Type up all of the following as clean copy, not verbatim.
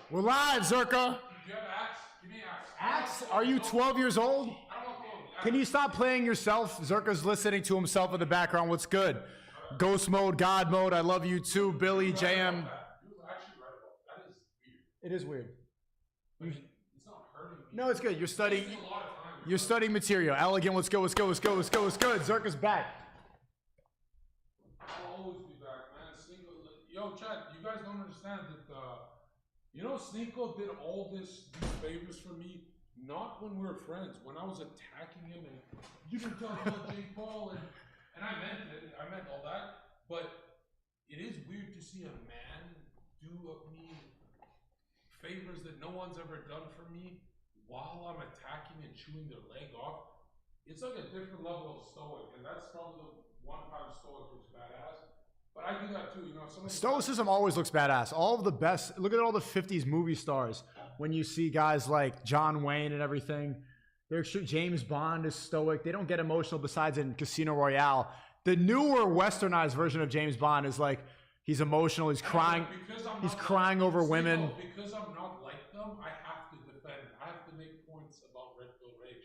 We're live, Zherka. Do you have axe? Give me axe. Axe, are you 12 years old? I don't want gold. Can you stop playing yourself? Zherka's listening to himself in the background. What's good? Ghost mode, God mode. I love you too, Billy, JM. You're actually right about that. That is weird. It is weird. It's not hurting me. No, it's good. You're studying. It takes a lot of time. You're studying material. Elegant. Let's go. Let's go. Let's go. Let's go. Let's go. Let's go. Zherka's back. I'll always be back, man. SNEAKO, yo, Chad, you guys don't understand that. You know, SNEAKO did all these favors for me, not when we were friends. When I was attacking him, and you can tell Jake Paul, and I meant it. I meant all that. But it is weird to see a man do of me favors that no one's ever done for me while I'm attacking and chewing their leg off. It's like a different level of stoic, and that's probably the one time stoic looks badass. But I do that too, you know. Stoicism always looks badass. All of the best. Look at all the 50s movie stars. When you see guys like John Wayne and everything, James Bond is stoic. They don't get emotional besides in Casino Royale. The newer westernized version of James Bond is like, he's emotional, he's crying. He's crying over women. Because I'm not like them, I have to defend. I have to make points about Red Pill Rage.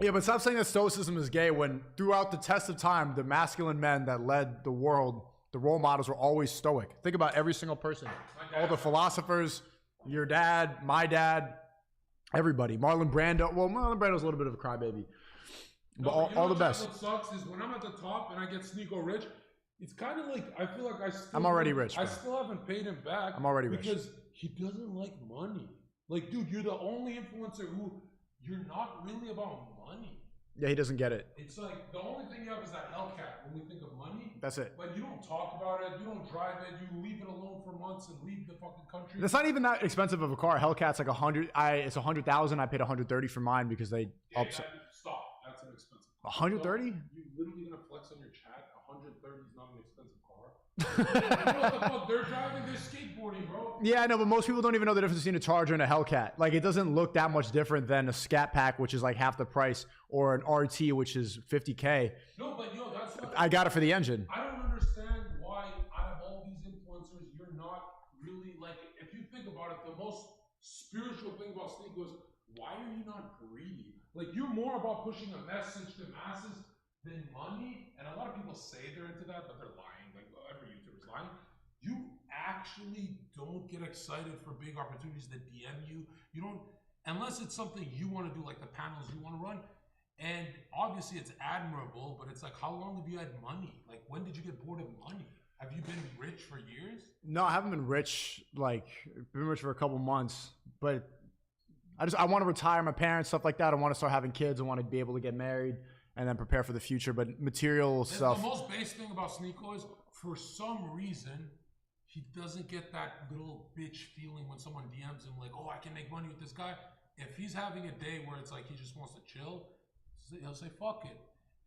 Yeah, but stop saying that stoicism is gay when throughout the test of time, the masculine men that led the world, the role models were always stoic. Think about every single person. All the philosophers, your dad, my dad, everybody. Marlon Brando. Well, Marlon Brando's a little bit of a crybaby. But all the best. What sucks is when I'm at the top and I get SNEAKO rich, it's kind of like, I feel like I'm already rich. I still haven't paid him back. I'm already rich. Because he doesn't like money. Like, dude, you're the only influencer who, you're not really about money. Yeah, he doesn't get it. It's like, the only thing you have is that Hellcat when we think of money. That's it. But you don't talk about it, you don't drive it, you leave it alone for months and leave the fucking country. That's not even that expensive of a car. Hellcat's like 100. It's 100,000. I paid 130 for mine because they Stop. That's an expensive car. 130? You literally gonna flex on your chat? 130 is not an expensive car. What the fuck? They're driving, they're skateboarding, bro. Yeah, I know, but most people don't even know the difference between a Charger and a Hellcat. Like, it doesn't look that much different than a Scat Pack, which is like half the price, or an RT, which is 50K. No, but yo, that's what I got it for the engine. I don't understand why out of all these influencers, you're not really like, if you think about it, the most spiritual thing about SNEAKO is, why are you not greedy? Like, you're more about pushing a message to masses than money. And a lot of people say they're into that, but they're lying. Like, every YouTuber's lying. You actually don't get excited for big opportunities that DM you. You don't, unless it's something you want to do, like the panels you want to run. And obviously it's admirable, but it's like, how long have you had money? Like, when did you get bored of money? Have you been rich for years? No, I haven't been rich, like, been rich for a couple months, but I want to retire my parents, stuff like that. I want to start having kids. I want to be able to get married and then prepare for the future. But material stuff. The most base thing about SNEAKO is, for some reason, he doesn't get that little bitch feeling when someone DMs him like, oh, I can make money with this guy. If he's having a day where it's like he just wants to chill, he'll say, fuck it.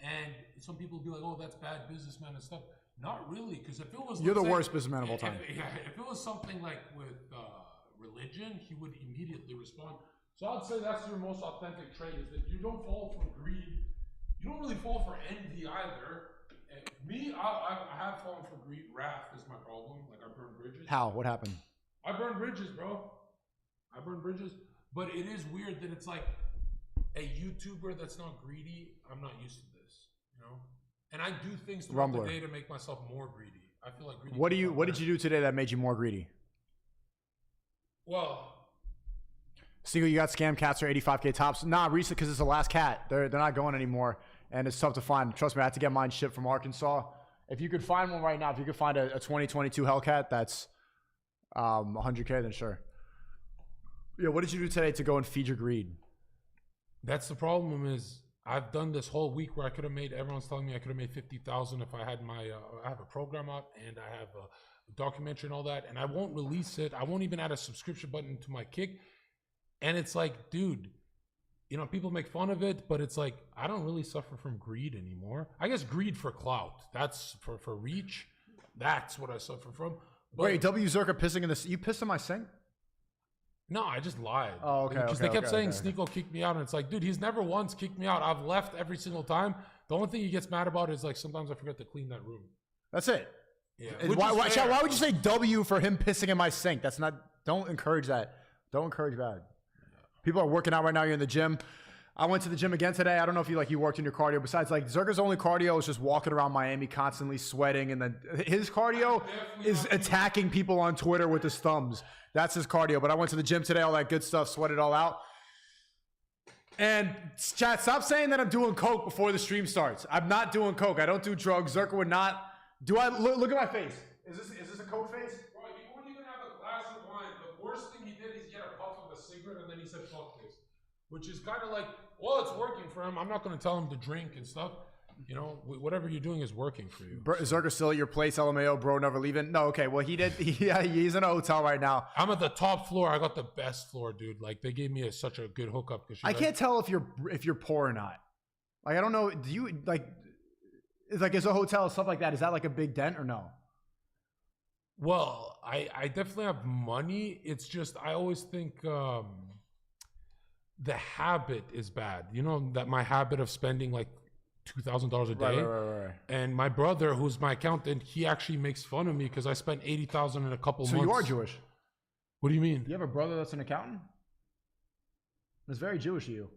And some people will be like, oh, that's bad businessman and stuff. Not really, because if it was... You're the worst businessman of all time. If it was something like with religion, he would immediately respond. So I'd say that's your most authentic trait, is that you don't fall for greed. You don't really fall for envy either. And me, I have fallen for greed. Wrath is my problem. Like, I burn bridges. How? What happened? I burn bridges, bro. I burn bridges. But it is weird that it's like a YouTuber that's not greedy. I'm not used to this, you know? And I do things throughout the day to make myself more greedy. I feel like greedy. What did you do today that made you more greedy? Well... SNEAKO, you got scam cats for 85K tops. Nah, recently, because it's the last cat. They're not going anymore, and it's tough to find. Trust me, I had to get mine shipped from Arkansas. If you could find one right now, if you could find a 2022 Hellcat that's 100K, then sure. Yeah, what did you do today to go and feed your greed? That's the problem. Is I've done this whole week where I could have made. Everyone's telling me I could have made 50,000 if I had my. I have a program out and I have a documentary and all that, and I won't release it. I won't even add a subscription button to my Kick. And it's like, dude, you know, people make fun of it, but it's like, I don't really suffer from greed anymore. I guess greed for clout. That's for reach. That's what I suffer from. But wait, W Zherka pissing in this. You pissed in my sink? No, I just lied. Oh, okay. Because they kept saying SNEAKO kicked me out. And it's like, dude, he's never once kicked me out. I've left every single time. The only thing he gets mad about is like, sometimes I forget to clean that room. That's it. Yeah. Why would you say W for him pissing in my sink? That's not, don't encourage that. Don't encourage bad. People are working out right now. You're in the gym. I went to the gym again today. I don't know if you worked in your cardio. Besides, like Zherka's only cardio is just walking around Miami, constantly sweating, and then his cardio is attacking people on Twitter with his thumbs. That's his cardio. But I went to the gym today, all that good stuff, sweat it all out. And chat, stop saying that I'm doing coke before the stream starts. I'm not doing coke. I don't do drugs. Zherka would not. Do I look at my face? Is this a coke face? Bro, you wouldn't even have a glass of wine. The worst thing he did is get a puff of a cigarette, and then he said, "Fuck this," which is kind of like, well, it's working for him. I'm not going to tell him to drink and stuff. You know, whatever you're doing is working for you. Zherka still at your place, LMAO, bro, never leaving. No, okay. Well, he did. He's in a hotel right now. I'm at the top floor. I got the best floor, dude. Like they gave me such a good hookup. I can't tell if you're poor or not. Like I don't know. Do you like? It's like is a hotel stuff like that? Is that like a big dent or no? Well, I definitely have money. It's just I always think the habit is bad. You know that my habit of spending like $2,000 a day. Right. And my brother, who's my accountant, he actually makes fun of me because I spent $80,000 in a couple months. So you are Jewish? What do you mean? You have a brother that's an accountant? That's very Jewish of you.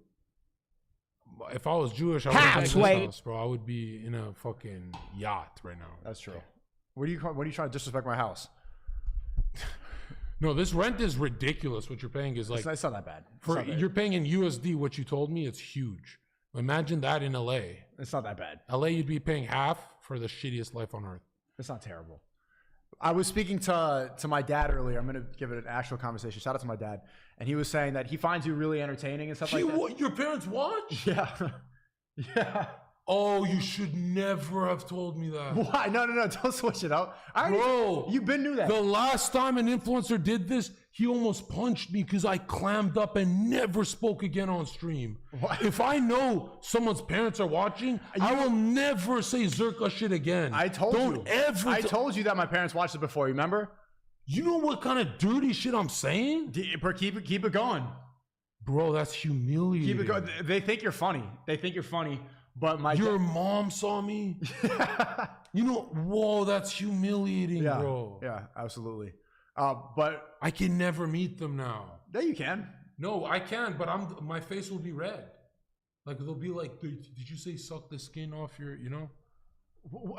If I was Jewish, I would have this house, bro. I would be in a fucking yacht right now. That's true. What are you trying to disrespect my house? No, this rent is ridiculous. What you're paying is like it's not that bad. You're paying in USD. What you told me, it's huge. Imagine that in LA. It's not that bad. LA, you'd be paying half for the shittiest life on earth. It's not terrible. I was speaking to my dad earlier. I'm going to give it an actual conversation. Shout out to my dad. And he was saying that he finds you really entertaining and stuff like that. Your parents watch? Yeah. Yeah. Oh, you should never have told me that. Why? No. Don't switch it up. Bro, you've been knew that. The last time an influencer did this, he almost punched me because I clammed up and never spoke again on stream. What? If I know someone's parents are watching, I will never say Zherka shit again. I told you. I told you that my parents watched it before. Remember? You know what kind of dirty shit I'm saying? Keep it going. Bro, that's humiliating. Keep it going. They think you're funny. But your mom saw me. You know, whoa, that's humiliating, bro. Yeah, absolutely. But I can never meet them now. Yeah, you can. No, I can, but my face will be red. Like they'll be like, did you say suck the skin off your, you know?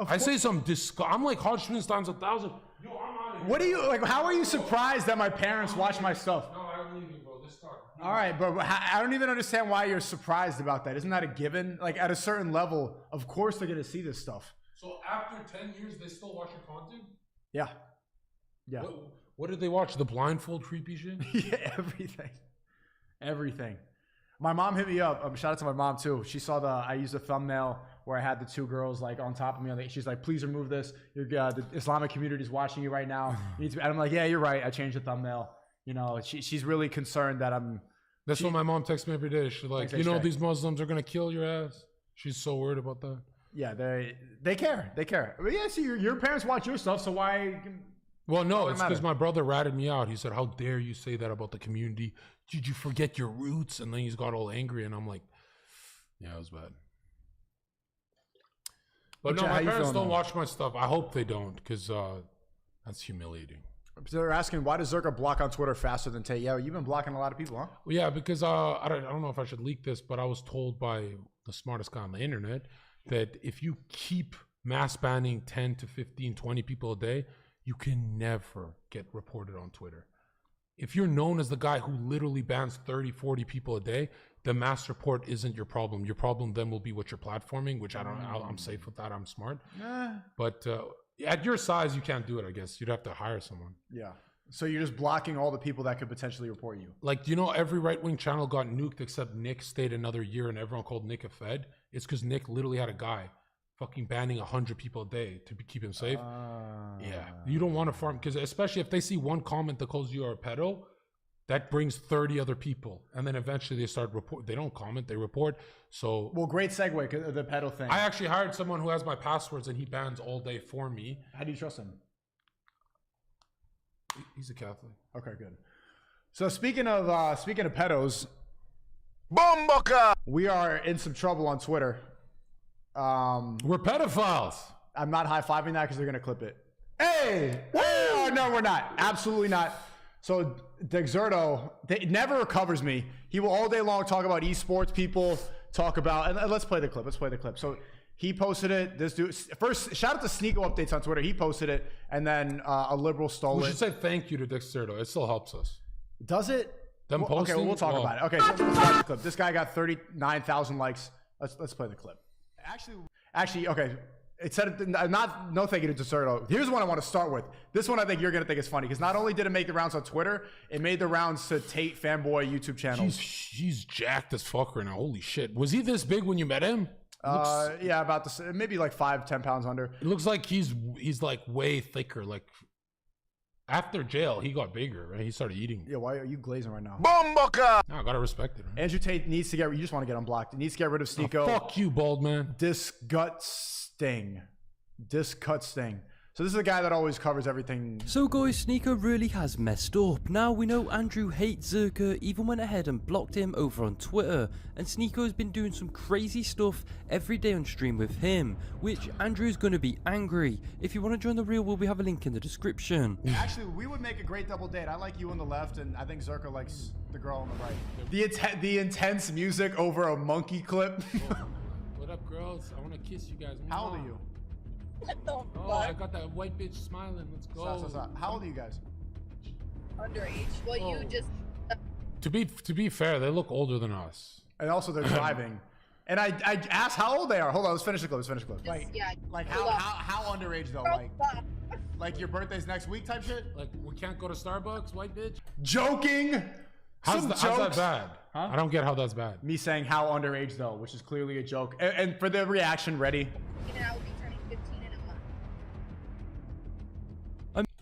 I say some I'm like Hodgkin's times 1,000. Yo, I'm out of here. What are you like? How are you surprised that my parents watch my stuff? No, I'm leaving, bro. This time. All right, but I don't even understand why you're surprised about that. Isn't that a given? Like at a certain level, of course they're gonna see this stuff. So after 10 years, they still watch your content? Yeah. Yeah. What did they watch? The blindfold creepy shit? Yeah, everything. My mom hit me up. Shout out to my mom too. She saw I used a thumbnail where I had the two girls like on top of me. She's like, please remove this. The Islamic community is watching you right now. And I'm like, yeah, you're right. I changed the thumbnail. You know, she's really concerned that I'm. That's what my mom texts me every day. She's like, you know, these Muslims are going to kill your ass. She's so worried about that. Yeah, they care. They care. But yeah, see, your parents watch your stuff, so why? Well, no, it's because my brother ratted me out. He said, how dare you say that about the community? Did you forget your roots? And then he's got all angry, and I'm like, yeah, it was bad. But no, my parents don't watch my stuff. I hope they don't, because that's humiliating. They're asking, why does Zherka block on Twitter faster than Tay? Yeah, you've been blocking a lot of people, huh? Well, yeah, because I don't know if I should leak this, but I was told by the smartest guy on the internet that if you keep mass banning 10 to 15, 20 people a day, you can never get reported on Twitter. If you're known as the guy who literally bans 30, 40 people a day, the mass report isn't your problem. Your problem then will be what you're platforming, which I'm safe with that. I'm smart. But at your size, you can't do it, I guess. You'd have to hire someone. Yeah. So you're just blocking all the people that could potentially report you. Like, you know, every right-wing channel got nuked except Nick stayed another year and everyone called Nick a Fed. It's because Nick literally had a guy fucking banning 100 people a day to keep him safe. Yeah. You don't want to farm, because especially if they see one comment that calls you a pedo, that brings 30 other people. And then eventually they start report. They don't comment, they report. So. Well, great segue, the pedo thing. I actually hired someone who has my passwords and he bans all day for me. How do you trust him? He's a Catholic. Okay, good. So speaking of pedos, Bomboka! We are in some trouble on Twitter. We're pedophiles. I'm not high-fiving that because they're going to clip it. Hey! Oh, no, we're not. Absolutely not. So Zherka, it never recovers me. He will all day long talk about esports people, talk about, and let's play the clip. Let's play the clip. So he posted it. This dude, first, shout out to SNEAKO Updates on Twitter. He posted it, and then a liberal stole it. We should say thank you to Zherka. It still helps us. Does it? Them posting? Okay, we'll talk about it. Okay, so let's watch the clip. This guy got 39,000 likes. Let's play the clip. Actually, okay. It said no thank you to Zherka. Here's one I want to start with. This one I think you're gonna think is funny because not only did it make the rounds on Twitter, it made the rounds to Tate fanboy YouTube channels. He's jacked as fuck right now. Holy shit! Was he this big when you met him? Yeah, about this, maybe like 5-10 pounds under. It looks like he's like way thicker. Like after jail, he got bigger. Right? He started eating. Yeah, why are you glazing right now? Bomboka! No, I gotta respect it. Right? Andrew Tate needs to get. You just want to get unblocked. He needs to get rid of SNEAKO. Oh, fuck you, bald man. Disgusting. So this is the guy that always covers everything. So guys, SNEAKO really has messed up. Now we know Andrew hates Zherka, even went ahead and blocked him over on Twitter. And SNEAKO has been doing some crazy stuff every day on stream with him, which Andrew's gonna be angry. If you want to join the real, we have a link in the description. Actually, we would make a great double date. I like you on the left, and I think Zherka likes the girl on the right. The intense music over a monkey clip. What up, girls? I want to kiss you guys. How old are you? What the fuck? Oh, I got that white bitch smiling. Let's go. Stop. How old are you guys? Underage. Well, you just. To be fair, they look older than us. And also they're driving. And I asked how old they are. Hold on, let's finish the clip. Like how underage though? Like your birthday's next week type shit? Like we can't go to Starbucks, white bitch? Joking. How's that bad? Huh? I don't get how that's bad. Me saying how underage though, which is clearly a joke. And for the reaction, ready? And I will be turning 15 in a month.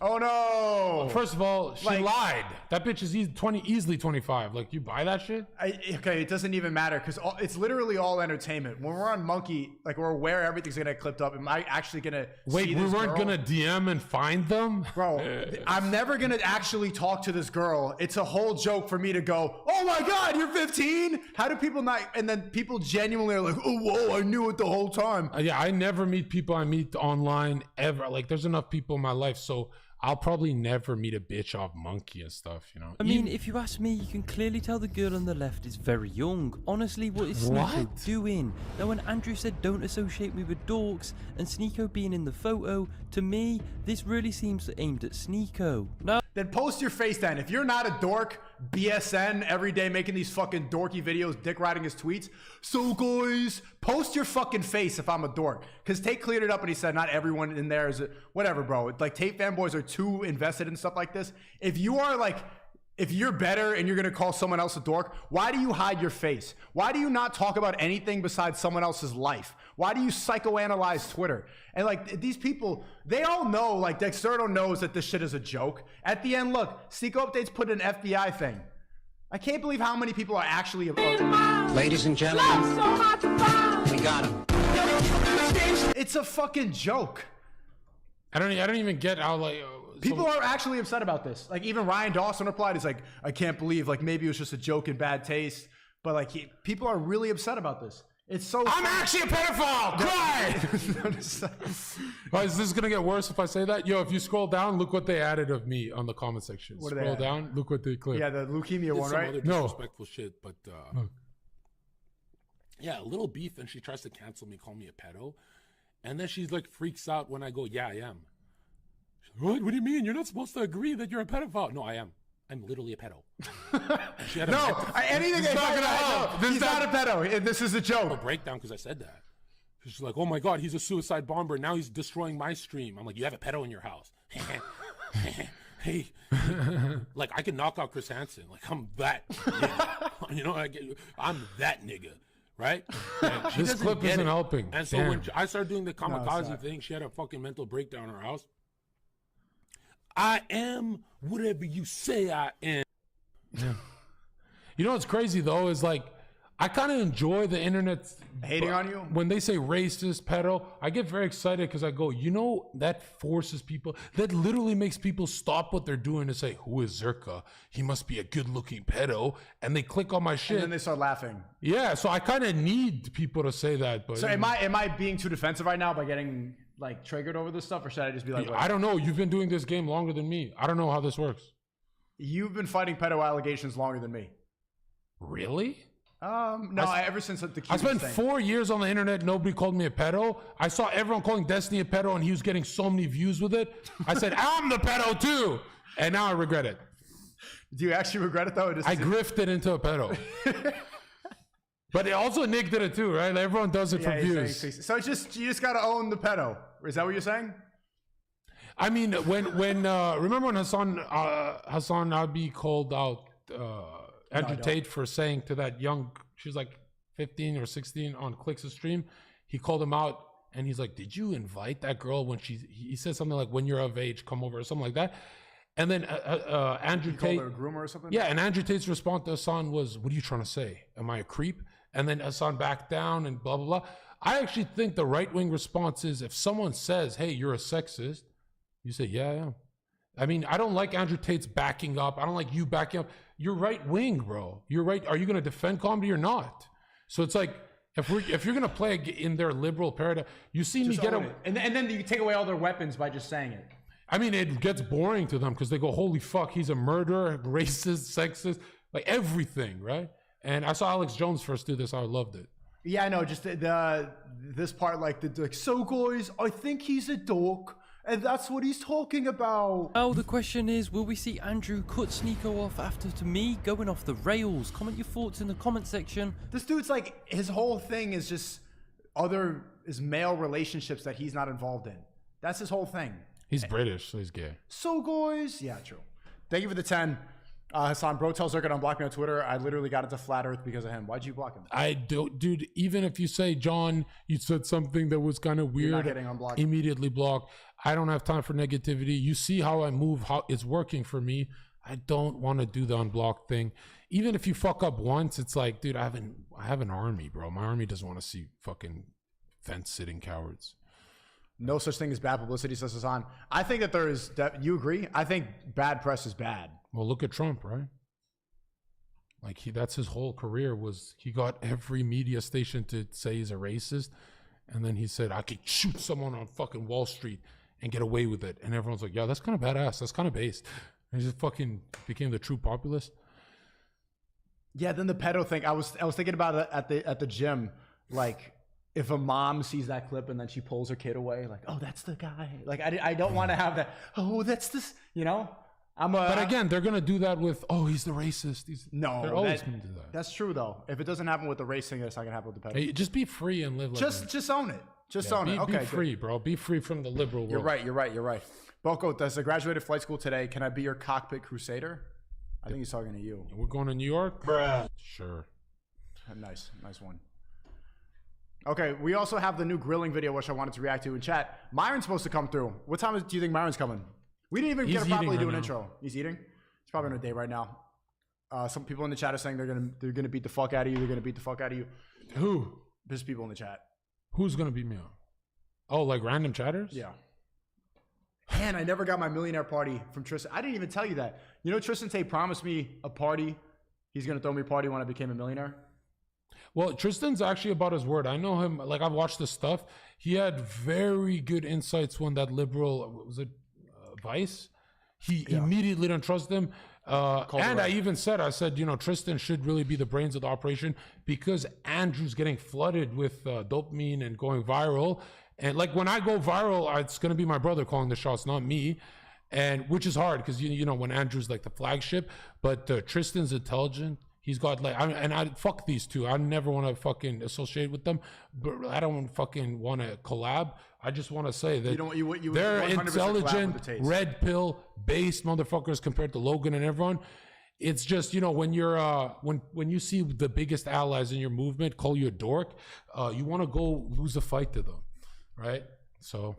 Oh no! First of all, she lied. That bitch is easily 25. Like, you buy that shit? Okay, it doesn't even matter because it's literally all entertainment. When we're on Monkey, like we're aware everything's gonna get clipped up. Am I actually gonna see this weren't girl? gonna DM and find them? Bro, I'm never gonna actually talk to this girl. It's a whole joke for me to go, oh my God, you're 15? How do people not? And then people genuinely are like, oh, whoa, I knew it the whole time. Yeah, I never meet people I meet online ever. Like, there's enough people in my life, so I'll probably never meet a bitch off Monkey and stuff, you know? I mean, if you ask me, you can clearly tell the girl on the left is very young. Honestly, what is SNEAKO doing? Now, when Andrew said don't associate me with dorks, and SNEAKO being in the photo, to me, this really seems aimed at SNEAKO. Now, then post your face then. If you're not a dork, BSN every day making these fucking dorky videos, dick riding his tweets. So guys, post your fucking face if I'm a dork. Because Tate cleared it up and he said not everyone in there is whatever, bro. Like Tate fanboys are too invested in stuff like this. If you are like, if you're better and you're gonna call someone else a dork, why do you hide your face? Why do you not talk about anything besides someone else's life? Why do you psychoanalyze Twitter? And like these people, they all know, like Zherka knows that this shit is a joke. At the end, look, SNEAKO Updates put an FBI thing. I can't believe how many people are actually. Ladies and gentlemen, we got him. It's a fucking joke. I don't even get how like. People are actually upset about this. Like even Ryan Dawson replied, he's like, I can't believe, like maybe it was just a joke in bad taste. But like people are really upset about this. It's so I'm actually a pedophile! Cry! Well, is this gonna get worse if I say that? Yo, if you scroll down, look what they added of me on the comment section. Scroll down, look what they clicked. Yeah, the leukemia one, right? Other disrespectful shit, but yeah, a little beef, and she tries to cancel me, call me a pedo, and then she's like freaks out when I go, yeah, I am. What do you mean? You're not supposed to agree that you're a pedophile. No, I am. I'm literally a pedo. Anything is not gonna help. He's not a pedo. This is a joke. A breakdown because I said that. She's like, oh my God, he's a suicide bomber. Now he's destroying my stream. I'm like, you have a pedo in your house. Hey, like I can knock out Chris Hansen. Like I'm that nigga. You know, I'm that nigga. Right? This clip isn't helping. And so when I started doing the kamikaze thing, she had a fucking mental breakdown in her house. I am whatever you say I am. Yeah. You know what's crazy though is like I kind of enjoy the internet hating on you when they say racist, pedo. I get very excited because I go, you know, that forces people. That literally makes people stop what they're doing to say, "Who is Zherka? He must be a good-looking pedo." And they click on my shit, and then they start laughing. Yeah, so I kind of need people to say that. But so am I being too defensive right now by getting like triggered over this stuff, or should I just be like, I don't know. You've been doing this game longer than me. I don't know how this works. You've been fighting pedo allegations longer than me. Really? No, ever since the I spent thing. 4 years on the internet. Nobody called me a pedo. I saw everyone calling Destiny a pedo, and he was getting so many views with it. I said, I'm the pedo too. And now I regret it. Do you actually regret it though? I grifted into a pedo. But also Nick did it too, right? Everyone does it for views. So it's just you just gotta own the pedo. Is that what you're saying? I mean, when remember when Hassan Abi called out Andrew Tate for saying to that young, she was like 15 or 16 on Click's stream, he called him out and he's like, did you invite that girl when he said something like, when you're of age, come over or something like that. And then Andrew Tate, called her a groomer or something? Yeah, and Andrew Tate's response to Hassan was, what are you trying to say? Am I a creep? And then Hassan backed down and blah, blah, blah. I actually think the right-wing response is if someone says, hey, you're a sexist, you say, yeah, I am. I mean, I don't like Andrew Tate's backing up. I don't like you backing up. You're right-wing, bro. You're right. Are you going to defend comedy or not? So it's like, if you're going to play in their liberal paradigm, you see me get a... And then you take away all their weapons by just saying it. I mean, it gets boring to them because they go, holy fuck, he's a murderer, racist, sexist, like everything, right? And I saw Alex Jones first do this. I loved it. Yeah, I know. Just this part, like, so guys, I think he's a dork. And that's what he's talking about. Now the question is, will we see Andrew cut SNEAKO off after, to me, going off the rails? Comment your thoughts in the comment section. This dude's like, his whole thing is just is male relationships that he's not involved in. That's his whole thing. He's British, so he's gay. So guys, yeah, true. Thank you for the 10. Hassan, bro, tell Zherka to unblock me on Twitter. I literally got into Flat Earth because of him. Why'd you block him? I don't, dude, even if you say, John, you said something that was kind of weird, you're not getting unblocked. Immediately block. I don't have time for negativity. You see how I move, how it's working for me. I don't want to do the unblock thing. Even if you fuck up once, it's like, dude, I have an army, bro. My army doesn't want to see fucking fence-sitting cowards. No such thing as bad publicity, says Hassan. I think that there is, you agree? I think bad press is bad. Well, look at Trump, right? Like that's his whole career was he got every media station to say he's a racist. And then he said, I could shoot someone on fucking Wall Street and get away with it. And everyone's like, yeah, that's kind of badass. That's kind of based. And he just fucking became the true populist. Yeah, then the pedo thing. I was thinking about it at the gym. Like, if a mom sees that clip and then she pulls her kid away, like, oh, that's the guy. Like, I don't want to have that. Oh, that's this. You know, But again, they're gonna do that with, oh, he's the racist. They're always gonna do that. That's true though. If it doesn't happen with the race thing, it's not gonna happen with the pedo. Hey, just be free and live. Just own it. Just own it. Okay, be free, bro. Be free from the liberal world. You're right. Boko, does I graduated flight school today. Can I be your cockpit crusader? I think he's talking to you. We're going to New York? Bruh. Sure. Nice one. Okay, we also have the new grilling video, which I wanted to react to in chat. Myron's supposed to come through. What time do you think Myron's coming? We didn't even get to properly do an intro. He's eating? He's probably on a date right now. Some people in the chat are saying they're gonna beat the fuck out of you. They're gonna beat the fuck out of you. Who? There's people in the chat. Who's gonna beat me up? Oh, like random chatters? Yeah. Man, I never got my millionaire party from Tristan. I didn't even tell you that. You know, Tristan Tate promised me a party. He's gonna throw me a party when I became a millionaire. Well, Tristan's actually about his word. I know him. Like, I've watched this stuff. He had very good insights when that liberal, was it Vice? He immediately didn't trust him. And I even said, you know, Tristan should really be the brains of the operation because Andrew's getting flooded with dopamine and going viral. And like when I go viral, it's going to be my brother calling the shots, not me. And which is hard because, you know, when Andrew's like the flagship, but Tristan's intelligent. He's got like, I fuck these two. I never want to fucking associate with them, but I don't fucking want to collab. I just want to say that they're intelligent, red pill based motherfuckers compared to Logan and everyone. It's just, you know, when you're when you see the biggest allies in your movement call you a dork, you want to go lose a fight to them, right? So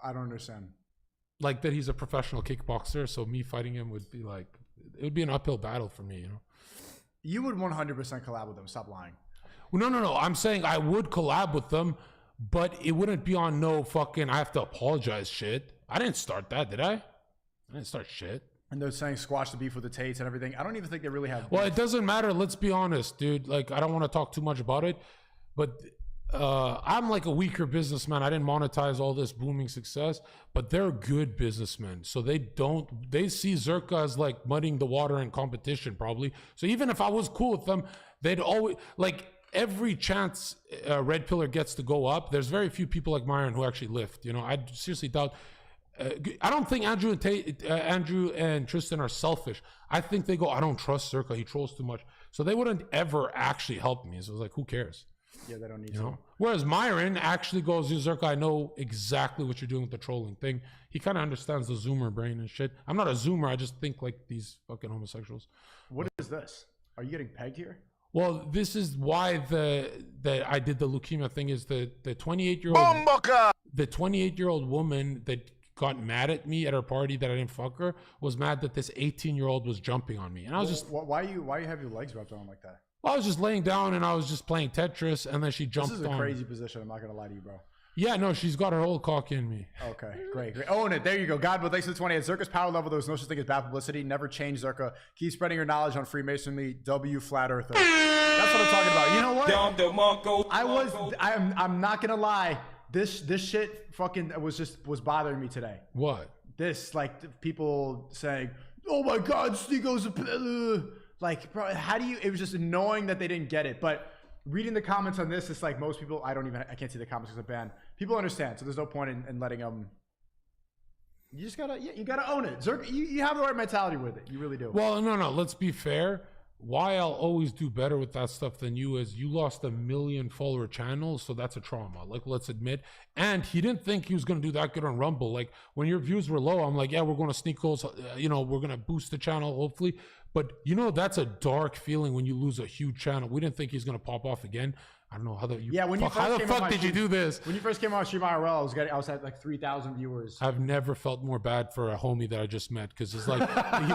I don't understand. Like that he's a professional kickboxer, so me fighting him would be like, it would be an uphill battle for me, you know. You would 100% collab with them. Stop lying. Well, no. I'm saying I would collab with them, but it wouldn't be on no fucking I have to apologize shit. I didn't start that, did I? I didn't start shit. And they're saying squash the beef with the Tates and everything. I don't even think they really have beef. Well, it doesn't matter. Let's be honest, dude. Like, I don't want to talk too much about it, but I'm like a weaker businessman. I didn't monetize all this booming success, but they're good businessmen. So they see Zherka as like muddying the water in competition probably. So even if I was cool with them, they'd always like every chance Red Pillar gets to go up. There's very few people like Myron who actually lift. You know, I seriously doubt. I don't think Andrew and Tristan are selfish. I think they go, I don't trust Zherka. He trolls too much. So they wouldn't ever actually help me. So it was like, who cares? Yeah, they don't need You to. know? Whereas Myron actually goes, Zherka, I know exactly what you're doing with the trolling thing. He kind of understands the Zoomer brain and shit. I'm not a Zoomer. I just think like these fucking homosexuals. What is this? Are you getting pegged here? Well, this is why I did the leukemia thing is the 28-year-old Bomboka! the 28-year-old woman that got mad at me at her party that I didn't fuck her was mad that this 18-year-old was jumping on me. And I was just why you have your legs wrapped around like that? I was just laying down and I was just playing Tetris and then she jumped on. This is a crazy position. I'm not gonna lie to you, bro. Yeah, no, she's got her whole cock in me. Okay, great. Own it. There you go. God, but thanks for the 28. Zherka's power level, there's no such thing as bad publicity. Never change Zherka. Keep spreading your knowledge on Freemasonry. W Flat Earther. That's what I'm talking about. You know what? I'm not gonna lie. This shit fucking was bothering me today. What? This, like, people saying, oh my God, SNEAKO's a... Like, bro, how do you... It was just annoying that they didn't get it. But reading the comments on this, it's like most people... I can't see the comments because I'm banned. People understand, so there's no point in letting them... You just gotta... Yeah, you gotta own it. Zherka, you have the right mentality with it. You really do. Well, no. Let's be fair. Why I'll always do better with that stuff than you is you lost 1 million follower channels, so that's a trauma. Like, let's admit. And he didn't think he was going to do that good on Rumble. Like, when your views were low, I'm like, yeah, we're going to SNEAKOs, you know, we're going to boost the channel, hopefully. But, you know, that's a dark feeling when you lose a huge channel. We didn't think he's going to pop off again. I don't know how the how the fuck did you do this? When you first came on Stream IRL, I was at like 3,000 viewers. I've never felt more bad for a homie that I just met because it's like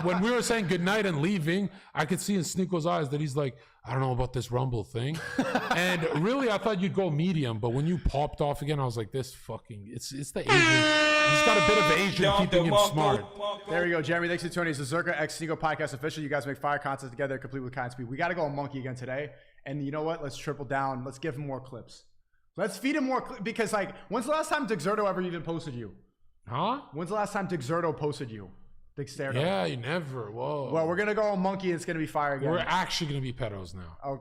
when we were saying goodnight and leaving, I could see in SNEAKO's eyes that he's like, I don't know about this Rumble thing. And really, I thought you'd go medium, but when you popped off again, I was like, this fucking, it's the Asian. He's got a bit of Asian keeping him smart. There you go, Jeremy. Thanks for tuning in. It's the Zherka x SNEAKO podcast official. You guys make fire content together, complete with kind speed. We got to go on Monkey again today. And you know what? Let's triple down. Let's give him more clips. Let's feed him more clips. Because, like, when's the last time Dexerto ever even posted you? Huh? When's the last time Dexerto posted you? Dexerto. Yeah, you never. Whoa. Well, we're going to go on Monkey and it's going to be fire again. We're actually going to be pedos now. Oh,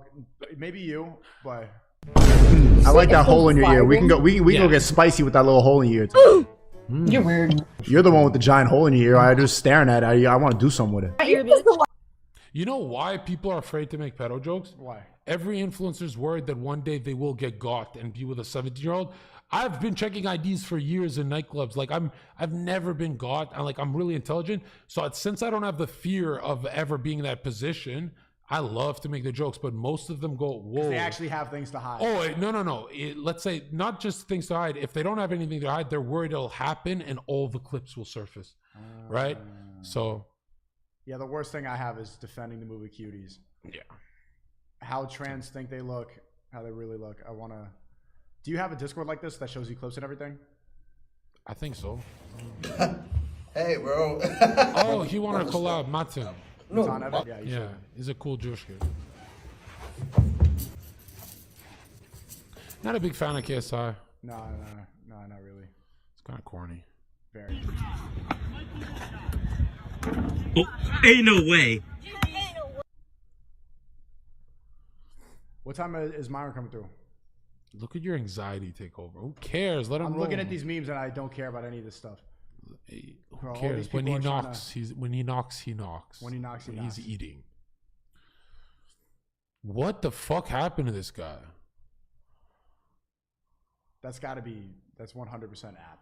maybe you, but... I like that hole in your ear. We can go get spicy with that little hole in your ear, too. You're weird. You're the one with the giant hole in your ear. I'm just staring at it. I want to do something with it. You know why people are afraid to make pedo jokes? Why? Every influencer's worried that one day they will get got and be with a 17-year-old. I've been checking IDs for years in nightclubs. Like I've never been got. I'm really intelligent. So since I don't have the fear of ever being in that position, I love to make the jokes. But most of them go, whoa. They actually have things to hide. Oh, no. Let's say not just things to hide. If they don't have anything to hide, they're worried it'll happen and all the clips will surface. Right? So... Yeah, the worst thing I have is defending the movie Cuties. Yeah. How trans think they look, how they really look. I want to... Do you have a Discord like this that shows you clips and everything? I think so. Hey, bro. Oh, he wanted to collab, Martin. No. Yeah, he's a cool Jewish kid. Not a big fan of KSI. No, not really. It's kind of corny. Very. Oh, ain't no way. What time is Myron coming through? Look at your anxiety take over. Who cares? Let him I'm roll. looking at these memes and I don't care about any of this stuff. Hey, who Bro, cares? When he knocks, when he knocks, he knocks. When he knocks, he knocks. He's eating. What the fuck happened to this guy? That's 100% app.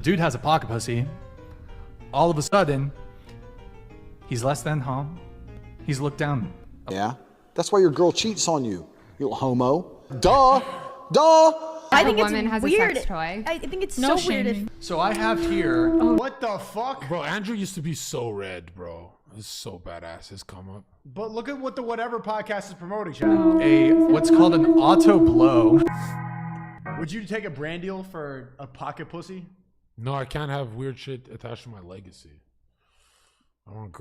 Dude has a pocket pussy. All of a sudden, he's less than, he's looked down. Yeah, that's why your girl cheats on you, you little homo. Duh. I think it's weird. I think it's so weird. So I have here. What the fuck? Bro, Andrew used to be so red, bro. It's so badass, his come up. But look at what the Whatever podcast is promoting, Chad. What's called an auto blow. Would you take a brand deal for a pocket pussy? No, I can't have weird shit attached to my legacy.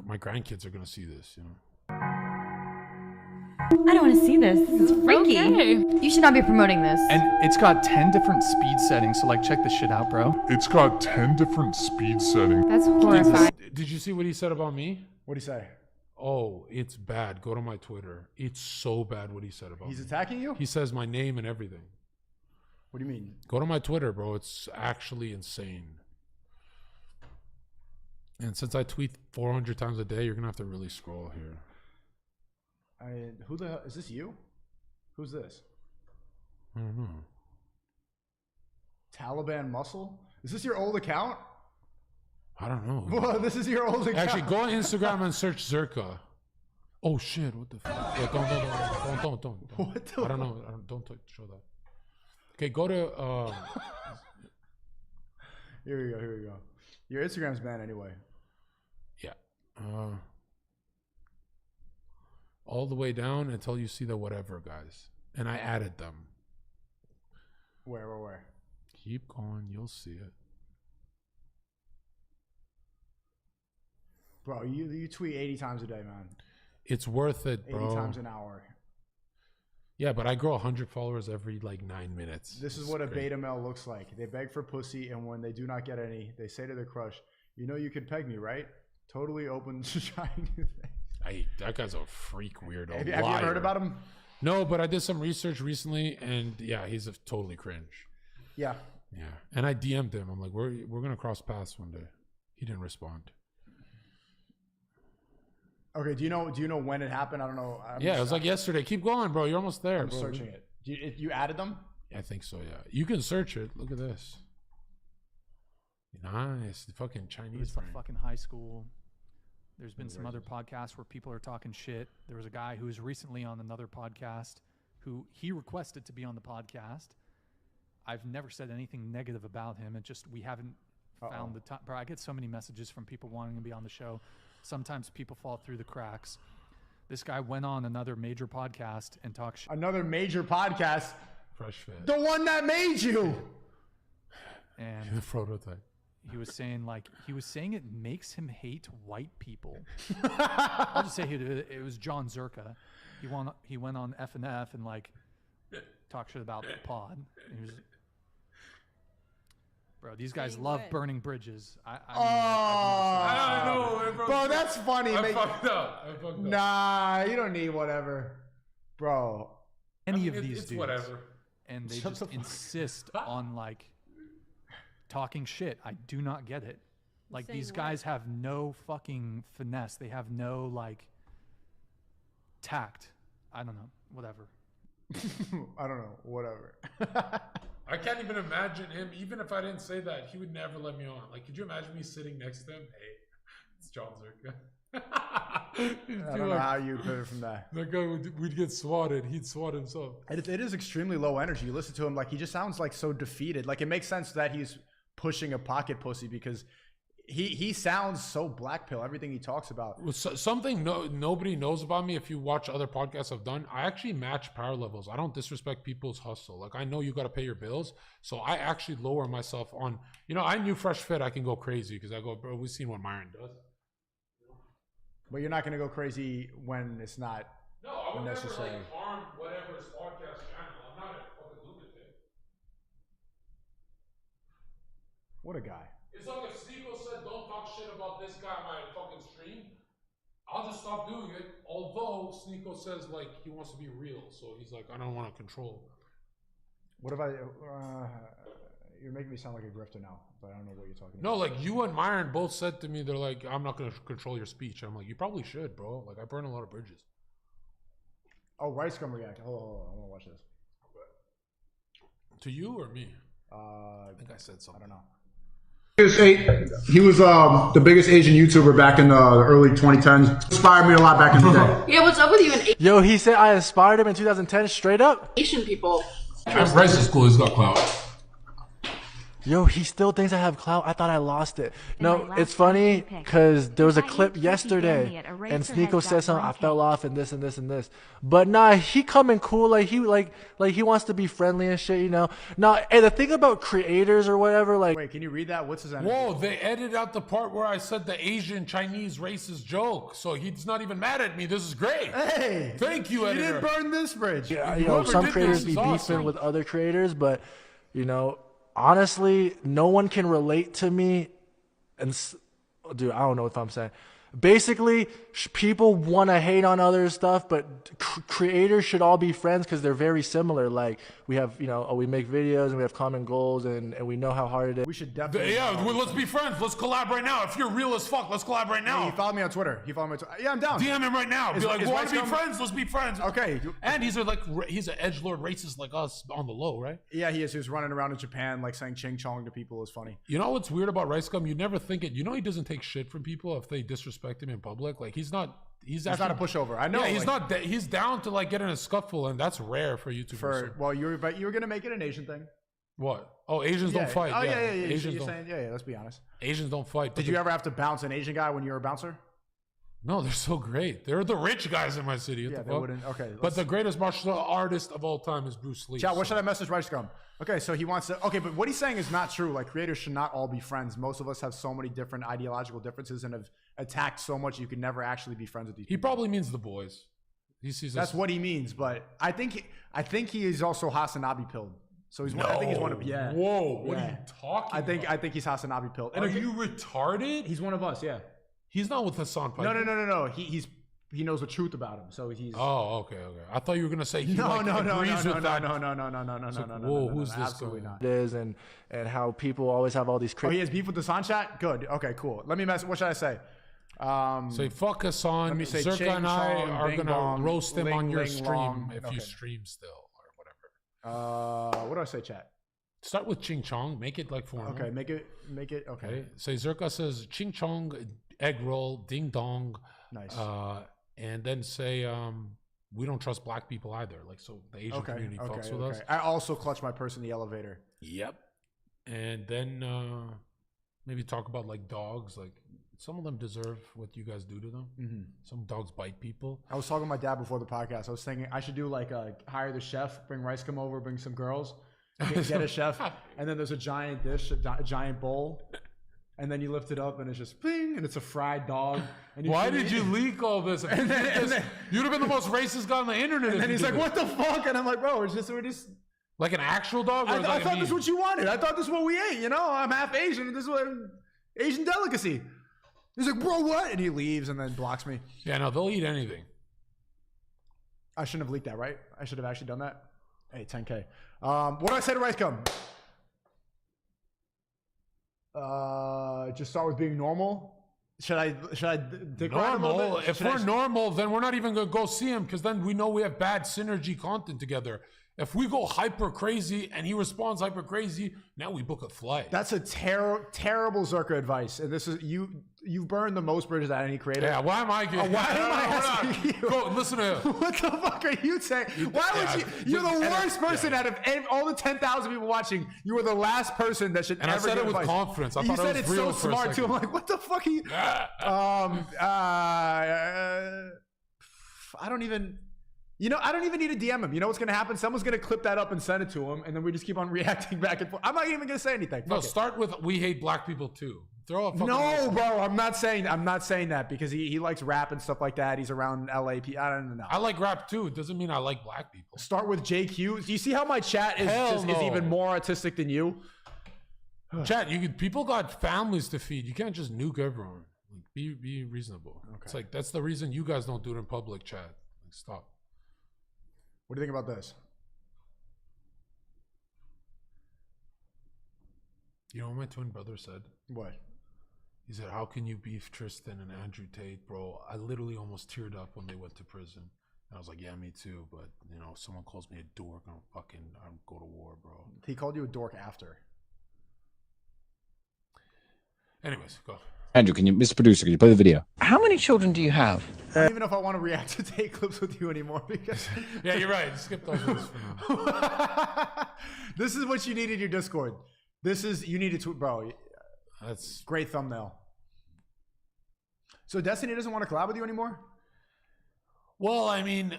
My grandkids are gonna see this, you know. I don't want to see this. This is freaky. Okay. You should not be promoting this. And it's got 10 different speed settings, so like check this shit out, bro. It's got 10 different speed settings. That's horrifying. Did you see what he said about me? What'd he say? Oh, it's bad. Go to my Twitter. It's so bad what he said about me. He's attacking you? He says my name and everything. What do you mean? Go to my Twitter, bro. It's actually insane. And since I tweet 400 times a day, you're going to have to really scroll here. Who the hell? Is this you? Who's this? I don't know. Taliban Muscle? Is this your old account? I don't know. Well, this is your old account. Actually, go on Instagram and search Zherka. Oh shit! What the fuck? Yeah, don't. What the I don't know. Don't show that. Okay, go to. Here we go. Your Instagram's banned anyway. Yeah. All the way down until you see the whatever, guys. And I added them. Where? Keep going. You'll see it. Bro, you tweet 80 times a day, man. It's worth it, bro. 80 times an hour. Yeah, but I grow 100 followers every like 9 minutes. This is what a beta male looks like. They beg for pussy, and when they do not get any, they say to their crush, "You know you could peg me, right?" Totally open to trying new things. That guy's a freak weirdo. Have you ever heard about him? No, but I did some research recently, and yeah, he's a totally cringe. Yeah. Yeah, and I DM'd him. I'm like, we're gonna cross paths one day. He didn't respond. Okay, do you know when it happened? I don't know. It was like yesterday. Keep going, bro. You're almost there. I'm searching it. You added them? I think so, yeah. You can search it. Look at this. Nice. The fucking Chinese From fucking high school. There's been some other podcasts where people are talking shit. There was a guy who was recently on another podcast who he requested to be on the podcast. I've never said anything negative about him. It just, we haven't found the time. Bro, I get so many messages from people wanting to be on the show. Sometimes people fall through the cracks. This guy went on another major podcast and talked shit. Another major podcast? Fresh Fit. The one that made you! And the prototype. He was saying it makes him hate white people. I'll just say it was John Zherka. He went on F&F and like talked shit about the pod. Bro, these guys love burning bridges. I know, bro, that's funny. I fucked up. Nah, you don't need whatever, bro. Any of these dudes, whatever, and they just insist on like talking shit. I do not get it. Like these guys have no fucking finesse. They have no like tact. I don't know. Whatever. I don't know. Whatever. I can't even imagine him. Even if I didn't say that, he would never let me on. Like, could you imagine me sitting next to him? Hey, it's John Zherka. I don't know how you put it from that. That guy would get swatted. He'd swat himself. It is extremely low energy. You listen to him, like, he just sounds like so defeated. Like, it makes sense that he's pushing a pocket pussy because he sounds so black pill, everything he talks about. Something nobody knows about me, if you watch other podcasts I've done, I actually match power levels. I don't disrespect people's hustle. Like, I know you got to pay your bills, so I actually lower myself on, I knew Fresh Fit I can go crazy because I go, bro, we've seen what Myron does. But you're not going to go crazy when it's not necessary. Never, harm whatever's podcast channel. I'm not a fucking lunatic. What a guy. It's like if SNEAKO said, don't talk shit about this guy on my fucking stream, I'll just stop doing it. Although SNEAKO says, like, he wants to be real. So he's like, I don't want to control. What if you're making me sound like a grifter now, but I don't know what you're talking about. No, like, you and Myron both said to me, they're like, I'm not going to control your speech. I'm like, you probably should, bro. Like, I burn a lot of bridges. Oh, Rice Gum react. Hold on. I want to watch this. To you or me? I think I said something. I don't know. He was the biggest Asian YouTuber back in the early 2010s. Inspired me a lot back in the day. Yeah, what's up with you and Yo, he said I inspired him in 2010 straight up. Asian people? Rice is cool. He's got clout. yo, he still thinks I have clout. I thought I lost it. No, it's funny because there was a clip yesterday and SNEAKO said something, I fell off and this and this and this. But nah, he coming cool. Like he wants to be friendly and shit, you know. Nah, and the thing about creators or whatever, like. Wait, can you read that? What's his energy? Whoa, they edited out the part where I said the Asian Chinese racist joke. So he's not even mad at me. This is great. Hey. Thank you, editor. You didn't burn this bridge. Yeah, you know, some creators be beefing with other creators, but, you know, honestly, no one can relate to me. And, dude, I don't know what I'm saying. Basically, people want to hate on other stuff, but creators should all be friends because they're very similar. Like, we have, you know, we make videos and we have common goals and we know how hard it is. We should definitely. Yeah, well, let's be friends. Let's collab right now. If you're real as fuck, let's collab right now. Hey, he followed me on Twitter. Yeah, I'm down. DM him right now. Be like, want to be friends? Let's be friends. Okay. And he's an edgelord racist like us on the low, right? Yeah, he is. He was running around in Japan like saying ching chong to people is funny. You know what's weird about Rice Gum? You never think it. You know he doesn't take shit from people if they disrespect him in public. Like he's not a pushover. I know. Yeah, he's not. He's down to like get in a scuffle, and that's rare for YouTubers. Well, you were gonna make it an Asian thing. What? Oh, Asians don't fight. Oh yeah. Asians You're don't. saying, yeah. Let's be honest. Asians don't fight. Did you ever have to bounce an Asian guy when you were a bouncer? No, they're so great. They're the rich guys in my city. Yeah, they wouldn't. Okay. But the greatest martial artist of all time is Bruce Lee. Chat, what should I message Rice Gum? Okay, so he wants to. Okay, but what he's saying is not true. Like creators should not all be friends. Most of us have so many different ideological differences and have attacked so much you can never actually be friends with these people. He probably means the boys. He sees that's what he means, but I think he is also Hasanabi pilled. So he's I think he's one of Whoa, what are you talking about? I think he's Hasanabi pilled. Are you retarded? He's one of us, yeah. He's not with Hassan Piker. No. He knows the truth about him, so he's. Oh, okay. I thought you were gonna say he no. Who's this Absolutely guy? not. It is and how people always have all these. Oh, he has beef with the Hassan chat. Good. Okay, cool. Let me what should I say? Say fuck Hassan. Let me say Zherka and I are gonna bong, roast him on your stream long. if you stream still or whatever. What do I say, chat? Start with ching chong. Make it like formal. Okay, make it. Okay. Say Zherka says ching chong, egg roll, ding dong. Nice. And then say we don't trust black people either. Like so, the Asian community fucks with us. I also clutch my purse in the elevator. Yep. And then maybe talk about like dogs. Like some of them deserve what you guys do to them. Mm-hmm. Some dogs bite people. I was talking to my dad before the podcast. I was thinking I should do like hire the chef, bring Rice come over, bring some girls, get a chef, and then there's a giant dish, a giant bowl. And then you lift it up and it's just ping, and it's a fried dog. And why did you leak all this? You'd have been the most racist guy on the internet. And then he's like, "What the fuck?" And I'm like, "Bro, we're just like an actual dog." Or I thought this is what you wanted. I thought this is what we ate. You know, I'm half Asian. This is what Asian delicacy. He's like, "Bro, what?" And he leaves and then blocks me. Yeah, no, they'll eat anything. I shouldn't have leaked that, right? I should have actually done that. Hey, 10K. What do I say to Rice Gum? Just start with being normal. Should I dick ride him a little bit? If we're normal, then we're not even gonna go see him because then we know we have bad synergy content together. If we go hyper crazy and he responds hyper crazy, now we book a flight. That's a terrible Zherka advice. And this is you've burned the most bridges at any creator. Yeah, why am I getting why am I asking you? Go listen to him. What the fuck are you saying? Why would you're the worst person out of all the 10,000 people watching. You were the last person that should ever get it advice. With confidence. I you thought said it was it's real so smart too. I'm like, what the fuck are you? I don't even need to DM him. You know what's going to happen? Someone's going to clip that up and send it to him, and then we just keep on reacting back and forth. I'm not even going to say anything. No, start with we hate black people too. Throw a fucking bro. I'm not saying that because he likes rap and stuff like that. He's around LA. I don't know. I like rap too. It doesn't mean I like black people. Start with JQ. Do you see how my chat is even more autistic than you? Chat, people got families to feed. You can't just nuke everyone. Be reasonable. Okay. It's like that's the reason you guys don't do it in public, chat. Like, stop. What do you think about this? You know what my twin brother said? What? He said, "How can you beef Tristan and Andrew Tate, bro? I literally almost teared up when they went to prison." And I was like, "Yeah, me too. But you know, if someone calls me a dork, I'll go to war, bro." He called you a dork after. Anyways, go. Andrew, Mr. Producer, can you play the video? How many children do you have? I don't even know if I want to react to Tate clips with you anymore because. Yeah, you're right. Skip those ones for now. This is what you need in your Discord. This is, you need to tweet, bro. That's great thumbnail. So Destiny doesn't want to collab with you anymore? Well, I mean,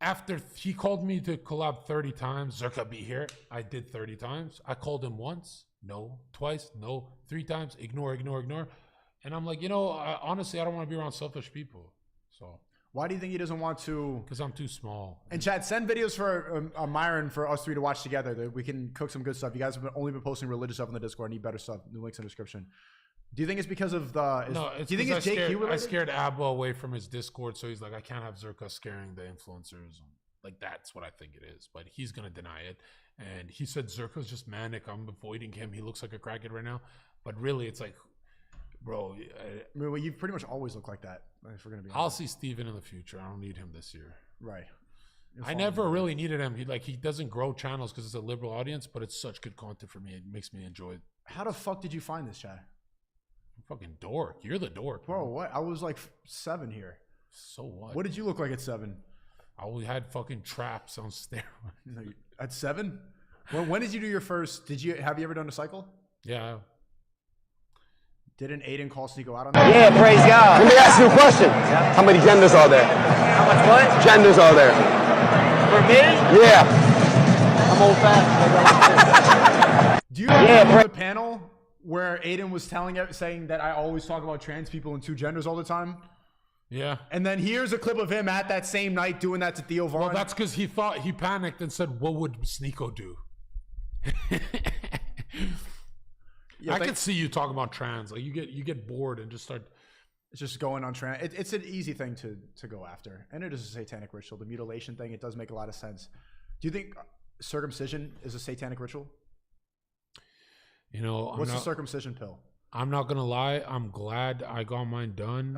after he called me to collab 30 times, Zherka be here. I did 30 times. I called him once, no. Twice, no. 3 times, ignore. And I'm like, you know, honestly, I don't want to be around selfish people. So why do you think he doesn't want to? Because I'm too small. And chat, send videos for Myron for us 3 to watch together. We can cook some good stuff. You guys have only been posting religious stuff in the Discord. I need better stuff. The link's in the description. Do you think it's because of the? No, it's do you think it's JQ related? I scared Abba away from his Discord, so he's like, I can't have Zherka scaring the influencers. Like, that's what I think it is. But he's gonna deny it. And he said Zherka's just manic. I'm avoiding him. He looks like a crackhead right now. But really, it's like, bro. I mean, well, you pretty much always look like that. If we're gonna be honest. I'll see Steven in the future. I don't need him this year. Right. I never really needed him. He doesn't grow channels because it's a liberal audience, but it's such good content for me. It makes me enjoy it. How the fuck did you find this, chat? Fucking dork. You're the dork. Bro, what? I was like 7 here. So what? What did you look like at 7? I only had fucking traps on steroids. No, at 7? When did you do your first? Have you ever done a cycle? Yeah. Didn't Aiden call SNEAKO out on that? Yeah, praise God. Let me ask you a question. Yeah. How many genders are there? How much what? Genders are there? For me? Yeah. I'm old fashioned. Do you remember the panel where Aiden was saying that I always talk about trans people in 2 genders all the time? Yeah. And then here's a clip of him at that same night doing that to Theo Vaughn. Well, that's because he panicked and said, what would SNEAKO do? I could see you talking about trans. Like you get bored and just start. It's just going on trans. It's an easy thing to go after. And it is a satanic ritual. The mutilation thing, it does make a lot of sense. Do you think circumcision is a satanic ritual? You know, what's the circumcision pill? I'm not gonna lie. I'm glad I got mine done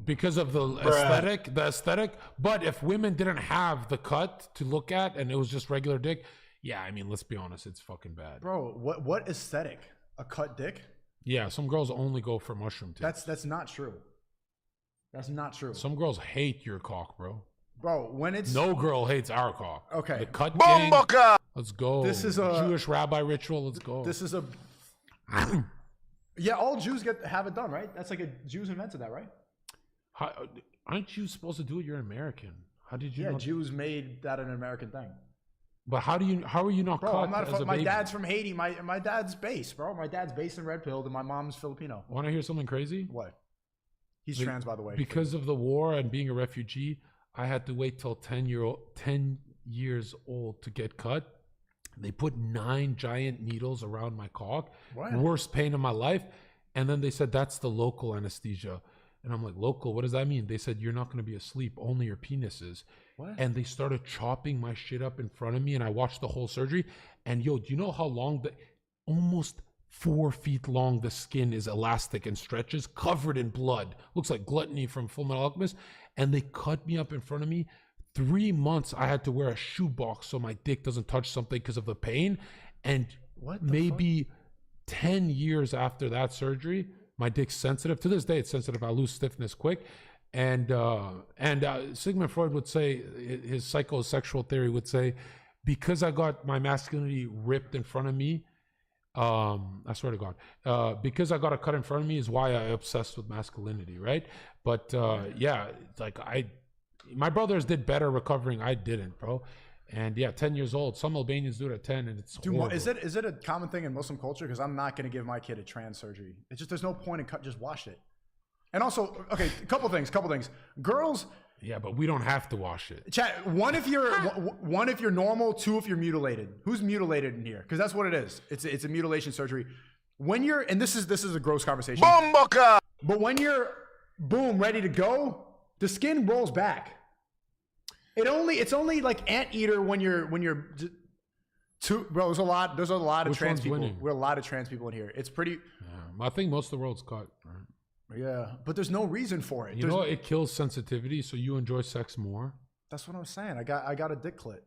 because of the aesthetic. The aesthetic. But if women didn't have the cut to look at and it was just regular dick, yeah. I mean, let's be honest. It's fucking bad, bro. What aesthetic? A cut dick? Yeah. Some girls only go for mushroom tits. That's not true. That's not true. Some girls hate your cock, bro. Bro, when it's no girl hates our cock. Okay. The cut gang. Let's go. This is a Jewish rabbi ritual. Let's go. This is a. Yeah, all Jews have it done, right? That's like Jews invented that, right? Aren't you supposed to do it? You're American. How did you? Yeah, Jews made that an American thing. But how are you not bro, caught I'm not as a my baby? dad's from Haiti. My dad's based, bro. My dad's based in Red Pill, and my mom's Filipino. Want to hear something crazy? What? He's trans, by the way. Because of the war and being a refugee, I had to wait till 10 years old to get cut. They put 9 giant needles around my cock. What? Worst pain of my life. And then they said, that's the local anesthesia. And I'm like, local? What does that mean? They said, you're not going to be asleep. Only your penis is. What? And they started chopping my shit up in front of me. And I watched the whole surgery. And yo, do you know how long almost 4 feet long the skin is elastic and stretches, covered in blood. Looks like Gluttony from Full Metal Alchemist. And they cut me up in front of me. 3 months I had to wear a shoebox so my dick doesn't touch something because of the pain. And maybe 10 years after that surgery, my dick's sensitive. To this day, it's sensitive. I lose stiffness quick. And Sigmund Freud would say, his psychosexual theory would say, because I got my masculinity ripped in front of me, I swear to God, because I got a cut in front of me is why I obsessed with masculinity, right? But yeah, like my brothers did better recovering. I didn't, bro. And yeah, 10 years old. Some Albanians do it at 10, and it's horrible. Is it a common thing in Muslim culture? Because I'm not going to give my kid a trans surgery. It's just there's no point in just wash it. And also, okay, couple things. Girls. Yeah, but we don't have to wash it. Chat. One if you're normal. 2 if you're mutilated. Who's mutilated in here? Because that's what it is. It's a mutilation surgery. When you're, and this is a gross conversation. But when you're boom ready to go, the skin rolls back. It's only like anteater when you're bro. There's a lot of trans people. Winning? We're a lot of trans people in here. It's pretty. Yeah, I think most of the world's cut. Right? Yeah, but there's no reason for it. You know, it kills sensitivity, so you enjoy sex more. That's what I'm saying. I got a dick clit.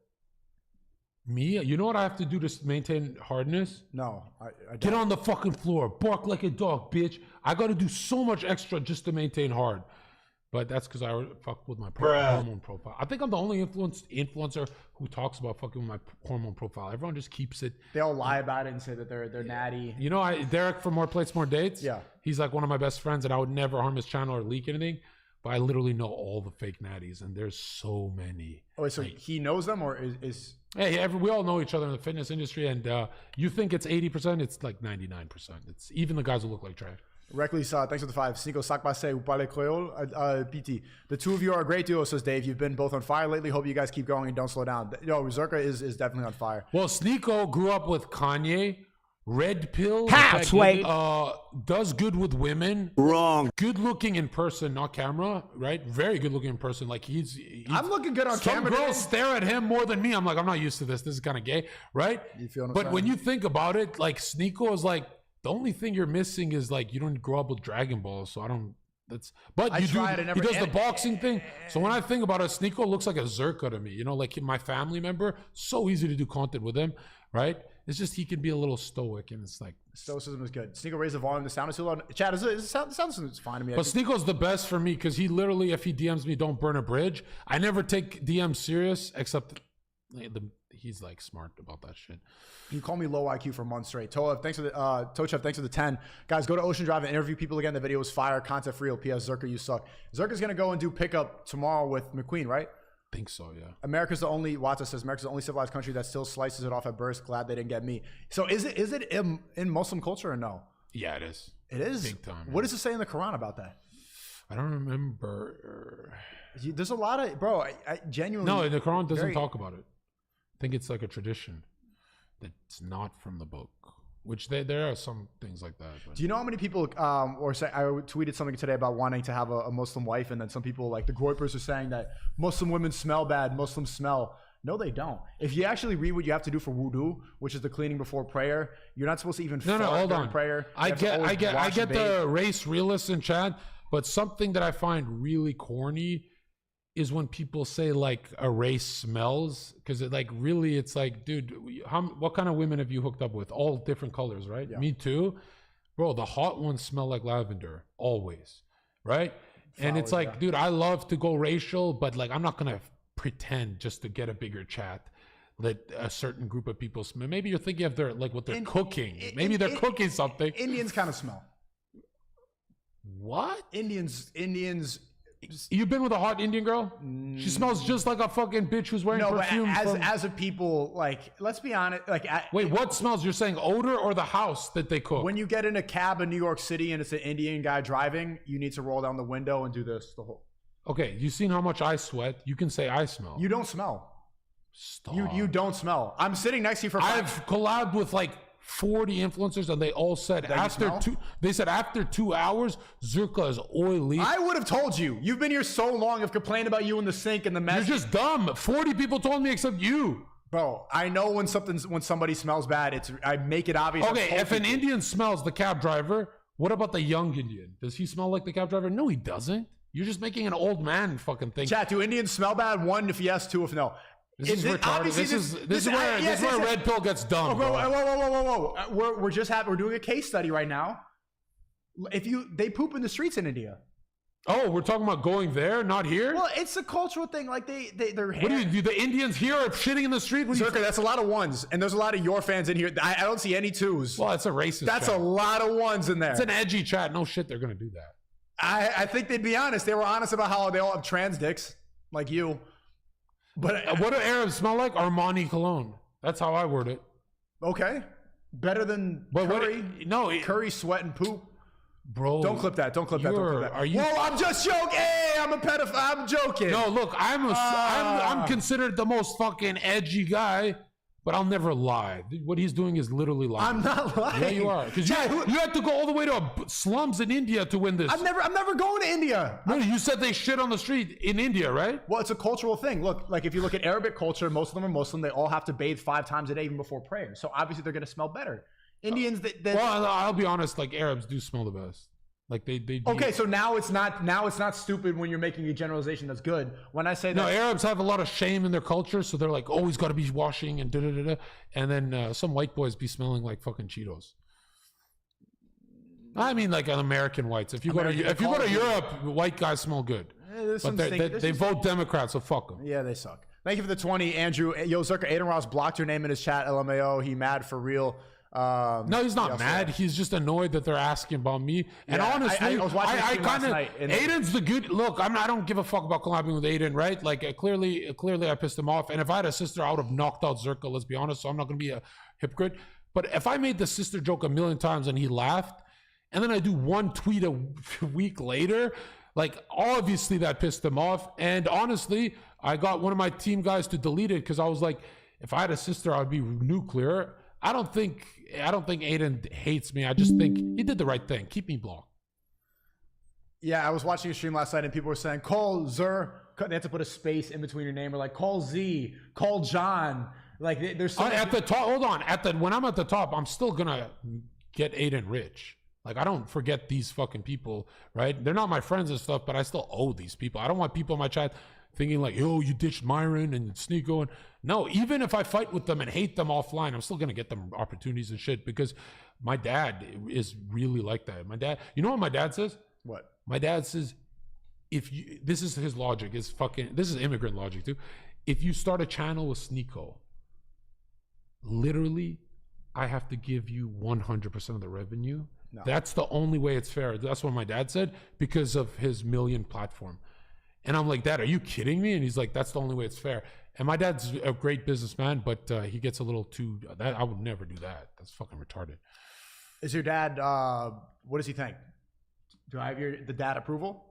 Me? You know what I have to do to maintain hardness? No, I don't. Get on the fucking floor, bark like a dog, bitch. I got to do so much extra just to maintain hard. But that's because I fucked with my hormone profile. I think I'm the only influencer who talks about fucking with my hormone profile. Everyone just keeps it. They all lie about it and say that they're natty. You know, Derek from More Plates, More Dates? Yeah. He's like one of my best friends, and I would never harm his channel or leak anything. But I literally know all the fake natties, and there's so many. Oh, so he knows them, or is... Hey, we all know each other in the fitness industry, and you think it's 80%, it's like 99%. It's even the guys who look like trash. Reckless, thanks for the 5. SNEAKO, sac passé, ou parlez créole? PT. The two of you are a great duo, says Dave. You've been both on fire lately. Hope you guys keep going and don't slow down. Yo, Zherka is definitely on fire. Well, SNEAKO grew up with Kanye. Red pill. Does good with women. Wrong. Good looking in person, not camera, right? Very good looking in person. Like he's I'm looking good on camera. Some girls stare at him more than me. I'm like, I'm not used to this. This is kind of gay, right? You feel but when you think about it, like SNEAKO is like, the only thing you're missing is like, you don't grow up with Dragon Ball. So I don't, he does the boxing thing. So when I think about it, SNEAKO looks like a Zherka to me, you know, like my family member. So easy to do content with him, right? It's just he can be a little stoic, and it's like stoicism is good. SNEAKO raise the volume. The sound is too loud. Chad, the sound is fine to me. But SNEAKO's the best for me because he literally, if he DMs me, don't burn a bridge. I never take DMs serious, except he's like smart about that shit. You call me low IQ for months straight. Tochev, thanks for the Tochev, thanks for the 10. Guys, go to Ocean Drive and interview people again. The video was fire. Content for real. PS Zherka, you suck. Zherka's gonna go and do pickup tomorrow with McQueen, right? I think so, yeah. America's the only, Watson says, America's the only civilized country that still slices it off at birth. Glad they didn't get me. So is it in Muslim culture or no? Yeah, it is. It is? Big time. What does it say in the Quran about that? I don't remember. There's a lot of, bro, I genuinely. No, the Quran doesn't talk about it. I think it's like a tradition that's not from the book. Which there are some things like that. But. Do you know how many people, or say, I tweeted something today about wanting to have a Muslim wife, and then some people like the Groypers are saying that Muslim women smell bad, Muslims smell. No, they don't. If you actually read what you have to do for wudu, which is the cleaning before prayer, you're not supposed to even hold on. Prayer. I get the race realist in chat, but something that I find really corny is when people say like a race smells, because it like really it's like, dude, what kind of women have you hooked up with? All different colors, right? Yeah. Me too, bro. The hot ones smell like lavender always, right? And it's like, dude, I love to go racial, but like I'm not gonna pretend just to get a bigger chat that a certain group of people smell. Maybe you're thinking of their like what they're cooking. Maybe they're cooking something. Indians kind of smell. What? Indians. You've been with a hot Indian girl? She smells just like a fucking bitch who's wearing perfume. But as a people, like, let's be honest. Like, wait, what smells? You're saying odor or the house that they cook? When you get in a cab in New York City and it's an Indian guy driving, you need to roll down the window and do this the whole. Okay, you seen how much I sweat? You can say I smell. You don't smell. Stop. You don't smell. I'm sitting next to you for. I've collabed with like 40 influencers, and they all said after 2 hours, Zherka is oily. I would have told you. You've been here so long. I've complained about you in the sink and the mess. You're just dumb. 40 people told me except you. Bro, I know when somebody smells bad. I make it obvious. Okay, if an Indian smells the cab driver, what about the young Indian? Does he smell like the cab driver? No, he doesn't. You're just making an old man fucking thing. Chat, do Indians smell bad? 1 if yes, 2 if no. This is retarded. This is where red pill gets dumb. Whoa. We're doing a case study right now. They poop in the streets in India. Oh, we're talking about going there, not here? Well, it's a cultural thing. Like they're. What do you do? The Indians here are shitting in the street? Zherka, that's a lot of 1s, and there's a lot of your fans in here. I don't see any 2s. Well, it's a racist. That's a lot of 1s in there. It's an edgy chat. No shit, they're gonna do that. I think they'd be honest. They were honest about how they all have trans dicks, like you. But what do Arabs smell like? Armani cologne. That's how I word it. Okay, better than curry. Curry, sweat, and poop. Bro, don't clip that. Don't clip that. Are you? Whoa, I'm just joking. Hey, I'm a pedophile. I'm joking. No, look, I'm considered the most fucking edgy guy, but I'll never lie. What he's doing is literally lying. I'm not lying. Yeah, you are. Because you had to go all the way to slums in India to win this. I'm never going to India. No, you said they shit on the street in India, right? Well, it's a cultural thing. Look, like if you look at Arabic culture, most of them are Muslim. They all have to bathe 5 times a day even before prayer. So obviously they're going to smell better. Indians, well, I'll be honest. Like Arabs do smell the best. Like they okay, so now it's not stupid when you're making a generalization that's good. When I say that, no, Arabs have a lot of shame in their culture, so they're like always got to be washing and da-da-da-da. And then some white boys be smelling like fucking Cheetos. I mean, like American whites. If you go to Europe, white guys smell good. there's But some they vote Democrat, so fuck them. Yeah, they suck. Thank you for the 20, Andrew. Yo, Zherka, Aiden Ross blocked your name in his chat. LMAO. He mad for real. No, he's not mad. He's just annoyed that they're asking about me. And honestly, I was watching I kind of night. Aiden's the good look. I don't give a fuck about collabing with Aiden, right? Like clearly, I pissed him off. And if I had a sister, I would have knocked out Zherka. Let's be honest. So I'm not gonna be a hypocrite. But if I made the sister joke a million times and he laughed, and then I do one tweet a week later, like obviously that pissed him off. And honestly, I got one of my team guys to delete it because I was like, if I had a sister, I'd be nuclear. I don't think Aiden hates me. I just think he did the right thing. Keep me blocked. Yeah, I was watching a stream last night and people were saying, call Zer. They have to put a space in between your name, or like call Z, call John. Like there's so at the top. Hold on. When I'm at the top, I'm still gonna get Aiden rich. Like I don't forget these fucking people, right? They're not my friends and stuff, but I still owe these people. I don't want people in my chat thinking like, yo, you ditched Myron and SNEAKO. And no, even if I fight with them and hate them offline, I'm still gonna get them opportunities and shit because my dad is really like that. My dad, you know what my dad says? What? My dad says, this is his logic, this is immigrant logic too. If you start a channel with SNEAKO, literally, I have to give you 100% of the revenue. No. That's the only way it's fair. That's what my dad said because of his million platform. And I'm like, Dad, are you kidding me? And he's like, that's the only way it's fair. And my dad's a great businessman, but he gets a little too, I would never do that. That's fucking retarded. Is your dad, what does he think? Do I have the dad approval?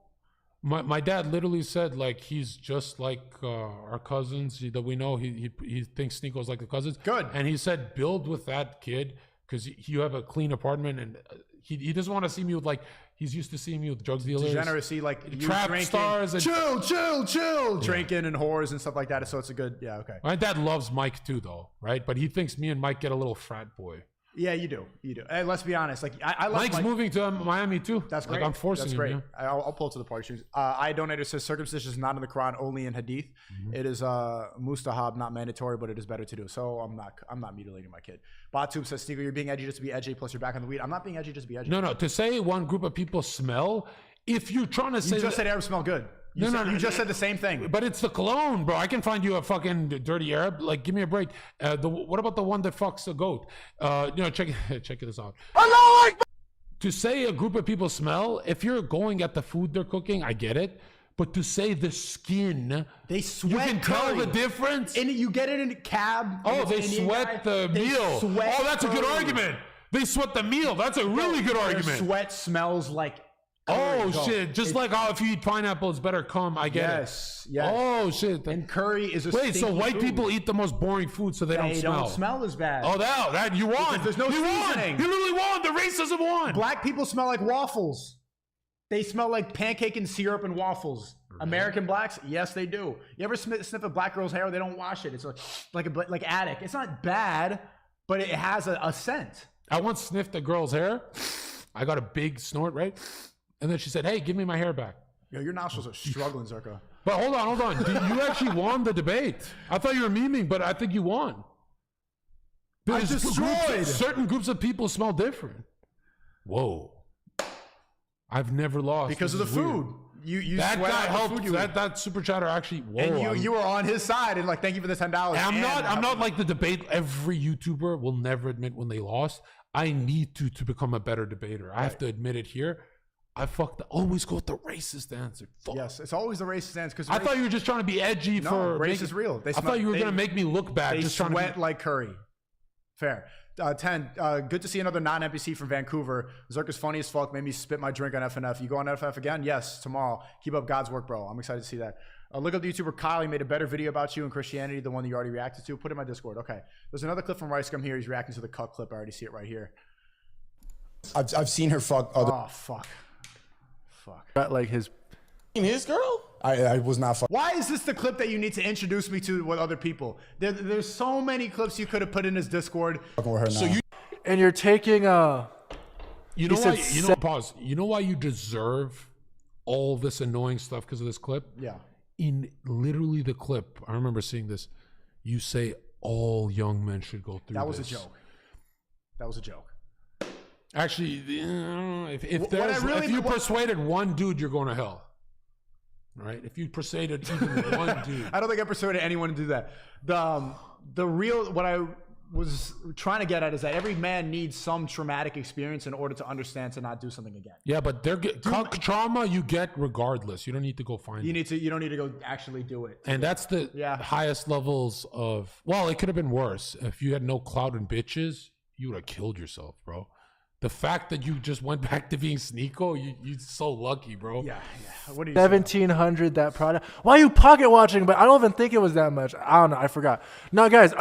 My dad literally said like he's just like our cousins that we know. He thinks SNEAKO's like the cousins. Good. And he said build with that kid because you have a clean apartment and he doesn't want to see me with like he's used to seeing me with drug dealers, degeneracy, like you trap drinking, stars, and chill, drinking and whores and stuff like that. So it's a good okay. My dad loves Mike too though, right? But he thinks me and Mike get a little frat boy. Yeah, you do. Hey, let's be honest. Like I love Mike's moving to Miami too. That's great. Like I'm forcing That's him. great. Yeah. I'll pull it to the party streams. I donated says circumcision is not in the Quran, only in Hadith. It is mustahab, not mandatory, but it is better to do. So I'm not mutilating my kid. Batub says, SNEAKO, you're being edgy just to be edgy. Plus you're back on the weed. I'm not being edgy just to be edgy. No. To say one group of people smell, if you're trying to say you just said Arabs smell good. You just said the same thing. But it's the cologne, bro. I can find you a fucking dirty Arab. Like, give me a break. What about the one that fucks a goat? Check this out. To say a group of people smell, if you're going at the food they're cooking, I get it. But to say the skin, they sweat. You can tell the difference. And you get it in a cab. Oh, they sweat the meal. Oh, that's a good argument. They sweat the meal. That's a really good argument. Sweat smells like. Oh shit! Just like if you eat pineapple, it's better come. I get it. Yes. Oh shit! And curry is a wait. So white food. People eat the most boring food, so they don't smell. They don't smell as bad. Oh, that you won. Because there's no seasoning. You literally won. The racism won. Black people smell like waffles. They smell like pancake and syrup and waffles. American blacks, yes, they do. You ever sniff a black girl's hair? They don't wash it. It's like attic. It's not bad, but it has a scent. I once sniffed a girl's hair. I got a big snort, right? And then she said, hey, give me my hair back. Yo, your nostrils are struggling, Zherka. But hold on. You actually won the debate. I thought you were memeing, but I think you won. Certain groups of people smell different. Whoa. I've never lost. Because of the food. You that sweat guy helped. Food That super chatter actually. Whoa, and you were on his side and like, thank you for the $10. I'm not like the debate. Every YouTuber will never admit when they lost. I need to become a better debater. I have to admit it here. I always go with the racist answer. Fuck. Yes, it's always the racist answer. Because I thought you were just trying to be edgy for race is real. I thought you were going to make me look bad. They just sweat trying to like curry. Fair. 10. Good to see another non-NPC from Vancouver. Zherka's funny as fuck. Made me spit my drink on FNF. You go on FNF again? Yes, tomorrow. Keep up God's work, bro. I'm excited to see that. Look up the YouTuber Kyle. He made a better video about you and Christianity, the one that you already reacted to. Put it in my Discord. Okay. There's another clip from Rice Gum here. He's reacting to the cut clip. I already see it right here. I've seen her fuck other. Oh fuck. Like his girl. I was not fucking. Why is this the clip that you need to introduce me to with other people? There's so many clips you could have put in his Discord. Fucking with her now. And you're taking You know why? Pause. You know why you deserve all this annoying stuff because of this clip? Yeah. In literally the clip, I remember seeing this. You say all young men should go through. That was a joke. That was a joke. Actually, if you persuaded one dude, you're going to hell. right? If you persuaded even one dude. I don't think I persuaded anyone to do that. The real, what I was trying to get at is that every man needs some traumatic experience in order to understand to not do something again. Yeah, but trauma you get regardless. You don't need to go find it. You don't need to go actually do it. And that's the highest levels of, well, it could have been worse. If you had no clout and bitches, you would have killed yourself, bro. The fact that you just went back to being SNEAKO, you're so lucky, bro. Yeah. What do you 1,700 that product. Why are you pocket watching? But I don't even think it was that much. I don't know. I forgot. No, guys,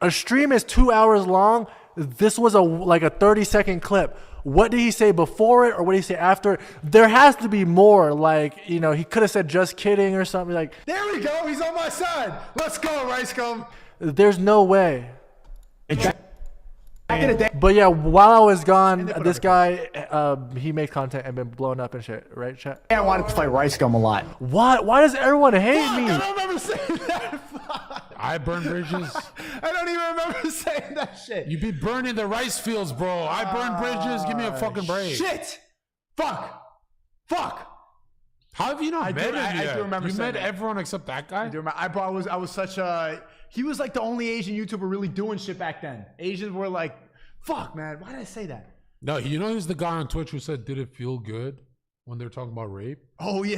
a stream is 2 hours long. This was like a 30-second clip. What did he say before it or what did he say after it? There has to be more. Like, you know, he could have said just kidding or something. Like, there we go. He's on my side. Let's go, Rice Gum. There's no way. But yeah, while I was gone, this guy, he made content and been blown up and shit, right, chat? I wanted to play Rice Gum a lot. What? Why does everyone hate me? I don't remember saying that. I burn bridges. I don't even remember saying that shit. You be burning the rice fields, bro. I burn bridges. Give me a fucking break. Shit. Fuck. How have you not met him yet? I do remember. You met that. everyone except that guy? I do remember. I was such a. He was like the only Asian YouTuber really doing shit back then. Asians were like, fuck, man. Why did I say that? No, you know he's the guy on Twitch who said, did it feel good when they're talking about rape? Oh, yeah.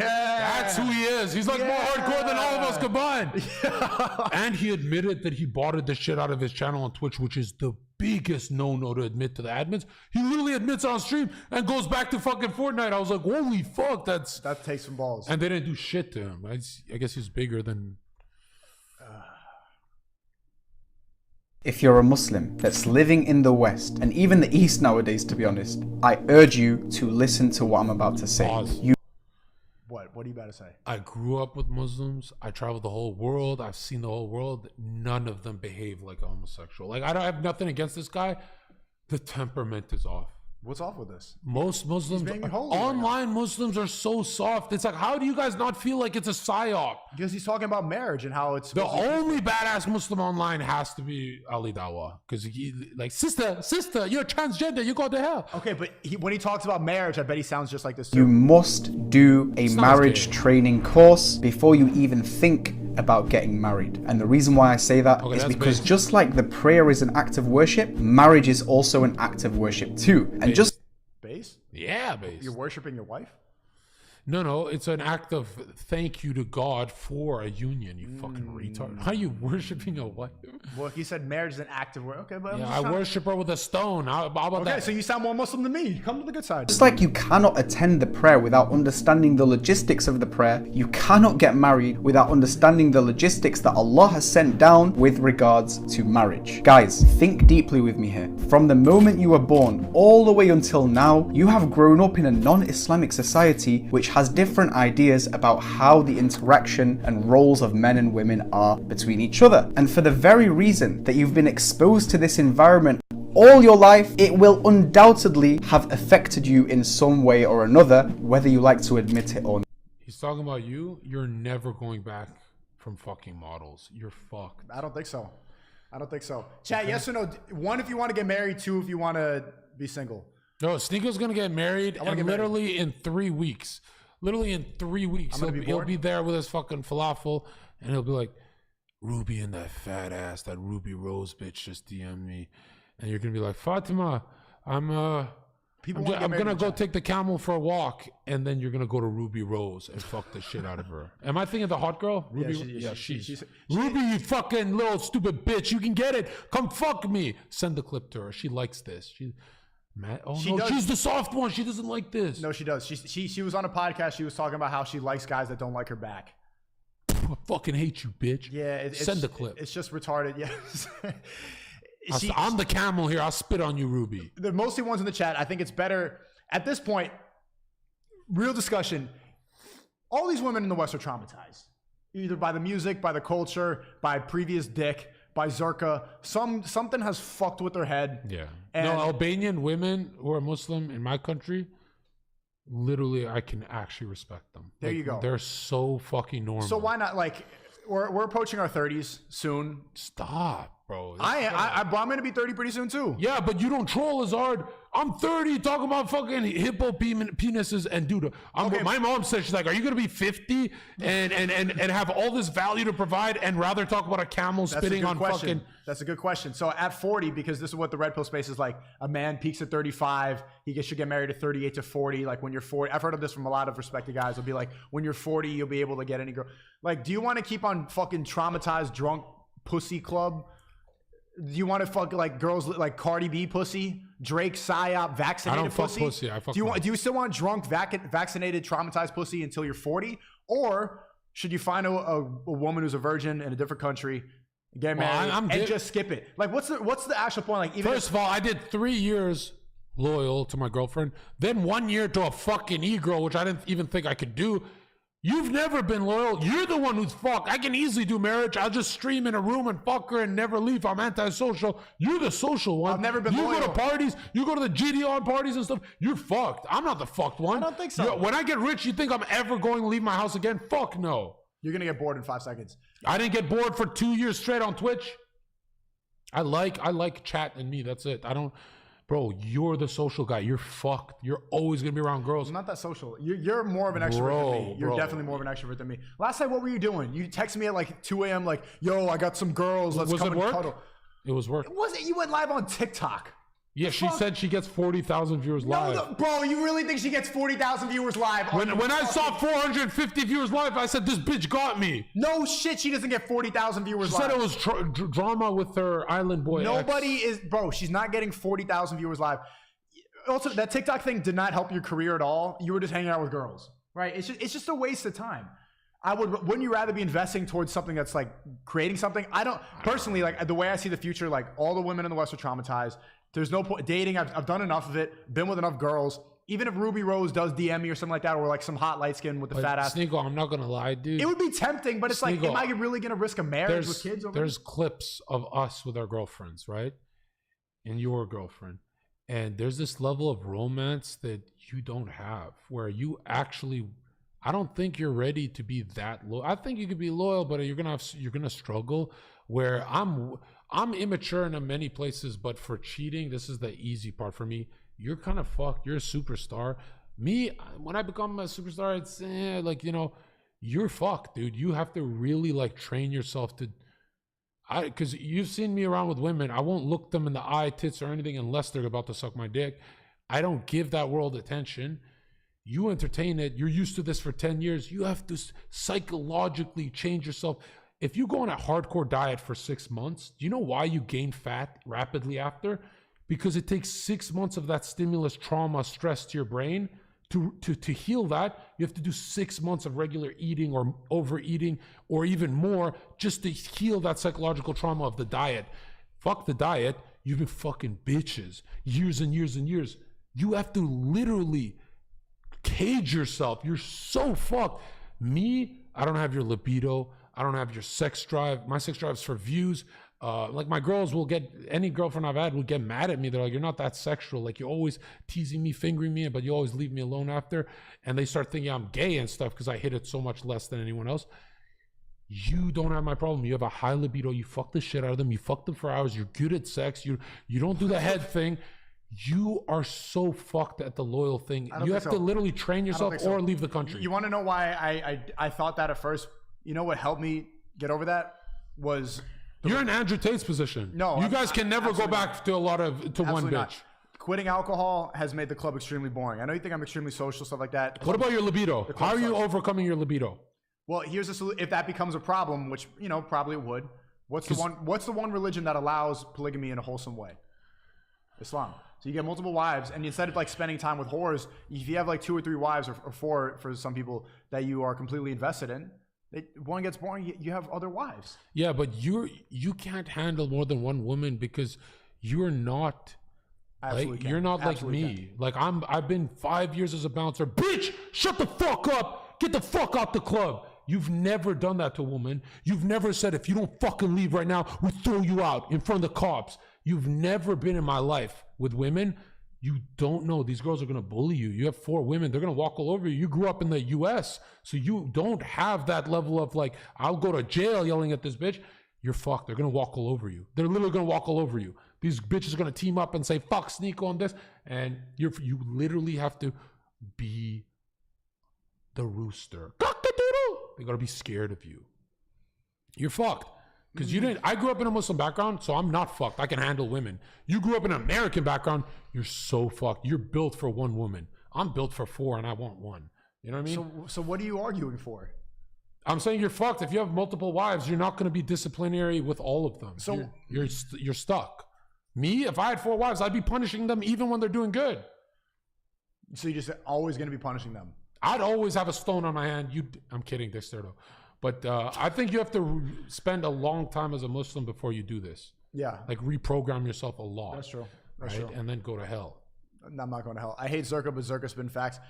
That's who he is. He's like more hardcore than all of us combined. Yeah. And he admitted that he botted the shit out of his channel on Twitch, which is the biggest no-no to admit to the admins. He literally admits on stream and goes back to fucking Fortnite. I was like, holy fuck, that takes some balls. And they didn't do shit to him. I guess he's bigger than... If you're a Muslim that's living in the West, and even the East nowadays, to be honest, I urge you to listen to what I'm about to say. What are you about to say? I grew up with Muslims. I traveled the whole world. I've seen the whole world. None of them behave like a homosexual. Like, I don't have nothing against this guy. The temperament is off. What's off with this? Most Muslims, online Muslims are so soft. It's like, how do you guys not feel like it's a psyop? Because he's talking about marriage and how it's... The only badass Muslim online has to be Ali Dawah. Because he, like, sister, you're transgender, you go to hell. Okay, but when he talks about marriage, I bet he sounds just like this too. You must do a marriage training course before you even think about getting married. And the reason why I say that is because just like the prayer is an act of worship, marriage is also an act of worship too. And just base? Yeah, base. You're worshiping your wife? No, it's an act of thank you to God for a union, you fucking retard. How are you worshiping a wife? Well, he said marriage is an act of work. Okay, but yeah, I worship her with a stone. How about that? Okay, so you sound more Muslim than me. Come to the good side. Just like you cannot attend the prayer without understanding the logistics of the prayer, you cannot get married without understanding the logistics that Allah has sent down with regards to marriage. Guys, think deeply with me here. From the moment you were born all the way until now, you have grown up in a non-Islamic society which has different ideas about how the interaction and roles of men and women are between each other. And for the very reason that you've been exposed to this environment all your life, it will undoubtedly have affected you in some way or another, whether you like to admit it or not. He's talking about you. You're never going back from fucking models. You're fucked. I don't think so. Chat, yes or no? 1, if you want to get married. 2, if you want to be single. No, SNEAKO's going to get married literally in 3 weeks. Literally in 3 weeks. He'll be there with his fucking falafel and he'll be like, Ruby and that fat ass, that Ruby Rose bitch just DM'd me. And you're going to be like, Fatima, I'm going to go take the camel for a walk. And then you're going to go to Ruby Rose and fuck the shit out of her. Am I thinking the hot girl? Ruby, she's Ruby, you fucking little stupid bitch. You can get it. Come fuck me. Send the clip to her. She likes this. She's the soft one. She doesn't like this. No, she does. She was on a podcast. She was talking about how she likes guys that don't like her back. I fucking hate you, bitch. Yeah, send the clip. It's just retarded. Yes. I'm the camel here. I'll spit on you, Ruby. The mostly ones in the chat. I think it's better at this point. Real discussion. All these women in the West are traumatized, either by the music, by the culture, by previous dick, by Zherka. Something has fucked with their head. Yeah. And no, Albanian women who are Muslim in my country, literally, I can actually respect them. There you go. They're so fucking normal. So why not, like, we're approaching our 30s soon. Stop, bro. I'm going to be 30 pretty soon too. Yeah, but you don't troll as hard. I'm 30 talking about fucking hippo penises and dude. My mom said, she's like, are you gonna be 50 and have all this value to provide and rather talk about a camel spitting on fucking? That's a good question. So at 40, because this is what the red pill space is like, a man peaks at 35, he should get married at 38 to 40. Like when you're 40, I've heard of this from a lot of respected guys. It'll be like, when you're 40, you'll be able to get any girl. Like, do you want to keep on fucking traumatized drunk pussy club? Do you want to fuck like girls like Cardi B pussy, Drake psyop vaccinated I don't pussy? fuck pussy. I fuck do you still want drunk vaccinated traumatized pussy until you're 40, or should you find a woman who's a virgin in a different country, get married, and just skip it? Like what's the actual point? Like even first of all, I did 3 years loyal to my girlfriend, then 1 year to a fucking e-girl, which I didn't even think I could do. You've never been loyal. You're the one who's fucked. I can easily do marriage. I'll just stream in a room and fuck her and never leave. I'm antisocial. You're the social one. I've never been loyal. You go to parties. You go to the GDR parties and stuff. You're fucked. I'm not the fucked one. I don't think so. When I get rich, you think I'm ever going to leave my house again? Fuck no. You're going to get bored in 5 seconds. I didn't get bored for 2 years straight on Twitch. I like chat and me. That's it. I don't... Bro, you're the social guy. You're fucked. You're always going to be around girls. I'm not that social. You're more of an extrovert than me. You're definitely more of an extrovert than me. Last night, what were you doing? You texted me at like 2 a.m. like, yo, I got some girls. Let's come and cuddle. It was work. It wasn't. You went live on TikTok. Yeah, she said she gets 40,000 viewers live. No, bro, you really think she gets 40,000 viewers live? When I saw 450 viewers live, I said, this bitch got me. No shit, she doesn't get 40,000 viewers live. She said it was drama with her island boy ex. Bro, she's not getting 40,000 viewers live. Also, that TikTok thing did not help your career at all. You were just hanging out with girls, right? It's just a waste of time. Wouldn't you rather be investing towards something that's like creating something? I don't personally, like the way I see the future, like all the women in the West are traumatized. There's no point dating. I've done enough of it, been with enough girls. Even if Ruby Rose does DM me or something like that, or like some hot light skin with the fat ass. SNEAKO, I'm not going to lie, dude. It would be tempting, but it's like, am I really going to risk a marriage with kids? There's clips of us with our girlfriends, right? And your girlfriend. And there's this level of romance that you don't have, where you actually, I don't think you're ready to be that loyal. I think you could be loyal, but you're gonna struggle. Where I'm immature in many places, but for cheating, this is the easy part for me. You're kind of fucked. You're a superstar. Me, when I become a superstar, it's like, you know, you're fucked, dude. You have to really like train yourself to. Because you've seen me around with women, I won't look them in the eye, tits, or anything unless they're about to suck my dick. I don't give that world attention. You entertain it. You're used to this for 10 years. You have to psychologically change yourself. If you go on a hardcore diet for 6 months, do you know why you gain fat rapidly after? Because it takes 6 months of that stimulus, trauma, stress to your brain. To heal that, you have to do 6 months of regular eating or overeating or even more just to heal that psychological trauma of the diet. Fuck the diet. You've been fucking bitches years and years and years. You have to literally cage yourself. You're so fucked. Me, I don't have your libido. I don't have your sex drive. My sex drive is for views. Like my girls will get, any girlfriend I've had will get mad at me. They're like, you're not that sexual. Like you're always teasing me, fingering me, but you always leave me alone after. And they start thinking I'm gay and stuff because I hit it so much less than anyone else. You don't have my problem. You have a high libido. You fuck the shit out of them. You fuck them for hours. You're good at sex. You don't do the head thing. You are so fucked at the loyal thing. You have to literally train yourself or leave the country. You want to know why I thought that at first? You know what helped me get over that was... You're in Andrew Tate's position. No, you guys can never go back to one bitch. Not. Quitting alcohol has made the club extremely boring. I know you think I'm extremely social, stuff like that. What about your libido? How are you overcoming your libido? Well, here's a solution. If that becomes a problem, which you know probably it would. What's the one religion that allows polygamy in a wholesome way? Islam. So you get multiple wives, and instead of like spending time with whores, if you have like 2 or 3 wives or 4 for some people that you are completely invested in. One gets boring, you have other wives. Yeah, but you can't handle more than one woman because you're not like you're not like me. Like I've been 5 years as a bouncer. Bitch, shut the fuck up. Get the fuck out the club. You've never done that to a woman. You've never said, if you don't fucking leave right now, we throw you out in front of the cops. You've never been in my life with women. You don't know. These girls are going to bully you. You have 4 women. They're going to walk all over you. You grew up in the U.S., so you don't have that level of like, I'll go to jail yelling at this bitch. You're fucked. They're going to walk all over you. They're literally going to walk all over you. These bitches are gonna team up and say fuck SNEAKO on this, and you literally have to be the rooster. They gotta be scared of you. You're fucked. Because you didn't. I grew up in a Muslim background, so I'm not fucked. I can handle women. You grew up in an American background, you're so fucked. You're built for one woman. I'm built for 4 and I want 1. You know what I mean? So what are you arguing for? I'm saying you're fucked. If you have multiple wives, you're not going to be disciplinary with all of them. So you're stuck. Me, if I had 4 wives, I'd be punishing them even when they're doing good. So you're just always going to be punishing them? I'd always have a stone on my hand. I'm kidding, Dexterdo. But I think you have to spend a long time as a Muslim before you do this. Yeah. Like reprogram yourself a lot. That's true. That's right? true. And then go to hell. No, I'm not going to hell. I hate Zherka, but Zherka spin facts.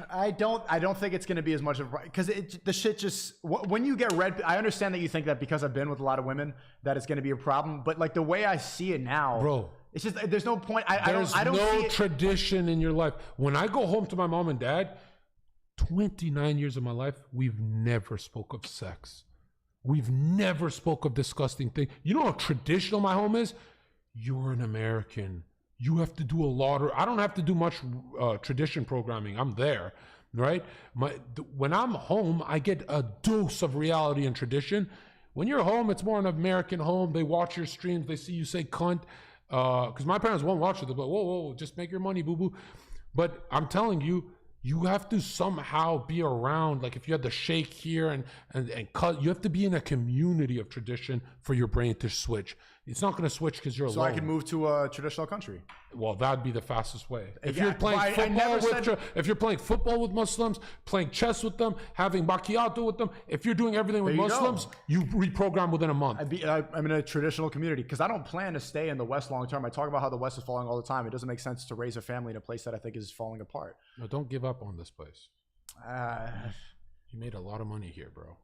I don't think it's going to be as much of, because the shit just, when you get red, I understand that you think that because I've been with a lot of women that it's going to be a problem, but like the way I see it now, bro, it's just, there's no point. I don't no tradition in your life. When I go home to my mom and dad, 29 years of my life, we've never spoke of sex. We've never spoke of disgusting things. You know how traditional my home is? You're an American. You have to do a lot of, I don't have to do much tradition programming. I'm there, right? When I'm home, I get a dose of reality and tradition. When you're home, it's more an American home. They watch your streams. They see you say cunt. Because my parents won't watch it. They're like, whoa, just make your money, boo-boo. But I'm telling you, you have to somehow be around. Like if you had the shake here and cut, you have to be in a community of tradition for your brain to switch. It's not going to switch because you're alone. So I can move to a traditional country. Well, that'd be the fastest way. If you're playing football if you're playing football with Muslims, playing chess with them, having macchiato with them, if you're doing everything with Muslims, you reprogram within a month. I'm in a traditional community because I don't plan to stay in the West long term. I talk about how the West is falling all the time. It doesn't make sense to raise a family in a place that I think is falling apart. No, don't give up on this place. You made a lot of money here, bro.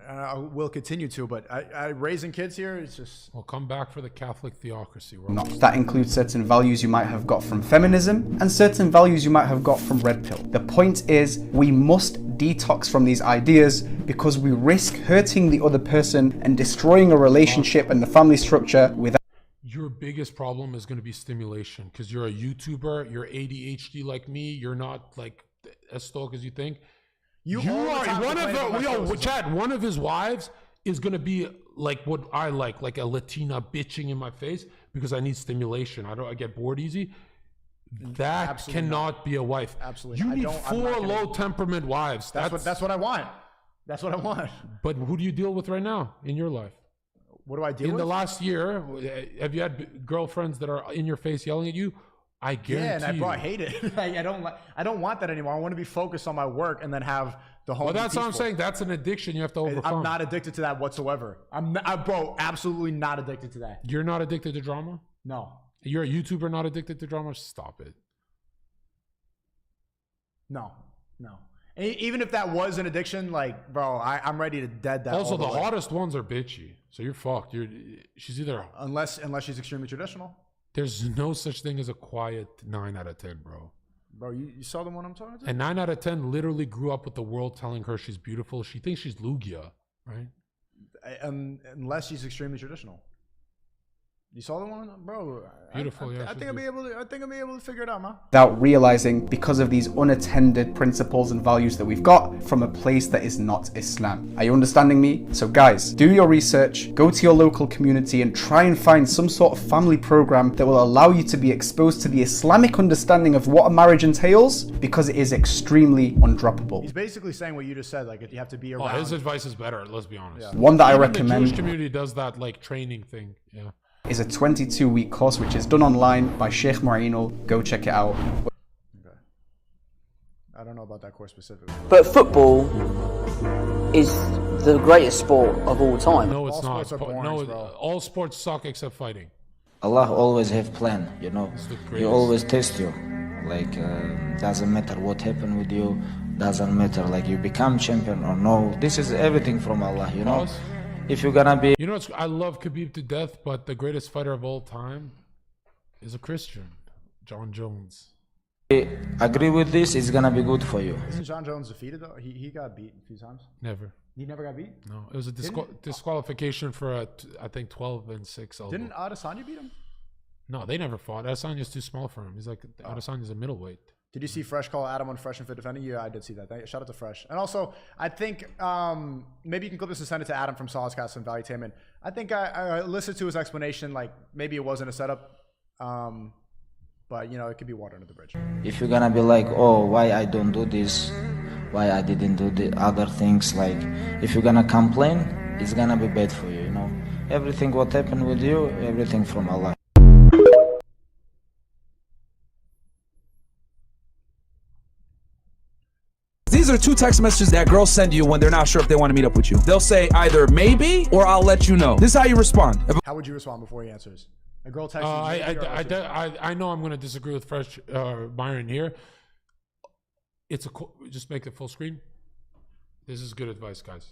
I will continue to, but I raising kids here, it's just... Well, come back for the Catholic theocracy. That includes certain values you might have got from feminism and certain values you might have got from Red Pill. The point is, we must detox from these ideas because we risk hurting the other person and destroying a relationship and the family structure without... Your biggest problem is going to be stimulation because you're a YouTuber, you're ADHD like me, you're not like as stoic as you think. You are Chad, one of his wives is gonna be like what I like a Latina bitching in my face because I need stimulation. I get bored easy. That absolutely cannot be a wife. Absolutely. You need 4 low temperament wives. That's what I want. That's what I want. But who do you deal with right now in your life? What do I deal with? In the last year, have you had girlfriends that are in your face yelling at you? I guarantee. Yeah, and I hate it. I don't want that anymore. I want to be focused on my work and then have the home. Well, that's what I'm saying. That's an addiction you have to overcome. I'm not addicted to that whatsoever. Bro, absolutely not addicted to that. You're not addicted to drama? No. You're a YouTuber not addicted to drama? Stop it. No. Even if that was an addiction, like, bro, I'm ready to dead that. Also, the hottest ones are bitchy, so you're fucked. She's either unless she's extremely traditional. There's no such thing as a quiet 9 out of 10, bro. Bro, you saw the one I'm talking to? And 9 out of 10 literally grew up with the world telling her she's beautiful. She thinks she's Lugia, right? Unless she's extremely traditional. You saw the one, bro? Beautiful, yeah. I think I'll be able to figure it out, man. Without realizing, because of these unattended principles and values that we've got from a place that is not Islam. Are you understanding me? So guys, do your research, go to your local community and try and find some sort of family program that will allow you to be exposed to the Islamic understanding of what a marriage entails, because it is extremely undroppable. He's basically saying what you just said, like you have to be around. Oh, his advice is better, let's be honest. Yeah. One that I recommend. The Jewish community does that like training thing, yeah. Is a 22-week course which is done online by Sheikh Myron. Go check it out. Okay. I don't know about that course specifically. But football is the greatest sport of all time. No, it's not. All sports suck except fighting. Allah always have plan, you know. He always test you. Like doesn't matter what happened with you, doesn't matter like you become champion or no. This is everything from Allah, you know. If you're gonna be, you know, I love Khabib to death, but the greatest fighter of all time is a Christian, John Jones. agree with this, it's gonna be good for you. Isn't John Jones defeated though? He got beat a few times. Never. He never got beat? No, it was a disqualification for I think 12-6 elbow. Didn't Adesanya beat him? No, they never fought. Adesanya's too small for him. He's like Adesanya's a middleweight. Did you see Fresh call Adam on Fresh and Fit defending you? Yeah, I did see that. Shout out to Fresh. And also, I think maybe you can clip this and send it to Adam from Solidcast and Valuetainment. I think I listened to his explanation. Like maybe it wasn't a setup, but you know it could be water under the bridge. If you're gonna be like, oh, why I don't do this, why I didn't do the other things, like if you're gonna complain, it's gonna be bad for you. You know, everything what happened with you, everything from Allah. These are 2 text messages that girls send you when they're not sure if they want to meet up with you. They'll say either maybe or I'll let you know. This is how you respond. How would you respond before he answers? A girl texts you. I know I'm going to disagree with Fresh Myron here. Just make it full screen. This is good advice, guys.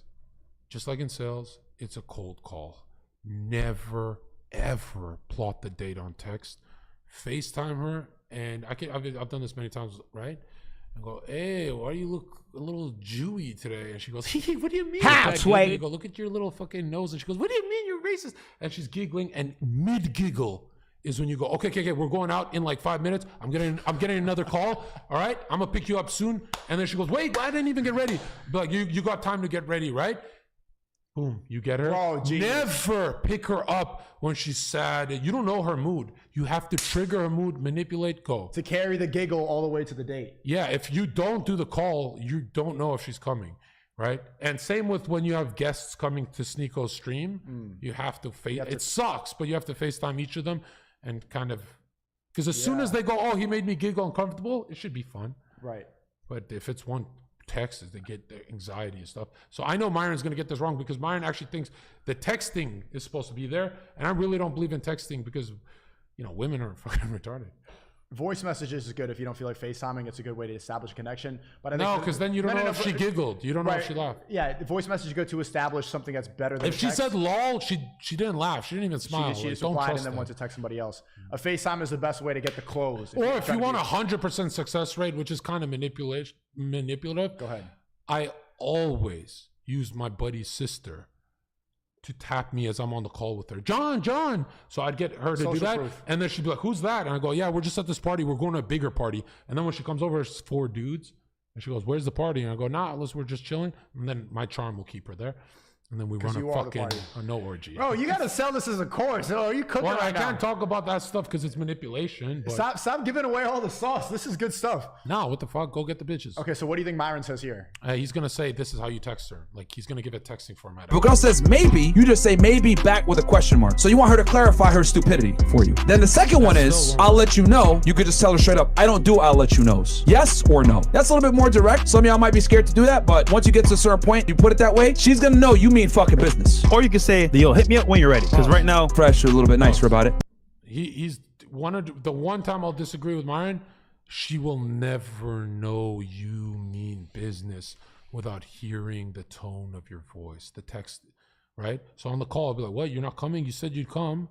Just like in sales, it's a cold call. Never, ever plot the date on text. FaceTime her, and I've done this many times, right? I go, hey, why do you look a little Jewy today? And she goes, what do you mean? I go, look at your little fucking nose. And she goes, what do you mean you're racist? And she's giggling, and mid-giggle is when you go, okay, we're going out in like 5 minutes. I'm getting another call. All right, I'm gonna pick you up soon. And then she goes, wait, I didn't even get ready. But you got time to get ready, right? Boom, you get her. Bro, never pick her up when she's sad. You don't know her mood. You have to trigger her mood, manipulate, go. To carry the giggle all the way to the date. Yeah, if you don't do the call, you don't know if she's coming, right? And same with when you have guests coming to SNEAKO's stream, you have to face. It sucks, but you have to FaceTime each of them and kind of, because as soon as they go, oh, he made me giggle uncomfortable, it should be fun. Right. But if it's one text, they get the anxiety and stuff. So I know Myron's going to get this wrong because Myron actually thinks the texting is supposed to be there. And I really don't believe in texting because, you know, women are fucking retarded. Voice messages is good if you don't feel like FaceTiming. It's a good way to establish a connection. But I think no, because then you don't know if she giggled. You don't know if she laughed. Yeah, the voice message is good to establish something that's better than if she said lol, she didn't laugh. She didn't even smile. She just replied and then went to text somebody else. A FaceTime is the best way to get the close. Or if you want 100% success rate, which is kind of manipulative. Go ahead. I always use my buddy's sister to tap me as I'm on the call with her. John. So I'd get her to do that. Proof. And then she'd be like, who's that? And I go, yeah, we're just at this party. We're going to a bigger party. And then when she comes over, it's 4 dudes. And she goes, where's the party? And I go, nah, unless we're just chilling. And then my charm will keep her there. And then we run a fucking no orgy. Bro, you got to sell this as a course. Oh, you cooking right now. I can't talk about that stuff because it's manipulation. But stop giving away all the sauce. This is good stuff. No, what the fuck? Go get the bitches. Okay, so what do you think Myron says here? He's going to say this is how you text her. Like, he's going to give a texting format. If a girl says maybe, you just say maybe back with a question mark. So you want her to clarify her stupidity for you. Then the second one is, I'll let you know. You could just tell her straight up, I don't do I'll let you knows. Yes or no. That's a little bit more direct. Some of y'all might be scared to do that, but once you get to a certain point, you put it that way, she's going to know you mean fucking business. Or you can say, yo, hit me up when you're ready. Because right now, Fresh, you're a little bit nicer about it. He's the one time I'll disagree with Myron, she will never know you mean business without hearing the tone of your voice, the text, right? So on the call, I'll be like, what, you're not coming? You said you'd come.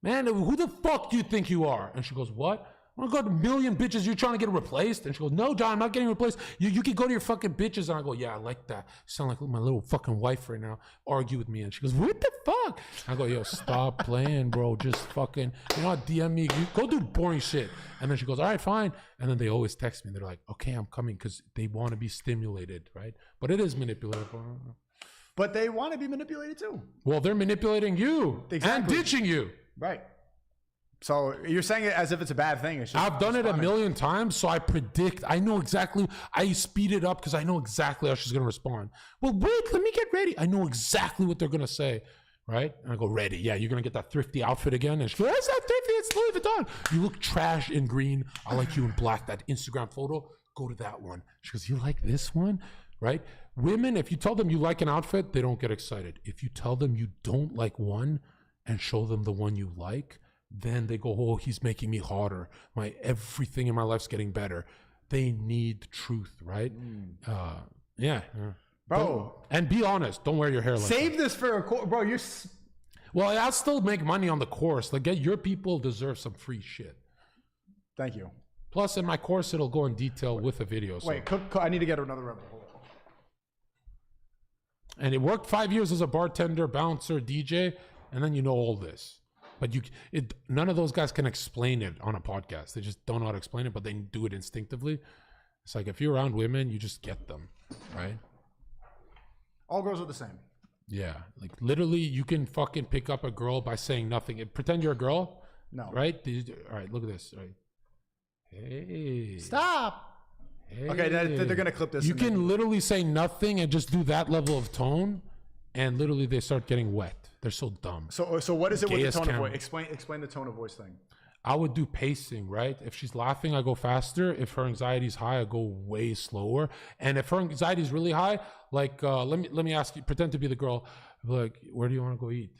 Man, who the fuck do you think you are? And she goes, what? I got a million bitches. You're trying to get replaced? And she goes, no, John, I'm not getting replaced. You can go to your fucking bitches. And I go, yeah, I like that. You sound like my little fucking wife right now. Argue with me. And she goes, what the fuck? I go, yo, stop playing, bro. Just fucking, you know what, DM me. You go do boring shit. And then she goes, all right, fine. And then they always text me. They're like, okay, I'm coming because they want to be stimulated, right? But it is manipulative. But they want to be manipulated too. Well, they're manipulating you and ditching you. Right. So you're saying it as if it's a bad thing. It's just, I've done it a million times, so I predict. I know exactly. I speed it up because I know exactly how she's going to respond. Well, wait, let me get ready. I know exactly what they're going to say, right? And I go, ready. Yeah, you're going to get that thrifty outfit again. And she goes, that's not thrifty. It's Louis Vuitton. You look trash in green. I like you in black. That Instagram photo, go to that one. She goes, you like this one? Right? Women, if you tell them you like an outfit, they don't get excited. If you tell them you don't like one and show them the one you like, then they go, oh, he's making me hotter. Everything in my life's getting better. They need truth, right? Yeah. Bro. And be honest. Don't wear your hair like Save that. This for a course. Bro, you're... Well, I'll still make money on the course. Like, your people deserve some free shit. Thank you. Plus, in my course, it'll go in detail with a video. So. Wait, I need to get another Red Bull. And it worked 5 years as a bartender, bouncer, DJ, and then you know all this. But none of those guys can explain it on a podcast. They just don't know how to explain it, but they do it instinctively. It's like if you're around women, you just get them, right? All girls are the same. Yeah, like literally, you can fucking pick up a girl by saying nothing. Pretend you're a girl. No. Right? All right, look at this. All right. Hey. Stop. Hey. Okay, they're gonna clip this. You can literally say nothing and just do that level of tone, and literally they start getting wet. They're so dumb. So what is it with the tone of voice? Explain the tone of voice thing. I would do pacing, right? If she's laughing, I go faster. If her anxiety is high, I go way slower. And if her anxiety is really high, like let me ask you, pretend to be the girl, like, where do you want to go eat?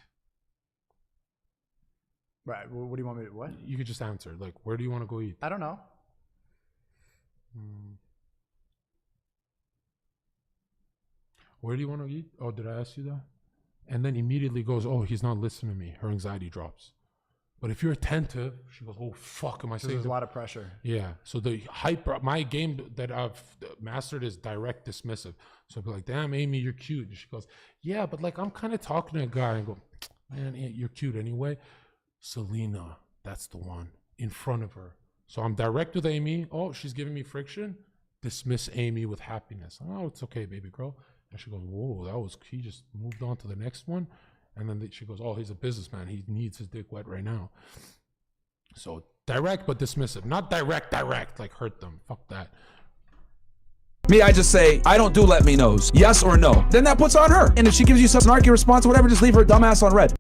Right. Well, what do you want me to what? You could just answer, like, where do you want to go eat? I don't know. Where do you want to eat? Oh, did I ask you that? And then immediately goes, oh, he's not listening to me. Her anxiety drops. But if you're attentive, she goes, oh, fuck, am I saying? There's a lot of pressure. Yeah. So my game that I've mastered is direct dismissive. So I'll be like, damn, Amy, you're cute. And she goes, yeah, but like, I'm kind of talking to a guy. And I go, man, you're cute anyway. Selena, that's the one, in front of her. So I'm direct with Amy. Oh, she's giving me friction. Dismiss Amy with happiness. Oh, it's okay, baby girl. And she goes, whoa, he just moved on to the next one. And then she goes, oh, he's a businessman. He needs his dick wet right now. So direct but dismissive. Not direct, like hurt them. Fuck that. Me, I just say, I don't do let me knows. Yes or no. Then that puts on her. And if she gives you some snarky response or whatever, just leave her dumbass on red.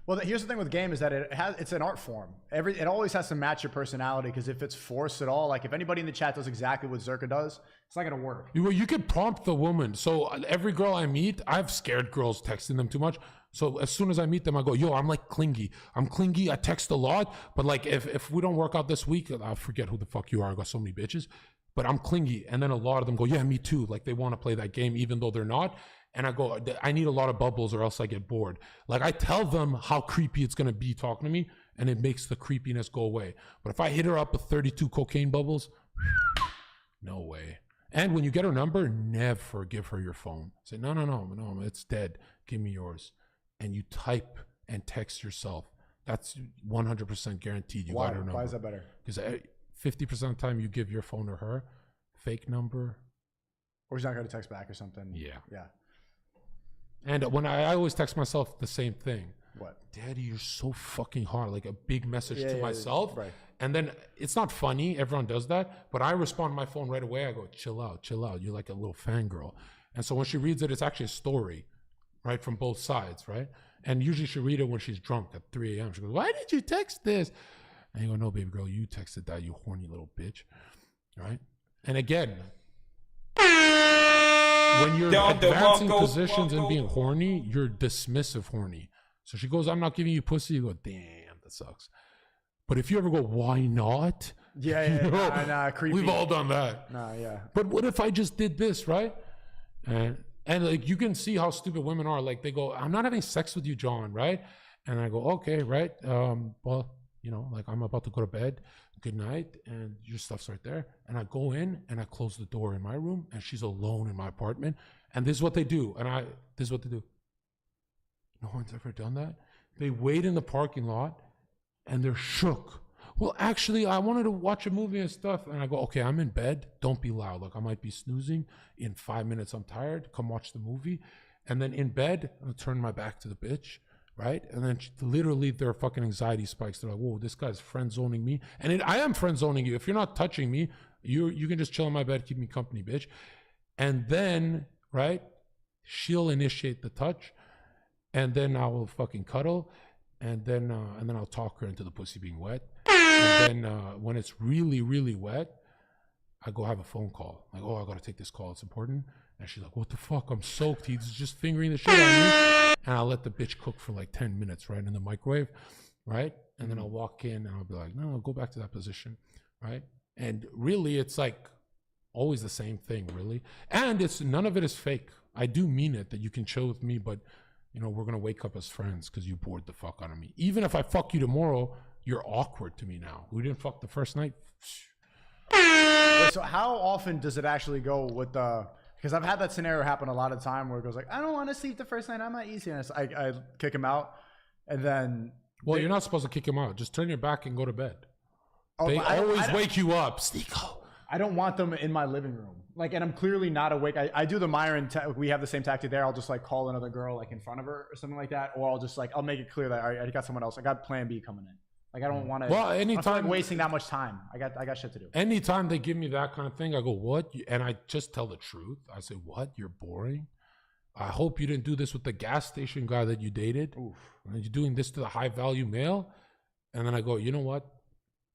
Well, here's the thing with game is that it's an art form. It always has to match your personality, because if it's forced at all, like if anybody in the chat does exactly what Zherka does, it's not gonna work. You could prompt the woman. So every girl I meet, I've scared girls texting them too much. So as soon as I meet them, I go, yo, I'm like clingy. I'm clingy. I text a lot, but like if we don't work out this week, I forget who the fuck you are. I got so many bitches, but I'm clingy. And then a lot of them go, yeah, me too. Like they want to play that game, even though they're not. And I go, I need a lot of bubbles or else I get bored. Like I tell them how creepy it's going to be talking to me, and it makes the creepiness go away. But if I hit her up with 32 cocaine bubbles, no way. And when you get her number, never give her your phone. Say, no, it's dead. Give me yours. And you type and text yourself. That's 100% guaranteed. You got her number. Why is that better? Because 50% of the time you give your phone to her, fake number. Or she's not going to text back or something. Yeah. Yeah. And when I always text myself the same thing. What? Daddy, you're so fucking hard. Like a big message to myself. Right. And then it's not funny. Everyone does that. But I respond to my phone right away. I go, chill out. You're like a little fangirl. And so when she reads it, it's actually a story, right? From both sides, right? And usually she'll read it when she's drunk at 3 a.m. She goes, why did you text this? And you go, no, baby girl, you texted that, you horny little bitch. Right? And again, when you're advancing positions and being horny, you're dismissive horny. So she goes, I'm not giving you pussy. You go, damn, that sucks. But if you ever go, why not? Yeah, nah, creepy. We've all done that. Nah, yeah. But what if I just did this, right? And like you can see how stupid women are. Like they go, I'm not having sex with you, John, right? And I go, okay, right? Well, you know, like I'm about to go to bed. Good night, and your stuff's right there. And I go in and I close the door in my room, and she's alone in my apartment. And this is what they do. This is what they do. No one's ever done that. They wait in the parking lot, and they're shook. Well, actually, I wanted to watch a movie and stuff. And I go, okay, I'm in bed. Don't be loud. Like I might be snoozing. In 5 minutes, I'm tired. Come watch the movie. And then in bed, I'll turn my back to the bitch. Right? And then literally their fucking anxiety spikes. They're like, whoa, this guy's friend zoning me. And I am friend zoning you. If you're not touching me, you can just chill in my bed, keep me company, bitch. And then, right, she'll initiate the touch. And then I will fucking cuddle. And then I'll talk her into the pussy being wet. And then when it's really, really wet, I go have a phone call. Like, oh, I got to take this call. It's important. And she's like, what the fuck? I'm soaked. He's just fingering the shit out of me. And I'll let the bitch cook for like 10 minutes, right, in the microwave, right? And then I'll walk in and I'll be like, no, go back to that position, right? And really, it's like always the same thing, really. And none of it is fake. I do mean it, that you can chill with me, but, you know, we're going to wake up as friends because you bored the fuck out of me. Even if I fuck you tomorrow, you're awkward to me now. We didn't fuck the first night. Wait, so how often does it actually go with the? Because I've had that scenario happen a lot of time where it goes like, I don't want to sleep the first night. I'm not easy. And I kick him out, and then. Well, you're not supposed to kick him out. Just turn your back and go to bed. Oh, They I always wake you up, SNEAKO. I don't want them in my living room. Like, and I'm clearly not awake. I do the Myron. We have the same tactic there. I'll just like call another girl like in front of her or something like that, or I'll just like I'll make it clear that I got someone else. I got Plan B coming in. Like I don't want to. Well, I'm anytime not wasting that much time. I got shit to do. Anytime they give me that kind of thing, I go, what? And I just tell the truth. I say, what? You're boring? I hope you didn't do this with the gas station guy that you dated. Oof. And you're doing this to the high value male. And then I go, you know what?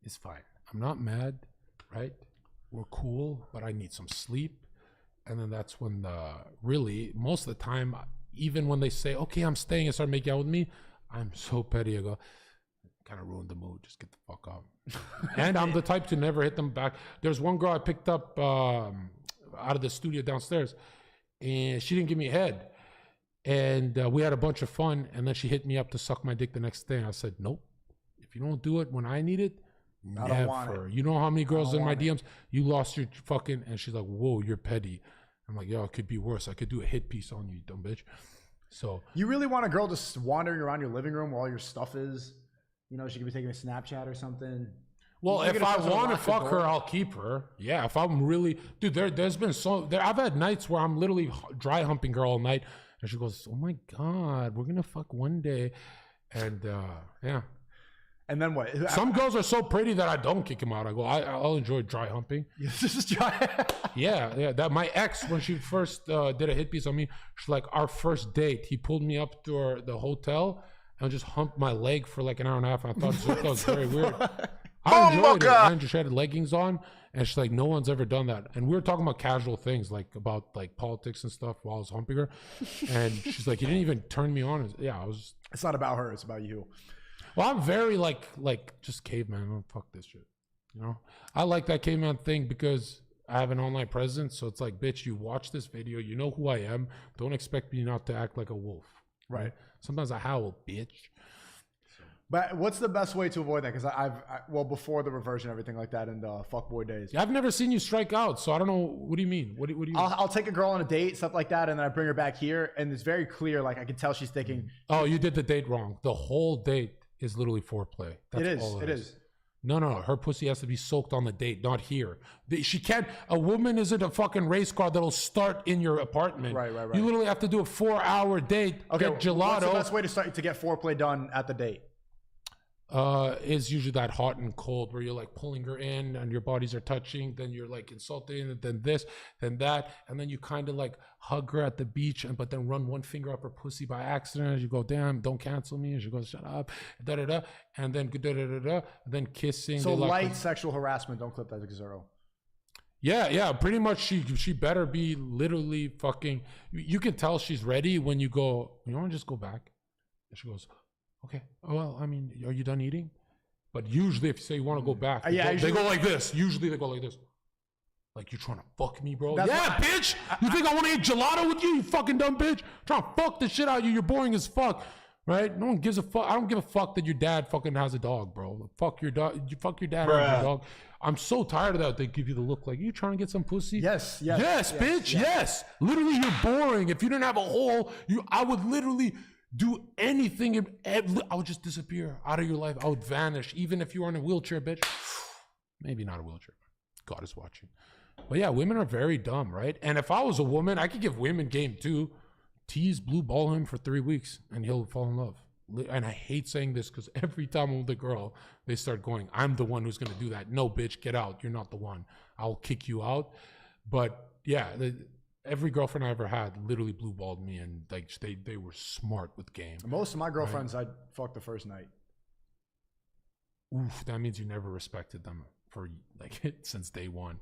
It's fine. I'm not mad, right? We're cool, but I need some sleep. And then that's when really, most of the time, even when they say, okay, I'm staying and start making out with me, I'm so petty. I go, kind of ruined the mood. Just get the fuck out. And I'm the type to never hit them back. There's one girl I picked up out of the studio downstairs, and she didn't give me a head. And we had a bunch of fun, and then she hit me up to suck my dick the next day. I said, nope. If you don't do it when I need it, I don't want never. it. You know how many girls in my want it. DMs, you lost your fucking, and she's like, whoa, you're petty. I'm like, yo, it could be worse. I could do a hit piece on you, dumb bitch. So You really want a girl just wandering around your living room where all your stuff is? You know, she could be taking a Snapchat or something. well, You if get a I chance to want to lock the fuck her, door. I'll keep her. Yeah, if I'm really, dude, there's been I've had nights where I'm literally dry humping her all night, and she goes, oh my God, we're gonna fuck one day. And yeah. And then what? Some girls are so pretty that I don't kick them out. I go, I'll enjoy dry humping. This is dry. Yeah. That my ex, when she first did a hit piece on me, she's like, our first date, he pulled me up to the hotel and just humped my leg for like an hour and a half. I thought Zherka was very weird. I enjoyed it. And she had leggings on, and she's like, no one's ever done that. And we were talking about casual things, like about like politics and stuff while I was humping her. And she's like, you didn't even turn me on. Yeah, I was. It's not about her. It's about you. Well, I'm very like just caveman. I don't fuck this shit. You know, I like that caveman thing because I have an online presence. So it's like, bitch, you watch this video, you know who I am. Don't expect me not to act like a wolf. Right. Sometimes I howl, bitch. But what's the best way to avoid that? Because well, before the reversion, everything like that in the fuckboy days. I've never seen you strike out, so I don't know. What do you mean? What do you? I'll take a girl on a date, stuff like that, and then I bring her back here, and it's very clear. Like I can tell she's thinking. Oh, you did the date wrong. The whole date is literally foreplay. That's all it is. No. Her pussy has to be soaked on the date, not here. She can't. A woman isn't a fucking race car that'll start in your apartment. Right. You literally have to do a 4-hour date. Okay, get gelato. what's the best way to get foreplay done at the date? Is usually that hot and cold where you're like pulling her in and your bodies are touching, then you're like insulting, and then this, then that, and then you kind of like hug her at the beach, but then run one finger up her pussy by accident. You go, damn, don't cancel me. And she goes, shut up, and then then kissing. So light sexual harassment. Don't clip that to 0. Yeah, pretty much. She better be literally fucking. You can tell she's ready when you go, you want to just go back, and she goes, okay. Well, I mean, are you done eating? But usually, if you say you want to go back, they go like this. Usually, they go like this. Like, you trying to fuck me, bro? Bitch. You think I want to eat gelato with you? You fucking dumb bitch. Trying to fuck the shit out of you. You're boring as fuck, right? No one gives a fuck. I don't give a fuck that your dad fucking has a dog, bro. Fuck your dog. You fuck your dad has your dog. I'm so tired of that. They give you the look like, you trying to get some pussy? Yes, bitch. Yes. Literally, you're boring. If you didn't have a hole, I would literally do anything. I would just disappear out of your life. I would vanish, even if you were in a wheelchair, bitch. Maybe not a wheelchair. God is watching. But yeah, women are very dumb, right? And if I was a woman, I could give women game too. Tease blue ball him for 3 weeks, and he'll fall in love. And I hate saying this because every time I'm with a girl, they start going, I'm the one who's going to do that. No, bitch, get out. You're not the one. I'll kick you out. But yeah, every girlfriend I ever had literally blue balled me, and like they were smart with game. Most of my girlfriends, I'd fuck the first night. Oof, that means you never respected them for like since day one.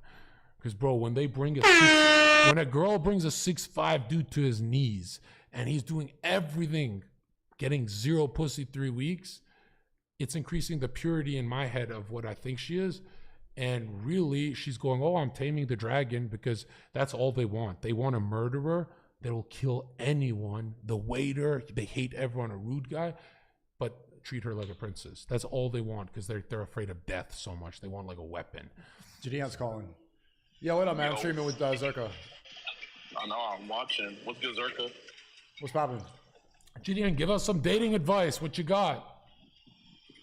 Because bro, when a girl brings a 6'5" dude to his knees and he's doing everything, getting 0 pussy 3 weeks, it's increasing the purity in my head of what I think she is. And really, she's going, oh, I'm taming the dragon, because that's all they want. They want a murderer that will kill anyone. The waiter, they hate everyone, a rude guy, but treat her like a princess. That's all they want, because they're afraid of death so much. They want like a weapon. Gideon's calling. Yo, what up, man? I'm streaming with Zherka. I know, I'm watching. What's good, Zherka? What's poppin'? Gideon, give us some dating advice. What you got?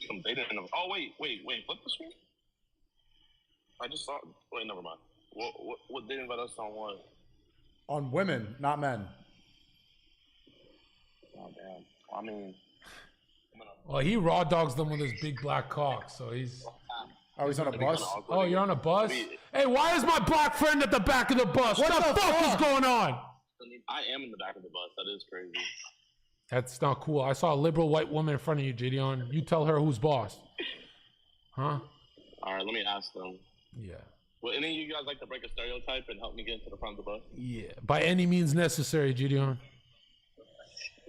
Some dating advice. Oh, wait. Flip the screen? I just saw. Wait, never mind. What dating advice on what? On women, not men. Oh, damn. I mean. Well, he raw dogs them with his big black cock, so he's. Oh, he's on a bus? Oh, you're on a bus? Hey, why is my black friend at the back of the bus? What the fuck is going on? I am in the back of the bus. That is crazy. That's not cool. I saw a liberal white woman in front of you, Gideon. You tell her who's boss. Huh? All right, let me ask them. Yeah. Would any of you guys like to break a stereotype and help me get into the front of the bus? Yeah. By any means necessary, Gideon.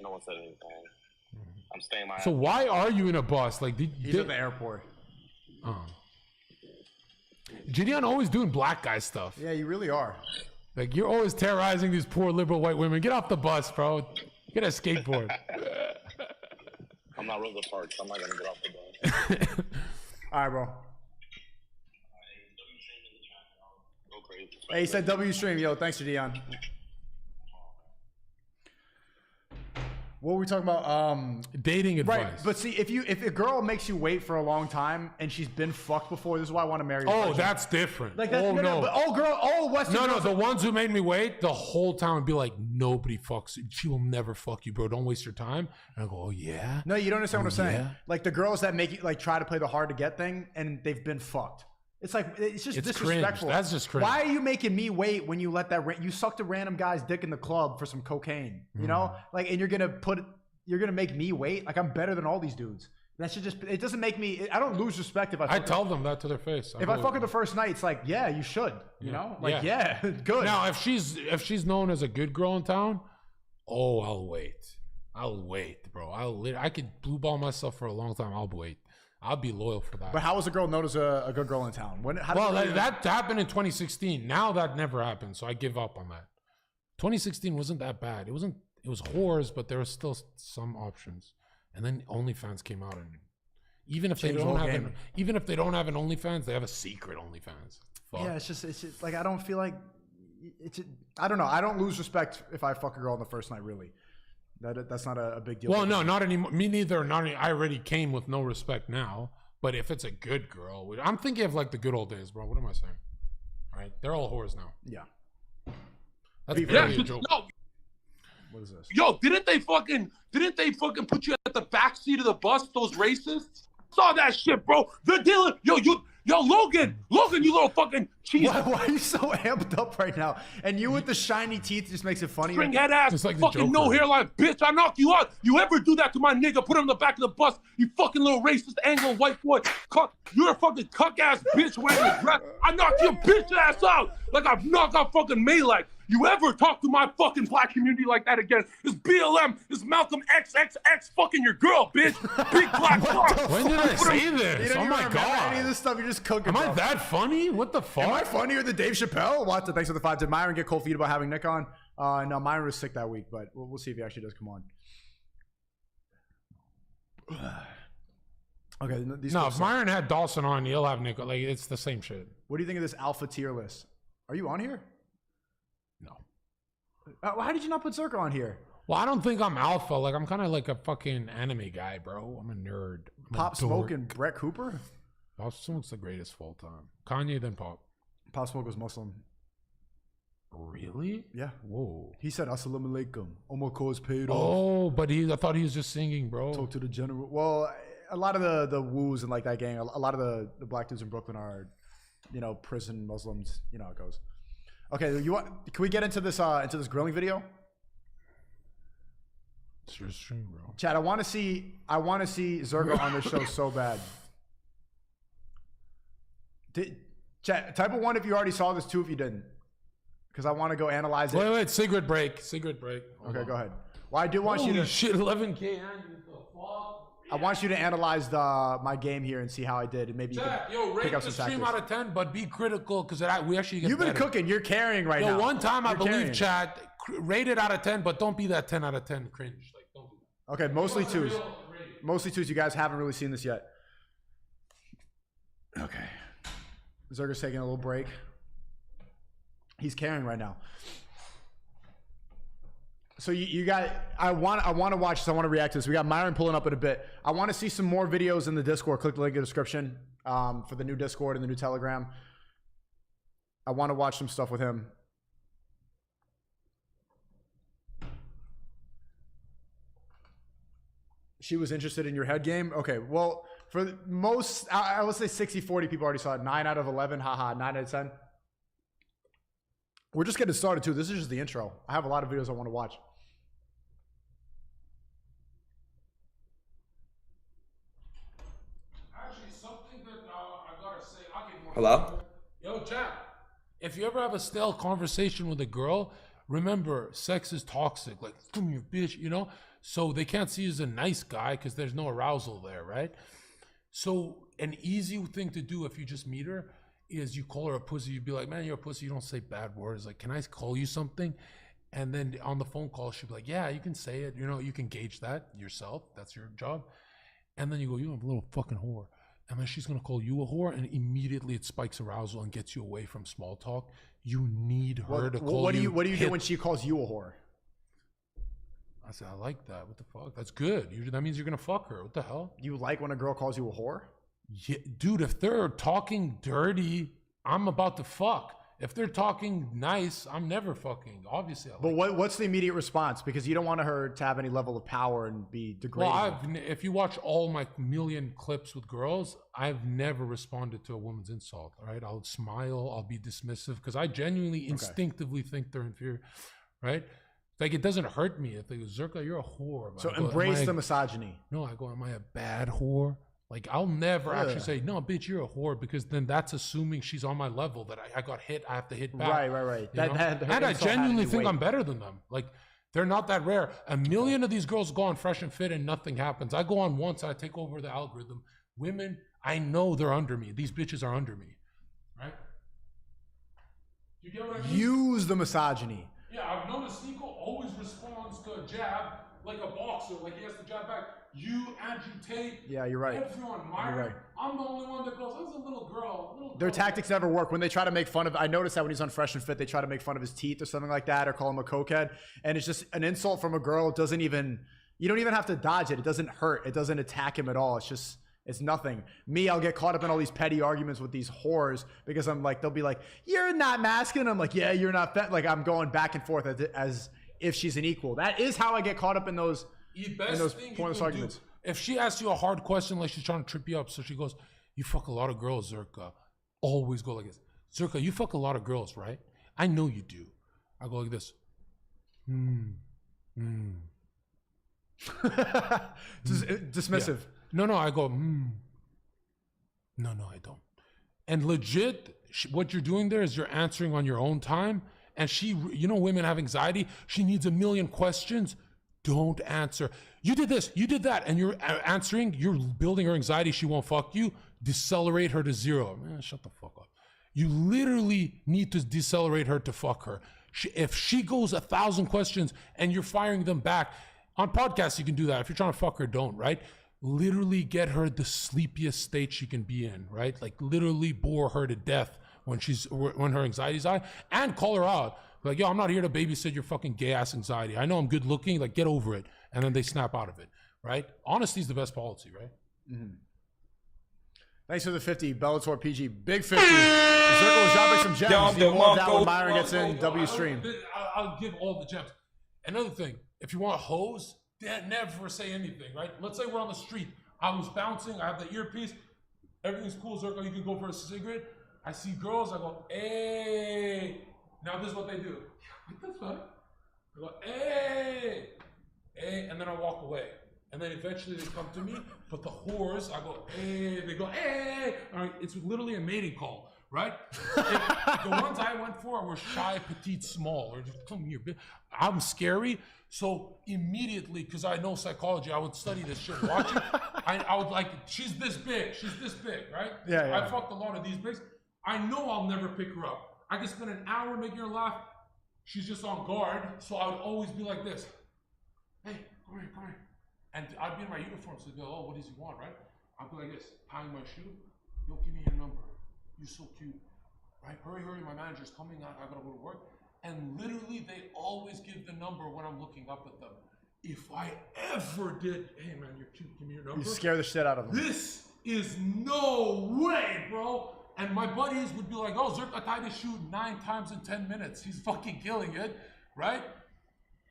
No one said anything. I'm staying my So ass. why are you in a bus? Like, He's at the airport. Oh. Gideon always doing black guy stuff. Yeah, you really are. Like, you're always terrorizing these poor liberal white women. Get off the bus, bro. Get a skateboard. I'm not Rosa Parks. I'm not going to get off the bus. All right, bro. Go crazy. Hey, he said W stream. Yo, thanks, Gideon. What were we talking about? Dating advice. Right, but see, if a girl makes you wait for a long time and she's been fucked before, this is why I want to marry her. Oh, that's different. Like that's, oh, no. But all Western No, girls the ones who made me wait, the whole time would be like, nobody fucks you. She will never fuck you, bro. Don't waste your time. And I go, oh, yeah? No, you don't understand what I'm saying. Yeah? Like the girls that make you like try to play the hard to get thing and they've been fucked. It's like, it's just disrespectful. Cringe. That's just cringe. Why are you making me wait when you let that, you sucked a random guy's dick in the club for some cocaine, you know? Like, and you're going to make me wait? Like, I'm better than all these dudes. That should just, it doesn't make me, I don't lose respect if I tell them that to their face. If I fuck her the first night, it's like, yeah, you should, you know? Like, yeah, good. Now, if she's known as a good girl in town, oh, I'll wait, bro. I could blue ball myself for a long time. I'll wait. I'll be loyal for that. But how was a girl known as a good girl in town? That happened in 2016. Now that never happened, so I give up on that. 2016 wasn't that bad. It was whores, but there was still some options. And then OnlyFans came out, and even if they don't have an OnlyFans, they have a secret OnlyFans. Fuck. Yeah, it's just like I don't feel like I don't know. I don't lose respect if I fuck a girl on the first night. Really, that's not a big deal. Well, no, not anymore. Me neither. I already came with no respect now. But if it's a good girl, I'm thinking of like the good old days, bro. What am I saying? All right, they're all whores now. Yeah. That's barely a joke. No. What is this? Yo, didn't they fucking put you at the back seat of the bus, those racists? Saw that shit, bro. They're dealing. Yo, Logan, you little fucking cheese. Why are you so amped up right now? And you with the shiny teeth just makes it funny. String head ass, like fucking no hairline, bitch. I knock you out. You ever do that to my nigga? Put him in the back of the bus. You fucking little racist Anglo white boy. You're a fucking cuck ass bitch wearing a dress. I knock your bitch ass out like I've knocked out fucking Melee. You ever talk to my fucking black community like that again? It's BLM. It's Malcolm XXX fucking your girl, bitch. Big black fuck. When did I say this? Oh my god! Any of this stuff you're just cooking. Am I that funny? What the fuck? Am I funnier than Dave Chappelle? What? Thanks for the 5. Did Myron get cold feet about having Nick on? No, Myron was sick that week, but we'll see if he actually does come on. Okay. No, if Myron had Dawson on, he'll have Nick. Like it's the same shit. What do you think of this alpha tier list? Are you on here? No. How did you not put Zherka on here? Well, I don't think I'm alpha. Like I'm kind of like a fucking anime guy, bro. I'm a nerd. Pop Smoke and Brett Cooper? Pop Smoke's the greatest of all time. Kanye, then Pop. Pop Smoke was Muslim. Really? Yeah. Whoa. He said, Assalamu alaikum. Omar cause paid off. Oh, but I thought he was just singing, bro. Talk to the general. Well, a lot of the woos and like that gang, a lot of the black dudes in Brooklyn are, prison Muslims. You know how it goes. Okay, can we get into this grilling video? It's your stream, bro. Chad, I want to see Zherka on this show so bad. Chad, type of 1 if you already saw this, 2 if you didn't. Because I want to go analyze it. Wait, secret break. Okay, go ahead. Well, I do want you to. Shit, 11K. I want you to analyze my game here and see how I did, and maybe Chad, you can pick up some stream tactics. out of 10, but be critical because we actually get You've been better. cooking. You're carrying right now. One time I believe carrying. Chad rated out of 10, but don't be that 10 out of 10 cringe. Like, don't do that. Okay, mostly 2s. Mostly 2s. You guys haven't really seen this yet. Okay. Zherka's taking a little break. He's carrying right now. So you got, I want to watch this. I want to react to this. We got Myron pulling up in a bit. I want to see some more videos in the Discord. Click the link in the description for the new Discord and the new Telegram. I want to watch some stuff with him. She was interested in your head game. Okay, well, for most, I would say 60-40 people already saw it. 9 out of 11, haha, 9 out of 10. We're just getting started too. This is just the intro. I have a lot of videos I want to watch. Actually, something that I gotta say, I'll get more. Hello? Yo, chat. If you ever have a stale conversation with a girl, remember, sex is toxic. Like, come here, bitch, you know? So they can't see you as a nice guy because there's no arousal there, right? So an easy thing to do if you just meet her is you call her a pussy. You'd be like, man, you're a pussy. You don't say bad words. Like, can I call you something? And then on the phone call, she'd be like, yeah, you can say it. You know, you can gauge that yourself. That's your job. And then you go, you have a little fucking whore. And then she's going to call you a whore, and immediately it spikes arousal and gets you away from small talk. You need her to call what you. What do you do when she calls you a whore? I said, I like that. What the fuck? That's good. That means you're going to fuck her. What the hell? You like when a girl calls you a whore? Yeah, dude, if they're talking dirty, I'm about to fuck. If they're talking nice, I'm never fucking. Obviously, But what's the immediate response? Because you don't want her to have any level of power and be degraded. Well, if you watch all my million clips with girls, I've never responded to a woman's insult. All right, I'll smile, I'll be dismissive because I genuinely, instinctively think they're inferior. Right? Like, it doesn't hurt me if they go, Zherka, you're a whore. So embrace the misogyny. No, I go, am I a bad whore? Like, I'll never actually say, no, bitch, you're a whore, because then that's assuming she's on my level, that I got hit, I have to hit back. Right. And I genuinely think I'm better than them. Like, they're not that rare. A million of these girls go on Fresh and Fit and nothing happens. I go on once, I take over the algorithm. Women, I know they're under me. These bitches are under me. Right? You get what I mean? Use the misogyny. Yeah, I've noticed SNEAKO always responds to a jab like a boxer, like he has to jab back. You, Andrew Tate, yeah, you're right. Everyone, Myron. You're right. I'm the only one that goes, that's a little girl. Their tactics never work. When they try to make fun of, I noticed that when he's on Fresh and Fit, they try to make fun of his teeth or something like that, or call him a cokehead. And it's just an insult from a girl. It doesn't even, you don't even have to dodge it. It doesn't hurt. It doesn't attack him at all. It's just, it's nothing. Me, I'll get caught up in all these petty arguments with these whores because I'm like, they'll be like, you're not masculine. I'm like, yeah, you're not fat. Like, I'm going back and forth as if she's an equal. That is how I get caught up in those pointless arguments. If she asks you a hard question, like she's trying to trip you up, so she goes, you fuck a lot of girls, Zherka. Always go like this. Zherka, you fuck a lot of girls, right? I know you do. I go like this. Dismissive. Yeah. No, I go, No, I don't. And legit, what you're doing there is you're answering on your own time. And she, you know, women have anxiety. She needs a million questions. Don't answer. You did this, you did that. And you're answering, you're building her anxiety. She won't fuck you. Decelerate her to 0. Man, shut the fuck up. You literally need to decelerate her to fuck her. If she goes 1,000 questions and you're firing them back, on podcasts you can do that. If you're trying to fuck her, don't, right? Literally get her the sleepiest state she can be in, right? Like literally bore her to death when her anxiety's high, and call her out. Like, yo, I'm not here to babysit your fucking gay ass anxiety. I know I'm good looking, like get over it. And then they snap out of it, right? Honesty is the best policy, right? Mm-hmm. Thanks for the 50, Bellator PG. Big 50. Zherka was dropping some gems. More of that when Myron gets in W stream. I'll give all the gems. Another thing, if you want hose, never say anything, right? Let's say we're on the street. I was bouncing. I have the earpiece. Everything's cool, Zherka. You can go for a cigarette. I see girls. I go, hey. Now this is what they do. What the fuck? I go, hey. And then I walk away. And then eventually they come to me. But the whores, I go, hey. They go, hey. All right, it's literally a mating call, right? The ones I went for were shy, petite, small. Or just come here, bitch. I'm scary. So immediately, because I know psychology, I would study this shit, watch it. I would like, she's this big, right? Yeah. I fucked a lot of these bigs. I know I'll never pick her up. I can spend an hour making her laugh. She's just on guard. So I would always be like this. Hey, come here. And I'd be in my uniform, so they'd go, oh, what does he want, right? I'd be like this, tying my shoe. Yo, give me your number. you're so cute. Right, hurry, my manager's coming out, I gotta go to work. And literally, they always give the number when I'm looking up at them. If I ever did, hey man, you're cute, give me your number. You scare the shit out of them. This is no way, bro. And my buddies would be like, oh, Zherka tied his shoe 9 times in 10 minutes. He's fucking killing it, right?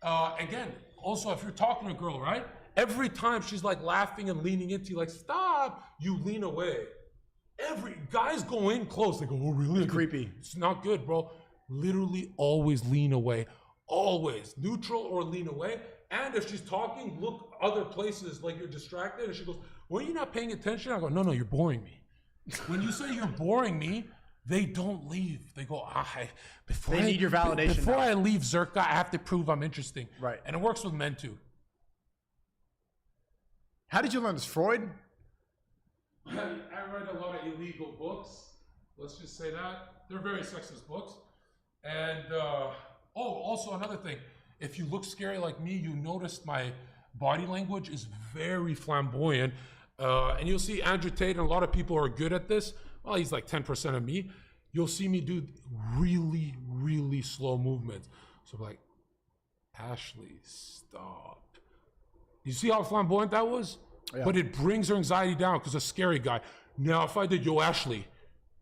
Again, also, if you're talking to a girl, right? Every time she's like laughing and leaning into you, like, stop, you lean away. Guys go in close, they go, oh, really? It's creepy. It's not good, bro. Literally always lean away. Always. Neutral or lean away. And if she's talking, look other places like you're distracted. And she goes, well, you're not paying attention? I go, no, you're boring me. When you say you're boring me, they don't leave. They go, They need your validation. Before I leave Zherka, I have to prove I'm interesting. Right. And it works with men too. How did you learn this? Freud? I read a lot of illegal books. Let's just say that. They're very sexist books. And, also another thing. If you look scary like me, you noticed my body language is very flamboyant. And you'll see Andrew Tate and a lot of people are good at this. Well, he's like 10% of me. You'll see me do really, really slow movements. So I'm like, Ashley, stop. You see how flamboyant that was? Yeah. But it brings her anxiety down because a scary guy. Now, if I did, yo, Ashley,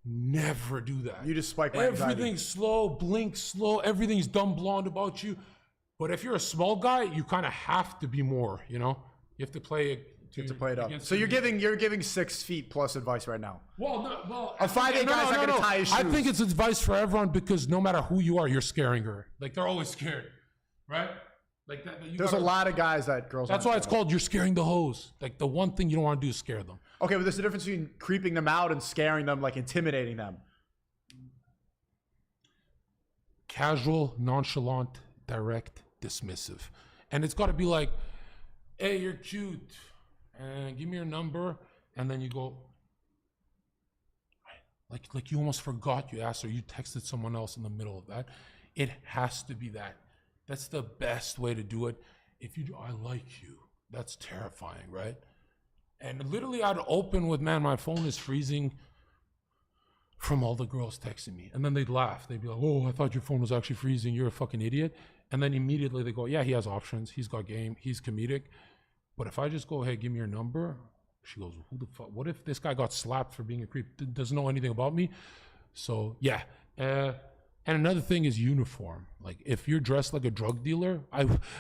never do that. You just spike my anxiety. Everything's slow, blink slow, everything's dumb blonde about you. But if you're a small guy, you kind of have to be more, you know? You have to play it. You have to play it up. So you're giving 6 feet plus advice right now. Well, a 5'8" guy's not gonna tie his shoes. I think it's advice for everyone because no matter who you are, you're scaring her. Like they're always scared, right? Like that. There's a lot of guys that girls. That's why it's called you're scaring the hoes. Like the one thing you don't want to do is scare them. Okay, but there's a difference between creeping them out and scaring them, like intimidating them. Casual, nonchalant, direct, dismissive, and it's got to be like, "Hey, you're cute. Give me your number," and then you go, like you almost forgot you asked her. You texted someone else in the middle of that. It has to be that. That's the best way to do it. If you do, I like you. That's terrifying, right? And literally, I'd open with, man, my phone is freezing from all the girls texting me, and then they'd laugh. They'd be like, "Oh, I thought your phone was actually freezing. You're a fucking idiot." And then immediately they go, "Yeah, he has options. He's got game. He's comedic." But if I just go, "Hey, give me your number," she goes, "Who the fuck? What if this guy got slapped for being a creep? Doesn't know anything about me?" So yeah. And another thing is uniform. Like if you're dressed like a drug dealer,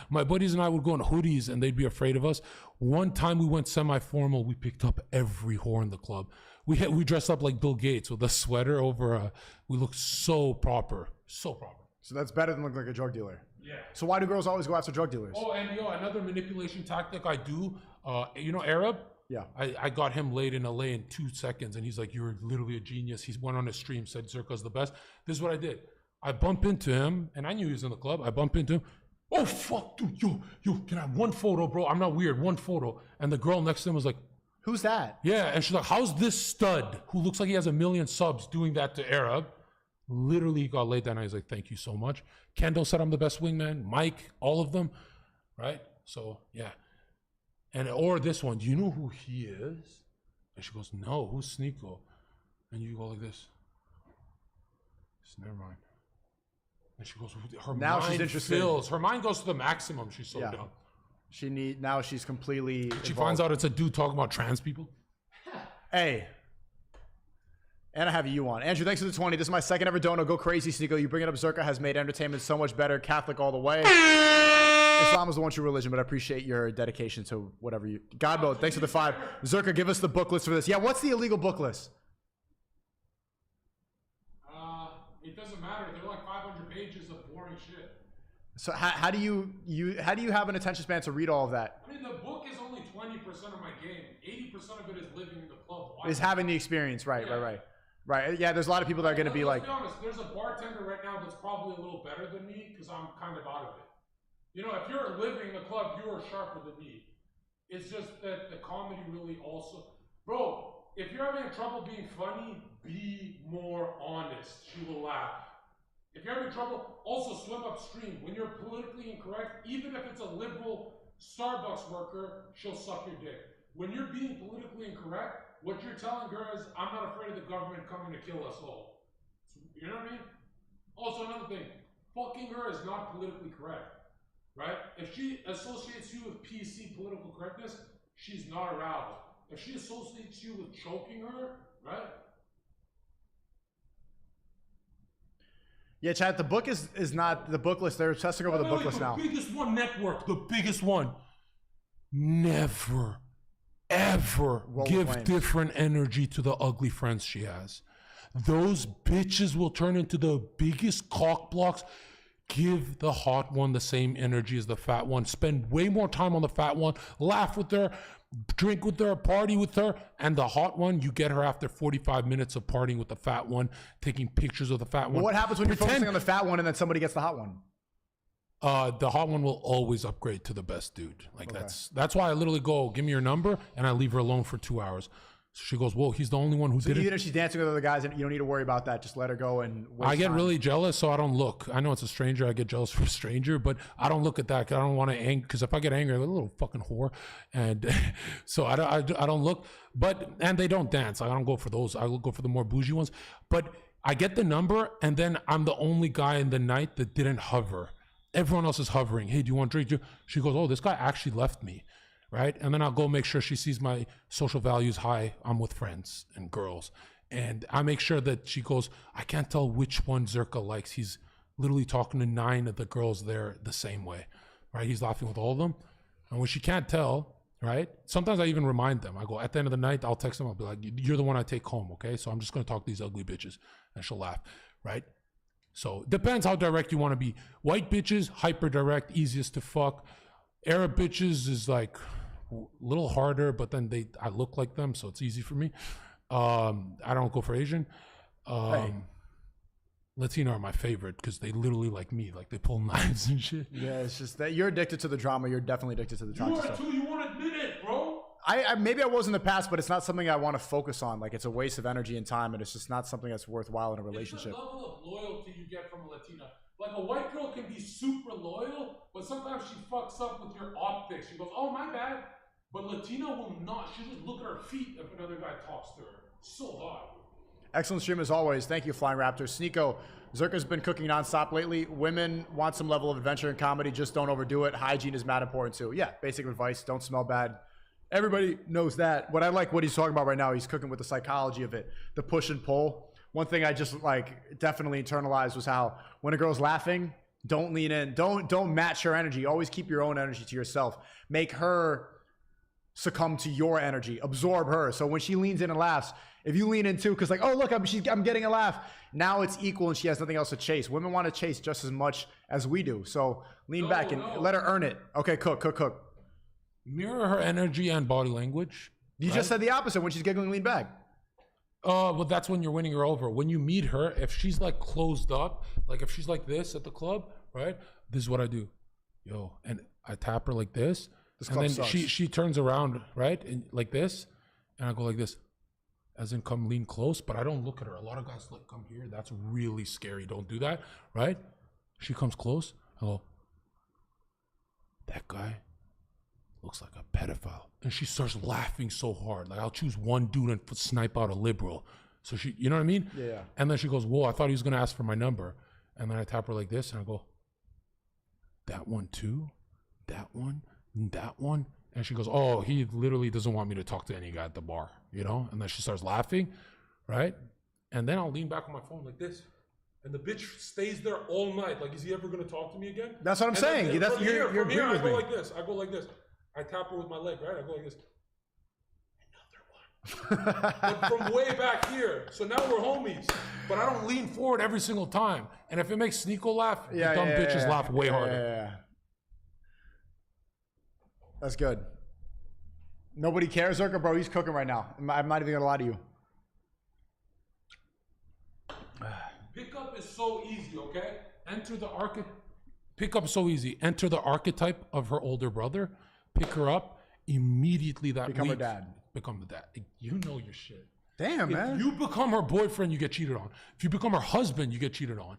my buddies and I would go in hoodies and they'd be afraid of us. One time we went semi-formal, we picked up every whore in the club. We dressed up like Bill Gates with a sweater over. We looked so proper, so proper. So that's better than looking like a drug dealer. Yeah. So why do girls always go after drug dealers? Oh, and another manipulation tactic I do. You know Arab? Yeah. I got him laid in LA in 2 seconds, and he's like, "You're literally a genius." He went on his stream, said Zherka's the best. This is what I did. I bump into him, and I knew he was in the club. I bump into him. "Oh fuck, dude, yo, can I have one photo, bro? I'm not weird. One photo." And the girl next to him was like, "Who's that?" Yeah, and she's like, "How's this stud who looks like he has 1 million subs doing that to Arab?" Literally, he got laid down. I was like, "Thank you so much." Kendall said I'm the best wingman. Mike, all of them, right? So yeah. Or this one, "Do you know who he is?" And she goes, "No, who's SNEAKO?" And you go like this. Never mind. And she goes, her now mind she's interested. fills. Her mind goes to the maximum. She's so dumb. Now she's completely She finds out it's a dude talking about trans people. Hey. And I have you on. Andrew, thanks for the 20. This is my second ever dono. Go crazy, SNEAKO. You bring it up. Zherka has made entertainment so much better. Catholic all the way. Islam is the one true religion, but I appreciate your dedication to whatever you... God mode, thanks for the 5. Zherka, give us the book list for this. Yeah, what's the illegal book list? It doesn't matter. They're like 500 pages of boring shit. So how do you have an attention span to read all of that? I mean, the book is only 20% of my game. 80% of it is living in the club. Is having the experience, right? Yeah, there's a lot of people that are going to be like... Let's be honest, there's a bartender right now that's probably a little better than me because I'm kind of out of it. You know, if you're living in the club, you are sharper than me. It's just that the comedy really also... Bro, if you're having trouble being funny, be more honest. She will laugh. If you're having trouble, also swim upstream. When you're politically incorrect, even if it's a liberal Starbucks worker, she'll suck your dick. When you're being politically incorrect, What you're telling her is, I'm not afraid of the government coming to kill us all. You know what I mean? Also, another thing, fucking her is not politically correct, right? If she associates you with PC political correctness, she's not aroused. If she associates you with choking her, right? Yeah, chat. The book is not the book list. They're testing over the book list now. The biggest one network, the biggest one. Never, ever give different energy to the ugly friends she has. Those bitches will turn into the biggest cock blocks. Give the hot one the same energy as the fat one. Spend way more time on the fat one. Laugh with her. Drink with her, party with her, and the hot one, you get her after 45 minutes of partying with the fat one, taking pictures of the fat one. Well, what happens when you're focusing on the fat one and then somebody gets the hot one? The hot one will always upgrade to the best dude. Like that's why I literally go, give me your number, and I leave her alone for 2 hours. So she goes, whoa, he's the only one who did it. Even if she's dancing with other guys, and you don't need to worry about that. Just let her go and waste I get time. really jealous, so I don't look. I know it's a stranger. I get jealous for a stranger, but I don't look at that. 'Cause I don't want to anger. Because if I get angry, I'm a little fucking whore, and so I don't look. And they don't dance. I don't go for those. I will go for the more bougie ones. But I get the number, and then I'm the only guy in the night that didn't hover. Everyone else is hovering. Hey, do you want to drink? She goes, oh, this guy actually left me. Right? And then I'll go make sure she sees my social values high. I'm with friends and girls. And I make sure that she goes, I can't tell which one Zherka likes. He's literally talking to 9 of the girls there the same way. Right? He's laughing with all of them. And when she can't tell, right? Sometimes I even remind them. I go, at the end of the night, I'll text them. I'll be like, you're the one I take home, okay? So I'm just going to talk to these ugly bitches. And she'll laugh, right? So depends how direct you want to be. White bitches, hyper direct, easiest to fuck. Arab bitches is like a little harder, but then I look like them, so it's easy for me. I don't go for Asian. Latino are my favorite because they literally like me, like they pull knives and shit. Yeah, it's just that you're addicted to the drama. You're definitely addicted to the toxic stuff. You want to admit it, bro. I maybe I was in the past, but it's not something I want to focus on. Like, it's a waste of energy and time, and it's just not something that's worthwhile in a relationship. It's the level of loyalty you get from a Latina. Like, a white girl can be super loyal, but sometimes she fucks up with your optics. She goes, oh, my bad. But Latina will not. She'll just look at her feet if another guy talks to her. So hot. Excellent stream as always. Thank you, Flying Raptors. SNEAKO, Zherka's been cooking nonstop lately. Women want some level of adventure and comedy. Just don't overdo it. Hygiene is mad important too. Yeah, basic advice. Don't smell bad. Everybody knows that. But I like what he's talking about right now. He's cooking with the psychology of it, the push and pull. One thing I just like definitely internalized was how when a girl's laughing, don't lean in. Don't match her energy. Always keep your own energy to yourself. Make her succumb to your energy. Absorb her. So when she leans in and laughs, if you lean in too, because like, oh look, I'm getting a laugh. Now it's equal and she has nothing else to chase. Women want to chase just as much as we do. So lean back and let her earn it. Okay, cook. Mirror her energy and body language. You just said the opposite. When she's giggling, lean back. Well, that's when you're winning her over. When you meet her, if she's like closed up, like if she's like this at the club, right? This is what I do. Yo, and I tap her like this. And then she turns around, right? And like this. And I go like this. As in come lean close, but I don't look at her. A lot of guys like come here. That's really scary. Don't do that, right? She comes close. I go, that guy looks like a pedophile. And she starts laughing so hard. Like I'll choose one dude and snipe out a liberal. So she, you know what I mean? Yeah. And then she goes, whoa, I thought he was going to ask for my number. And then I tap her like this and I go, that one too? That one? That one? And she goes, oh, he literally doesn't want me to talk to any guy at the bar, you know? And then she starts laughing, right? And then I'll lean back on my phone like this. And the bitch stays there all night. Like, is he ever going to talk to me again? That's what I'm saying. You're agreeing with me. I go like this. I tap her with my leg, right? I go like this. Another one. But from way back here. So now we're homies. But I don't lean forward every single time. And if it makes SNEAKO laugh, the dumb bitches laugh way harder. Yeah. That's good. Nobody cares, Zherka, bro. He's cooking right now. I'm not even gonna lie to you. Pickup is so easy, okay? Pickup is so easy. Enter the archetype of her older brother. Pick her up. Immediately that become her dad. Become the dad. You know your shit. Damn, man. If you become her boyfriend, you get cheated on. If you become her husband, you get cheated on.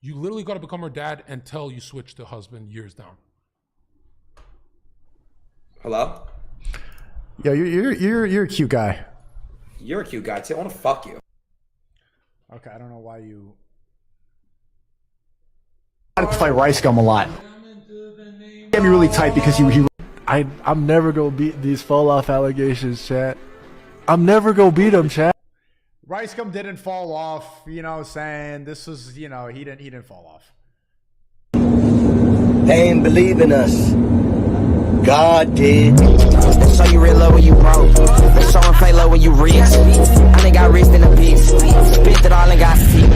You literally got to become her dad until you switch to husband years down. Hello? Yo, you're a cute guy. You're a cute guy too. I want to fuck you. Okay, I don't know why you. I play Rice Gum a lot. Get me really tight because he. I'm never gonna beat these fall off allegations, chat. I'm never gonna beat them, chat. Rice Gum didn't fall off, you know, saying this was, you know, he didn't fall off. They ain't believe in us. God did. They saw you real low when you broke. They saw him play low when you rich. I done got rich in the piece. Spent it all and got sick.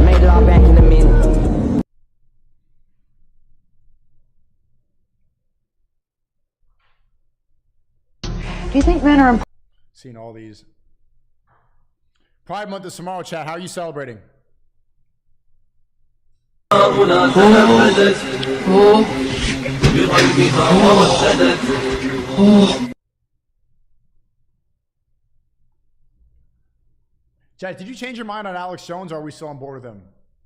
Made it all back in the minute. Do you think men are important? Seen all these. Pride Month is tomorrow, chat. How are you celebrating? Chat, did you change your mind on Alex Jones, or are we still on board with him?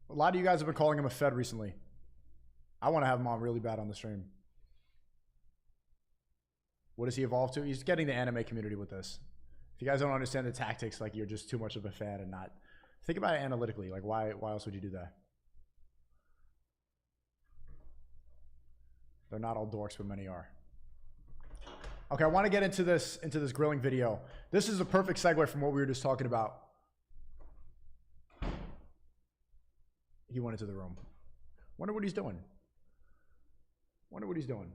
A lot of you guys have been calling him a Fed recently. I want to have him on really bad on the stream. What does he evolve to? He's getting the anime community with this. If you guys don't understand the tactics, like, you're just too much of a fan and not... Think about it analytically. Like, why else would you do that? They're not all dorks, but many are. Okay, I want to get into this grilling video. This is a perfect segue from what we were just talking about. He went into the room. Wonder what he's doing. Wonder what he's doing.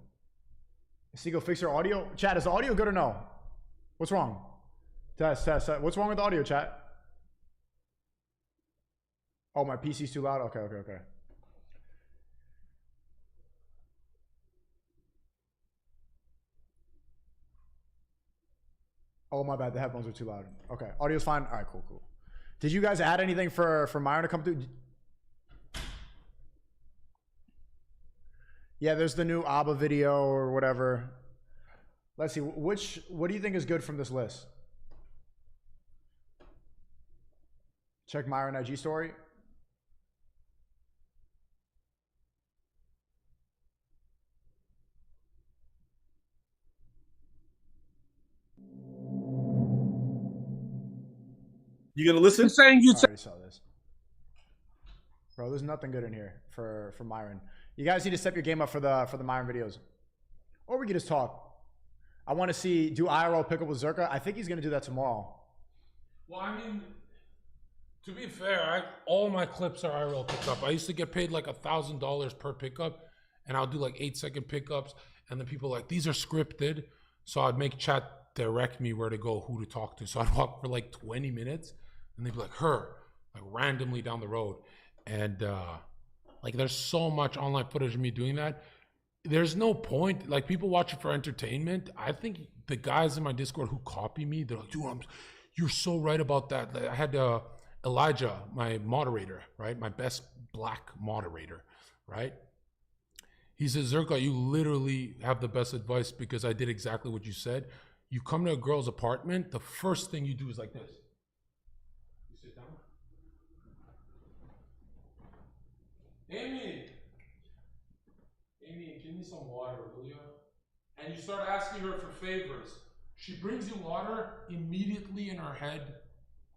SNEAKO, fix your audio. Chat, is the audio good or no? What's wrong? Test. What's wrong with the audio, chat? Oh, my PC's too loud? Okay. Oh, my bad. The headphones are too loud. Okay. Audio's fine. All right, cool. Did you guys add anything for Myron to come through? Yeah, there's the new ABBA video or whatever. Let's see. What do you think is good from this list? Check Myron IG story. You gonna listen? I'm saying you. I already saw this. Bro, there's nothing good in here for Myron. You guys need to step your game up for the Myron videos. Or we can just talk. I want to do IRL pickup with Zherka. I think he's going to do that tomorrow. Well, I mean, to be fair, all my clips are IRL pickup. I used to get paid like $1,000 per pickup, and I'll do like 8-second pickups, and then people are like, these are scripted. So I'd make chat direct me where to go, who to talk to. So I'd walk for like 20 minutes, and they'd be like, like randomly down the road. And like, there's so much online footage of me doing that. There's no point. Like, people watch it for entertainment. I think the guys in my Discord who copy me, they're like, dude, you're so right about that. Like, I had Elijah, my moderator, right? My best black moderator, right? He says, Zherka, you literally have the best advice because I did exactly what you said. You come to a girl's apartment, the first thing you do is like this. You sit down. Amy, give me some water, will you? And you start asking her for favors. She brings you water, immediately in her head,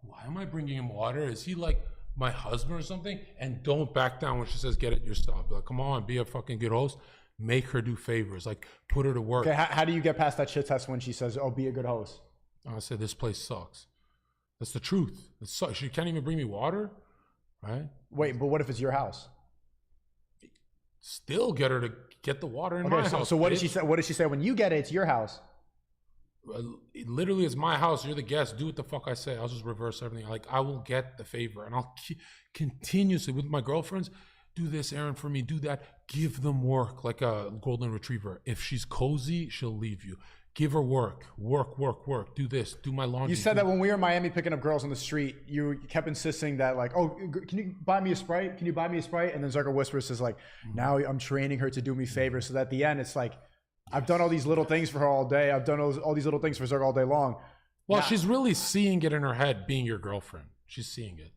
why am I bringing him water? Is he like my husband or something? And don't back down when she says, get it yourself. Be like, come on, be a fucking good host. Make her do favors. Like, put her to work. Okay, how do you get past that shit test when she says, oh, be a good host? I say, this place sucks. That's the truth. It sucks. She can't even bring me water, right? Wait, but what if it's your house? Still get her to get the water in my house. So what did she say? What did she say when you get it? It's your house. It literally is my house. You're the guest. Do what the fuck I say. I'll just reverse everything. Like, I will get the favor, and I'll continuously with my girlfriends. Do this errand for me. Do that. Give them work like a golden retriever. If she's cozy, she'll leave you. Give her work. Work. Do this. Do my laundry. You said that when we were in Miami picking up girls on the street, you kept insisting that, like, oh, can you buy me a Sprite? Can you buy me a Sprite? And then Zherka whispers, says, like, now I'm training her to do me favors. So that at the end, it's like, I've done all these little things for her all day. I've done all these little things for Zherka all day long. Well, she's really seeing it in her head being your girlfriend. She's seeing it,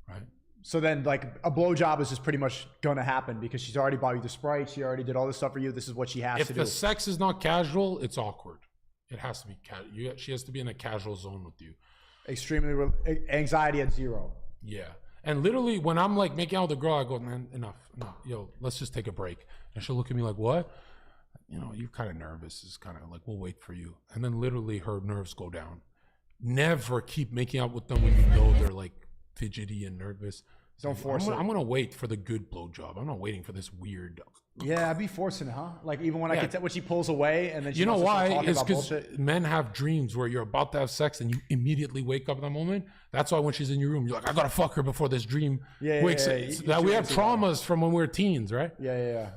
right? So then, like, a blowjob is just pretty much going to happen because she's already bought you the Sprite. She already did all this stuff for you. This is what she has to do. If the sex is not casual, it's awkward. It has to be she has to be in a casual zone with you. extremely anxiety at 0. Yeah. And literally, when I'm like making out with a girl, I go, man, enough. Yo, let's just take a break. And she'll look at me like, what? You know, you're kind of nervous. It's kind of like, we'll wait for you. And then literally her nerves go down. Never keep making out with them when you know they're like fidgety and nervous. Don't force it. I'm going to wait for the good blowjob. I'm not waiting for this weird. Yeah, I'd be forcing it, huh? Like even when I can tell when she pulls away and then she you know why? It's because men have dreams where you're about to have sex and you immediately wake up at that moment. That's why when she's in your room, you're like, I gotta fuck her before this dream wakes up. That we have traumas from when we were teens, right? Yeah.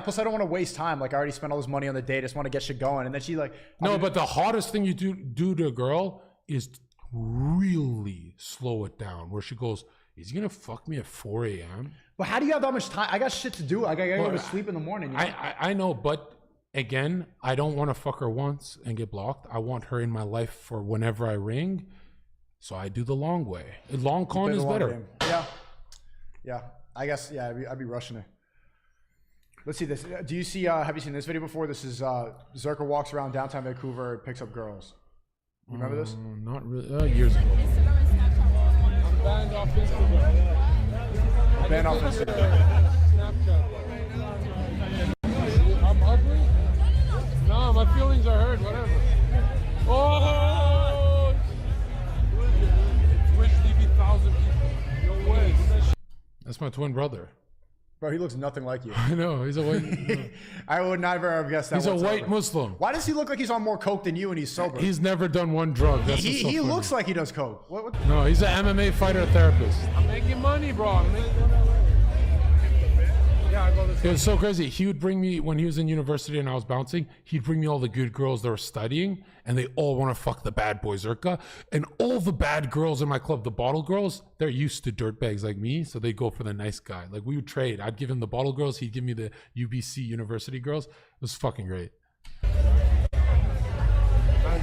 Plus, I don't want to waste time. Like I already spent all this money on the date. I just want to get shit going, and then she like. But the hottest thing you do to a girl is really slow it down. Where she goes, is he gonna fuck me at 4 a.m.? But how do you have that much time? I got shit to do. I gotta go to sleep in the morning. You know? I know, but again, I don't want to fuck her once and get blocked. I want her in my life for whenever I ring. So I do the long way. The long con is better. Yeah. I guess. Yeah, I'd be rushing it. Let's see this. Do you see? Have you seen this video before? This is Zherka walks around downtown Vancouver and picks up girls. You remember this? Not really. Years ago. I'm banned off Instagram. Banned off Instagram. Snapchat. I'm ugly? No, my feelings are hurt. Whatever. Oh! Wish TV 1,000 people. No way. That's my twin brother. Bro, he looks nothing like you. I know, he's a white. I would never have guessed that. He's a white Muslim. Why does he look like he's on more coke than you and he's sober? He's never done one drug. That's he looks like he does coke. What? No, he's an MMA fighter therapist. I'm making money, bro. I'm making money. Yeah, I go this way. It was so crazy. He would bring me, when he was in university and I was bouncing, he'd bring me all the good girls that were studying and they all want to fuck the bad boy Zherka. And all the bad girls in my club, the bottle girls, they're used to dirtbags like me. So they go for the nice guy. Like we would trade. I'd give him the bottle girls. He'd give me the UBC university girls. It was fucking great. I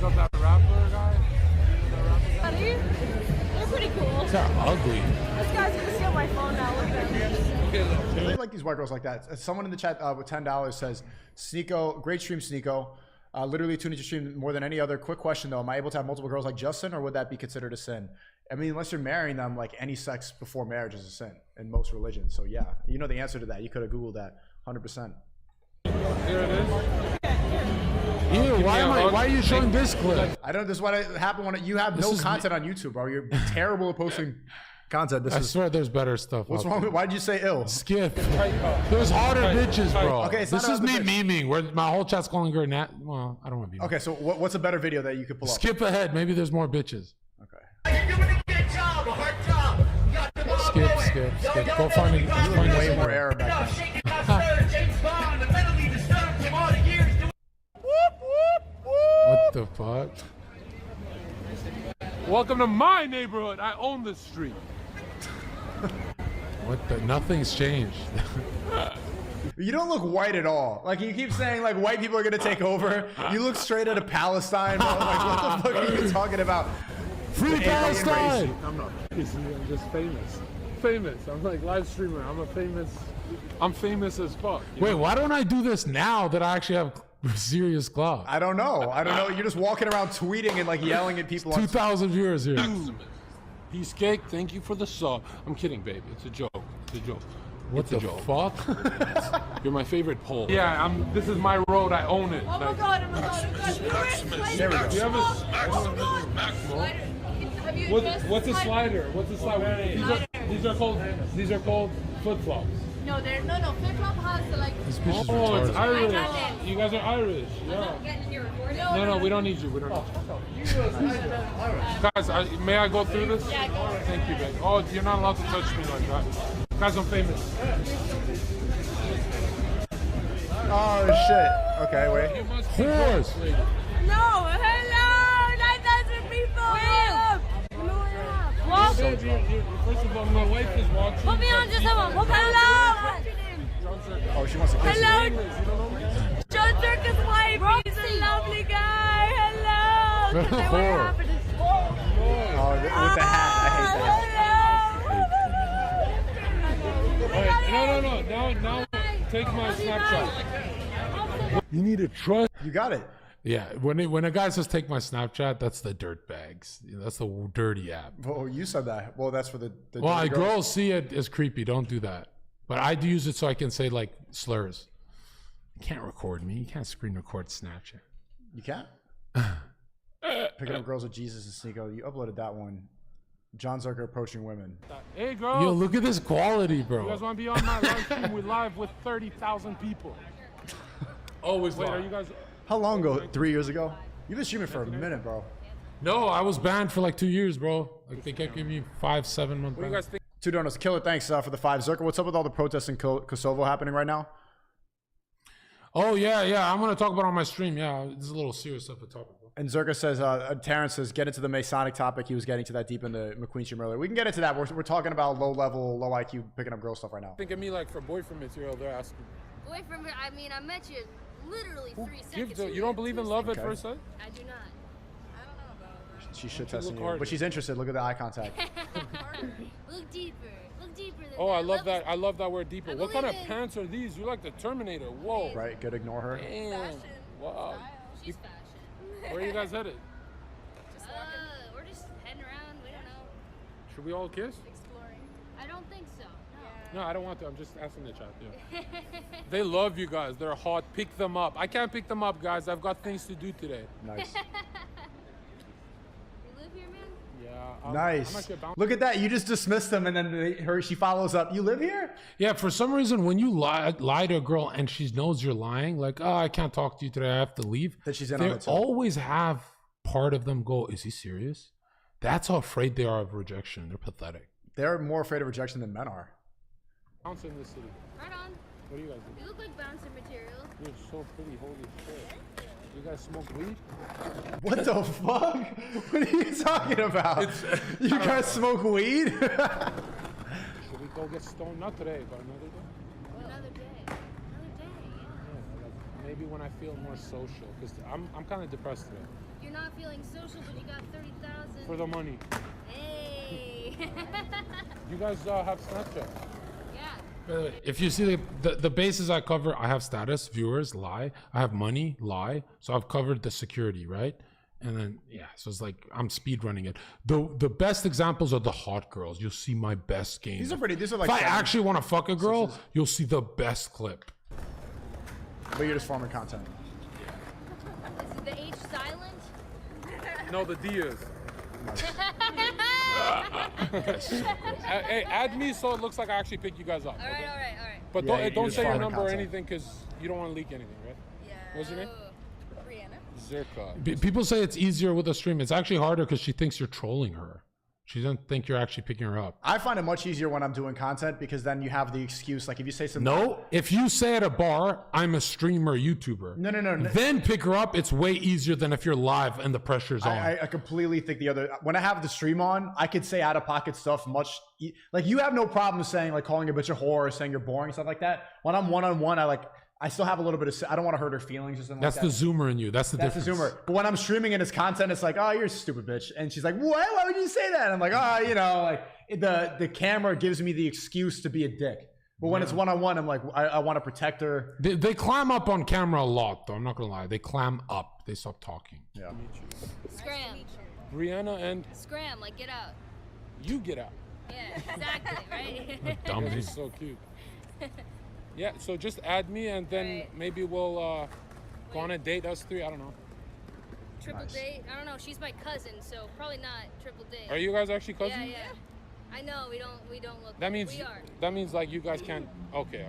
got that rapper guy. They're pretty cool. They're ugly. This guy's gonna steal my phone now. Look at him. I like these white girls like that. Someone in the chat with $10 says, SNEAKO, great stream, SNEAKO. Literally tuned into stream more than any other. Quick question though, am I able to have multiple girls like Justin, or would that be considered a sin? I mean, unless you're marrying them, like any sex before marriage is a sin in most religions. So yeah, you know the answer to that. You could have Googled that 100%. Here it is. Ew, why are you showing this clip? I don't know. This is what happened when you have no content on YouTube, bro. You're terrible at posting content. I swear there's better stuff. What's wrong with? Why did you say ill? Skip. There's hotter bitches, bro. Okay, it's this not is me memeing where my whole chat's calling her Nat. Well, I don't want to be. Okay, so what's a better video that you could pull up? Skip ahead. Maybe there's more bitches. Okay. Skip. Go find it. Find way more error back then. What the fuck? Welcome to my neighborhood. I own this street. What the? Nothing's changed. You don't look white at all. Like you keep saying like white people are gonna take over. You look straight out of Palestine, bro. Like what the fuck are you talking about? Free Palestine! I'm not crazy. I'm just famous. I'm like live streamer. I'm famous as fuck. Wait, why don't I do this now that I actually have serious clout? I don't know. You're just walking around tweeting and like yelling at people. 2,000 viewers here. Peace cake. Thank you for the sub. I'm kidding, baby. It's a joke. What the fuck? You're my favorite pole. Yeah, this is my road. I own it. Oh my god, There we go. Do you have a what's a slider? What's a slider? These are called flip flops. No, flip flop has the like. Oh, it's Irish. You guys are Irish. Yeah. No, we don't need you. Guys, may I go through this? Yeah, go. Thank you, babe. Oh, you're not allowed to touch me like that. Guys, I'm famous. Oh shit. Okay, wait. Horse. No, hello, 9,000 people. What? First of all, my wife is watching. Put me on to someone. Hello. Oh, she wants to kiss Hello. you. John Zherka's wife. He's a lovely guy. Hello. Oh, with the hat. I hate that. No. Now take my snapshot. You need to trust. You got it. Yeah, when a guy says take my Snapchat, that's the dirt bags. That's the dirty app. Oh, you said that. Well, that's for the Well, dirty girls see it as creepy. Don't do that. But I do use it so I can say like slurs. You can't record me. You can't screen record Snapchat. You can't? Picking up girls with Jesus and SNEAKO. You uploaded that one. John Zherka approaching women. Hey, girls. Yo, look at this quality, bro. You guys want to be on my live stream? We're live with 30,000 people. Always Wait, live. are you guys... How long ago? 3 years ago? You've been streaming for a minute, bro. No, I was banned for like 2 years, bro. Like they kept giving me 5-7 months. What do you guys think? 2 donuts. Killer, thanks for the 5. Zherka, what's up with all the protests in Kosovo happening right now? Oh, yeah. I'm going to talk about it on my stream. Yeah, this is a little serious of a topic. And Zherka says, Terrence says, get into the Masonic topic. He was getting to that deep in the McQueen stream earlier. We can get into that. We're talking about low level, low IQ, picking up girl stuff right now. Think of me like for boyfriend material, they're asking. Boyfriend, I mean, I met you literally 3 seconds ago. You don't believe in love at first sight? I do not. I don't know about She's shit testing you, but she's interested. Look at the eye contact. Look deeper. Look deeper than Oh, I love that. I love that word deeper. What kind of pants are these? You're like the Terminator. Whoa. Right, good. Ignore her. Damn. Wow. She's fashion. Where are you guys headed? We're just heading around. We don't know. Should we all kiss? Exploring. I don't think so. No, I don't want to. I'm just asking the chat. Yeah. They love you guys. They're hot. Pick them up. I can't pick them up, guys. I've got things to do today. Nice. You live here, man? Yeah. Nice. Look at that. You just dismissed them, and then she follows up. You live here? Yeah, for some reason, when you lie to a girl and she knows you're lying, like, oh, I can't talk to you today, I have to leave. That she's in they on it too. always have part of them go, is he serious? That's how afraid they are of rejection. They're pathetic. They're more afraid of rejection than men are. Bouncer in this city. Right on. What do you guys do? You look like bouncer material. You're so pretty. Holy shit. You guys smoke weed? What the fuck? What are you talking about? You guys smoke weed? Should we go get stoned? Not today, but another day? Another day. Another day, yeah. Yeah, like maybe when I feel more social, because I'm kind of depressed today. You're not feeling social, but you got 30,000. For the money. Hey. You guys have Snapchat? Yeah. If you see the bases I cover, I have status, viewers, lie. I have money, lie. So I've covered the security, right? And then, yeah, so it's like I'm speed running it. The best examples are the hot girls. You'll see my best game. These are like. If I actually want to fuck a girl, you'll see the best clip. But you're just forming content. Is the H silent? No, the D is. Hey, add me so it looks like I actually picked you guys up. All right. But Yeah, don't say your number or content. anything because you don't want to leak anything, right? Yeah. What's your name? Zherka. People say it's easier with a stream. It's actually harder because she thinks you're trolling her. She doesn't think you're actually picking her up. I find it much easier when I'm doing content because then you have the excuse. Like if you say something. No, if you say at a bar, I'm a streamer, YouTuber. No. Then pick her up. It's way easier than if you're live and the pressure's on. I completely think the other. When I have the stream on, I could say out of pocket stuff much. Like you have no problem saying like calling a bitch a whore or saying you're boring, stuff like that. When I'm one-on-one, I still have a little bit of. I don't want to hurt her feelings or something. That's like that. the zoomer in you. That's the difference. The zoomer. But when I'm streaming and it's content, it's like, oh, you're a stupid bitch. And she's like, what? Why would you say that? And I'm like, oh, you know, like the camera gives me the excuse to be a dick. But when it's one-on-one, I'm like, I want to protect her. They clam up on camera a lot, though. I'm not gonna lie. They clam up. They stop talking. Yeah. Scram. Brianna and Scram, like get out. you get out. Yeah, exactly, right? Dumb. She's so cute. Yeah, so just add me and then maybe we'll go on a date, us three. I don't know. Triple date? I don't know. She's my cousin, so probably not triple date. Are you guys actually cousins? Yeah. I know we don't look. That means we are. that means like you guys can't. Okay.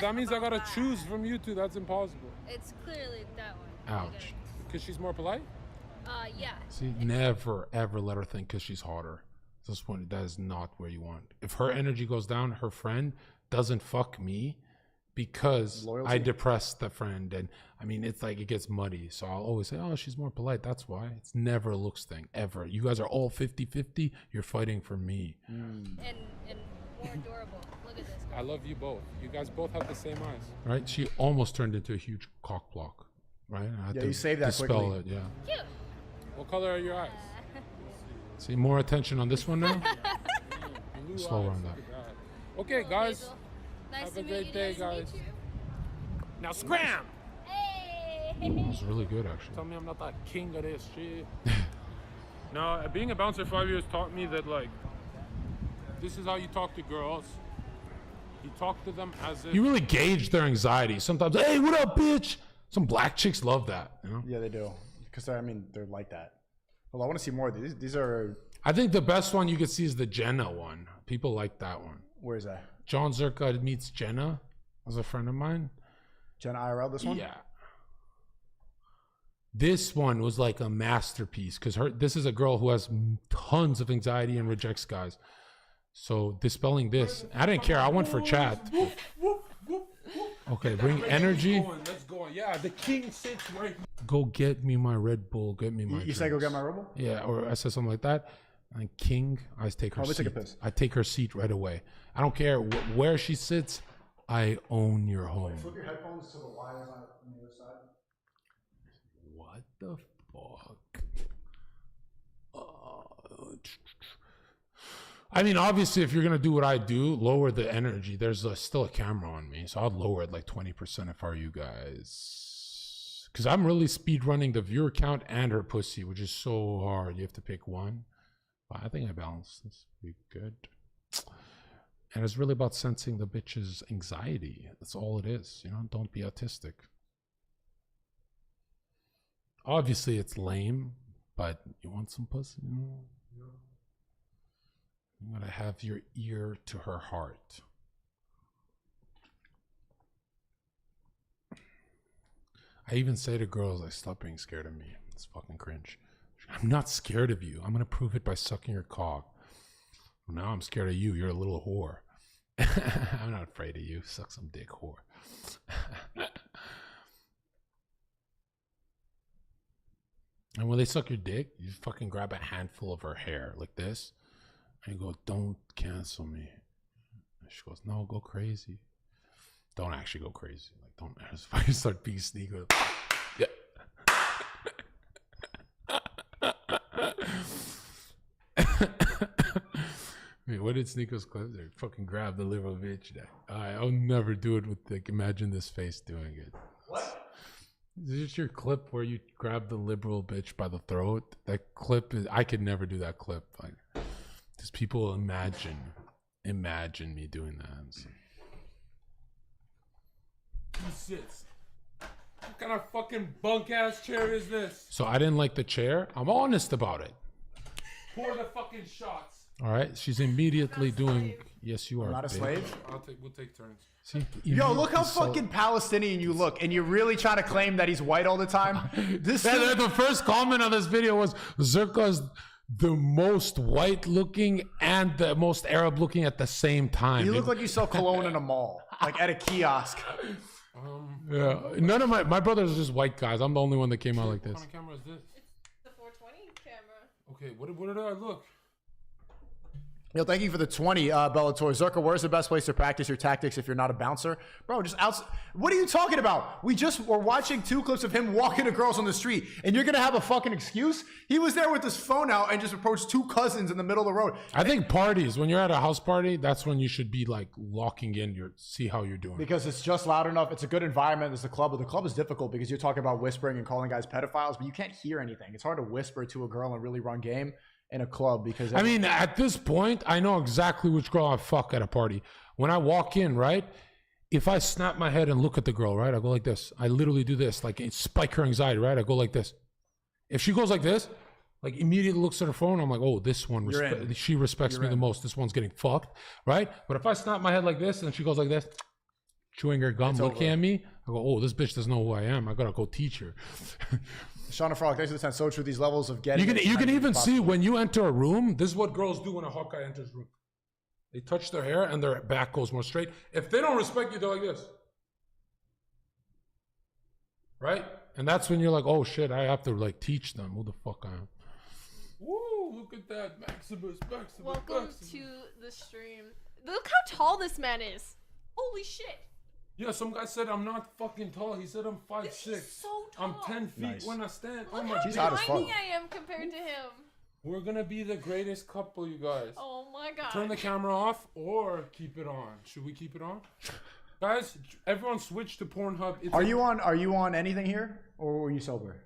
That means I gotta choose from you two. That's impossible. It's clearly that one. Ouch. Because she's more polite. Yeah. See, never ever let her think because she's hotter. This point, that is not where you want. If her energy goes down, her friend doesn't fuck me because Loyalty? I depress the friend. And I mean, it's like it gets muddy. So I'll always say, oh, she's more polite. That's why. It's never a looks thing, ever. You guys are all 50-50. You're fighting for me. And more adorable. Look at this. I love you both. You guys both have the same eyes. Right? She almost turned into a huge cock block. Right? I had Yeah, to you saved that dispel quickly. it. Yeah. Cute. What color are your eyes? See, more attention on this one now. Blue Slower eyes. on that. Look at that. Okay, guys. Nice Have to a meet great you. day, Nice to guys. meet you. Now scram! Hey! It's really good, actually. Tell me I'm not that king of this shit. No, being a bouncer 5 years taught me that, like, this is how you talk to girls. You talk to them as if... You really gauge their anxiety. Sometimes, hey, what up, bitch? Some black chicks love that, you know? Yeah, they do. Because, I mean, they're like that. Well, I want to see more of these. These are... I think the best one you could see is the Jenna one. People like that one. Where is that? John Zherka meets Jenna. Was a friend of mine. Jenna IRL, this one? Yeah. This one was like a masterpiece because this is a girl who has tons of anxiety and rejects guys. So dispelling this, I didn't care. I went for chat. Okay, bring energy. Let's go on. Yeah, the king sits right. Go get me my Red Bull. Get me my. You say go get my Red Bull? Yeah, or I said something like that. And king, I take her seat. Take a piss. I take her seat right away. I don't care where she sits. I own your home. Flip your headphones to the wires on the other side. What the fuck? I mean, obviously, if you're gonna do what I do, lower the energy. There's still a camera on me, so I'd lower it like 20% if I were you guys. Because I'm really speed running the viewer count and her pussy, which is so hard. You have to pick one. But I think I balanced this pretty good. And it's really about sensing the bitch's anxiety. That's all it is. You know, don't be autistic. Obviously, it's lame, but you want some pussy? You know? You gotta have your ear to her heart. I even say to girls, like, stop being scared of me. It's fucking cringe. I'm not scared of you. I'm gonna prove it by sucking your cock. Now I'm scared of you. You're a little whore. I'm not afraid of you. Suck some dick, whore. And when they suck your dick, you fucking grab a handful of her hair like this. And you go, don't cancel me. And she goes, no, go crazy. Don't actually go crazy. Like, don't fucking start being sneaky. Yeah. Wait, what did SNEAKO's clip there? Fucking grab the liberal bitch. I'll never do it with, like, imagine this face doing it. What? Is this your clip where you grab the liberal bitch by the throat? That clip is, I could never do that clip. Like, because people imagine me doing that. So. He sits. What kind of fucking bunk ass chair is this? So I didn't like the chair. I'm honest about it. Pour the fucking shots. All right, she's immediately doing. Yes, you are. I'm not a slave. We'll take turns. See, yo, look how fucking Palestinian you look, and you're really trying to claim that he's white all the time. The first comment on this video was Zherka's the most white looking and the most Arab looking at the same time. You look like you sell cologne in a mall, like at a kiosk. Yeah, none of my brothers are just white guys. I'm the only one that came out like this. What kind of camera is this? It's the 420 camera. Okay, what did I look? Yo, thank you for the 20, Bellator. Zherka, where's the best place to practice your tactics if you're not a bouncer? Bro, just outside. What are you talking about? We just were watching 2 clips of him walking to girls on the street, and you're going to have a fucking excuse? He was there with his phone out and just approached 2 cousins in the middle of the road. I think parties, when you're at a house party, that's when you should be, like, locking in see how you're doing. Because it's just loud enough. It's a good environment. There's a club, but the club is difficult because you're talking about whispering and calling guys pedophiles, but you can't hear anything. It's hard to whisper to a girl and really run game in a club because I mean, at this point, I know exactly which girl I fuck at a party. When I walk in, right? If I snap my head and look at the girl, right? I go like this. I literally do this, like spike her anxiety, right? I go like this. If she goes like this, like immediately looks at her phone, I'm like, oh, this one, she respects me the most. This one's getting fucked, right? But if I snap my head like this and she goes like this, chewing her gum, looking at me, I go, oh, this bitch doesn't know who I am. I gotta go teach her. Shauna Frog, thanks for the time. So true. These levels of getting you can even see when you enter a room. This is what girls do when a Hawkeye enters a room. They touch their hair and their back goes more straight. If they don't respect you, they're like this, right? And that's when you're like, oh shit, I have to like teach them who the fuck I am. Woo! Look at that, Maximus. Welcome to the stream. Look how tall this man is. Holy shit. Yeah, some guy said I'm not fucking tall. He said I'm 5'6". So tall. I'm 10 feet when I stand. Look oh my how tiny I am compared to him. We're gonna be the greatest couple, you guys. Oh my god. Turn the camera off or keep it on. Should we keep it on? Guys, everyone switch to Pornhub. Are you on anything here, or were you sober?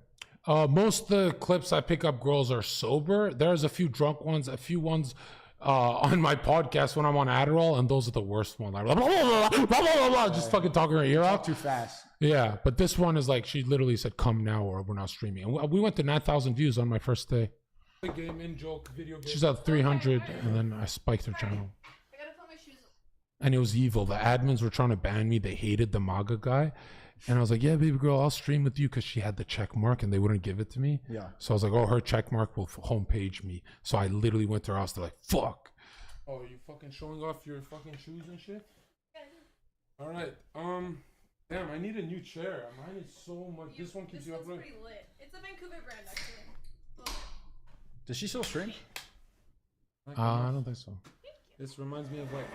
Most of the clips I pick up, girls are sober. There's a few drunk ones, a few ones on my podcast when I'm on Adderall, and those are the worst ones. Like, blah, blah, blah, blah, blah, blah, blah, just fucking talking her ear off. Too fast. Yeah, but this one is like, she literally said, come now or we're not streaming. And we went to 9,000 views on my first day. Game in joke video game. She's at 300, and then I spiked her channel. I gotta put my shoes on. And it was evil. The admins were trying to ban me. They hated the MAGA guy. And I was like, yeah, baby girl, I'll stream with you, because she had the check mark and they wouldn't give it to me. Yeah. So I was like, oh, her check mark will homepage me. So I literally went to her house. They're like, fuck. Oh, are you fucking showing off your fucking shoes and shit? All right. Damn, I need a new chair. Mine is so much. This one keeps you up, right? Pretty lit. It's a Vancouver brand, actually. Does she still stream? I don't think so. This reminds me of like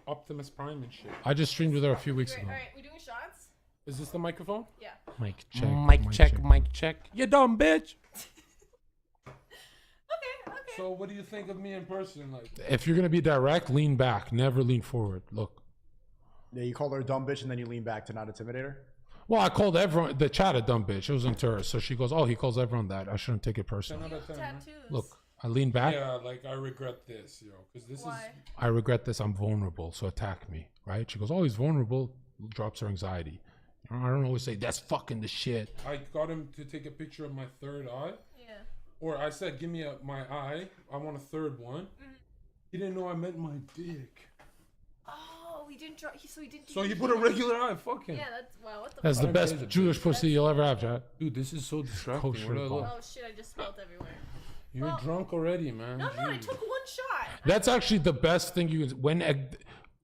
Optimus Prime and shit. I just streamed with her a few weeks ago. All right, we doing shots? Is this the microphone? Yeah. Mic check. Mic check. Mic check. You dumb bitch. Okay. So what do you think of me in person? Like, If you're going to be direct, lean back. Never lean forward. Look. Yeah, you called her a dumb bitch and then you lean back to not intimidate her? Well, I called everyone, the chat a dumb bitch. It wasn't her. So she goes, oh, he calls everyone that. I shouldn't take it personally. Look, I lean back. Yeah, like I regret this, yo, because this is. I regret this. I'm vulnerable. So attack me, right? She goes, oh, he's vulnerable. Drops her anxiety. I don't always say, that's fucking the shit. I got him to take a picture of my third eye. Yeah. Or I said, give me my eye. I want a third one. He didn't know I meant my dick. Oh, we didn't draw. So he didn't. So he put a regular eye. Fuck him. Yeah, that's wow. What the? That's the fuck? best Jewish pussy you'll ever have, chat. Dude, this is so distracting. Kosher Where do I look? Oh shit! I just spilled everywhere. You're drunk already, man. No, I took one shot. That's actually the best thing you can. When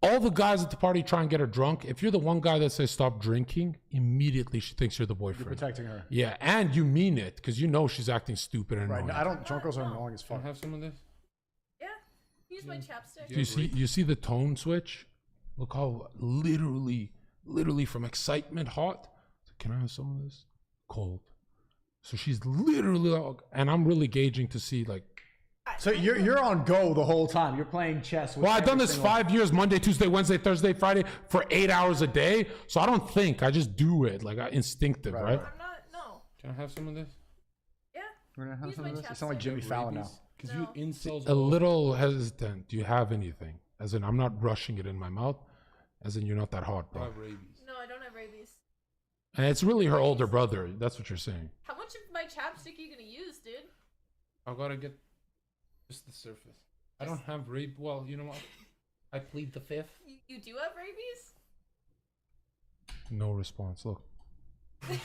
all the guys at the party try and get her drunk, if you're the one guy that says stop drinking, immediately she thinks you're the boyfriend. You're protecting her. Yeah, and you mean it, because you know she's acting stupid and Right. annoying. I don't. Drunk girls are annoying as Can fuck. I have some of this? Yeah. Use my chapstick. You see the tone switch? Look how literally from excitement hot. Can I have some of this? Cold. So she's literally, and I'm really gauging to see like. So you're on go the whole time. You're playing chess. With Well, I've done every this single- 5 years, Monday, Tuesday, Wednesday, Thursday, Friday, for 8 hours a day. So I don't think, I just do it, like instinctive, right? I'm not. No. Can I have some of this? Yeah. We're gonna have Use some my of this. You sound like chapstick. Jimmy Fallon now. Because you incels. A little hesitant. Do you have anything? As in, I'm not rushing it in my mouth. As in, you're not that hot, I bro. have rabies. No, I don't have rabies. And it's really her older brother. That's what you're saying. How much of my chapstick are you gonna use, dude? I gotta get just the surface. I don't have rape. Well, you know what? I plead the fifth. You do have rabies? No response. Look. Did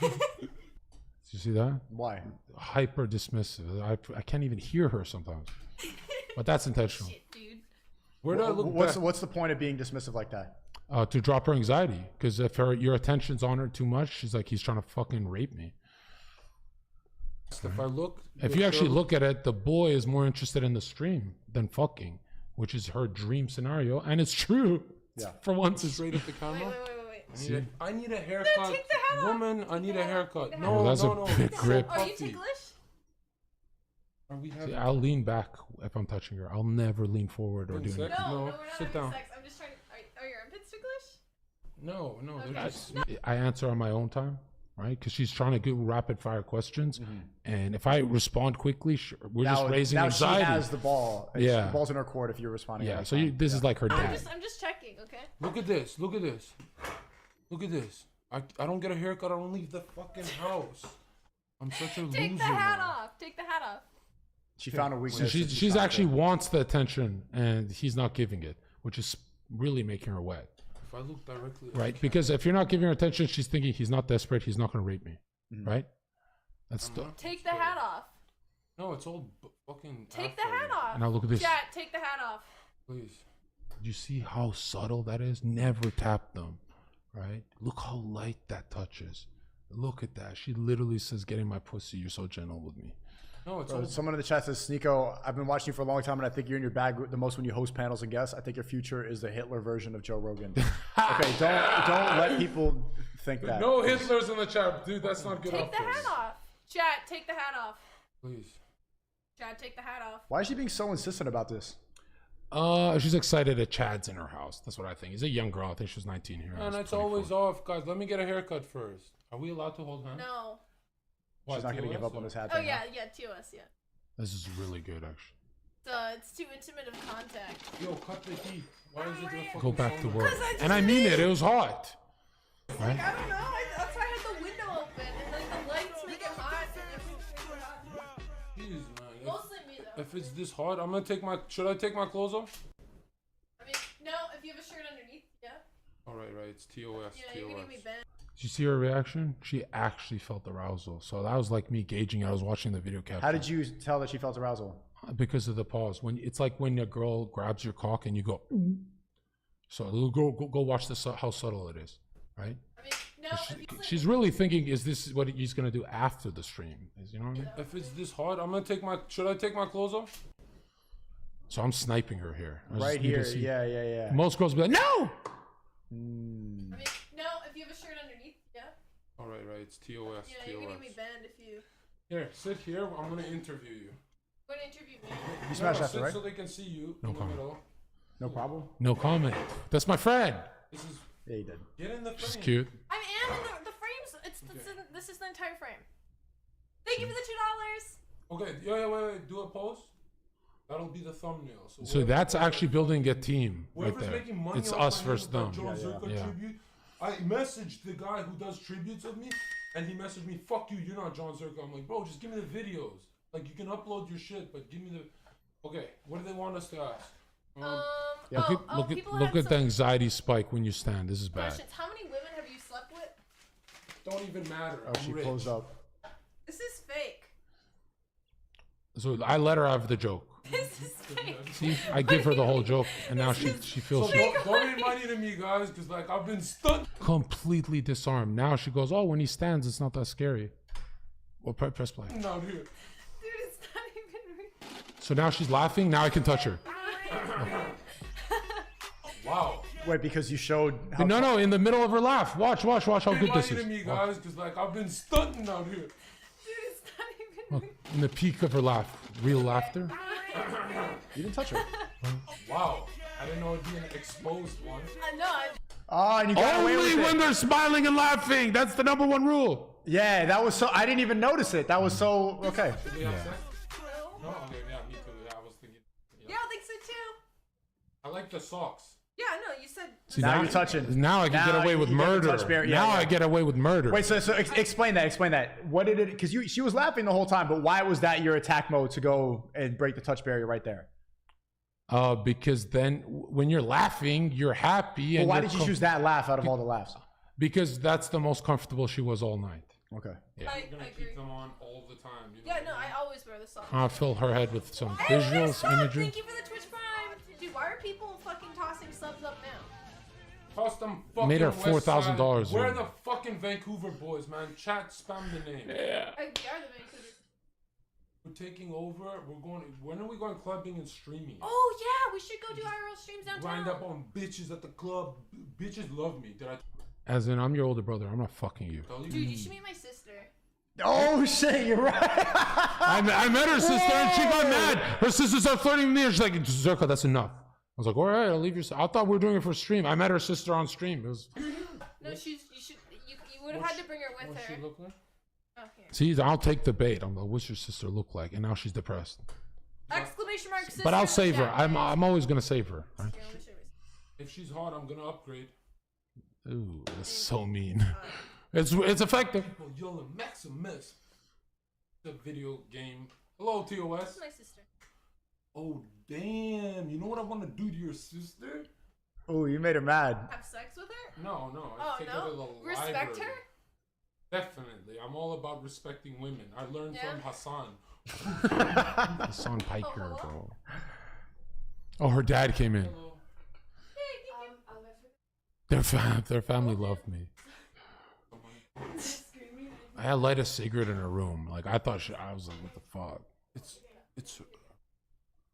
you see that? Why? Hyper dismissive. I can't even hear her sometimes. But that's intentional. Shit, dude. Where do I look back? What's the point of being dismissive like that? To drop her anxiety. Because if your attention's on her too much, she's like, he's trying to fucking rape me. If I look, If you actually look at it, the boy is more interested in the stream than fucking, which is her dream scenario, and it's true. Yeah. For once, it's straight up the camera. Wait. I need a haircut. take the hat off. Woman, I need a haircut. Take the No, hat off. no, That's a big grip. Are you ticklish? Are we See, having I'll lean back if I'm touching her. I'll never lean forward or do sex? anything. No, No, we're not sit having down. sex. I'm just trying to. Are your armpits ticklish? No, they're just. I answer on my own time, right? Because she's trying to do rapid fire questions, and if I respond quickly, we're just raising now anxiety. She has the ball. Yeah. The ball's in her court if you're responding. Yeah. every So time. this is like her dad. I'm just checking, okay? Look at this. Look at this. Look at this. I don't get a haircut. I don't leave the fucking house. I'm such a loser. Take the hat now. off. Take the hat off. She found a So weakness. she's actually wants the attention, and he's not giving it, which is really making her wet. If I look directly, Right? Because if you're not giving her attention, she's thinking he's not desperate. He's not going to rape me. Right? That's the. Take the hat off. No, it's all fucking. Take the hat off. Now look at this. Chat, take the hat off. Please. Do you see how subtle that is? Never tap them. Right? Look how light that touches. Look at that. She literally says, "Getting my pussy. You're so gentle with me." No, it's Bro, all. someone in the chat says, "SNEAKO, I've been watching you for a long time, and I think you're in your bag the most when you host panels and guests. I think your future is the Hitler version of Joe Rogan." Okay, don't let people think that. No Hitlers in the chat, dude. That's not good. Take the hat off. Chat, take the hat off. Please. Chat, take the hat off. Why is she being so insistent about this? She's excited that Chad's in her house. That's what I think. He's a young girl. I think she was 19 here. And it's always off, guys. Let me get a haircut first. Are we allowed to hold hands? No. She's not gonna give up on this hat. Oh yeah, yeah, TOS, yeah. This is really good, actually. It's too intimate of contact. Yo, cut the heat. Why is it doing Go back to work. I And I mean it. It was hot. Right? Like, I don't know. That's why I had the window open and like the lights make it hot. Jeez, man. Mostly me though. If it's this hot, I'm gonna take my. Should I take my clothes off? I mean, no. If you have a shirt underneath, yeah. All right, right. It's TOS. Yeah, you're gonna be bent. Did you see her reaction? She actually felt arousal. So that was like me gauging it. I was watching the video capture. How did you tell that she felt arousal? Because of the pause. When it's like when a girl grabs your cock and you go. So go watch this. How subtle it is, right? I mean, no. She's really thinking, is this what he's gonna do after the stream? You know what I mean? If it's this hot, I'm gonna take my. Should I take my clothes off? So I'm sniping her here. Right here. Yeah. Most girls be like, no. I mean, no. If you have a shirt underneath, yeah. All right, right. It's TOS. Yeah, you're gonna be bent if you. Here, sit here. I'm gonna interview you. You're gonna interview me. You smash after, sit right? so they can see you. No in the comment. middle. No problem. No comment. That's my friend. This is. Yeah, you did. Get in the frame. She's cute. I am in the frames. This is the entire frame. Thank you for the $2. Okay. Yeah. Wait. Do a pose. That'll be the thumbnail. So that's actually building a team right Whoever's there. making money It's off us my versus name them. with that John Zherka tribute. I messaged the guy who does tributes of me, and he messaged me, "Fuck you, you're not John Zherka." I'm like, bro, just give me the videos. Like, you can upload your shit, but give me the. Okay, what do they want us to ask? Look at the anxiety spike when you stand. This is bad. Questions. How many women have you slept with? Don't even matter. Oh, she closed up. This is fake. So I let her have the joke. This is fake. See, I give her the whole joke, and now she feels So don't be money to me, guys, because like I've been stunned. completely disarmed. Now she goes, oh, when he stands, it's not that scary. Well, press play. Not here. Dude, it's not even real. So now she's laughing. Now I can touch her. Wow. Wait, because you showed. How No, in the middle of her laugh. Watch how good this Money is. to me, guys, because like I've been stunting out here. Dude, it's not even real. Look, in the peak of her laugh, real laughter. You didn't touch her. Wow. I didn't know it'd be an exposed one. No, Oh, and you got away with Only it. when they're smiling and laughing. That's the #1 rule. Yeah, that was so. I didn't even notice it. That was so. Okay. Should we have sex? No? Okay, yeah, me too. Yeah, I was thinking. Yeah, I think so too. I like the socks. Yeah, no, you said. See, Now you're touching. Now I can get away with you get the murder. touch barrier. Yeah, Now yeah. I get away with murder. Wait, so explain that. Explain that. What did it? Because she was laughing the whole time, but why was that your attack mode to go and break the touch barrier right there? Because then when you're laughing, you're happy. And Well, why you're did you choose that laugh out of all the laughs? Because that's the most comfortable she was all night. Okay. Yeah. I I'm gonna agree. keep them on all the time. You know Yeah, no, I always wear the socks. I'll fill her head with some Hey, visuals, sub! imagery. Thank you for the Twitch Prime. Dude, why are people fucking tossing subs up now? Toss them fucking Made her West $4,000. Side. We're the fucking Vancouver boys, man. Chat, spam the name. Yeah. We are the Vancouver. We're taking over. We're going. When are we going clubbing and streaming? Oh yeah, we should go do IRL streams downtown. Grind up on bitches at the club. Bitches love me. Did I As in, I'm your older brother. I'm not fucking you. tell you? Dude, you should meet my sister. Oh shit, you're right. I met her sister and she got mad. Her sister started flirting with me and she's like, Zherka, that's enough. I was like, all right, I'll leave your. I thought we were doing it for stream. I met her sister on stream. It was. No, you would have had to bring her with What's her. she look like? Oh, here. See, I'll take the bait. I'm like, what's your sister look like? And now she's depressed. Exclamation mark sister. But I'll save her. Yeah. I'm always gonna save her. Right? Here, let me show you. If she's hot, I'm gonna upgrade. Ooh, that's so mean. It's effective. People yelling Maximus. The video game. Hello, TOS. That's my sister. Oh damn! You know what I want to do to your sister? Oh, you made her mad. Have sex with her? No. Oh Take her to no. the Respect library. her? Definitely. I'm all about respecting women. I learned Yeah. from Hassan. Hassan Piker, bro. Oh, her dad came in. Their family loved me. I had light a cigarette in her room. Like I thought I was like, what the fuck? It's.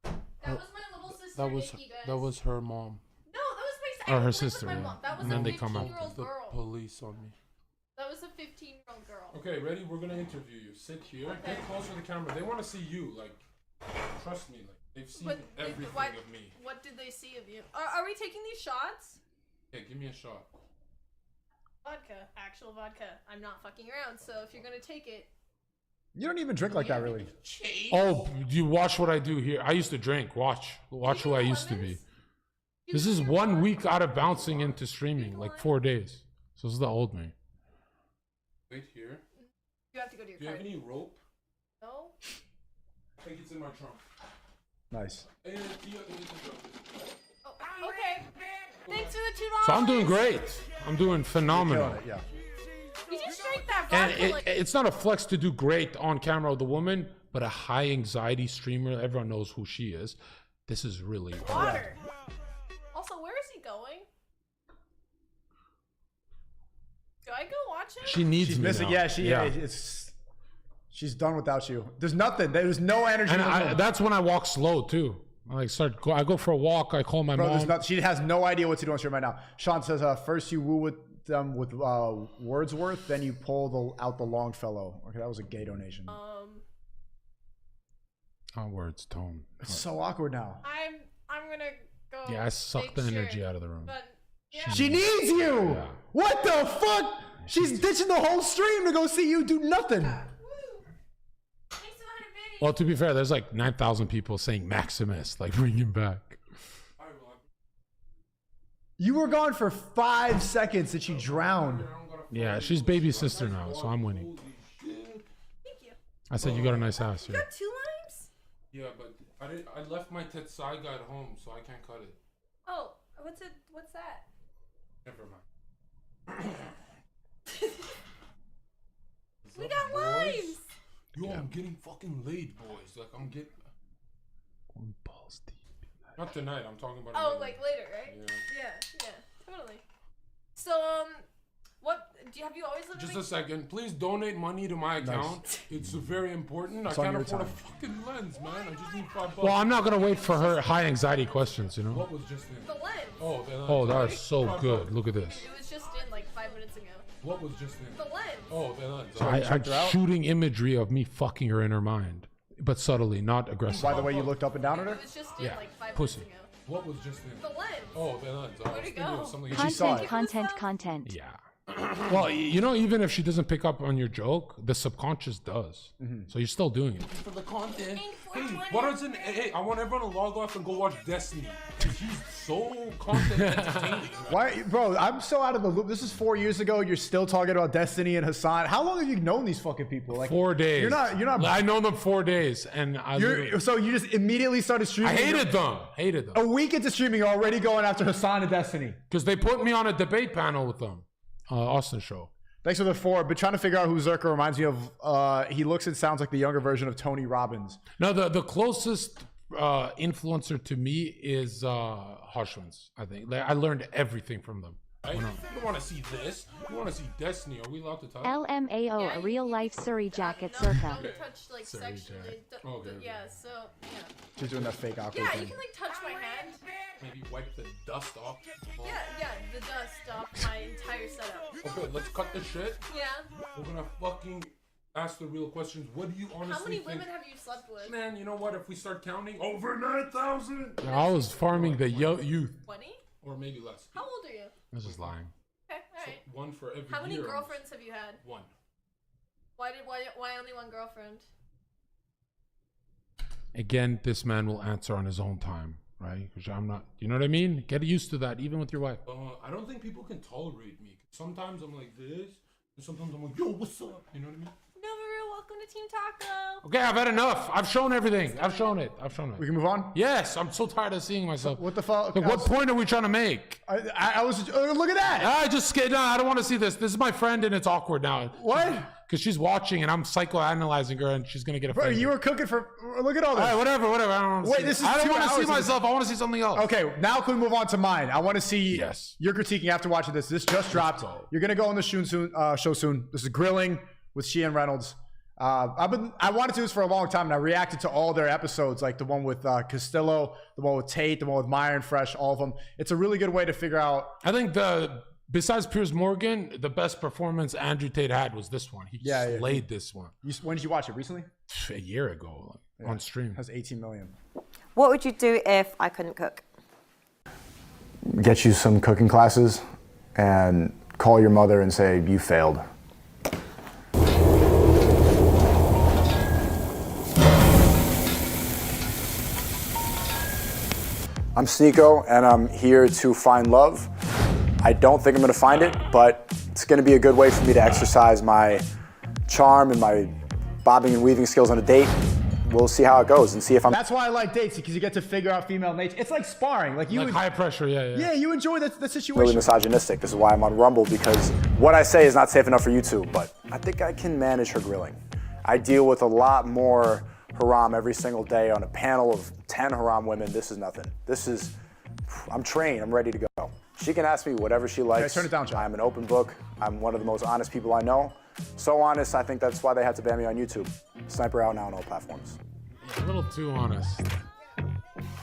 That was my little sister. Nikki, guys. That was her mom. No, that was my Or her I lived sister. with my Yeah. mom. That was And a then they come out. 15-year-old The girl. police on me. That was a 15-year-old girl. Okay, ready? We're gonna interview you. Sit here. Okay. Get closer to the camera. They want to see you. Like, trust me. Like, They've seen But everything of me. What did they see of you? Are we taking these shots? Yeah, give me a shot. Vodka, actual vodka. I'm not fucking around. So if you're gonna take it, You don't even drink like that, really. Oh, you watch what I do here. I used to drink. Watch who I used to be. This is 1 week out of bouncing into streaming, like 4 days. So this is the old me. Wait here. you have to go to your Do you card. have any rope? No. I think it's in my trunk. Nice. Hey, Tia, Oh, okay. Thanks for the $2. So I'm doing great. I'm doing phenomenal. Yeah. You just drank that And vodka it's not a flex to do great on camera with a woman, but a high anxiety streamer, everyone knows who she is. This is really hard. water. Also, where is he going? Do I go watch him? She needs She's me missing. now. Yeah, she's done without you. There's nothing. There's no energy. And that's when I walk slow too. I go for a walk. I call my mom. She has no idea what to do on stream right now. Sean says, first you woo with them with Wordsworth, then you pull out the Longfellow. Okay, that was a gay donation. Oh, words, tone. It's so awkward now. I'm gonna go. Yeah, I sucked the energy out of the room. But yeah. She needs you. Yeah. What the fuck? She's ditching the whole stream to go see you do nothing. Well, to be fair, there's like 9,000 people saying Maximus, like bring him back. You were gone for 5 seconds and she drowned. Yeah, she's baby sister now, so I'm winning. Thank you. I said you got a nice house You here. got 2 limes? Yeah, but I left my Tetsai guide home, so I can't cut it. Oh, what's it? What's that? Never mind. We got limes. Yo, I'm getting fucking laid, boys. Like, I'm getting... balls deep. Not tonight, I'm talking about... Oh, another- like later, right? Yeah, totally. So, have you always lived Just in a second. Please donate money to my account. It's very important. It's I on can't your afford a time. fucking lens, man. I just need $5. Well, I'm not gonna wait for her high anxiety questions, you know. What was just in? The lens. Oh, the lens. Oh, that is so good. Look at this. It was just in like 5 minutes ago. What was just in? The lens. Oh, the lens. I'm shooting imagery of me fucking her in her mind, but subtly, not aggressive. By the way, you looked up and down at her? It was just in Yeah, like 5 pussy. minutes ago. What was just in? The lens. Oh, the lens. I was Where'd it thinking go? of something She saw it. Content. Yeah. Well, you know, even if she doesn't pick up on your joke, the subconscious does. So you're still doing it. For the content. Hey, what is in? Hey, I want everyone to log off and go watch Destiny. She's so content entertaining. Why, bro? I'm so out of the loop. This is 4 years ago. You're still talking about Destiny and Hassan. How long have you known these fucking people? Like 4 days. You're not. I know them 4 days, and So you just immediately started streaming. I hated them. Hated them. A week into streaming, you're already going after Hassan and Destiny. Because they put me on a debate panel with them. Austin show. Thanks for the 4. Been trying to figure out who Zherka reminds me of. He looks and sounds like the younger version of Tony Robbins. No, the closest influencer to me is Harshwins. I think I learned everything from them. Right? You don't want to see this. You want to see Destiny. Are we allowed to touch? LMAO, a real life Surrey jacket Zherka. Don't touch like sexually. Okay. Yeah, so yeah. She's doing that fake awkward Yeah, thing. you can like touch my hand. Maybe wipe the dust off. Yeah, the dust off my entire setup. Okay, let's cut the shit. Yeah. We're gonna fucking ask the real questions. What do you honestly How many think? women have you slept with? Man, you know what? If we start counting, over 9,000. I was farming the youth. 20? Or maybe less. How old are you? I was just lying. Okay, alright. One for every How many year. girlfriends have you had? One. Why only one girlfriend? Again, this man will answer on his own time, right? Because I'm not. You know what I mean? Get used to that, even with your wife. I don't think people can tolerate me. Sometimes I'm like this, and sometimes I'm like, yo, what's up? You know what I mean? Novaru, welcome to Team Taco. Okay, I've had enough. I've shown everything. I've shown it. We can move on? Yes, I'm so tired of seeing myself. What the fuck? Like, what point are we trying to make? I was look at that. I just no, I don't want to see this. This is my friend, and it's awkward now. What? Because she's watching, and I'm psychoanalyzing her, and she's gonna get offended. Bro, you were cooking for. Look at all this. All right, whatever. I don't want to see. This is I don't 2 want to see hours of- myself. I want to see something else. Okay, now can we move on to mine? I want to see Yes. your critiquing after watching this. This just dropped. You're gonna go on the show soon. This is Grilling with Sheehan Reynolds. I wanted to do this for a long time, and I reacted to all their episodes, like the one with Castillo, the one with Tate, the one with Myron Fresh, all of them. It's a really good way to figure out. I think besides Piers Morgan, the best performance Andrew Tate had was this one. He slayed this one. When did you watch it? Recently? A year ago on stream. Has 18 million. What would you do if I couldn't cook? Get you some cooking classes and call your mother and say you failed. I'm SNEAKO and I'm here to find love. I don't think I'm gonna find it, but it's gonna be a good way for me to exercise my charm and my bobbing and weaving skills on a date. We'll see how it goes and see if I'm. That's why I like dates, because you get to figure out female nature. It's like sparring. Like you. Like high pressure, yeah. Yeah, you enjoy the situation. Really misogynistic. This is why I'm on Rumble, because what I say is not safe enough for YouTube, but I think I can manage her grilling. I deal with a lot more haram every single day on a panel of 10 haram women. This is nothing. I'm trained, I'm ready to go. She can ask me whatever she likes. Okay, turn it down, John. I'm an open book. I'm one of the most honest people I know. So honest, I think that's why they had to ban me on YouTube. Sniper out now on all platforms. A little too honest.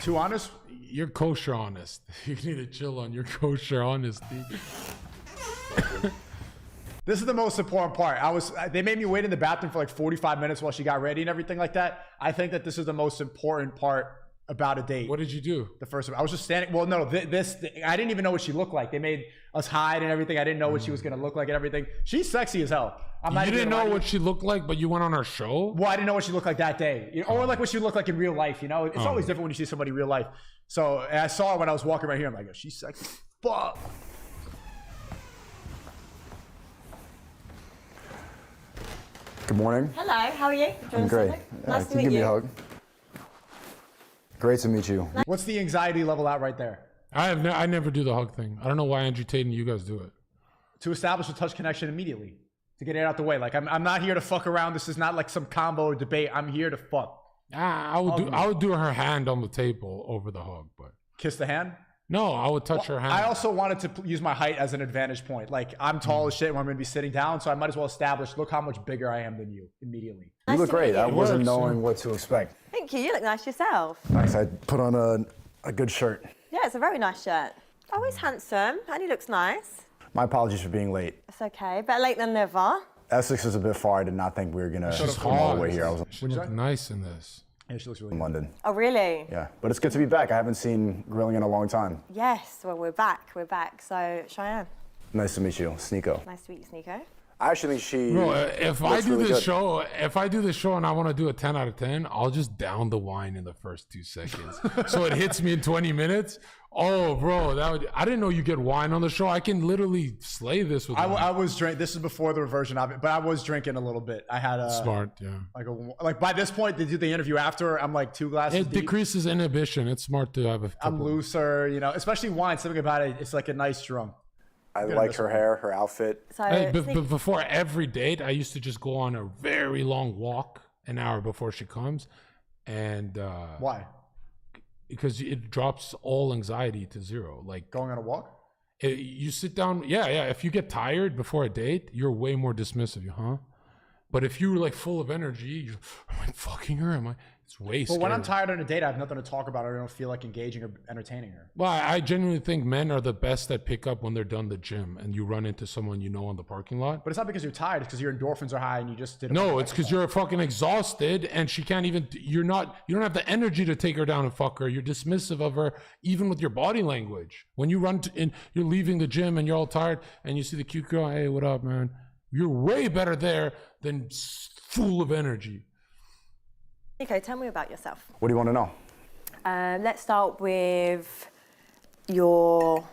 Too honest? You're kosher honest. You need to chill on your kosher honesty. This is the most important part. They made me wait in the bathroom for like 45 minutes while she got ready and everything like that. I think that this is the most important part about a date. What did you do? The first one. I was just standing. Well, no, I didn't even know what she looked like. They made us hide and everything. I didn't know what she was going to look like and everything. She's sexy as hell. You didn't know what she looked like, but you went on her show? Well, I didn't know what she looked like that day. You know, or like what she looked like in real life, you know? It's always different when you see somebody in real life. So I saw her when I was walking right here. I'm like, oh, she's sexy. Fuck. Good morning. Hello, how are you? I'm great. Nice to can meet you give me you. a hug? Great to meet you. What's the anxiety level out right there? I never do the hug thing. I don't know why Andrew Tate and you guys do it. To establish a touch connection immediately. To get it out the way. Like, I'm not here to fuck around. This is not like some combo or debate. I'm here to fuck. I would do her hand on the table over the hug, but. Kiss the hand? No, I would touch her hand. I also wanted to use my height as an advantage point. Like, I'm tall as shit when I'm going to be sitting down, so I might as well establish, look how much bigger I am than you immediately. You look great. I wasn't knowing what to expect. Thank you, you look nice yourself. Thanks. I put on a good shirt. Yeah, it's a very nice shirt. Oh, he's handsome and he looks nice. My apologies for being late. It's okay, better late than never. Essex is a bit far. I did not think we were going to come all the way here. She looked nice in this. Yeah, she looks really in London. Oh, really? Yeah, but it's good to be back. I haven't seen grilling in a long time. Yes, well, we're back. We're back. So, Cheyenne. Nice to meet you, SNEAKO. Nice to meet you, SNEAKO. I actually think she. Bro, if I do really this good. show, and I want to do a 10 out of 10, I'll just down the wine in the first 2 seconds. So it hits me in 20 minutes. Oh, bro, I didn't know you get wine on the show. I can literally slay this with wine. I was drinking. This is before the reversion of it, but I was drinking a little bit. I had a smart, yeah. Like by this point, they do the interview after. I'm like 2 glasses. It decreases inhibition. It's smart to have a couple. I'm looser, you know. Especially wine. Something about it. It's like a nice drunk. I like her hair, her outfit. But before every date, I used to just go on a very long walk an hour before she comes, and why? Because it drops all anxiety to zero. Like going on a walk. You sit down. Yeah. If you get tired before a date, you're way more dismissive. But if you're like full of energy, am I fucking her? It's way scary. But when I'm tired on a date, I have nothing to talk about. I don't feel like engaging or entertaining her. Well, I genuinely think men are the best at pick up when they're done the gym and you run into someone you know on the parking lot. But it's not because you're tired. It's because your endorphins are high and you just did. No, it's because you're fucking exhausted and she can't even. You don't have the energy to take her down and fuck her. You're dismissive of her, even with your body language. When you you're leaving the gym and you're all tired and you see the cute girl. Hey, what up, man? You're way better there than full of energy. Okay, tell me about yourself. What do you want to know? Let's start with your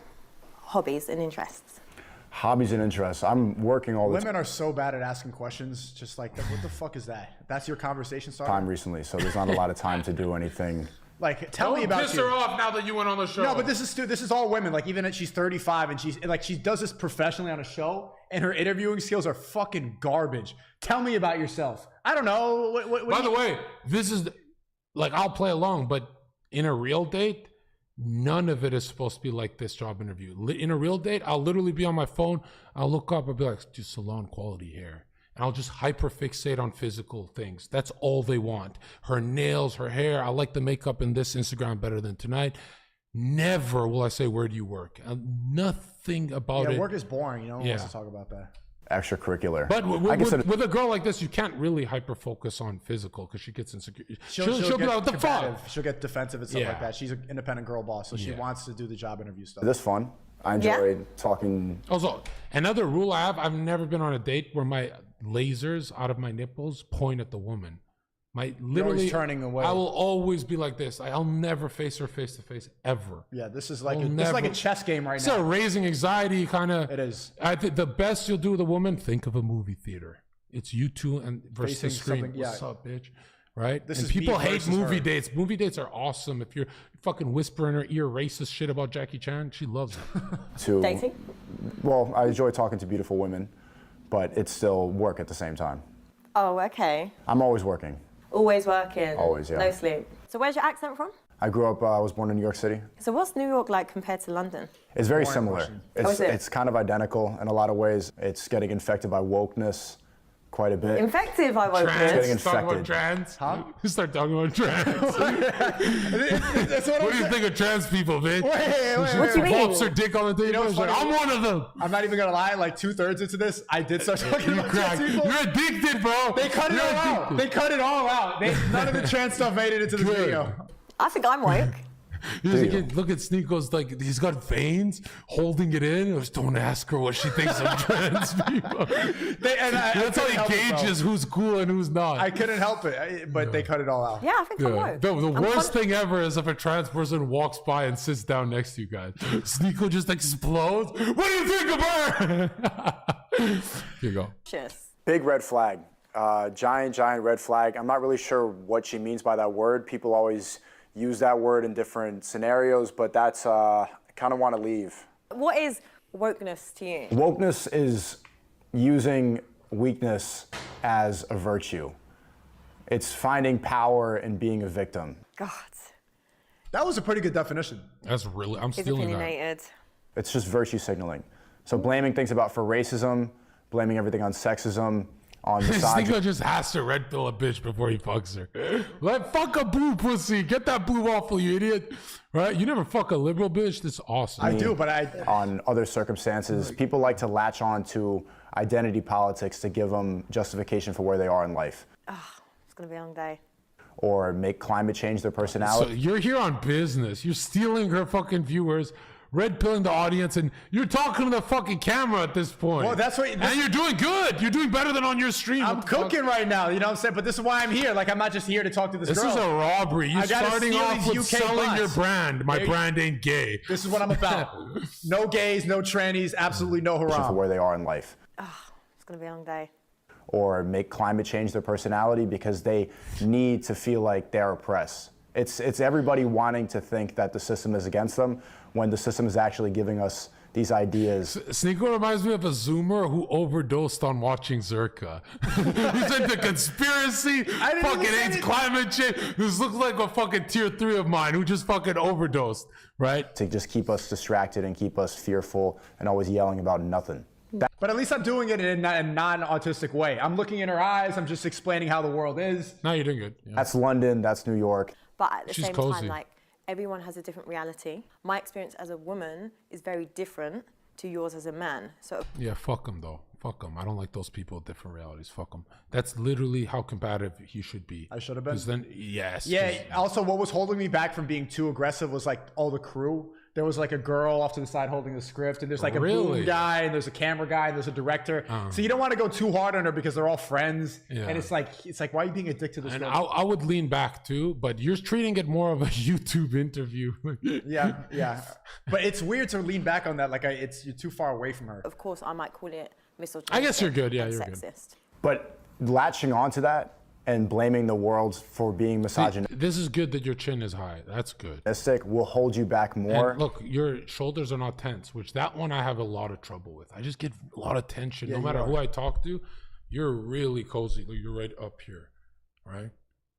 hobbies and interests. Hobbies and interests. I'm working all the time. Women are so bad at asking questions, just like, what the fuck is that? That's your conversation starter? Time recently, so there's not a lot of time to do anything. Like, tell me about you. Piss her off now that you went on the show. No, but this is all women. Like, even if she's 35 and she does this professionally on a show, and her interviewing skills are fucking garbage. Tell me about yourself. I don't know. By the way, this is like, I'll play along, but in a real date, none of it is supposed to be like this job interview. In a real date, I'll literally be on my phone. I'll look up. I'll be like, do salon quality hair. And I'll just hyperfixate on physical things. That's all they want. Her nails, her hair. I like the makeup in this Instagram better than tonight. Never will I say, where do you work? Nothing about it. Yeah, work is boring. You know, no one wants to talk about that. extracurricular. But I consider with a girl like this, you can't really hyper-focus on physical because she gets insecure. She'll be like, what the fuck? She'll get defensive and stuff like that. She's an independent girl boss, so she wants to do the job interview stuff. this fun. I enjoyed talking. Also, another rule I have, I've never been on a date where my lasers out of my nipples point at the woman. Literally turning away. I will always be like this. I'll never face her face to face ever. Yeah, this is like a chess game right now. It's raising anxiety kind of. It is. I think the best you'll do with a woman, think of a movie theater. It's you two and versus the screen. What's up, bitch? Right? And people hate movie dates. Movie dates are awesome. If you're fucking whispering in her ear racist shit about Jackie Chan, she loves it. Dating? Well, I enjoy talking to beautiful women, but it's still work at the same time. Oh, okay. I'm always working. Always working. Always, yeah. No sleep. So where's your accent from? I grew up, I was born in New York City. So what's New York like compared to London? It's very similar. It's kind of identical in a lot of ways. It's getting infected by wokeness quite a bit. Infected by wokeness? It's getting infected. Talking about trans? Huh? You start talking about trans. What do you think of trans people, bitch? Wait. What do you mean? Pops her dick on the table. You know, Like, I'm one of them. I'm not even gonna lie. Like 2/3 into this, I did start talking about trans people. You're addicted, bro. They cut it all out. They cut it all out. None of the trans stuff made it into the video. I think I'm woke. Look at SNEAKO's, like, he's got veins holding it in. Just don't ask her what she thinks of trans people. That's how he gauges who's cool and who's not. I couldn't help it, but they cut it all out. Yeah, I think I'm woke. The worst thing ever is if a trans person walks by and sits down next to you guys. SNEAKO just explodes. What do you think of her? Here you go. Cheers. Big red flag. Giant red flag. I'm not really sure what she means by that word. People always use that word in different scenarios, but that's, I kind of want to leave. What is wokeness to you? Wokeness is using weakness as a virtue. It's finding power in being a victim. God. That was a pretty good definition. That's really, I'm It's stealing that. opinionated. It's just virtue signaling. So blaming things for racism, blaming everything on sexism, on misogyny. SNEAKO just has to red pill a bitch before he fucks her. Like, fuck a blue pussy. Get that blue waffle, you idiot. Right? You never fuck a liberal bitch? That's awesome. I do, but on other circumstances, people like to latch on to identity politics to give them justification for where they are in life. Oh, it's going to be a long day. Or make climate change their personality. So you're here on business. You're stealing her fucking viewers, red pilling the audience, and you're talking to the fucking camera at this point. Well, that's what. And you're doing good. You're doing better than on your stream. I'm cooking right now. You know what I'm saying? But this is why I'm here. Like, I'm not just here to talk to this girl. This is a robbery. You're starting off with selling your brand. My brand ain't gay. This is what I'm about. No gays, no trannies, absolutely no haram. For where they are in life. Oh, it's going to be a long day. Or make climate change their personality because they need to feel like they're oppressed. It's everybody wanting to think that the system is against them when the system is actually giving us these ideas. SNEAKO reminds me of a Zoomer who overdosed on watching Zherka. He's into conspiracy, fucking hates climate change. This looks like a fucking tier 3 of mine who just fucking overdosed, right? To just keep us distracted and keep us fearful and always yelling about nothing. But at least I'm doing it in a non-autistic way. I'm looking in her eyes. I'm just explaining how the world is. No, you're doing good. Yeah. That's London. That's New York. But at the She's same cozy. time, like, everyone has a different reality. My experience as a woman is very different to yours as a man. So Yeah, fuck them though. Fuck them. I don't like those people with different realities. Fuck them. That's literally how combative he should be. I should have been. Because then, yes. Yeah. Also, what was holding me back from being too aggressive was like all the crew. There was like a girl off to the side holding the script, and there's like a boom guy, and there's a camera guy, and there's a director. So you don't want to go too hard on her because they're all friends. Yeah. And it's like, why are you being addicted to this? And I would lean back too, but you're treating it more of a YouTube interview. yeah. But it's weird to lean back on that. Like, you're too far away from her. of course, I might call it misogynistic. I guess you're good. Yeah, and you're sexist. good. But latching onto that and blaming the world for being misogynistic. This is good that your chin is high. That's good. Will hold you back more. And look, your shoulders are not tense, which that one I have a lot of trouble with. I just get a lot of tension. No matter who I talk to, you're really cozy. You're right up here, right?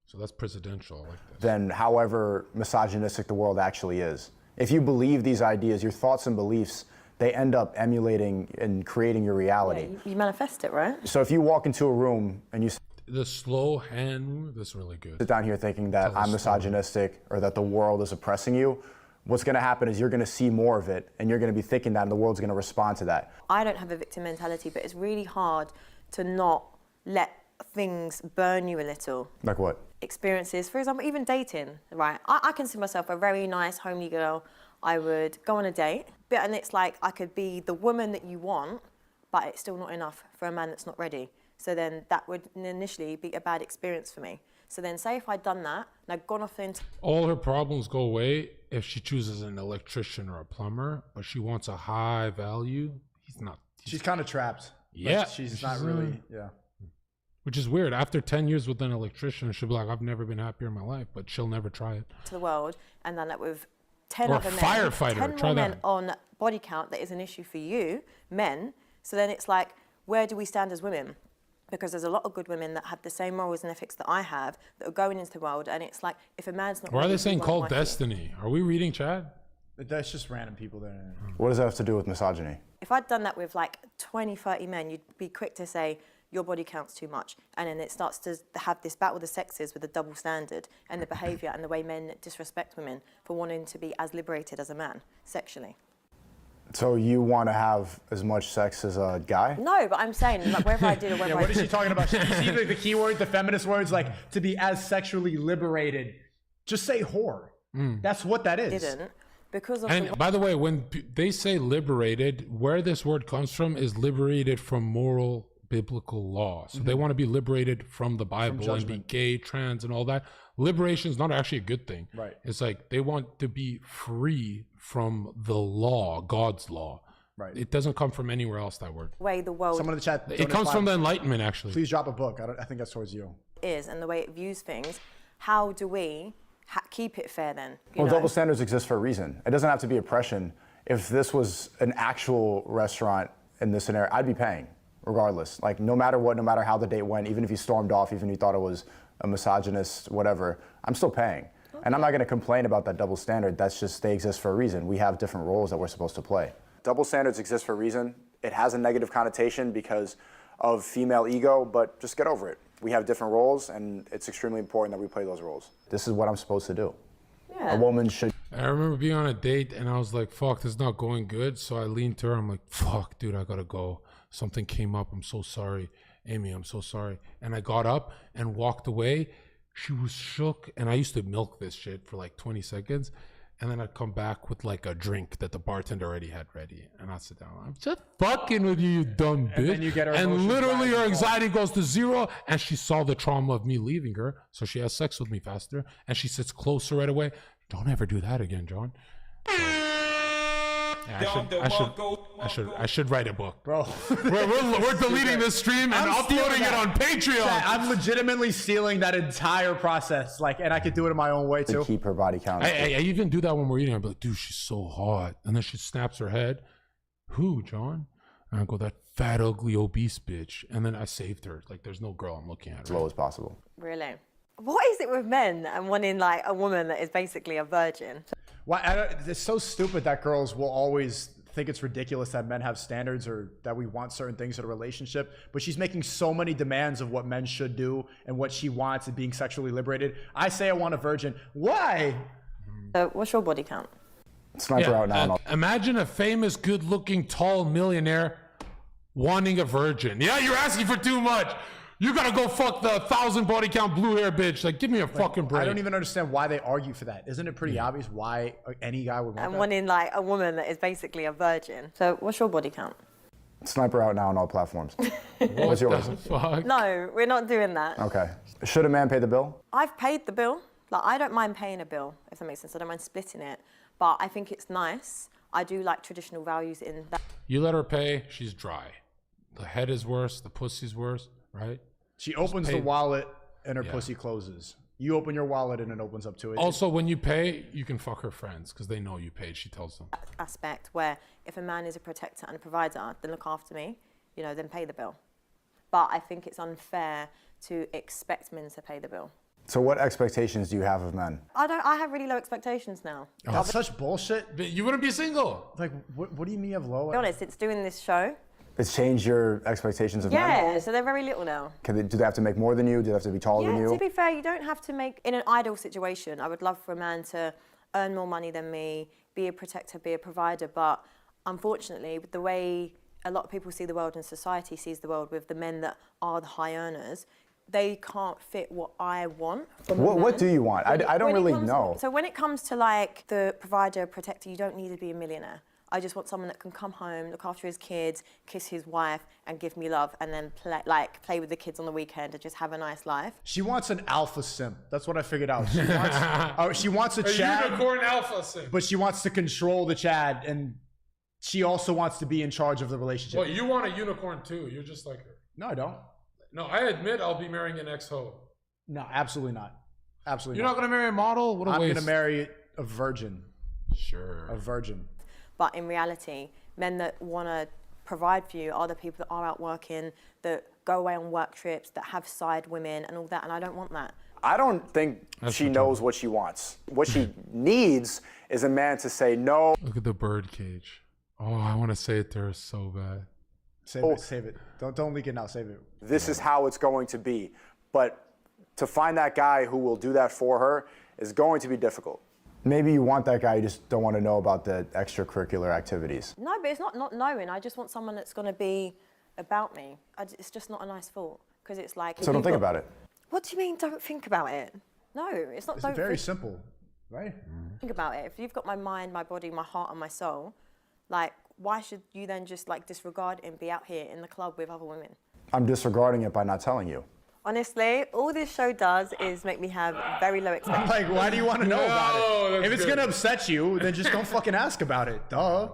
So that's presidential. I like that. Than however misogynistic the world actually is. If you believe these ideas, your thoughts and beliefs, they end up emulating and creating your reality. Yeah, you manifest it, right? So if you walk into a room and you the slow hand move, that's really good. sit down here thinking that I'm misogynistic or that the world is oppressing you, what's going to happen is you're going to see more of it, and you're going to be thinking that, and the world's going to respond to that. I don't have a victim mentality, but it's really hard to not let things burn you a little. Like what? Experiences, for example, even dating, right? I consider myself a very nice, homely girl. I would go on a date, and it's like I could be the woman that you want, but it's still not enough for a man that's not ready. So then that would initially be a bad experience for me. So then say if I'd done that, and I'd gone off into... All her problems go away if she chooses an electrician or a plumber, but she wants a high value. He's not. She's kind of trapped. Yeah. She's not really, yeah. Which is weird. After 10 years with an electrician, she'll be like, I've never been happier in my life, but she'll never try it. ...to the world, and then that with 10 or other men, firefighter. 10 Try more that. men on body count that is an issue for you, men. So then it's like, where do we stand as women? Because there's a lot of good women that have the same morals and ethics that I have that are going into the world, and it's like, if a man's not... Why are ready, they saying why called am I destiny? Are we reading Chad? That's just random people there. What does that have to do with misogyny? If I'd done that with like 20, 30 men, you'd be quick to say, your body count's too much. And then it starts to have this battle of the sexes with a double standard and the behaviour and the way men disrespect women for wanting to be as liberated as a man sexually. So you want to have as much sex as a guy? No, but I'm saying, like, whether I did or whether Yeah, what is she talking about? You see the key word, the feminist words, like to be as sexually liberated. Just say whore. That's what that is. Didn't. Because of And by the way, when they say liberated, where this word comes from is liberated from moral biblical law. So they want to be liberated from the Bible and be gay, trans, and all that. Liberation is not actually a good thing. Right. It's like they want to be free from the law, God's law. Right. It doesn't come from anywhere else, that word. the way the world Someone in the chat. It comes from the Enlightenment, actually. Please drop a book. I think that's towards you. is and the way it views things, how do we keep it fair then? Well, double standards exist for a reason. It doesn't have to be oppression. If this was an actual restaurant in this scenario, I'd be paying regardless. Like no matter what, no matter how the date went, even if you stormed off, even if you thought it was a misogynist, whatever, I'm still paying. And I'm not going to complain about that double standard. That's just, they exist for a reason. We have different roles that we're supposed to play. Double standards exist for a reason. It has a negative connotation because of female ego, but just get over it. We have different roles, and it's extremely important that we play those roles. This is what I'm supposed to do. Yeah. A woman should. I remember being on a date and I was like, fuck, this is not going good. So I leaned to her. I'm like, fuck, dude, I gotta go. Something came up. I'm so sorry. Amy, I'm so sorry. And I got up and walked away. She was shook. And I used to milk this shit for like 20 seconds. And then I'd come back with like a drink that the bartender already had ready. And I'd sit down. I'm just fucking with you, you dumb bitch. And then you get her emotions literally her rising. anxiety goes to zero. And she saw the trauma of me leaving her. So she has sex with me faster. And she sits closer right away. Don't ever do that again, John. Yeah, I should write a book, bro. We're deleting this stream and uploading it on Patreon. Chat, I'm legitimately stealing that entire process, like, and I could do it in my own way too. To keep her body count. I even do that when we're eating. I'm like, dude, she's so hot, and then she snaps her head. Who, John? And I go, that fat, ugly, obese bitch. And then I saved her. Like, there's no girl I'm looking at. As low as possible. Really? What is it with men and wanting like a woman that is basically a virgin? Why? It's so stupid that girls will always think it's ridiculous that men have standards or that we want certain things in a relationship. But she's making so many demands of what men should do and what she wants and being sexually liberated. I say I want a virgin. Why? What's your body count? Sniper out now. Imagine a famous, good-looking, tall millionaire wanting a virgin. Yeah, you're asking for too much. You gotta go fuck the 1,000 body count blue hair bitch. Like, give me a fucking break. I don't even understand why they argue for that. Isn't it pretty obvious why any guy would want And that? wanting like a woman that is basically a virgin. So what's your body count? Sniper out now on all platforms. What's yours? Fuck? No, we're not doing that. Okay. Should a man pay the bill? I've paid the bill. Like, I don't mind paying a bill, if that makes sense. I don't mind splitting it. But I think it's nice. I do like traditional values in that. You let her pay, she's dry. The head is worse, the pussy's worse, right? She opens the wallet and her pussy closes. You open your wallet and it opens up to it. Also, when you pay, you can fuck her friends because they know you paid. She tells them. Aspect where if a man is a protector and a provider, then look after me, you know, then pay the bill. But I think it's unfair to expect men to pay the bill. So what expectations do you have of men? I have really low expectations now. That's such bullshit. You wouldn't be single. Like, what do you mean you have low? To be honest, it's doing this show. It's changed your expectations of men? Yeah, so they're very little now. Do they have to make more than you? Do they have to be taller than you? To be fair, you don't have to make, in an ideal situation, I would love for a man to earn more money than me, be a protector, be a provider. But unfortunately, with the way a lot of people see the world and society sees the world with the men that are the high earners, they can't fit what I want from a man. What do you want? I don't really know. So when it comes to like the provider, protector, you don't need to be a millionaire. I just want someone that can come home, look after his kids, kiss his wife, and give me love, and then play with the kids on the weekend and just have a nice life. She wants an alpha simp. That's what I figured out. She wants a Chad, unicorn alpha simp. but she wants to control the Chad, and she also wants to be in charge of the relationship. Well, you want a unicorn too. You're just like her. No, I don't. No, I admit I'll be marrying an ex-ho. No, absolutely not. Absolutely You're not going to marry a model? What a I'm waste. going to marry a virgin. Sure. A virgin. But in reality, men that want to provide for you are the people that are out working, that go away on work trips, that have side women and all that, and I don't want that. I don't think she knows what she wants. What she needs is a man to say no. Look at the bird cage. Oh, I want to say it to her so bad. Save it. Don't leak it now. Save it. This is how it's going to be. But to find that guy who will do that for her is going to be difficult. Maybe you want that guy, you just don't want to know about the extracurricular activities. No, but it's not knowing. I just want someone that's going to be about me. It's just not a nice thought, because it's like... So don't think about it. What do you mean, don't think about it? No, it's not. It's very simple, right? Think about it. If you've got my mind, my body, my heart, and my soul, like, why should you then just like disregard it and be out here in the club with other women? I'm disregarding it by not telling you. Honestly, all this show does is make me have very low expectations. Like, why do you want to know about it? If it's going to upset you, then just don't fucking ask about it. Duh.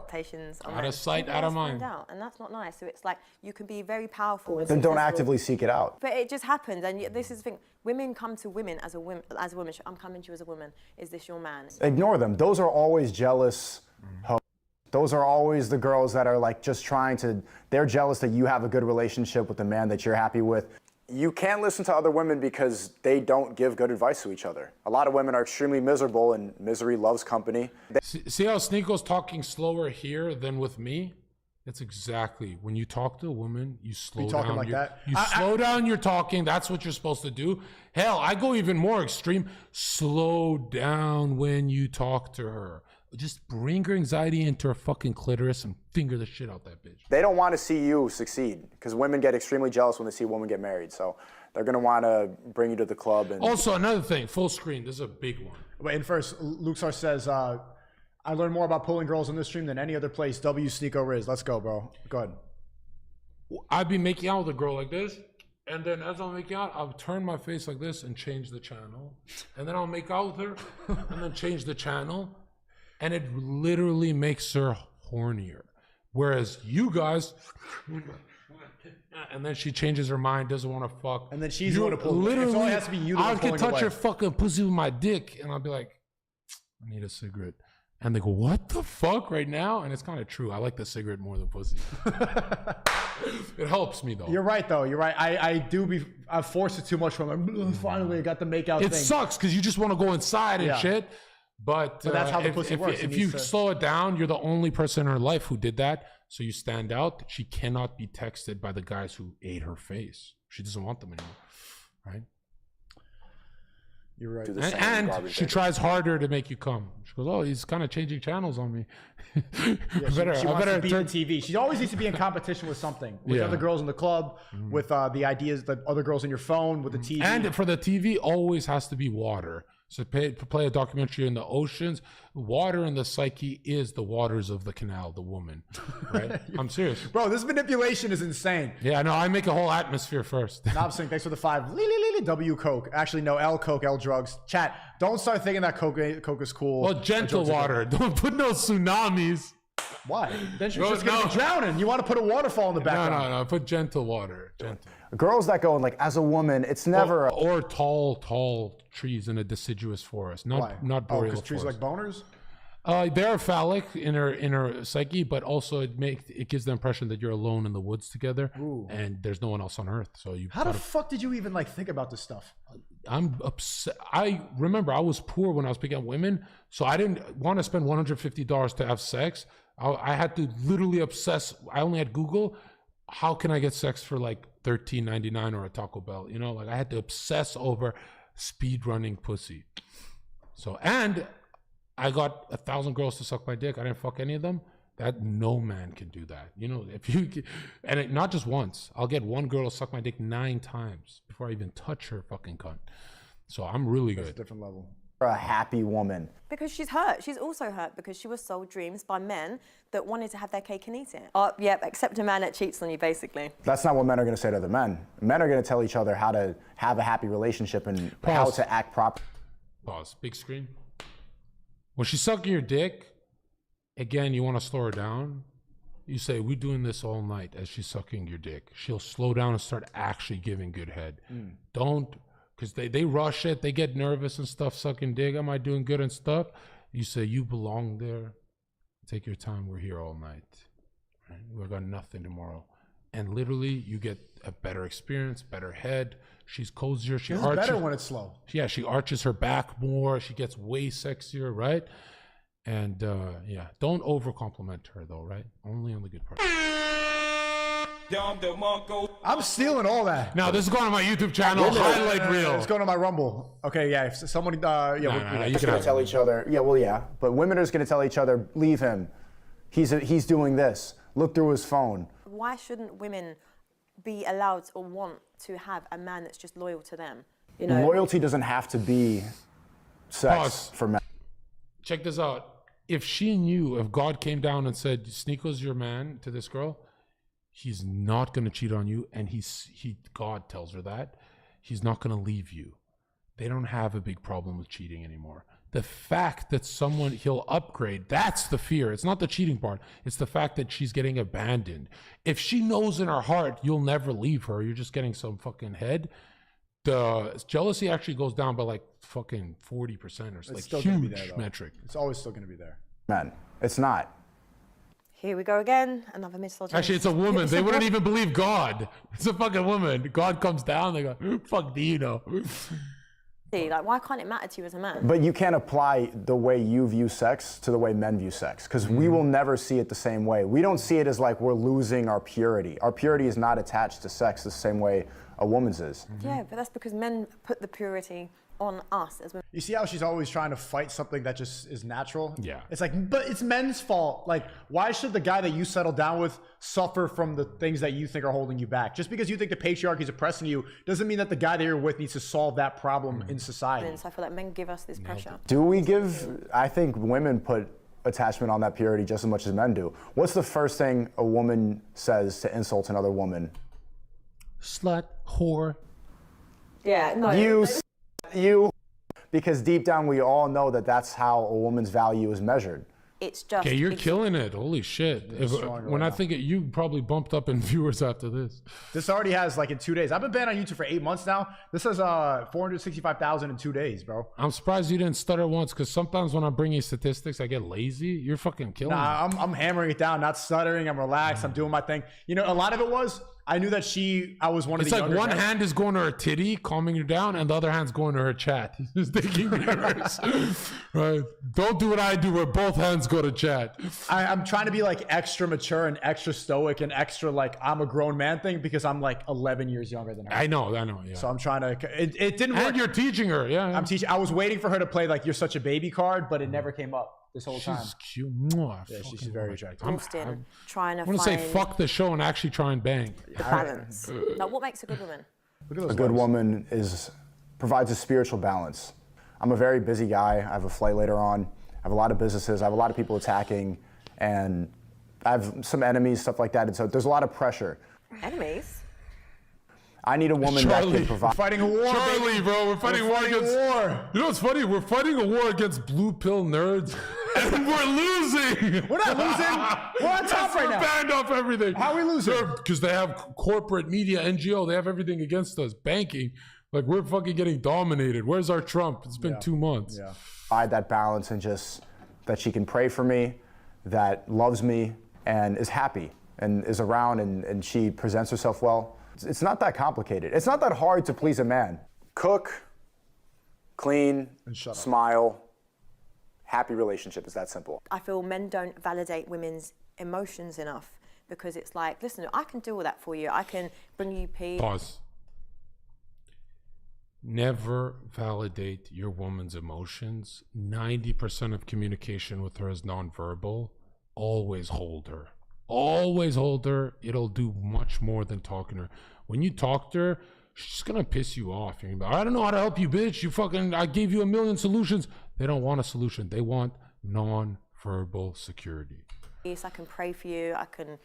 Out of sight, out of mind. And that's not nice. So it's like, you can be very powerful. Then don't actively seek it out. But it just happens, and this is the thing. Women come to women as a woman. I'm coming to you as a woman. Is this your man? Ignore them. Those are always jealous hoes. Those are always the girls that are like just trying to, they're jealous that you have a good relationship with the man that you're happy with. You can't listen to other women because they don't give good advice to each other. A lot of women are extremely miserable, and misery loves company. See how SNEAKO's talking slower here than with me? That's exactly, when you talk to a woman, you slow down. Like that? You slow down your talking. That's what you're supposed to do. Hell, I go even more extreme. Slow down when you talk to her. Just bring her anxiety into her fucking clitoris and finger the shit out that bitch. They don't want to see you succeed, because women get extremely jealous when they see a woman get married. So they're going to want to bring you to the club. And also, another thing, full screen. This is a big one. Wait, and first, Luxar says, I learned more about pulling girls in this stream than any other place. W SNEAKO Riz. Let's go, bro. Go ahead. I'd be making out with a girl like this, and then as I'm making out, I'll turn my face like this and change the channel. And then I'll make out with her and then change the channel. And it literally makes her hornier. Whereas you guys, and then she changes her mind, doesn't want to fuck. And then she's going to pull. Literally, it has to be you. I could touch her fucking pussy with my dick, and I'll be like, I need a cigarette. And they go, what the fuck right now? And it's kind of true. I like the cigarette more than pussy. It helps me though. You're right though. You're right. I forced it too much from her. Finally, I got the make out thing. It sucks because you just want to go inside and shit. But that's how the pussy works. If you slow it down, you're the only person in her life who did that. So you stand out. She cannot be texted by the guys who ate her face. She doesn't want them anymore, right? You're right. And she tries harder to make you come. She goes, oh, he's kind of changing channels on me. She wants to beat the TV. She always needs to be in competition with something. With other girls in the club, with the ideas, the other girls in your phone, with the TV. And for the TV, always has to be water. So play a documentary in the oceans. Water in the psyche is the waters of the canal, the woman. Right? I'm serious. Bro, this manipulation is insane. Yeah, no, I make a whole atmosphere first. Nobsing, thanks for the 5. W Coke. Actually, no, L Coke, L drugs. Chat, don't start thinking that Coke is cool. Well, gentle water. Don't put no tsunamis. Why? Then she's just going to be drowning. You want to put a waterfall in the background. No. Put gentle water. Gentle. Girls that go, like, as a woman, it's never... Or tall trees in a deciduous forest. Not boreal because trees are like boners? They are phallic in her psyche, but also it gives the impression that you're alone in the woods together. Ooh. And there's no one else on earth. So How the fuck did you even, like, think about this stuff? I'm upset. I remember I was poor when I was picking up women, so I didn't want to spend $150 to have sex. I had to literally obsess. I only had Google. How can I get sex for like $13.99 or a Taco Bell? You know, like I had to obsess over speed running pussy. So, and I got 1,000 girls to suck my dick. I didn't fuck any of them. That no man can do that. You know, if you and it, not just once. I'll get one girl to suck my dick 9 times before I even touch her fucking cunt. So I'm really good. That's a different level. A happy woman. Because she's hurt. She's also hurt because she was sold dreams by men that wanted to have their cake and eat it. Oh, yep, accept a man that cheats on you, basically. That's not what men are going to say to other men. Men are going to tell each other how to have a happy relationship and how to act properly. Pause. Big screen. When she's sucking your dick, again, you want to slow her down. You say, we're doing this all night as she's sucking your dick. She'll slow down and start actually giving good head. Don't, because they rush it. They get nervous and stuff, sucking dick. Am I doing good and stuff? You say, you belong there. Take your time. We're here all night. Right? We've got nothing tomorrow. And literally, you get a better experience, better head. She's cozier. She It's arches. better when it's slow. Yeah, she arches her back more. She gets way sexier, right? And yeah, don't over compliment her though, right? Only on the good part. I'm stealing all that. Now this is going on my YouTube channel, highlight reel. It's going on my Rumble. Okay, yeah. If somebody, yeah, you can Gonna tell each other. Yeah, well, yeah. But women are just going to tell each other, leave him. He's doing this. Look through his phone. Why shouldn't women be allowed or want to have a man that's just loyal to them? You know, Loyalty doesn't have to be sex for men. Check this out. If she knew, if God came down and said, SNEAKO's your man to this girl, he's not going to cheat on you. And God tells her that he's not going to leave you. They don't have a big problem with cheating anymore. The fact that he'll upgrade, that's the fear. It's not the cheating part. It's the fact that she's getting abandoned. If she knows in her heart, you'll never leave her, you're just getting some fucking head, the jealousy actually goes down by like fucking 40% or It's like still gonna be huge there, metric. It's always still going to be there. Men, it's not. here we go again, another misogynist. Actually, it's a woman. They wouldn't even believe God. It's a fucking woman. God comes down, they go, fuck do you know? Like, why can't it matter to you as a man? But you can't apply the way you view sex to the way men view sex, because we will never see it the same way. We don't see it as like we're losing our purity. Our purity is not attached to sex the same way a woman's is. Yeah, but that's because men put the purity on us as women. You see how she's always trying to fight something that just is natural? Yeah. It's like, but it's men's fault. Like, why should the guy that you settle down with suffer from the things that you think are holding you back? Just because you think the patriarchy is oppressing you doesn't mean that the guy that you're with needs to solve that problem in society. So I feel like men give us this pressure. Do we give, I think women put attachment on that purity just as much as men do. What's the first thing a woman says to insult another woman? Slut, whore. Yeah, no. You, because deep down we all know that that's how a woman's value is measured. It's just. Okay, you're killing it. Holy shit. When I think it, you probably bumped up in viewers after this. This already has, like, in 2 days. I've been banned on YouTube for 8 months now. This has 465,000 in 2 days, bro. I'm surprised you didn't stutter once, because sometimes when I'm bringing statistics, I get lazy. You're fucking killing Nah, it. I'm hammering it down, not stuttering. I'm relaxed. I'm doing my thing. You know, a lot of it was, I knew that I was one of It's the like younger one guys. hand is going to her titty, calming her down, and the other hand's going to her chat. He's taking mirrors. Right? Don't do what I do where both hands go to chat. I'm trying to be like extra mature and extra stoic and extra like I'm a grown man thing because I'm like 11 years younger than her. I know, yeah. So I'm trying to, it didn't work. And you're teaching her, yeah. I'm teaching, I was waiting for her to play like you're such a baby card, but it never came up this whole time. She's cute. Mwah, Yeah, she's very attractive. Austin, trying to I want to find say fuck the show and actually try and bang. the balance. Like, what makes a good woman? A good woman provides a spiritual balance. I'm a very busy guy. I have a flight later on. I have a lot of businesses. I have a lot of people attacking, and I have some enemies, stuff like that. And so there's a lot of pressure. Enemies? I need a woman that can provide. We're fighting a war, Charlie, baby. bro, we're fighting a war against. You know what's funny? We're fighting a war against blue pill nerds, and we're losing. We're not losing. We're on top right now. We're banned off everything. How are we losing? Because they have corporate media, NGO. They have everything against us. Banking. Like, we're fucking getting dominated. Where's our Trump? It's been 2 months. Yeah. Provide that balance and just that she can pray for me, that loves me, and is happy, and is around, and she presents herself well. It's not that complicated. It's not that hard to please a man. Cook, clean, smile, happy relationship. It's that simple. I feel men don't validate women's emotions enough because it's like, listen, I can do all that for you. I can bring you peace. Pause. Never validate your woman's emotions. 90% of communication with her is nonverbal. Always hold her. Always hold her. It'll do much more than talking to her. When you talk to her, she's gonna piss you off. You're gonna be, I don't know how to help you, bitch. I gave you a million solutions. They don't want a solution. They want non-verbal security. Yes, I can pray for you. I can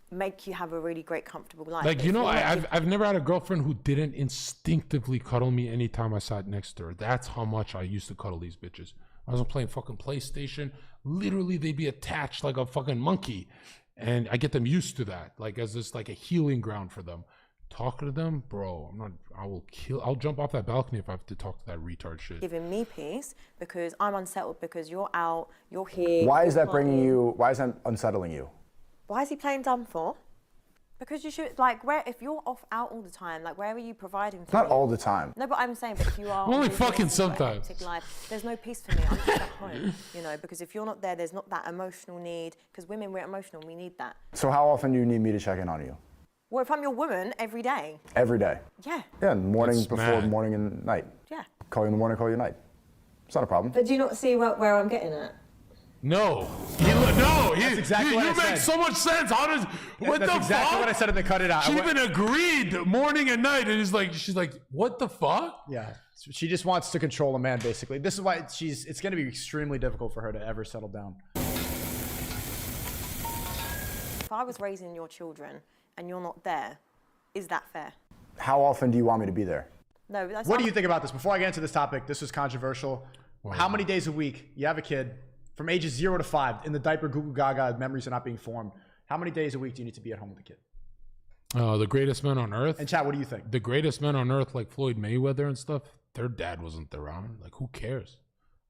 make you have a really great, comfortable life. Like, you know, I've never had a girlfriend who didn't instinctively cuddle me anytime I sat next to her. That's how much I used to cuddle these bitches. I was playing fucking PlayStation. Literally, they'd be attached like a fucking monkey. And I get them used to that, like as this like a healing ground for them. Talking to them, bro, I'll jump off that balcony if I have to talk to that retard shit. Giving me peace because I'm unsettled because you're out, you're here. Why is that unsettling you? Why is he playing dumb for? Because you should, like, if you're out all the time, like, where are you providing for Not me? all the time. No, but I'm saying, but if you are only fucking sometimes. Life, there's no peace for me. I'm just at home, you know, because if you're not there, there's not that emotional need. Because women, we're emotional, we need that. So how often do you need me to check in on you? Well, if I'm your woman, every day. Every day? Yeah. Yeah, morning, before, morning and night. Yeah. Call you in the morning, call you at night. It's not a problem. But do you not see where I'm getting at? No. That's exactly what I said. You make so much sense. How does what That's the exactly fuck? what I said in the cut it out. She even agreed morning and night, and she's like, what the fuck? Yeah, she just wants to control a man. Basically, this is why it's going to be extremely difficult for her to ever settle down. If I was raising your children and you're not there, is that fair? How often do you want me to be there? No, that's What do you think about this? Before I get into this topic, this is controversial. Wow. How many days a week you have a kid from ages 0 to 5 in the diaper goo goo gaga, memories are not being formed? How many days a week do you need to be at home with the kid? The greatest men on earth. And chat, what do you think? The greatest men on earth, like Floyd Mayweather and stuff, their dad wasn't around. Like, who cares?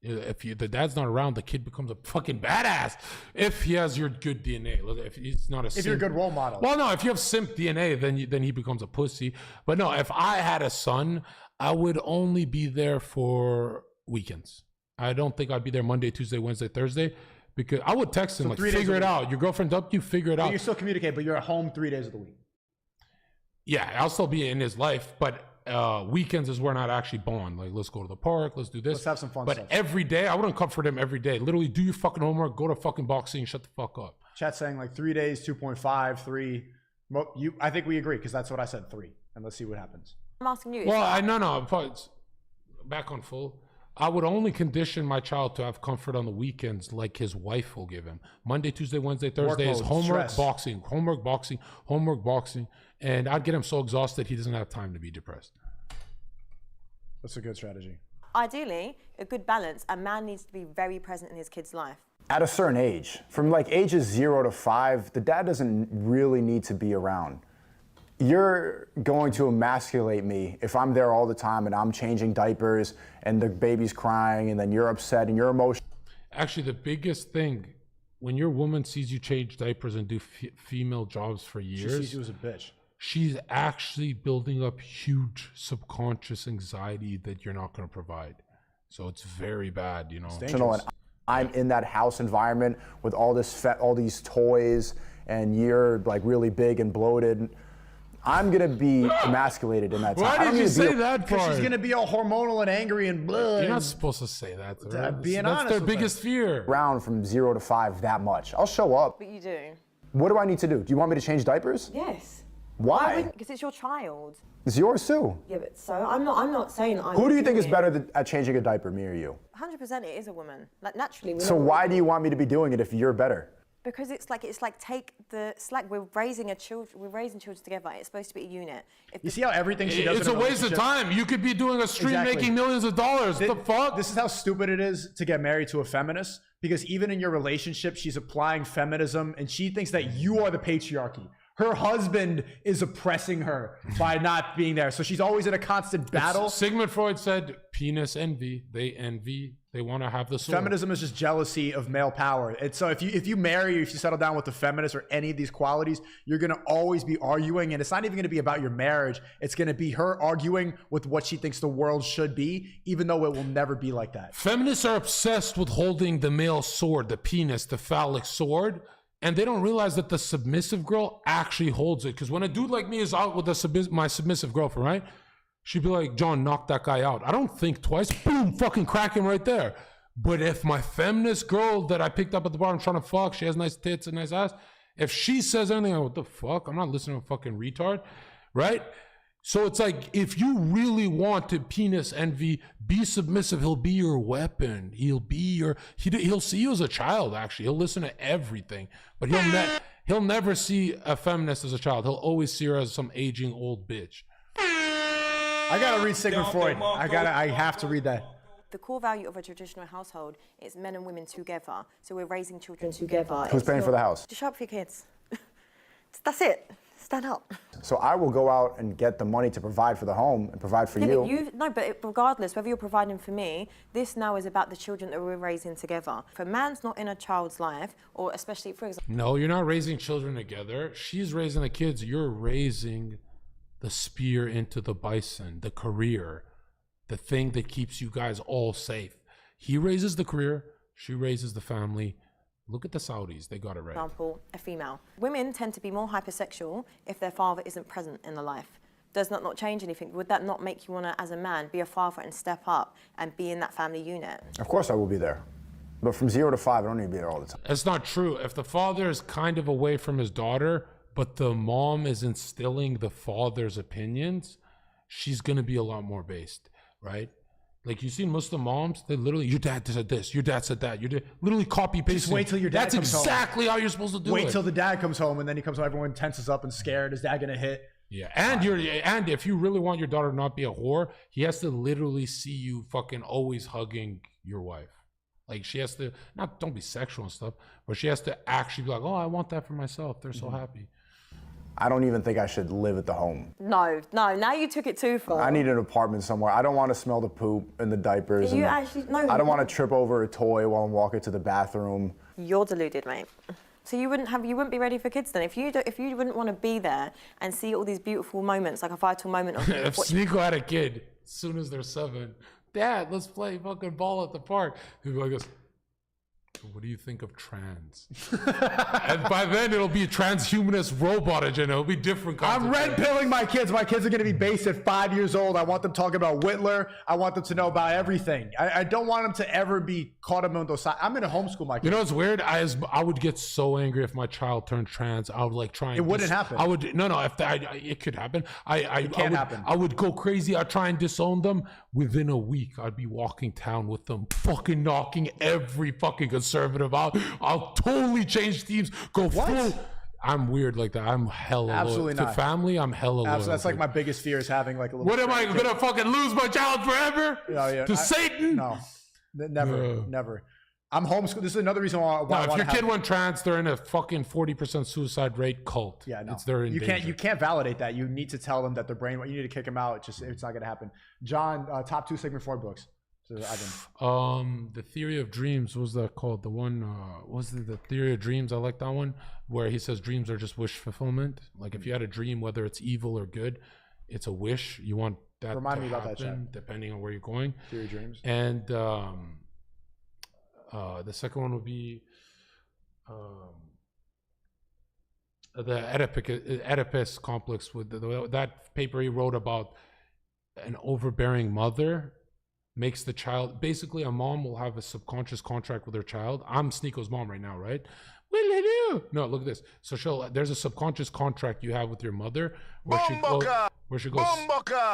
If the dad's not around, the kid becomes a fucking badass. If he has your good DNA, if he's not a simp. If you're a good role model. Well, no, if you have simp DNA, then he becomes a pussy. But no, if I had a son, I would only be there for weekends. I don't think I'd be there Monday, Tuesday, Wednesday, Thursday, because I would text him, like, figure it out. Your girlfriend dumped you, figure it out. You still communicate, but you're at home 3 days of the week. Yeah, I'll still be in his life, but weekends is where not actually bond. Like, let's go to the park, let's do this. Let's have some fun But stuff. every day, I wouldn't comfort him every day. Literally, do your fucking homework, go to fucking boxing, shut the fuck up. Chat saying like 3 days, 2.5, 3. I think we agree because that's what I said, 3. And let's see what happens. I'm asking you. Well, back on full. I would only condition my child to have comfort on the weekends like his wife will give him. Monday, Tuesday, Wednesday, Thursday is Workload, homework, stress. boxing, homework, boxing, homework, boxing. And I'd get him so exhausted he doesn't have time to be depressed. That's a good strategy. Ideally, a good balance. A man needs to be very present in his kid's life. At a certain age, from like ages 0 to 5, the dad doesn't really need to be around. You're going to emasculate me if I'm there all the time and I'm changing diapers and the baby's crying and then you're upset and you're emotional. Actually, the biggest thing, when your woman sees you change diapers and do female jobs for years, She sees you as a bitch. She's actually building up huge subconscious anxiety that you're not going to provide. So it's very bad, you know. And I'm in that house environment with all these toys and you're like really big and bloated. I'm gonna be emasculated in that time. Why did you say that part? She's gonna be all hormonal and angry and blah. You're not supposed to say that to her. Being That's honest their with biggest fear. Around from 0 to 5 that much. I'll show up. But you do. What do I need to do? Do you want me to change diapers? Yes. Why? Because it's your child. It's yours too. Yeah, but so I'm not saying that. Who do you think is better at changing a diaper, me or you? 100% it is a woman. Like naturally. So why do you want me to be doing it if you're better? Because it's like take the slack. We're raising children together. It's supposed to be a unit. You see how everything she does. It's a waste of time. You could be doing a stream making millions of dollars. What the fuck? This is how stupid it is to get married to a feminist. Because even in your relationship, she's applying feminism, and she thinks that you are the patriarchy. Her husband is oppressing her by not being there. So she's always in a constant battle. Sigmund Freud said, penis envy. They envy. They want to have the sword. Feminism is just jealousy of male power. And so if you marry or if you settle down with a feminist or any of these qualities, you're going to always be arguing. And it's not even going to be about your marriage. It's going to be her arguing with what she thinks the world should be, even though it will never be like that. Feminists are obsessed with holding the male sword, the penis, the phallic sword. And they don't realize that the submissive girl actually holds it. Because when a dude like me is out with my submissive girlfriend, right? she'd be like, John, knock that guy out. I don't think twice. Boom, fucking crack him right there. But if my feminist girl that I picked up at the bar, I'm trying to fuck, she has nice tits and nice ass, if she says anything, I'm like, what the fuck? I'm not listening to a fucking retard, right? So it's like, if you really want to penis envy, be submissive. He'll be your weapon. He'll be your, he'll see you as a child, actually. He'll listen to everything, but he'll never see a feminist as a child. He'll always see her as some aging old bitch. I gotta read Sigmund Freud. I have to read that. The core value of a traditional household is men and women together. So we're raising children together. Who's paying for the house? Just shut up for your kids. That's it. Stand up. So I will go out and get the money to provide for the home and provide for you. But regardless, whether you're providing for me, this now is about the children that we're raising together. If a man's not in a child's life, or especially, for example... No, you're not raising children together. She's raising the kids. You're raising the spear into the bison, the career, the thing that keeps you guys all safe. He raises the career, she raises the family. Look at the Saudis, they got it right. For example, a female. Women tend to be more hypersexual if their father isn't present in the life. Does that not change anything? Would that not make you want to, as a man, be a father and step up and be in that family unit? Of course I will be there. But from 0 to 5, I don't need to be there all the time. It's not true. If the father is kind of away from his daughter, but the mom is instilling the father's opinions, she's going to be a lot more based, right? Like, you see Muslim moms, they literally, your dad said this, your dad said that, literally copy paste. Just wait till your dad comes home. That's exactly how you're supposed to do it. Wait till the dad comes home, and then he comes home, everyone tenses up and scared. Is dad gonna hit? Yeah, and if you really want your daughter to not be a whore, he has to literally see you fucking always hugging your wife. Like, she has to, don't be sexual and stuff, but she has to actually be like, oh, I want that for myself. They're so happy. I don't even think I should live at the home. No, now you took it too far. I need an apartment somewhere. I don't want to smell the poop and the diapers. You actually, no. I don't want to trip over a toy while I'm walking to the bathroom. You're deluded, mate. So you wouldn't be ready for kids then? If you wouldn't want to be there and see all these beautiful moments, like a vital moment of... If SNEAKO had a kid, as soon as they're 7, Dad, let's play fucking ball at the park. He'd be like this. What do you think of trans? And by then it'll be a transhumanist robot agenda. It'll be different. I'm red pilling my kids. My kids are going to be based at 5 years old. I want them talking about Whitler. I want them to know about everything. I don't want them to ever be caught up on those sides. I'm going to homeschool my kids. You know what's weird? I would get so angry if my child turned trans. I would like try and... It wouldn't happen. I would... No, if that... It could happen. It can't happen. I would go crazy. I'd try and disown them. Within a week, I'd be walking town with them, fucking knocking every fucking conservative out. I'll totally change teams. Go full... I'm weird like that. I'm hella Absolutely loyal. not. To family, I'm hella loyal. Absolutely. That's like my biggest fear is having like a little... What am I gonna fucking lose my child forever? To Satan? No, never. I'm homeschooled. This is another reason why if your kid went trans, they're in a fucking 40% suicide rate cult. Yeah, no. They're in you danger. can't validate that. You need to tell them that their brain... You need to kick them out. It's not gonna happen. John, top 2 Sigmund Freud books. So The Theory of Dreams, what was that called? The one was it The Theory of Dreams? I like that one, where he says dreams are just wish fulfillment. Like, if you had a dream, whether it's evil or good, it's a wish. You want that Remind to me about happen, that, Chad. depending on where you're going. Theory of Dreams. And the second one would be the Oedipus complex, with that paper he wrote about an overbearing mother makes the child, basically a mom will have a subconscious contract with her child. I'm SNEAKO's mom right now, right? What did I do? No, look at this. So there's a subconscious contract you have with your mother where she goes,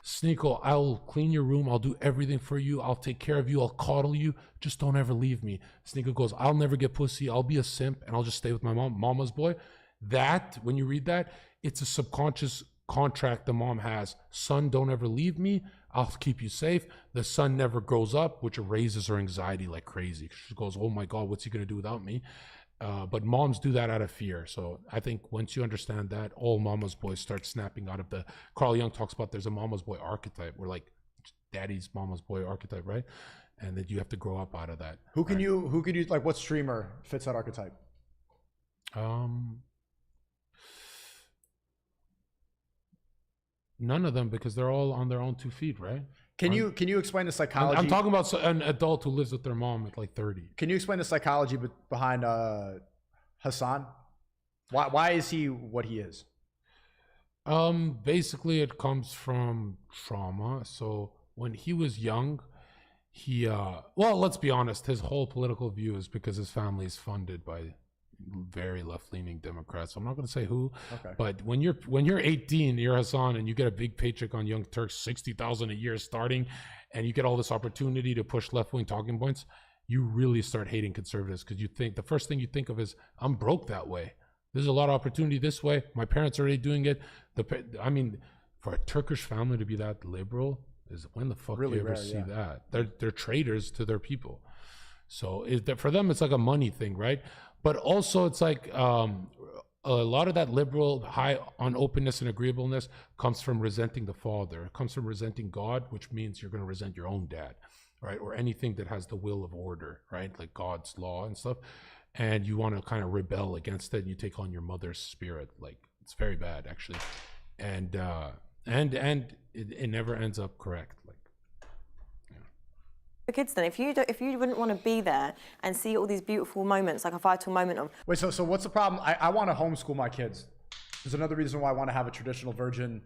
SNEAKO, I'll clean your room. I'll do everything for you. I'll take care of you. I'll coddle you. Just don't ever leave me. SNEAKO goes, I'll never get pussy. I'll be a simp and I'll just stay with my mom, mama's boy. That, when you read that, it's a subconscious contract the mom has. Son, don't ever leave me. I'll keep you safe. The son never grows up, which raises her anxiety like crazy. She goes, oh my God, what's he going to do without me? But moms do that out of fear. So I think once you understand that, all mama's boys start snapping out of the... Carl Jung talks about there's a mama's boy archetype. We're like daddy's mama's boy archetype, right? And that you have to grow up out of that. Who can you like, what streamer fits that archetype? None of them, because they're all on their own 2 feet, right? Can you explain the psychology? I'm talking about an adult who lives with their mom at like 30. Can you explain the psychology behind Hassan? Why is he what he is? Basically, it comes from trauma. So when he was young, he well, let's be honest, his whole political view is because his family is funded by very left-leaning Democrats. I'm not going to say who, but when you're 18, you're Hassan, and you get a big paycheck on Young Turks, 60,000 a year starting, and you get all this opportunity to push left-wing talking points, you really start hating conservatives because you think the first thing you think of is, I'm broke that way. There's a lot of opportunity this way. My parents are already doing it. I mean, for a Turkish family to be that liberal is when the fuck Really do you ever rare, see yeah. that? They're traitors to their people. So for them, it's like a money thing, right? But also it's like a lot of that liberal high on openness and agreeableness comes from resenting the father. It comes from resenting God, which means you're going to resent your own dad, right? Or anything that has the will of order, right? Like God's law and stuff. And you want to kind of rebel against it, and you take on your mother's spirit. Like, it's very bad, actually. And it never ends up correct. Like, the kids then, if you wouldn't want to be there and see all these beautiful moments, like a vital moment of... Wait, so what's the problem? I want to homeschool my kids. There's another reason why I want to have a traditional virgin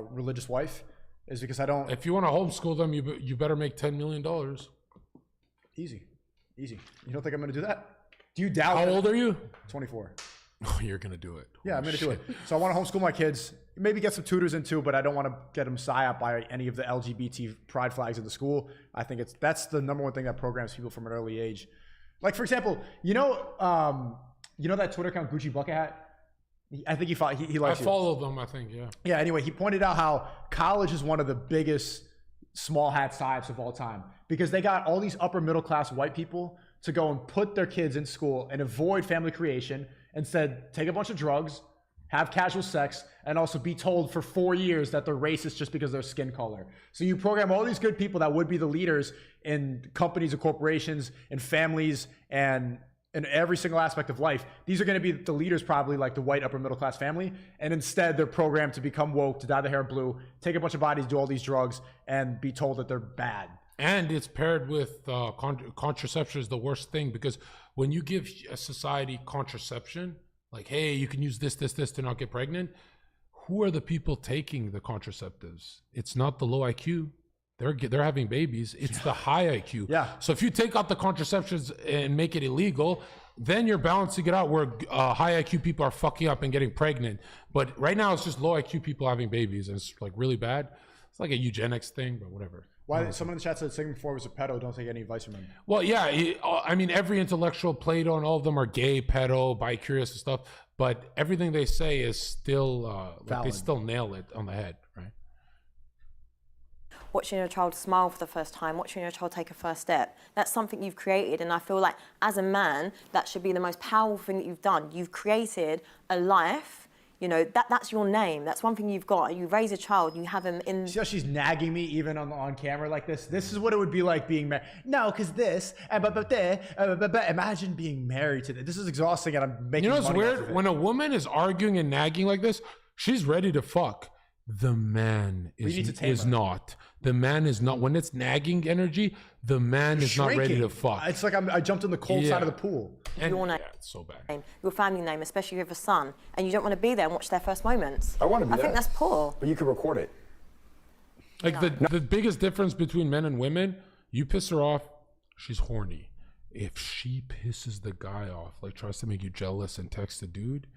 religious wife, is because I don't... If you want to homeschool them, you better make $10 million. Easy. You don't think I'm going to do that? Do you doubt How old are you? 24. Oh, you're going to do it. Yeah, I'm going to do it. So I want to homeschool my kids, maybe get some tutors in too, but I don't want to get them psyoped by any of the LGBT pride flags in the school. I think that's the number one thing that programs people from an early age. Like, for example, you know that Twitter account Gucci Bucket Hat? I think he likes I follow them, I think, yeah. Yeah, anyway, he pointed out how college is one of the biggest small hat types of all time because they got all these upper middle class white people to go and put their kids in school and avoid family creation. Instead, take a bunch of drugs, have casual sex, and also be told for 4 years that they're racist just because of their skin color. So you program all these good people that would be the leaders in companies and corporations and families and in every single aspect of life. These are going to be the leaders, probably like the white upper middle class family. And instead, they're programmed to become woke, to dye their hair blue, take a bunch of bodies, do all these drugs, and be told that they're bad. And it's paired with contraception is the worst thing, because when you give a society contraception, like, hey, you can use this to not get pregnant, who are the people taking the contraceptives? It's not the low IQ. They're having babies. It's the high IQ. Yeah. So if you take out the contraceptions and make it illegal, then you're balancing it out where high IQ people are fucking up and getting pregnant. But right now it's just low IQ people having babies, and it's like really bad. It's like a eugenics thing, but whatever. Why? Someone in the chat said Sigmund Freud was a pedo. Don't take any advice from him. Well, yeah. I mean, every intellectual, Plato and all of them are gay, pedo, bi-curious and stuff. But everything they say is still, like they still nail it on the head, right? Watching your child smile for the first time, watching your child take a first step, that's something you've created. And I feel like as a man, that should be the most powerful thing that you've done. You've created a life. You know, that's your name. That's one thing you've got. You raise a child, you have him in... See how she's nagging me even on camera like this? This is what it would be like being married. No, because this, imagine being married to this. This is exhausting, and I'm making money. You know what's weird? When a woman is arguing and nagging like this, she's ready to fuck. The man is not. The man is not. When it's nagging energy, the man is not ready to fuck. It's like I jumped in the cold side of the pool. And, your name, it's so bad. Your family name, especially if you have a son, and you don't want to be there and watch their first moments. I want to be there. I think that's poor. But you could record it. Like the biggest difference between men and women, you piss her off, she's horny. If she pisses the guy off, like tries to make you jealous and text a dude,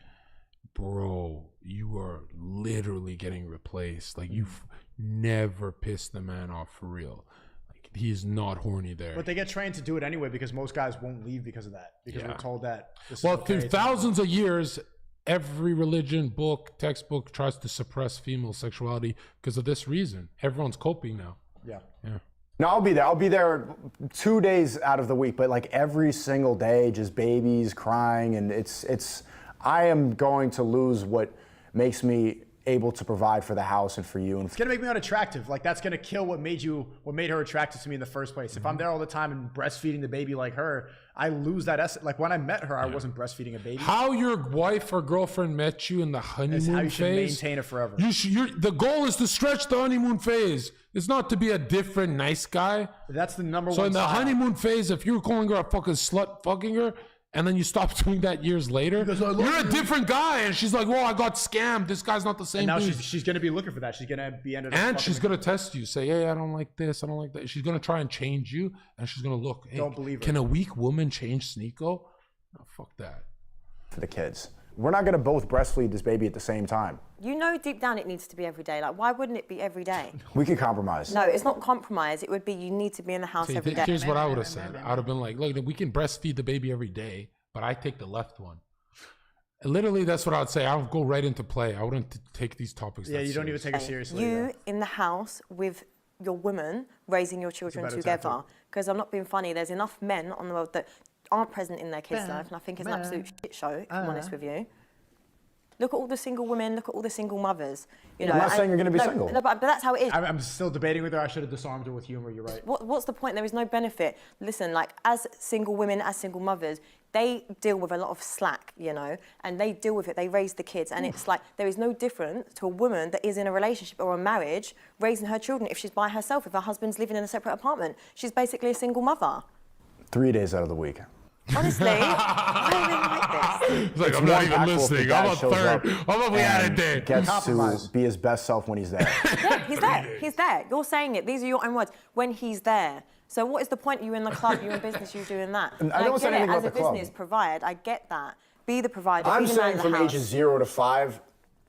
bro, you are literally getting replaced. Like you've never pissed the man off for real. Like he's not horny there. But they get trained to do it anyway because most guys won't leave because of that. Because we're told that. Through thousands of years, every religion, book, textbook tries to suppress female sexuality because of this reason. Everyone's coping now. Yeah. No, I'll be there. I'll be there 2 days out of the week, but like every single day, just babies crying, and it's. I am going to lose what makes me able to provide for the house and for you. And it's gonna make me unattractive. Like that's gonna kill what made her attracted to me in the first place. If I'm there all the time and breastfeeding the baby like her, I lose that essence. Like when I met her, I wasn't breastfeeding a baby. How your wife or girlfriend met you in the honeymoon phase. How you should maintain it forever. The goal is to stretch the honeymoon phase. It's not to be a different nice guy. That's the number one. So in the honeymoon phase, if you're calling her a fucking slut, fucking her, and then you stop doing that years later, you're a different guy. And she's like, well, I got scammed. This guy's not the same And now dude. she's going to be looking for that. She's going to be ended up. And she's going to test you. Say, hey, I don't like this. I don't like that. She's going to try and change you. And she's going to look. Hey, Don't believe her. Can a weak woman change SNEAKO? Oh, fuck that. For the kids. We're not going to both breastfeed this baby at the same time. You know deep down it needs to be every day. Like, why wouldn't it be every day? We could compromise. No, it's not compromise. It would be you need to be in the house See, every day. here's what I would have said. I would have been like, look, we can breastfeed the baby every day, but I take the left one. And literally, that's what I would say. I would go right into play. I wouldn't take these topics. Yeah, that you don't even serious. take it seriously. You in the house with your woman raising your children better together. tactic. Because I'm not being funny. There's enough men on the world that aren't present in their kids' life, and I think it's an absolute shit show, if I'm honest with you. Look at all the single women, look at all the single mothers. You know, I'm not saying you're going to be no, single. No, but that's how it is. I'm still debating with her. I should have disarmed her with humor. You're right. What's the point? There is no benefit. Listen, like, as single women, as single mothers, they deal with a lot of slack, you know, and they deal with it. They raise the kids, and it's like there is no difference to a woman that is in a relationship or a marriage raising her children if she's by herself, if her husband's living in a separate apartment. She's basically a single mother. 3 days out of the week. Honestly, why are men like this? It's like, I'm not even listening. I'm a third. I'm a we had a day. Gets to be his best self when he's there. Yeah, he's there. He's there. You're saying it. These are your own words. When he's there. So what is the point? You in the club, you in business, you doing that. And I don't say anything about as the a club. business, provide. I get that. Be the provider. I'm be the man saying of from the house. ages 0 to 5,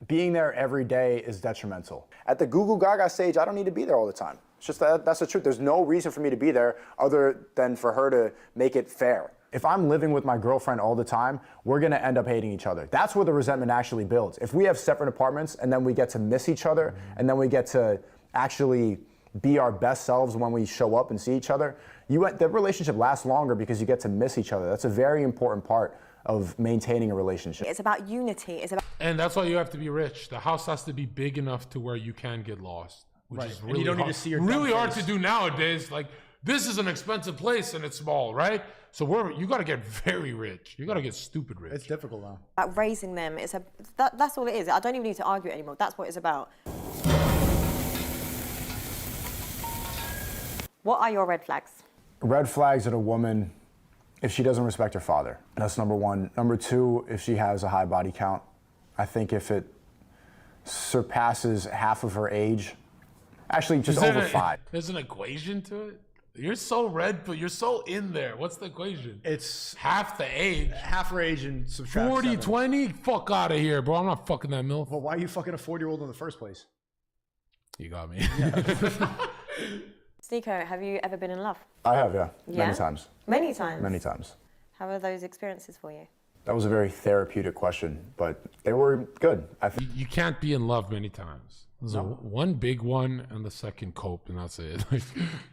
being there every day is detrimental. At the Goo Goo Gaga stage, I don't need to be there all the time. It's just that's the truth. There's no reason for me to be there other than for her to make it fair. If I'm living with my girlfriend all the time, we're gonna end up hating each other. That's where the resentment actually builds. If we have separate apartments and then we get to miss each other and then we get to actually be our best selves when we show up and see each other, the relationship lasts longer because you get to miss each other. That's a very important part of maintaining a relationship. It's about unity. It's about. And that's why you have to be rich. The house has to be big enough to where you can get lost, which Right. is And really you don't hard. need to see your really dumb hard face. to do nowadays. Like, this is an expensive place and it's small, right? So you got to get very rich. You got to get stupid rich. It's difficult now. About raising them. That's all it is. I don't even need to argue it anymore. That's what it's about. What are your red flags? Red flags at a woman if she doesn't respect her father. That's number one. Number two, if she has a high body count. I think if it surpasses half of her age, actually just over 5. There's an equation to it? You're so red, but you're so in there. What's the equation? It's half the age. Half her age and subtract 40, 7. 20? Fuck out of here, bro. I'm not fucking that MILF. Well, why are you fucking a 40-year-old in the first place? You got me. SNEAKO, have you ever been in love? I have, yeah. Yeah? Many times. Many times? Many times. How are those experiences for you? That was a very therapeutic question, but they were good. You can't be in love many times. There's one big one and the second cope, and that's it. Like,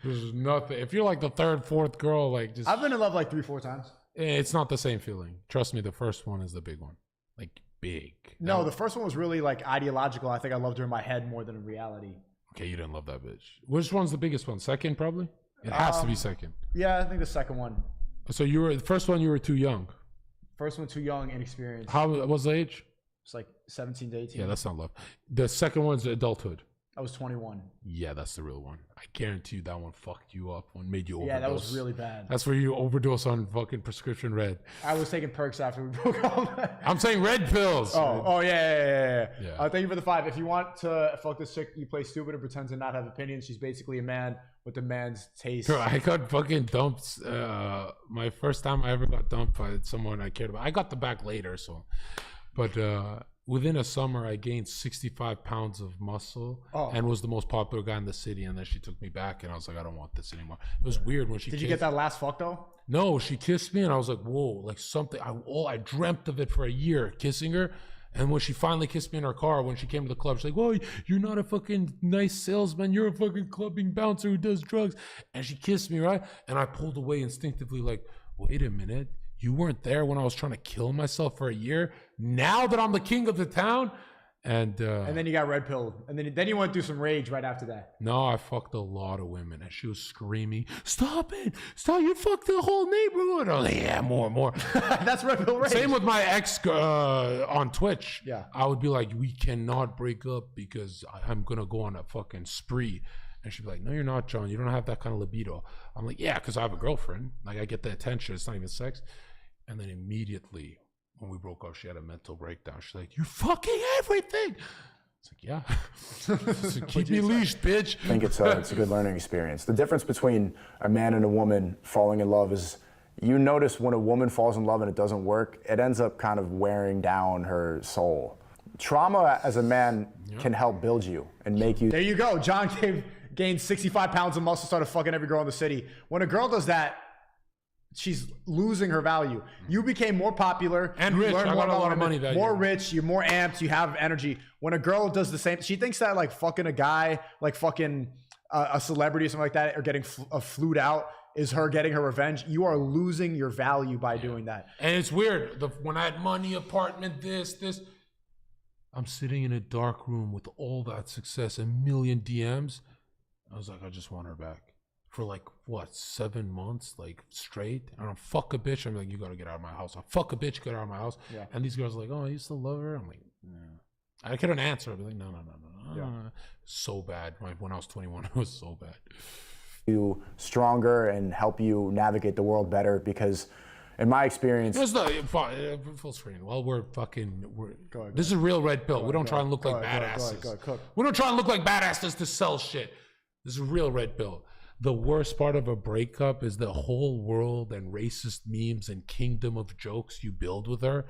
there's nothing. If you're like the third, fourth girl, like just. I've been in love like 3-4 times. It's not the same feeling. Trust me, the first one is the big one. Like, big. No, the first one was really like ideological. I think I loved her in my head more than in reality. Okay, you didn't love that bitch. Which one's the biggest one? Second, probably? It has to be second. Yeah, I think the second one. So the first one, you were too young. First one too young, inexperienced. How was the age? It's like 17 to 18. Yeah, that's not love. The second one's adulthood. I was 21. Yeah, that's the real one. I guarantee you that one fucked you up and made you overdose. Yeah, that was really bad. That's where you overdose on fucking prescription red. I was taking perks after we broke up. I'm saying red pills. Yeah. Thank you for the 5. If you want to fuck this chick, you play stupid and pretend to not have opinions. She's basically a man with a man's taste. Bro, I got fucking dumped. My first time I ever got dumped by someone I cared about. I got the back later, so. But within a summer, I gained 65 pounds of muscle and was the most popular guy in the city. And then she took me back, and I was like, I don't want this anymore. It was weird when she Did you get that last fuck, though? No, she kissed me, and I was like, whoa, like something. I dreamt of it for a year, kissing her. And when she finally kissed me in her car, when she came to the club, she's like, whoa, you're not a fucking nice salesman. You're a fucking clubbing bouncer who does drugs. And she kissed me, right? And I pulled away instinctively like, wait a minute. You weren't there when I was trying to kill myself for a year. Now that I'm the king of the town. And then you got red pilled. And then you went through some rage right after that. No, I fucked a lot of women. And she was screaming, stop it. Stop. You fucked the whole neighborhood. I was like, yeah, more. That's red pill rage. Same with my ex on Twitch. Yeah. I would be like, we cannot break up because I'm going to go on a fucking spree. And she'd be like, no, you're not, John. You don't have that kind of libido. I'm like, yeah, because I have a girlfriend. Like, I get the attention. It's not even sex. And then immediately when we broke up, she had a mental breakdown. She's like, "You fucking everything." It's like, yeah. So keep me leashed, bitch. I think it's a good learning experience. The difference between a man and a woman falling in love is you notice when a woman falls in love and it doesn't work, it ends up kind of wearing down her soul. Trauma as a man can help build you and make you. There you go. John gained 65 pounds of muscle, started fucking every girl in the city. When a girl does that, she's losing her value. You became more popular and rich. I got a lot of money value. More rich, you're more amped, you have energy. When a girl does the same, she thinks that like fucking a guy, like fucking a celebrity or something like that, or getting flued out is her getting her revenge. You are losing your value by doing that. And it's weird. When I had money, apartment, this. I'm sitting in a dark room with all that success, a million DMs. I was like, I just want her back. For like, what, 7 months, like straight? I don't fuck a bitch. I'm like, you gotta get out of my house. I fuck a bitch, get out of my house. Yeah. And these girls are like, oh, you still love her? I'm like, no. I couldn't answer. I'd be like, no. Yeah. So bad. When I was 21, it was so bad. You stronger and help you navigate the world better because in my experience, it's not full screen. Well, this is a real red pill. We don't try and look like badasses. We don't try and look like badasses to sell shit. This is a real red pill. The worst part of a breakup is the whole world and racist memes and kingdom of jokes you build with her.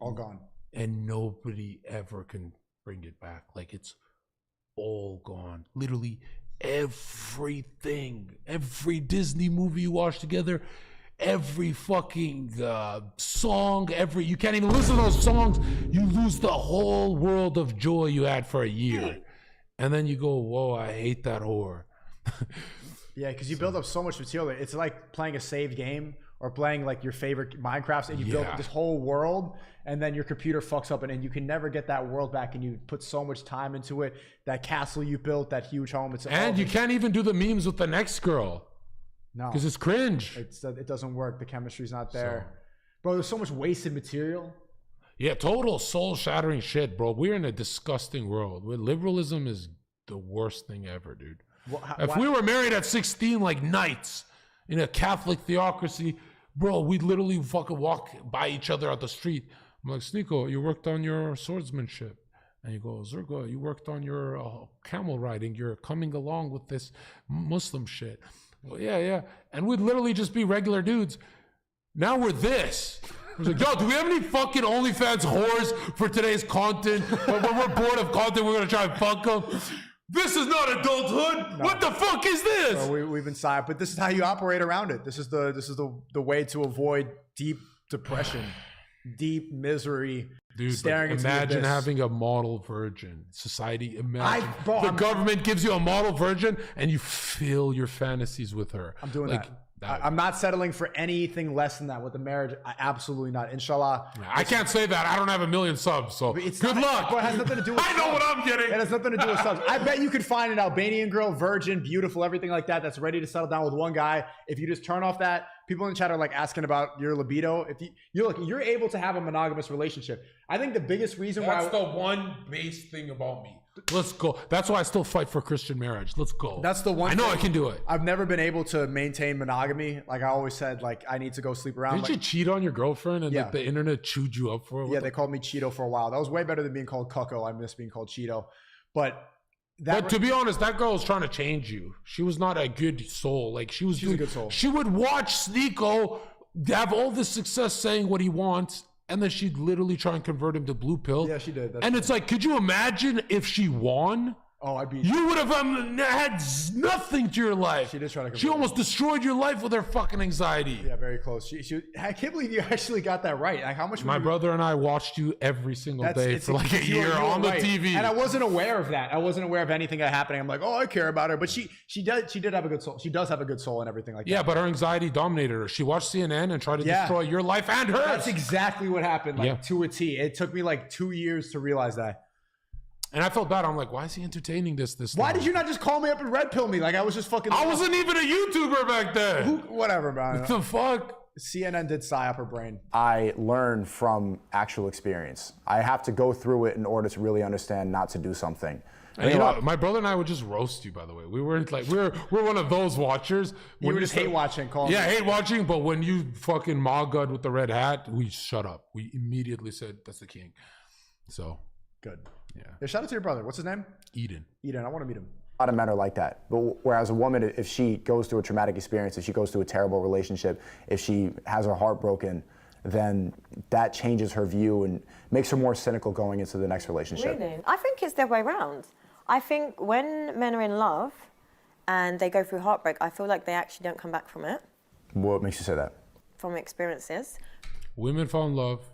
All gone. And nobody ever can bring it back. Like, it's all gone. Literally everything. Every Disney movie you watch together, every fucking song, you can't even listen to those songs. You lose the whole world of joy you had for a year. And then you go, whoa, I hate that whore. Yeah, because you build up so much material. It's like playing a saved game or playing like your favorite Minecrafts, and you build this whole world, and then your computer fucks up, and you can never get that world back, and you put so much time into it. That castle you built, that huge home. And you can't even do the memes with the next girl. No. Because it's cringe. It doesn't work. The chemistry's not there. Bro, there's so much wasted material. Yeah, total soul-shattering shit, bro. We're in a disgusting world. Liberalism is the worst thing ever, dude. If we were married at 16 like knights in a Catholic theocracy, bro, we'd literally fucking walk by each other at the street. I'm like, SNEAKO, you worked on your swordsmanship. And you go, Zherka, you worked on your camel riding. You're coming along with this Muslim shit. Well, yeah. And we'd literally just be regular dudes. Now we're this. I was like, yo, do we have any fucking OnlyFans whores for today's content? When we're bored of content, we're going to try and fuck them. This is not adulthood. No. What the fuck is this? Well, we've been silent, but this is how you operate around it. This is the way to avoid deep depression, deep misery. Dude, staring into imagine having a model virgin. Society, imagine the government gives you a model virgin and you fill your fantasies with her. I'm doing that. I'm not settling for anything less than that with the marriage. Absolutely not. Inshallah. I can't say that. I don't have 1 million subs, so good luck. But it has nothing to do with I know what I'm getting. It has nothing to do with subs. I bet you could find an Albanian girl, virgin, beautiful, everything like that, that's ready to settle down with one guy. If you just turn off that, people in the chat are like asking about your libido. If you're able to have a monogamous relationship. I think the biggest reason why the one base thing about me. Let's go. That's why I still fight for Christian marriage. Let's go. That's the one. I know I can do it. I've never been able to maintain monogamy. Like I always said, like I need to go sleep around. Didn't you cheat on your girlfriend and like the internet chewed you up for it? Yeah, they called me Cheeto for a while. That was way better than being called Cucko. I miss being called Cheeto. But to be honest, that girl was trying to change you. She was not a good soul. Like she's a good soul. She would watch SNEAKO have all this success saying what he wants. And then she'd literally try and convert him to blue pill. Yeah, she did. It's like, could you imagine if she won? Oh, I'd be. You would have had nothing to your life. She did try to. She almost destroyed your life with her fucking anxiety. Yeah, very close. I can't believe you actually got that right. Like, how much? My brother and I watched you every single day for like a year on the TV, and I wasn't aware of that. I wasn't aware of anything that happening. I'm like, oh, I care about her, but she did have a good soul. She does have a good soul and everything like that. Yeah, but her anxiety dominated her. She watched CNN and tried to destroy your life and hers. That's exactly what happened. Like to a T. It took me like 2 years to realize that. And I felt bad. I'm like, why is he entertaining this Why did you not just call me up and red pill me? Like I was just fucking. I wasn't even a YouTuber back then. Whatever, man. What the fuck? CNN did psyop her brain. I learn from actual experience. I have to go through it in order to really understand not to do something. And you know, my brother and I would just roast you. By the way, we weren't like we're one of those watchers. You were just hate watching, yeah, hate watching. But when you fucking Magud with the red hat, we shut up. We immediately said that's the king. So good. Yeah. Shout out to your brother. What's his name? Eden. Eden. I want to meet him. A lot of men are like that. But whereas a woman, if she goes through a traumatic experience, if she goes through a terrible relationship, if she has her heart broken, then that changes her view and makes her more cynical going into the next relationship. Really? I think it's the other way around. I think when men are in love and they go through heartbreak, I feel like they actually don't come back from it. What makes you say that? From experiences. Women fall in love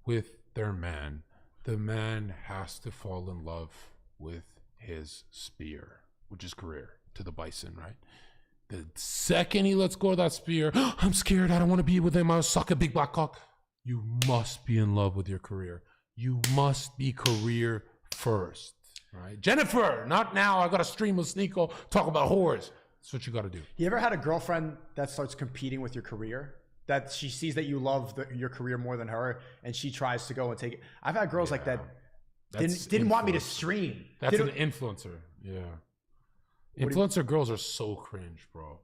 with their man. The man has to fall in love with his spear, which is career, to the bison, right? The second he lets go of that spear, I'm scared, I don't want to be with him, I'll suck a big black cock. You must be in love with your career. You must be career first, right? Jennifer, not now, I got to stream with SNEAKO, talk about whores. That's what you got to do. You ever had a girlfriend that starts competing with your career? That she sees that you love your career more than her, and she tries to go and take it. I've had girls like that didn't want me to stream. That's an influencer. Yeah. Influencer girls are so cringe, bro.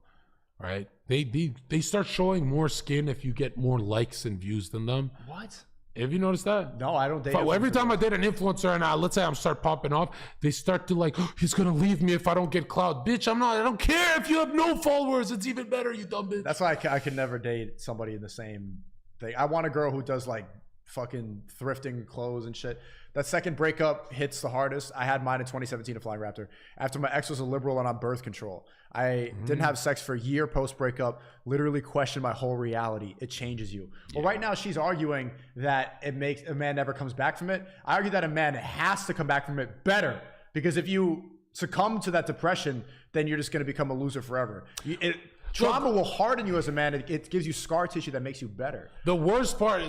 Right? They start showing more skin if you get more likes and views than them. What? Have you noticed that? No, I don't date. Every time I date an influencer and let's say I'm start popping off, they start to like, oh, he's gonna leave me if I don't get clout. Bitch, I don't care if you have no followers. It's even better, you dumb bitch. That's why I can never date somebody in the same thing. I want a girl who does like fucking thrifting clothes and shit. That second breakup hits the hardest. I had mine in 2017 at Flying Raptor. After my ex was a liberal and on birth control. I didn't have sex for a year post breakup, literally questioned my whole reality. It changes you. Well, right now she's arguing that it makes a man never comes back from it. I argue that a man has to come back from it better, because if you succumb to that depression, then you're just going to become a loser forever. Trauma will harden you as a man. It gives you scar tissue that makes you better. The worst part,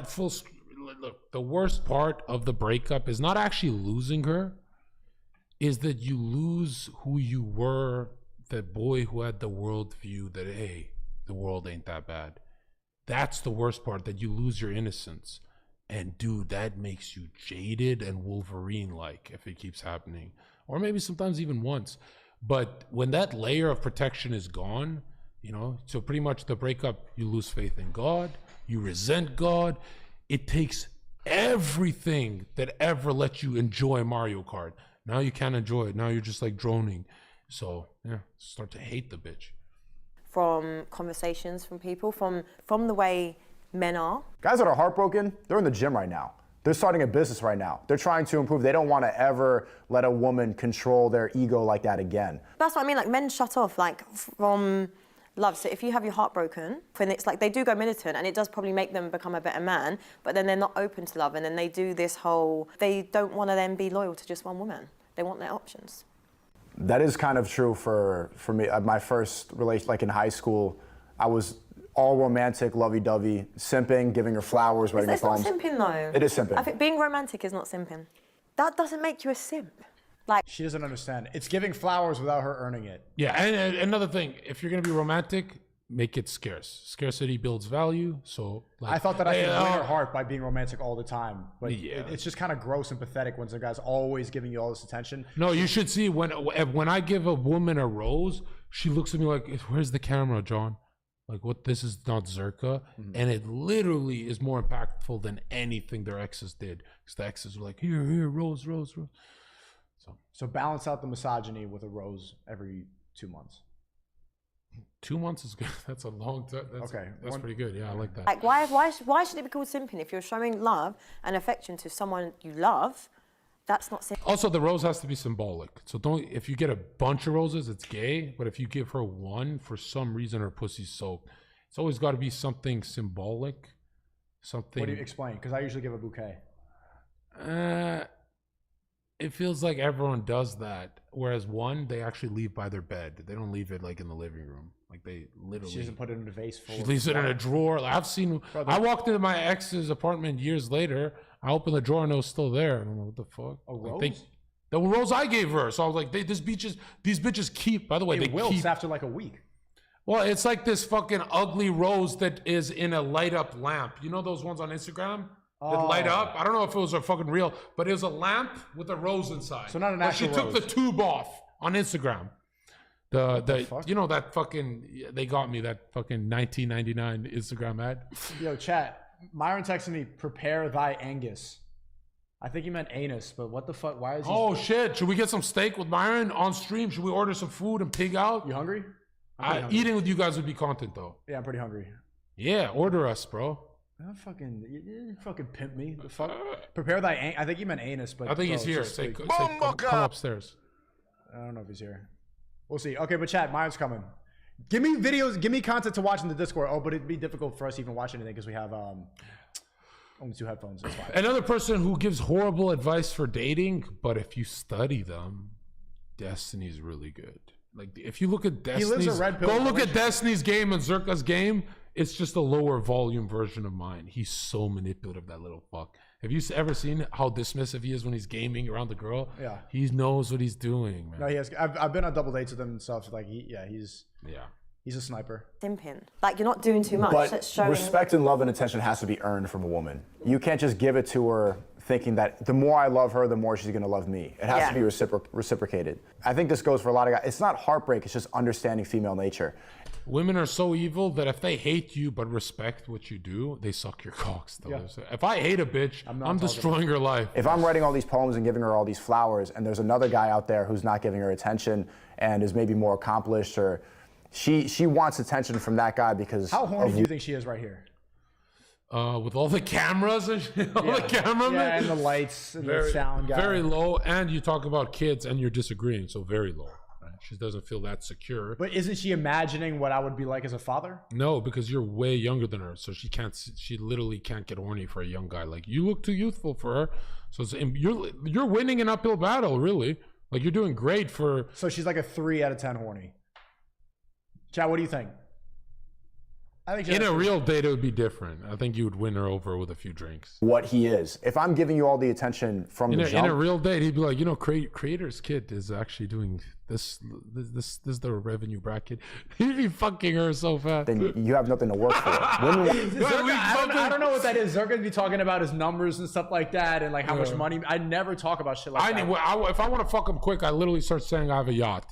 look, the worst part of the breakup is not actually losing her, is that you lose who you were, the boy who had the world view that, hey, the world ain't that bad. That's the worst part, that you lose your innocence. And dude, that makes you jaded and Wolverine-like if it keeps happening. Or maybe sometimes even once. But when that layer of protection is gone, you know, so pretty much the breakup, you lose faith in God, you resent God. It takes everything that ever let you enjoy Mario Kart. Now you can't enjoy it. Now you're just like droning. So yeah, start to hate the bitch. From conversations from people, from the way men are. Guys that are heartbroken, they're in the gym right now. They're starting a business right now. They're trying to improve. They don't want to ever let a woman control their ego like that again. That's what I mean, like men shut off like from love. So if you have your heart broken, then it's like they do go militant, and it does probably make them become a better man, but then they're not open to love, and then they do this whole, they don't want to then be loyal to just one woman. They want their options. That is kind of true for me. My first relation, like in high school, I was all romantic, lovey-dovey, simping, giving her flowers, writing her poems. It's not simping though. It is simping. I think being romantic is not simping. That doesn't make you a simp. Like, she doesn't understand. It's giving flowers without her earning it. Yeah, and another thing, if you're gonna be romantic, make it scarce. Scarcity builds value. So like, I thought that I could win her heart by being romantic all the time, but it's just kind of gross and pathetic when some guy's always giving you all this attention. No, you should see when I give a woman a rose, she looks at me like, "Where's the camera, John?" Like, what? This is not Zherka, and it literally is more impactful than anything their exes did, because the exes were like, "Here, rose, rose, rose." So balance out the misogyny with a rose every 2 months. 2 months is good. That's a long time. That's pretty good. Yeah, I like that. Like, why should it be called simping? If you're showing love and affection to someone you love, that's not simping. Also, the rose has to be symbolic. So don't, if you get a bunch of roses, it's gay. But if you give her one, for some reason her pussy's soaked, it's always got to be something symbolic. Something. What do you explain? Because I usually give a bouquet. It feels like everyone does that. Whereas one, they actually leave by their bed. They don't leave it like in the living room. Like they literally. She doesn't put it in a vase full. She leaves it in a drawer. Like, I've seen. I walked into my ex's apartment years later. I opened the drawer and it was still there. And I'm like, what the fuck? A rose? Like the rose I gave her. So I was like, these bitches keep. By the way, it wilts after like a week. Well, it's like this fucking ugly rose that is in a light up lamp. You know those ones on Instagram that light up? I don't know if it was a fucking real, but it was a lamp with a rose inside. So not an actual She took the tube off on Instagram. The fuck? you know that fucking, they got me that fucking 1999 Instagram ad. Yo, chat. Myron texted me, prepare thy Angus. I think he meant anus, but what the fuck? Why is he? Oh shit! Should we get some steak with Myron on stream? Should we order some food and pig out? You hungry? Hungry. Eating with you guys would be content though. Yeah, I'm pretty hungry. Yeah, order us, bro. You fucking pimp me. The fuck? Prepare thy I think he meant anus, but I think he's here. Say, come upstairs. I don't know if he's here. We'll see. Okay, but chat, Myron's coming. Give me videos, give me content to watch in the Discord. Oh, but it'd be difficult for us to even watch anything because we have only 2 headphones. That's fine. Another person who gives horrible advice for dating, but if you study them, Destiny's really good. Like if you look at Destiny's, He lives a red pill. go look at Destiny's game and Zherka's game. It's just a lower volume version of mine. He's so manipulative, that little fuck. Have you ever seen how dismissive he is when he's gaming around the girl? Yeah. He knows what he's doing, man. No, he has. I've been on double dates with him and stuff. Like he's a sniper. Simping. Like you're not doing too much. But That's showing. respect and love and attention has to be earned from a woman. You can't just give it to her thinking that the more I love her, the more she's gonna love me. It has to be reciprocated. I think this goes for a lot of guys. It's not heartbreak, it's just understanding female nature. Women are so evil that if they hate you but respect what you do, they suck your cocks. Yeah. If I hate a bitch, I'm destroying her life. If I'm writing all these poems and giving her all these flowers, and there's another guy out there who's not giving her attention and is maybe more accomplished, or she wants attention from that guy because how horny do you think she is right here? With all the cameras and all the cameramen. Yeah, and the lights and the sound guy. Very low, and you talk about kids and you're disagreeing, so very low. Right? She doesn't feel that secure. But isn't she imagining what I would be like as a father? No, because you're way younger than her, so she literally can't get horny for a young guy. Like, you look too youthful for her, so you're winning an uphill battle, really. Like, you're doing great for... So she's like a 3 out of 10 horny. Chad, what do you think? I think in a real date, it would be different. I think you would win her over with a few drinks. What he is. If I'm giving you all the attention from the jump, in a real date, he'd be like, you know, creator's kid is actually doing this is the revenue bracket. He'd be fucking her so fast. Then you have nothing to work for. I don't know what that is. Zherka would be talking about his numbers and stuff like that, and like how much money. I never talk about shit like that. If I want to fuck him quick, I literally start saying I have a yacht.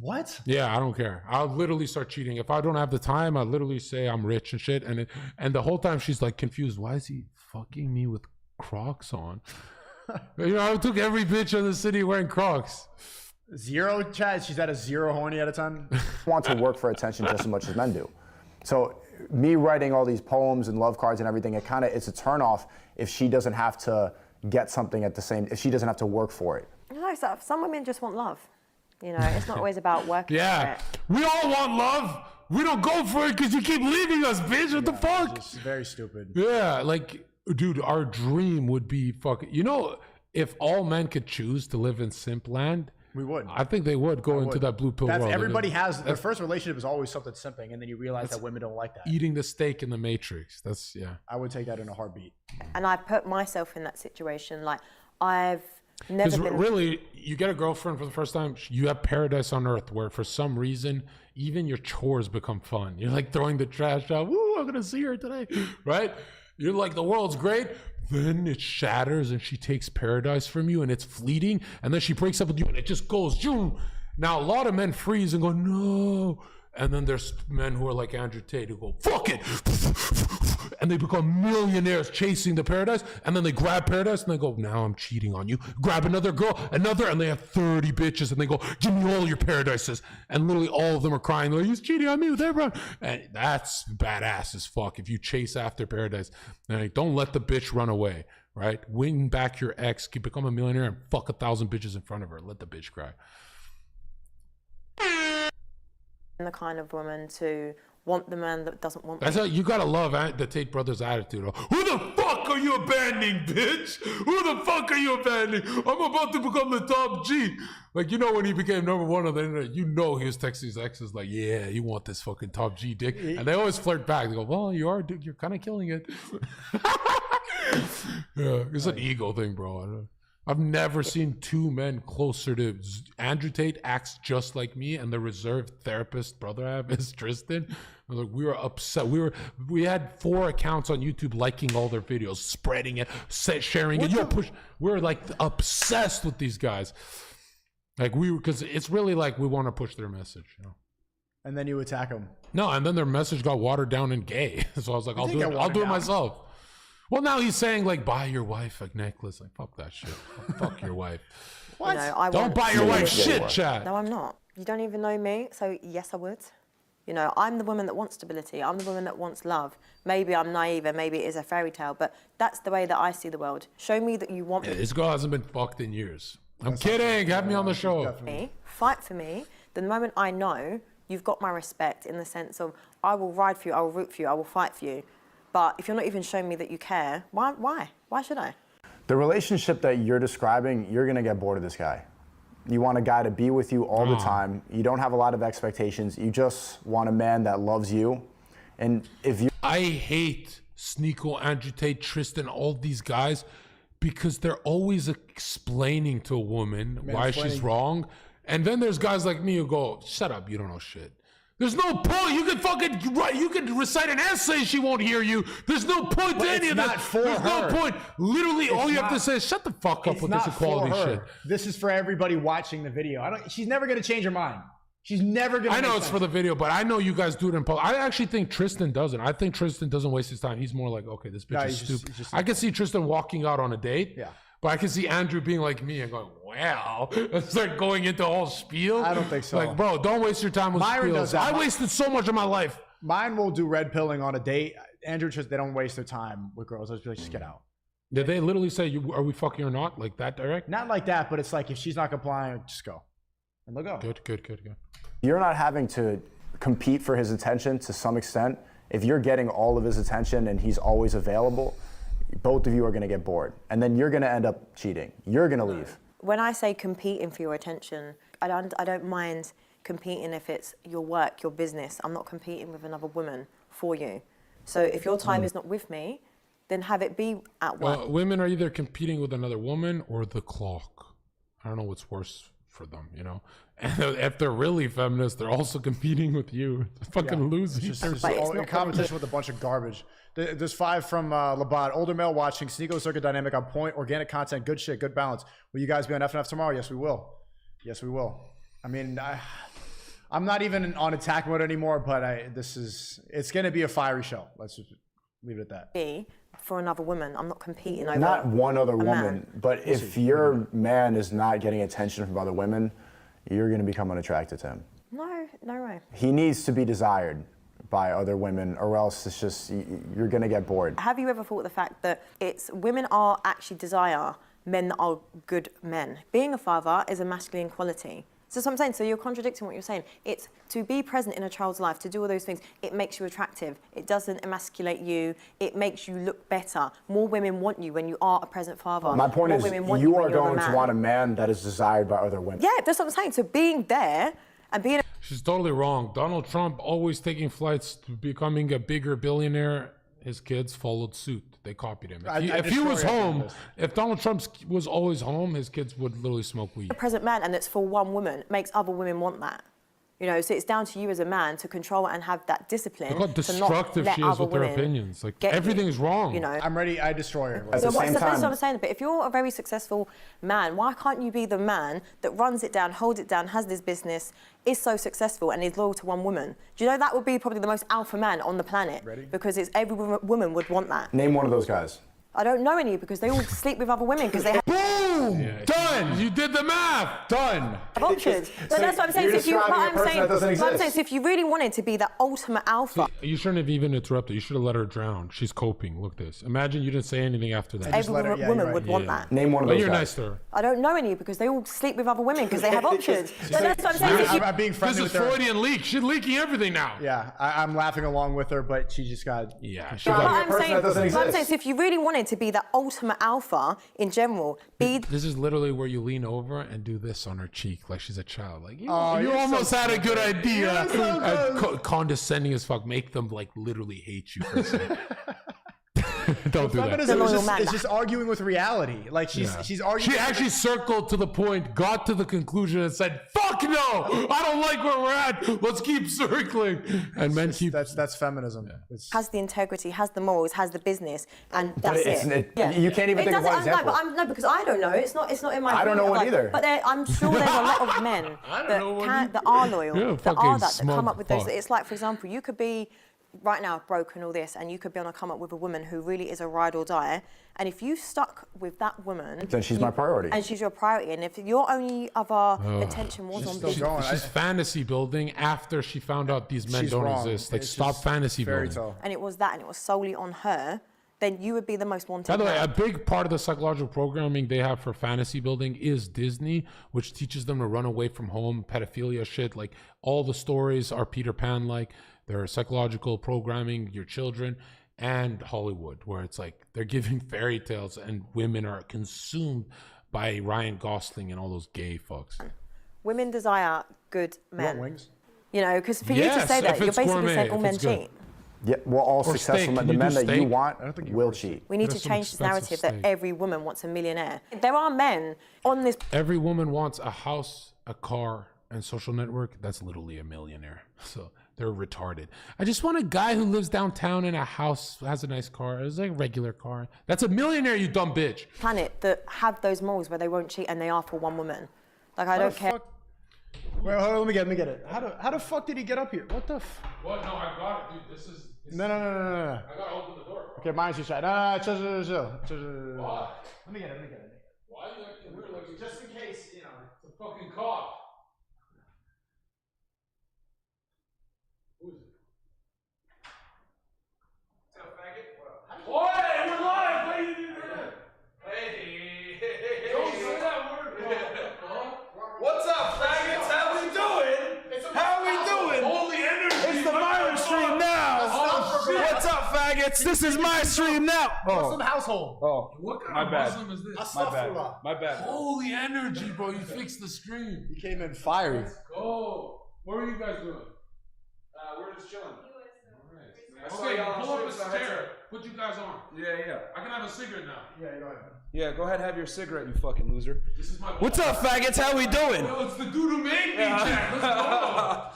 What? Yeah, I don't care. I'll literally start cheating. If I don't have the time, I literally say I'm rich and shit. And the whole time she's like confused. Why is he fucking me with Crocs on? You know, I took every bitch in the city wearing Crocs. 0, Chad? She's at a 0 horny at a time? Want to work for attention just as much as men do. So me writing all these poems and love cards and everything, it's a turnoff if she doesn't have to get something if she doesn't have to work for it. No, so some women just want love. You know, it's not always about working for it. We all want love. We don't go for it because you keep leaving us, bitch. What the fuck? It's very stupid. Yeah, like, dude, our dream would be fucking... You know, if all men could choose to live in simp land... We would. I think they would go into that blue pill world. Everybody has... Their first relationship is always something simping, and then you realize that women don't like that. Eating the steak in the Matrix. That's, I would take that in a heartbeat. And I put myself in that situation. Like, I've... Never been. Really, you get a girlfriend for the first time, you have paradise on earth where for some reason, even your chores become fun. You're like throwing the trash out. Woo, I'm going to see her today. Right? You're like, the world's great. Then it shatters and she takes paradise from you and it's fleeting. And then she breaks up with you and it just goes. Zoom. Now, a lot of men freeze and go, no. And then there's men who are like Andrew Tate who go, fuck it. And they become millionaires chasing the paradise. And then they grab paradise and they go, now I'm cheating on you. Grab another girl, and they have 30 bitches. And they go, give me all your paradises. And literally all of them are crying. They're like, he's cheating on me with everyone. And that's badass as fuck. If you chase after paradise, like, don't let the bitch run away, right? Win back your ex, become a millionaire and fuck 1,000 bitches in front of her. Let the bitch cry. The kind of woman to want the man that doesn't want me. That's how you gotta love the Tate brothers' attitude. Who the fuck are you abandoning, bitch? Who the fuck are you abandoning? I'm about to become the top G. Like, you know, when he became #1 on the internet, you know he was texting his exes like, yeah, you want this fucking top G dick. And they always flirt back. They go, well, you are, dude, you're kind of killing it. Yeah, it's an ego thing, bro. I've never seen two men closer to Andrew Tate acts just like me, and the reserved therapist brother I have is Tristan. Like, we were upset. We had 4 accounts on YouTube liking all their videos, spreading it, sharing it. We were like obsessed with these guys. Like because it's really like we want to push their message, you know. And then you attack them. No, and then their message got watered down and gay. So I was like, I'll do it myself. Well, now he's saying like, buy your wife a necklace. Like, fuck that shit. Fuck your wife. What? You know, Don't buy your wife shit, Chad. No, I'm not. You don't even know me, so yes, I would. You know, I'm the woman that wants stability. I'm the woman that wants love. Maybe I'm naive and maybe it is a fairy tale, but that's the way that I see the world. Show me that you want me. This girl hasn't been fucked in years. I'm kidding. Have me on the show. Fight for me. The moment I know you've got my respect in the sense of I will ride for you, I will root for you, I will fight for you. But if you're not even showing me that you care, why? Why should I? The relationship that you're describing, you're gonna get bored of this guy. You want a guy to be with you all the time. You don't have a lot of expectations. You just want a man that loves you. And if you... I hate SNEAKO, Andrew Tate, Tristan, all these guys, because they're always explaining to a woman why she's wrong. And then there's guys like me who go, shut up, you don't know shit. There's no point. You can recite an essay, she won't hear you. There's no point to any of that. There's no point. Literally, all you have to say is shut the fuck up with this equality shit. This is for everybody watching the video. She's never gonna change her mind. She's never gonna. I know it's for the video, but I know you guys do it in public. I actually think Tristan doesn't. I think Tristan doesn't waste his time. He's more like, okay, this bitch is stupid. I can see Tristan walking out on a date. Yeah. But I can see Andrew being like me and going, well, it's like going into a whole spiel. I don't think so. Like, bro, don't waste your time with Myron spiels. does that. I wasted so much of my life. Mine will do red pilling on a date. Andrew, just they don't waste their time with girls. They'll just get out. Did they literally say, are we fucking or not? Like that direct? Not like that, but it's like if she's not complying, just go. And they'll go. Good. You're not having to compete for his attention to some extent. If you're getting all of his attention and he's always available, both of you are going to get bored. And then you're going to end up cheating. You're going to leave. When I say competing for your attention, I don't mind competing if it's your work, your business. I'm not competing with another woman for you. So if your time is not with me, then have it be at work. Well, women are either competing with another woman or the clock. I don't know what's worse for them, you know? And if they're really feminist, they're also competing with you. Fucking losing. It's just all in competition with a bunch of garbage. There's 5 from Labat. Older male watching. SNEAKO, Zherka dynamic on point. Organic content. Good shit. Good balance. Will you guys be on FNF tomorrow? Yes, we will. Yes, we will. I mean, I'm not even on attack mode anymore, but it's going to be a fiery show. Let's just leave it at that. For another woman, I'm not competing over not one other woman, man. but if your man is not getting attention from other women, you're going to become unattracted to him. No way. He needs to be desired by other women, or else it's just, you're going to get bored. Have you ever thought the fact that women are actually desire men that are good men? Being a father is a masculine quality. So that's what I'm saying. So you're contradicting what you're saying. It's to be present in a child's life, to do all those things. It makes you attractive. It doesn't emasculate you. It makes you look better. More women want you when you are a present father. My point is, you are going to want a man that is desired by other women. Yeah, that's what I'm saying. So being there and being... She's totally wrong. Donald Trump always taking flights to becoming a bigger billionaire. His kids followed suit. They copied him. If he was home, if Donald Trump was always home, his kids would literally smoke weed. A present man, and it's for one woman, makes other women want that. You know, so it's down to you as a man to control and have that discipline. Look how destructive she is with her opinions. Like, everything's wrong. You know, I'm ready. I destroy her. So that's what I'm saying. But if you're a very successful man, why can't you be the man that runs it down, holds it down, has this business, is so successful, and is loyal to one woman? Do you know that would be probably the most alpha man on the planet? Because every woman would want that. Name one of those guys. I don't know any because they all sleep with other women because they have... Boom! Yeah, done! You did the math! Done! Options. So that's what I'm saying. So if you really wanted to be the ultimate alpha... You shouldn't have even interrupted. You should have let her drown. She's coping. Look at this. Imagine you didn't say anything after that. Every woman would want that. Name one of those guys. You're nice to her. I don't know any because they all sleep with other women because they have options. So that's what I'm saying. I'm being friendly with her. This is Freudian leak. She's leaking everything now. Yeah, I'm laughing along with her, but she just got... Yeah. I'm saying, so if you really wanted to be the ultimate alpha in general, This is literally where you lean over and do this on her cheek like she's a child. Like, you almost had a good idea. Condescending as fuck. Make them like literally hate you for a second. Don't do that. Feminism is just arguing with reality. Like she's arguing. She actually circled to the point, got to the conclusion, and said, "Fuck no, I don't like where we're at. Let's keep circling." And men keep. That's feminism. Yeah. Has the integrity, has the morals, has the business, and that's it. You can't even think of one example. No, because I don't know. It's not in my. I don't know one either. But I'm sure there's a lot of men that are loyal, that come up with those. It's like, for example, you could be right now broke and all this, and you could be able to come up with a woman who really is a ride or die. And if you stuck with that woman, then she's my priority. And she's your priority. And if your only other intention was on being, she's fantasy building after she found out these men don't exist. Like, stop fantasy building. And it was that, and it was solely on her. Then you would be the most wanted. By the way, a big part of the psychological programming they have for fantasy building is Disney, which teaches them to run away from home, pedophilia shit. Like, all the stories are Peter Pan-like. They're psychological programming, your children, and Hollywood, where it's like they're giving fairy tales and women are consumed by Ryan Gosling and all those gay fucks. Women desire good men. You want wings? You know, because for you to say that, you're basically saying all men cheat. Yeah, well, all successful men, the men that you want will cheat. We need to change this narrative that every woman wants a millionaire. There are men on this. Every woman wants a house, a car, and social network. That's literally a millionaire. So they're retarded. I just want a guy who lives downtown in a house, has a nice car. It's like a regular car. That's a millionaire, you dumb bitch. Planet that have those morals where they won't cheat and they are for one woman. Like, I don't care. Wait, hold on, let me get it. How the fuck did he get up here? What the What? No, I got it, dude. This is. No. I gotta open the door. Okay, mine's just right. No, chill. What? Let me get it. Why are you acting weird? Like, Just in case, you know. it's a fucking cop. Who is it? What's up, faggot? What up? Oi, we're live! Why you do that? Hey. Don't say that word, bro. What's up, faggots? How we doing? How we doing? Holy energy! It's the Myron stream now. What's up, faggots? This is my stream now. Muslim household. Oh, What kind my of bad. Muslim is this? My bad. Holy energy, bro. You fixed the stream. He came in fiery. Let's go. What are you guys doing? We're just chilling. Okay, pull up a chair. Put you guys on. Yeah. I can have a cigarette now. Yeah, go ahead. Yeah, go ahead, have your cigarette, you fucking loser. This is my What's up, faggots? How we doing? Yo, it's the dude who made me, Jack. Let's go.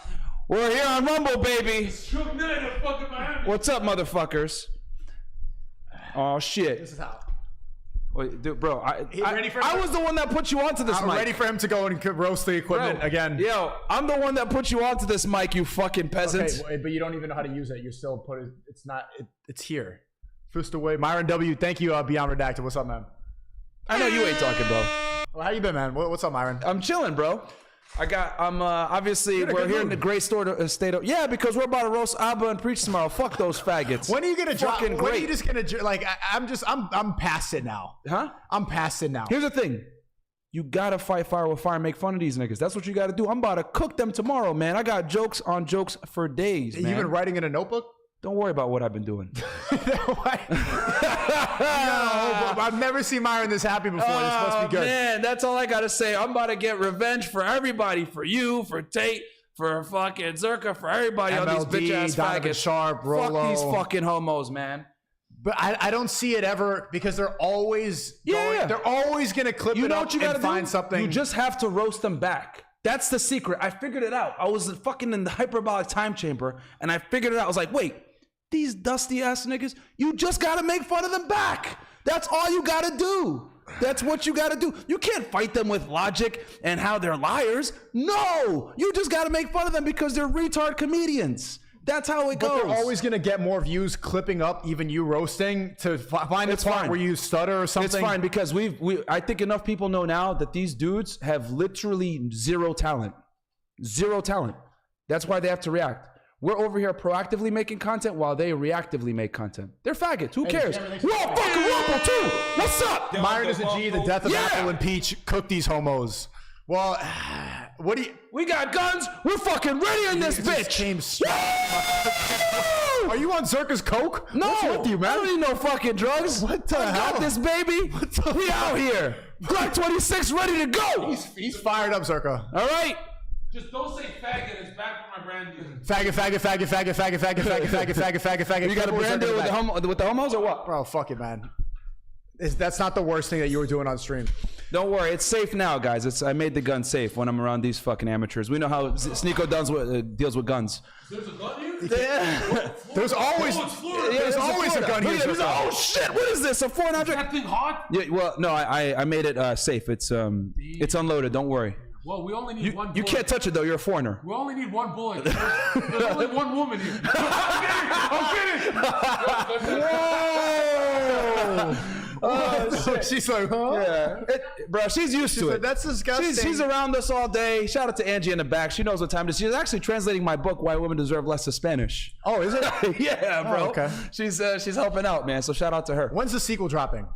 We're here on Rumble, baby. It's Shook Knight of fucking Miami. What's up, motherfuckers? Oh shit. This is how. Wait, dude, bro, I was the one that put you onto this I'm mic. ready for him to go and roast the equipment again. Yo, I'm the one that put you onto this mic, you fucking peasants. Okay, but you don't even know how to use it. You're still it's not. It's here. First away, Myron W. Thank you, Beyond Redacted. What's up, man? I know you ain't talking, bro. Well, how you been, man? What's up, Myron? I'm chilling, bro. Obviously we're here in the great state of because we're about to roast Abba and preach tomorrow. Fuck those faggots. When are you gonna drop? Fucking When great. are you just gonna like? I'm past it now. Huh? I'm past it now. Here's the thing. You gotta fight fire with fire and make fun of these niggas. That's what you gotta do. I'm about to cook them tomorrow, man. I got jokes on jokes for days, man. You've been writing in a notebook? Don't worry about what I've been doing. I've never seen Myron this happy before. This must be good. Man, that's all I gotta say. I'm about to get revenge for everybody, for you, for Tate, for fucking Zherka, for everybody on these bitch ass Donovan faggots. Sharp, Rolo. Fuck these fucking homos, man. But I don't see it ever because they're always they're always gonna clip it up and find something. You just have to roast them back. That's the secret. I figured it out. I was fucking in the hyperbolic time chamber and I figured it out. I was like, wait, these dusty ass niggas, you just gotta make fun of them back. That's all you gotta do. That's what you gotta do. You can't fight them with logic and how they're liars. No, you just gotta make fun of them because they're retard comedians. That's how it goes. But they're always gonna get more views clipping up even you roasting to find a spot where you stutter or something. It's fine because I think enough people know now that these dudes have literally zero talent. Zero talent. That's why they have to react. We're over here proactively making content while they reactively make content. They're faggots. Who cares? We're all fucking Rumble too. What's up? Myron is a G. The death of Apple and Peach. Cook these homos. Well, what do you? We got guns. We're fucking ready in this bitch. Are you on Zherka's coke? No, what's with you, man? I don't need no fucking drugs. What the hell? Got this, baby. We out here. Glock 26 ready to go. He's fired up, Zherka. All right. Just don't say faggot. It's bad for my Faggot. You got a brand deal with the homos or what? Bro, fuck it, man. That's not the worst thing that you were doing on stream. Don't worry, it's safe now, guys. I made the gun safe when I'm around these fucking amateurs. We know how SNEAKO deals with guns. There's a gun here? Yeah. There's always a gun here. Oh shit! What is this? A 400? Is that thing hot? Yeah, well, no, I made it safe. It's unloaded. Don't worry. Well, we only need one bullet. You can't touch it though. You're a foreigner. We only need one bullet. There's only one woman here. I'm kidding. Whoa! Oh, shit. She's like, huh? Yeah. Bro, she's used to it. That's disgusting. She's around us all day. Shout out to Angie in the back. She knows what time it is. She's actually translating my book, Why Women Deserve Less, to Spanish. Oh, is it? Yeah, bro. Oh, okay. She's helping out, man. So shout out to her. When's the sequel dropping?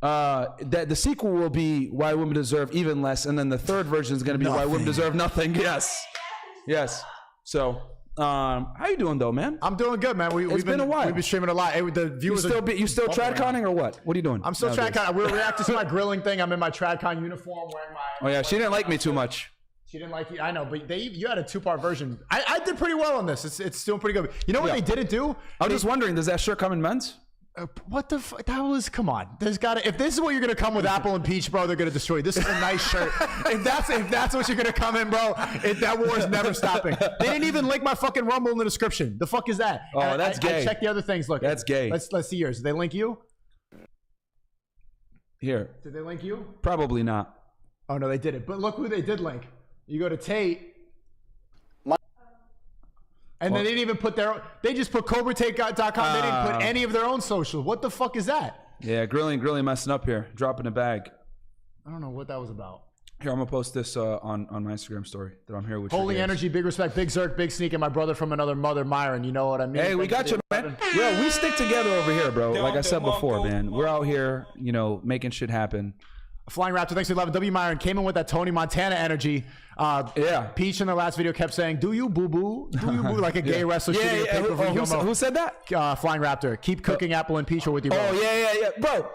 The sequel will be Why Women Deserve Even Less, and then the third version is going to be Why Women Deserve Nothing. Yes. So, how you doing though, man? I'm doing good, man. It's been a while. We've been streaming a lot. The viewers you still tradconning or what? What are you doing? I'm still tradconning. We're reacting to my grilling thing. I'm in my tradcon uniform, wearing my. Oh yeah, she didn't like me too much. She didn't like you. I know, but you had a 2-part version. I did pretty well on this. It's doing pretty good. You know what they didn't do? I was just wondering, does that shirt come in men's? What the that was, come on. There's gotta, if this is what you're gonna come with apple and peach, bro, they're gonna destroy you. This is a nice shirt. If that's what you're gonna come in, bro, that war is never stopping. They didn't even link my fucking Rumble in the description. The fuck is that? Oh, that's gay. I checked the other things. Look, that's gay. Let's see yours. Did they link you? Here. Did they link you? Probably not. Oh no, they didn't. But look who they did link. You go to Tate. And they didn't even put they just put CobraTake.com. They didn't put any of their own social. What the fuck is that? Yeah, grilling messing up here. Dropping a bag. I don't know what that was about. Here, I'm gonna post this on my Instagram story that I'm here with. Holy energy, big respect, big Zherk, big Sneak, and my brother from another mother, Myron. You know what I mean? Hey, we got you, man. Yo, we stick together over here, bro. Like I said before, man. We're out here, making shit happen. Flying Raptor, thanks for 11. W. Myron came in with that Tony Montana energy. Peach in the last video kept saying, "Do you boo boo? Do you boo?" Like a gay wrestler. Who said that? Flying Raptor. Keep cooking apple and peach or with your. Oh yeah, bro.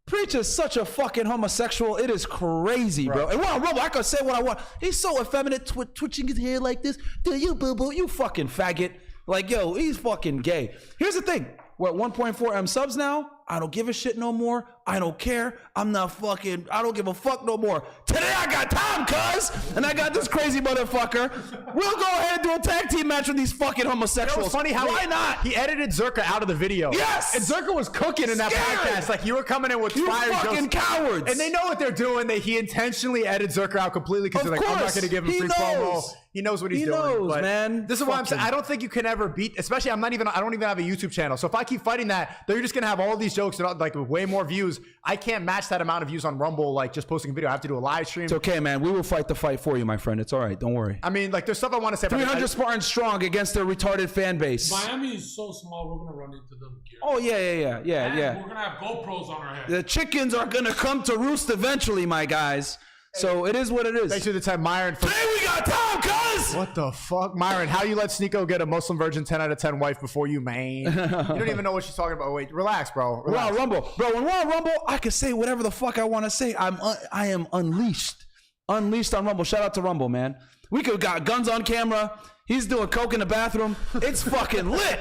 Preach is such a fucking homosexual. It is crazy, bro. And Rumble, I can say what I want. He's so effeminate, twitching his hair like this. Do you boo boo? You fucking faggot. Like, yo, he's fucking gay. Here's the thing. We're at 1.4 M subs now. I don't give a shit no more. I don't care. I don't give a fuck no more. Today I got time, cuz. And I got this crazy motherfucker. We'll go ahead and do a tag team match with these fucking homosexuals. It's funny how why not? He edited Zherka out of the video. Yes! And Zherka was cooking in that podcast. Like, you were coming in with fire jokes. fucking cowards. And they know what they're doing. He intentionally edited Zherka out completely because they're like, I'm not going to give him free promo. He knows what he's doing. He knows, man. This is why I'm saying, I don't think you can ever beat, especially I don't even have a YouTube channel. So if I keep fighting that, they're just going to have all these jokes and like way more views. I can't match that amount of views on Rumble, like just posting a video. I have to do a live stream. It's okay, man. We will fight the fight for you, my friend. It's all right. Don't worry. I mean, like, there's stuff I want to say. 300 Spartans strong against their retarded fan base. Miami is so small, we're going to run into them here. Oh, yeah. We're going to have GoPros on our head. The chickens are going to come to roost eventually, my guys. So it is what it is. Thanks for the time, Myron. Today we got time, cuz! What the fuck? Myron, how you let SNEAKO get a Muslim virgin 10 out of 10 wife before you, man? You don't even know what she's talking about. Wait, relax, bro. Relax. We're on Rumble. Bro, when we're on Rumble, I can say whatever the fuck I want to say. I am unleashed. Unleashed on Rumble. Shout out to Rumble, man. We could have got guns on camera. He's doing coke in the bathroom. It's fucking lit.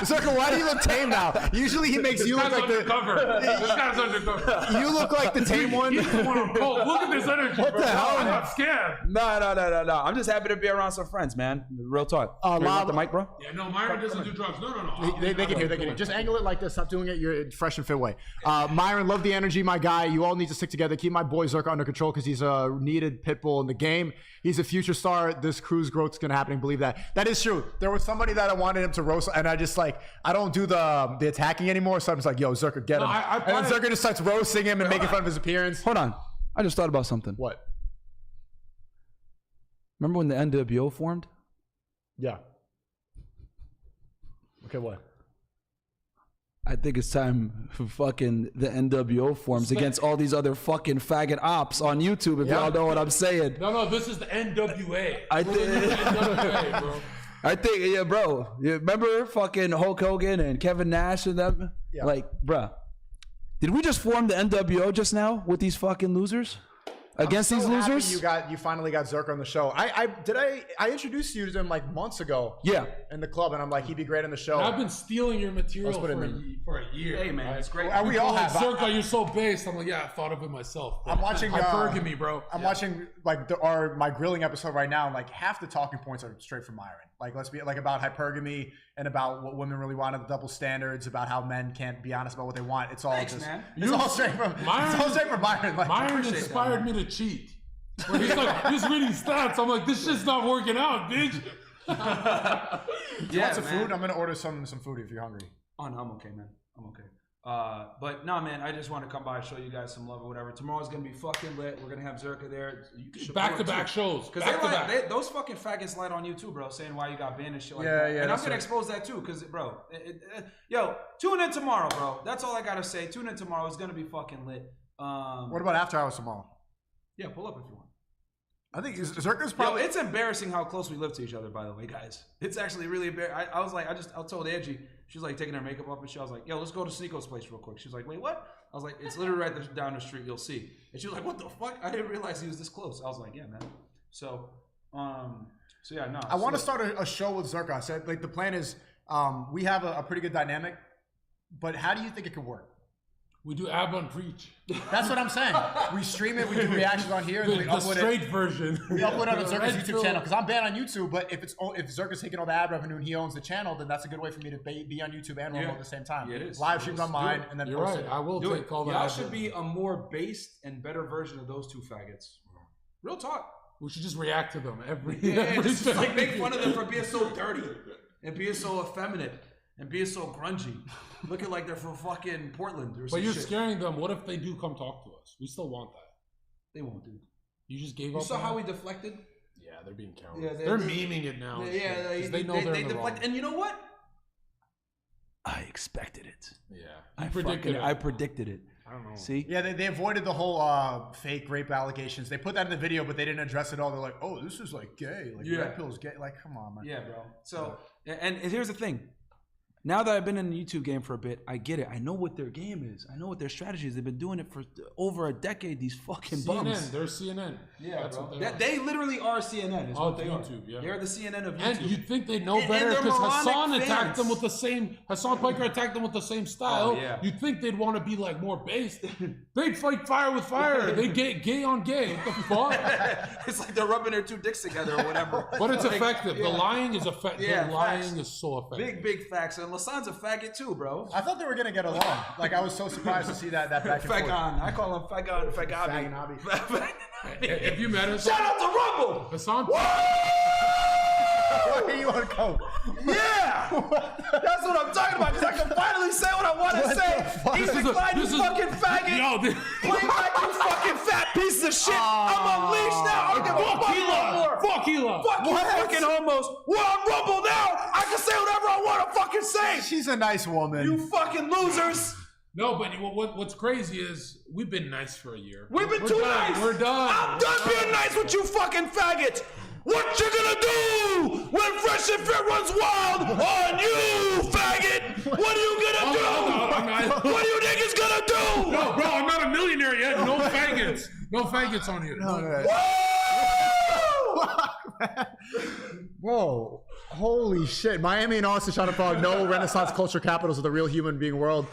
Zherka, why do you look tame now? Usually he makes you look like undercover. This guy's undercover. You look like the tame one. Look at this energy, what bro. The hell? I'm not scared. No. I'm just happy to be around some friends, man. Real talk. You want the mic, bro? Yeah, no, Myron doesn't do drugs. No. They can hear. Just angle it like this. Stop doing it. You're fresh and fit way. Myron, love the energy, my guy. You all need to stick together. Keep my boy Zherka under control because he's a needed pit bull in the game. He's a future star. This crew's growth is going to happen. Believe that. That is true. There was somebody that I wanted him to roast, and I just like, I don't do the attacking anymore. So I'm just like, yo, Zherka, get him. And then Zherka just starts roasting him and making fun of his appearance. Hold on. I just thought about something. What? Remember when the NWO formed? Yeah. Okay, what? I think it's time for fucking the NWO forms against all these other fucking faggot ops on YouTube, if y'all know what I'm saying. No, this is the NWA. I think, yeah, bro. You remember fucking Hulk Hogan and Kevin Nash and them? Yeah. Like, bruh, did we just form the NWO just now with these fucking losers? against I'm these so happy losers. You finally got Zherka on the show. I introduced you to him like months ago. Yeah. In the club, and I'm like, he'd be great on the show. And I've been stealing your material Let's put it for a year. Hey, man, it's great. We all have. Zherka, you're so based. I'm like, yeah, I thought of it myself. Bro. I'm watching Hypergamy, bro. I'm watching like my grilling episode right now, and like half the talking points are straight from Myron. Like, let's be like about hypergamy and about what women really want, and the double standards, about how men can't be honest about what they want. It's all man. It's all straight from Myron. It's all straight from Myron. Like, Myron inspired me to cheat. Where he's like, he's reading stats. I'm like, this shit's not working out, bitch. You want some food? I'm gonna order some food if you're hungry. Oh no, I'm okay, man. I'm okay. But no, man, I just want to come by and show you guys some love or whatever. Tomorrow's gonna be fucking lit. We're gonna have Zherka there. You can Back-to-back shows. Because those fucking faggots light on you too, bro, saying why you got banned and shit like Yeah, that. yeah, And I'm that's gonna right. expose that too, because bro, yo, tune in tomorrow, bro. That's all I gotta say. Tune in tomorrow. It's gonna be fucking lit. What about after hours tomorrow? Yeah, pull up if you want. I think Zherka's probably. Yo, it's embarrassing how close we live to each other, by the way, guys. It's actually really embarrassing. I was like, I told Angie, she was like taking her makeup off and shit. I was like, yo, let's go to SNEAKO's place real quick. She was like, wait, what? I was like, it's literally right down the street. You'll see. And she was like, what the fuck? I didn't realize he was this close. I was like, yeah, man. So yeah, no. I want to start a show with Zherka. I said, like, the plan is, we have a pretty good dynamic, but how do you think it could work? We do ab on preach. That's what I'm saying. We stream it, we do reactions on here, and we upload straight it. version. We upload it on Zherka's Red YouTube pill. channel because I'm banned on YouTube. But if Zherka's taking all the ad revenue and he owns the channel, then that's a good way for me to be on YouTube and Rumble at the same time. Yeah, it is. Live streams on mine and then You're post right. it. I will Do take it. all that. Y'all should be a more based and better version of those two faggots. Real talk. We should just react to them every. Just like make fun of them for being so dirty and being so effeminate and being so grungy, looking like they're from fucking Portland or But some you're shit. scaring them. What if they do come talk to us? We still want that. They won't, dude. You just gave You up. saw on how it? we deflected? Yeah, they're being cowards. Yeah, they're memeing it now. and Yeah, shit, 'cause they know they're in the wrong. deflect. And you know what? I expected it. Yeah, I predicted it. I don't know. See? Yeah, they avoided the whole fake rape allegations. They put that in the video, but they didn't address it all. They're like, oh, this is like gay. Like, red pill's gay. Like, come on, man. Yeah, bro. So, and here's the thing. Now that I've been in the YouTube game for a bit, I get it. I know what their game is. I know what their strategy is. They've been doing it for over a decade, these fucking bums. They're CNN. Yeah, That's bro. what they are. They literally are CNN. Is what they YouTube, are. yeah. They're the CNN of YouTube. And you'd think they'd know And better they're because Hassan moronic attacked fans. them with the same. Hassan Piker attacked them with the same style. Oh, yeah. You'd think they'd want to be like more based. They'd fight fire with fire. They get gay on gay. What the fuck? It's like they're rubbing their two dicks together or whatever. But it's Like, effective. yeah. The lying is effective. Yeah, the lying facts. is so effective. Big facts. And Lasan's a faggot too, bro. I thought they were going to get along. Like, I was so surprised to see that back and forth. Fagon. I call him Fagon. Fagabi. If you met Hassan, Shout out to Rumble. Hassan. Why are you on coke? Yeah! That's what I'm talking about, because I can finally say what I want to say. Easy Clyde, you fucking faggot. Play back, you fucking fat piece of shit. I'm unleashed now. I don't give a fuck no more. Fuck Hila. Fuck you fucking homos. We're on Rumble now. I can say whatever I want to fucking say. She's a nice woman. You fucking losers. No, but what's crazy is we've been nice for a year. We've been We're too done. nice. We're done. I'm done being nice with you fucking faggots. What you gonna do when Fresh and Fit runs wild on you, faggot? What are you gonna do? What are you niggas gonna do? No, bro, I'm not a millionaire yet. No faggots. No faggots on here. Whoa. Holy shit. Miami and Austin shot up no Renaissance culture capitals of the real human being world.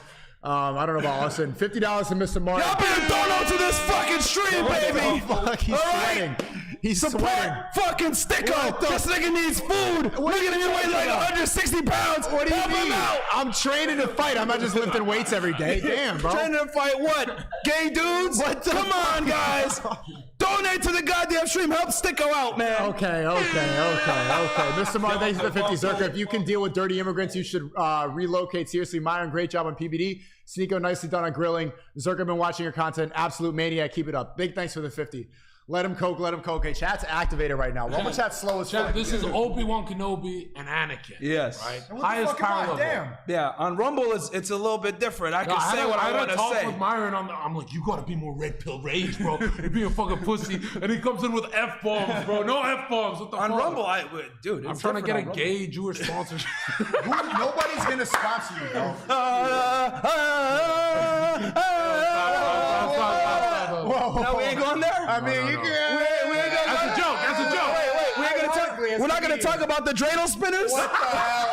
I don't know about Austin. $50 to Mr. Martin. Y'all better donate to this fucking stream, baby. Fuck, he's sweating. He's sweating. Fucking Sticko. This nigga needs food. Nigga weighs like 160 pounds. What do you Help him mean? out. I'm training to fight. I'm not just lifting weights every day. Damn, bro. Training to fight what? Gay dudes? Come on, guys. Donate to the goddamn stream. Help Sticko out, man. Okay. Mr. Martin, thanks for the 50. Zherka, if you can deal with dirty immigrants, you should relocate. Seriously, Myron, great job on PBD. SNEAKO, nicely done on grilling. Zherka, been watching your content. Absolute maniac. Keep it up. Big thanks for the 50. Let him coke. Okay, chat's activated right now. Why was chat slow as fuck? This is Obi-Wan Kenobi and Anakin. Yes. Right? Highest power level. Damn. Yeah, on Rumble, it's a little bit different. I can say what I want to say. I had a talk with Myron I'm like, you gotta be more red pill rage, bro. You're being a fucking pussy. And he comes in with F-bombs, bro. No F-bombs. What the fuck? On Rumble, dude, I'm trying to get a gay Jewish sponsorship. Nobody's gonna sponsor you, bro. No, we ain't going there? I mean, you can. That's a joke. That's a joke. Wait, we're not gonna talk about the dreidel spinners. What the hell,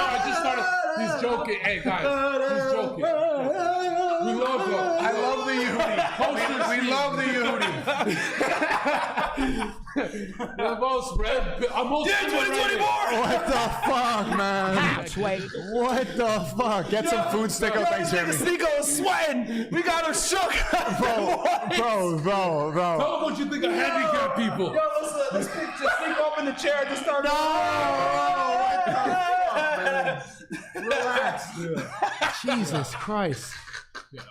I just started. He's joking. Hey guys, he's joking. We love him. I love the Yehudi. We love the Yehudi. The most red. Yeah, 2024. What the fuck, man? What the fuck? Get some food, Sticko. Thanks, Jeremy. SNEAKO is sweating. We got him shook. Bro. Tell them what you think of handicapped people. Yo, let's just sneak up in the chair and just start. Relax. Jesus Christ.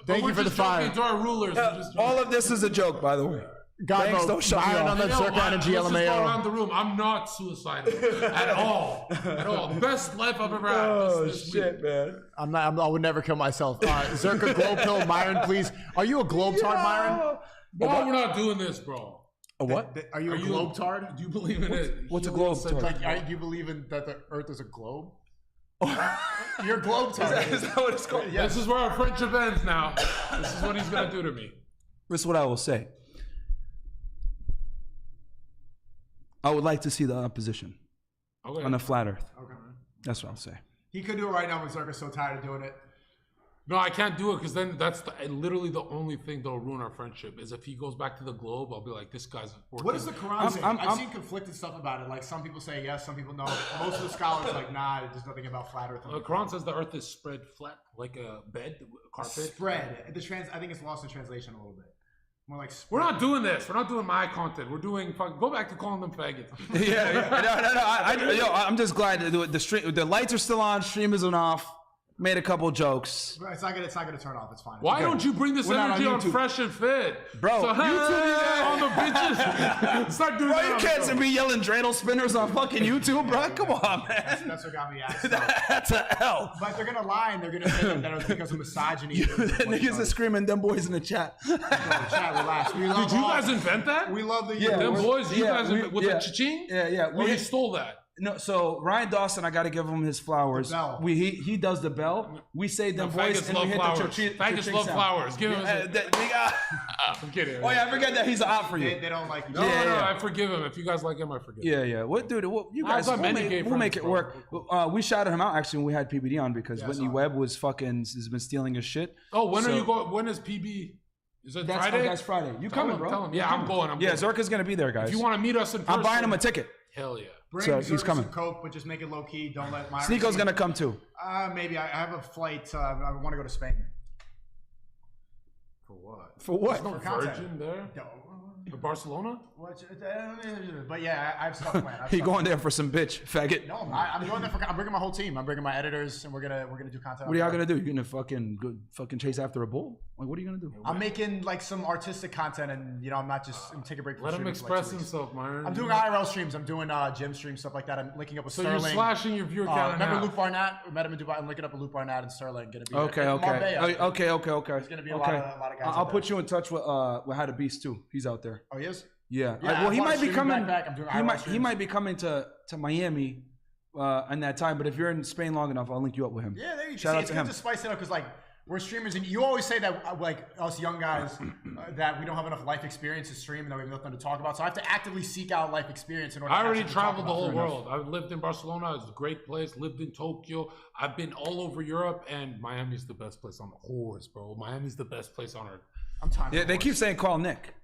Thank you for the fire. fire. To our rulers. All of this is a joke, by the way. Thanks, don't shut me Myron off. on that Zherka energy Let's just go LMAO. around the room. I'm not suicidal at all. At all. Best life I've ever had. This shit, week. man. I would never kill myself. Zherka globe pill, Myron, please. Are you a globe-tard, Myron? No, we're not doing this, bro. A what? Are you a globe-tard? Do you believe in it? What's a globe-tard? Like, do you believe in that the Earth is a globe? You're a globe-tard. Is that what it's called? This is where our friendship ends now. This is what he's gonna do to me. This is what I will say. I would like to see the opposition on a flat Earth. Okay. That's what I'll say. He could do it right now, but Zherka's so tired of doing it. No, I can't do it because then that's literally the only thing that'll ruin our friendship. Is if he goes back to the globe, I'll be like, this guy's. What does the Quran say? I've seen conflicted stuff about it. Like some people say yes, some people no. Most of the scholars are like, nah, there's nothing about flat Earth. The Quran says the Earth is spread flat, like a bed, a carpet. Spread. I think it's lost in translation a little bit. More like spread. We're not doing this. We're not doing my content. We're doing. Go back to calling them faggots. No. I'm just glad that the lights are still on. Stream isn't off. Made a couple jokes. It's not gonna turn off. It's fine. Why don't you bring this energy on Fresh and Fit, bro? So YouTube on the bitches. Start doing bro, you can't be yelling dreidel spinners on fucking YouTube, bro. Come on, man. That's what got me asked. That's a L. But they're gonna lie and they're gonna say that it's because of misogyny. Niggas are screaming them boys in the chat. Chat, relax. Did you guys invent that? We love the them boys. You guys with the cha-ching? Yeah. We stole that. No, so Ryan Dawson, I got to give him his flowers. The bell. He does the bell. We say them boys and we hit the cha-ching. Faggots love flowers. Give him. I'm kidding. Oh yeah, I forget that he's an op for you. They don't like you. No, I forgive him. If you guys like him, I forgive him. Yeah. What, dude? You guys, we'll make it work. We shouted him out actually when we had PBD on because Whitney Webb has been stealing his shit. Oh, when are you going? When is PB? Is it Friday? That's Friday. You coming, bro? Tell him. Yeah, I'm going. Zherka's gonna be there, guys. If you want to meet us in person, I'm buying him a ticket. Hell yeah. Bring so he's coming. Some coke, but just make it low key. Don't let my SNEAKO's gonna come too. Maybe I have a flight. I want to go to Spain. For what? For what? There's no Virgin there. Barcelona? But yeah, I have stuff planned. You going there for some bitch, faggot? No, I'm going there I'm bringing my whole team. I'm bringing my editors, and we're gonna do content. What are y'all gonna do? You gonna fucking chase after a bull? Like, what are you gonna do? I'm making like some artistic content, and I'm not just I'm taking a break. From Let him express himself, Myron. I'm doing IRL streams. I'm doing gym streams, stuff like that. I'm linking up with Sterling. So you're slashing your viewer count. Remember Luke Barnett? We met him in Dubai. I'm linking up with Luke Barnett and Sterling. Gonna be okay. There's gonna be a lot of guys. I'll put you in touch with How to Beast too. He's out there. Oh, he is. Yeah. Well, he might be coming. He might be coming to Miami in that time. But if you're in Spain long enough, I'll link you up with him. Yeah, there you go. Shout out to him. To spice it up because like we're streamers, and you always say that like us young guys that we don't have enough life experience to stream, and that we have nothing to talk about. So I have to actively seek out life experience in order. I already traveled the whole world. I've lived in Barcelona. It's a great place. Lived in Tokyo. I've been all over Europe, and Miami's the best place on earth, bro. Miami's the best place on earth. I'm tired. Yeah, they keep saying call Nick.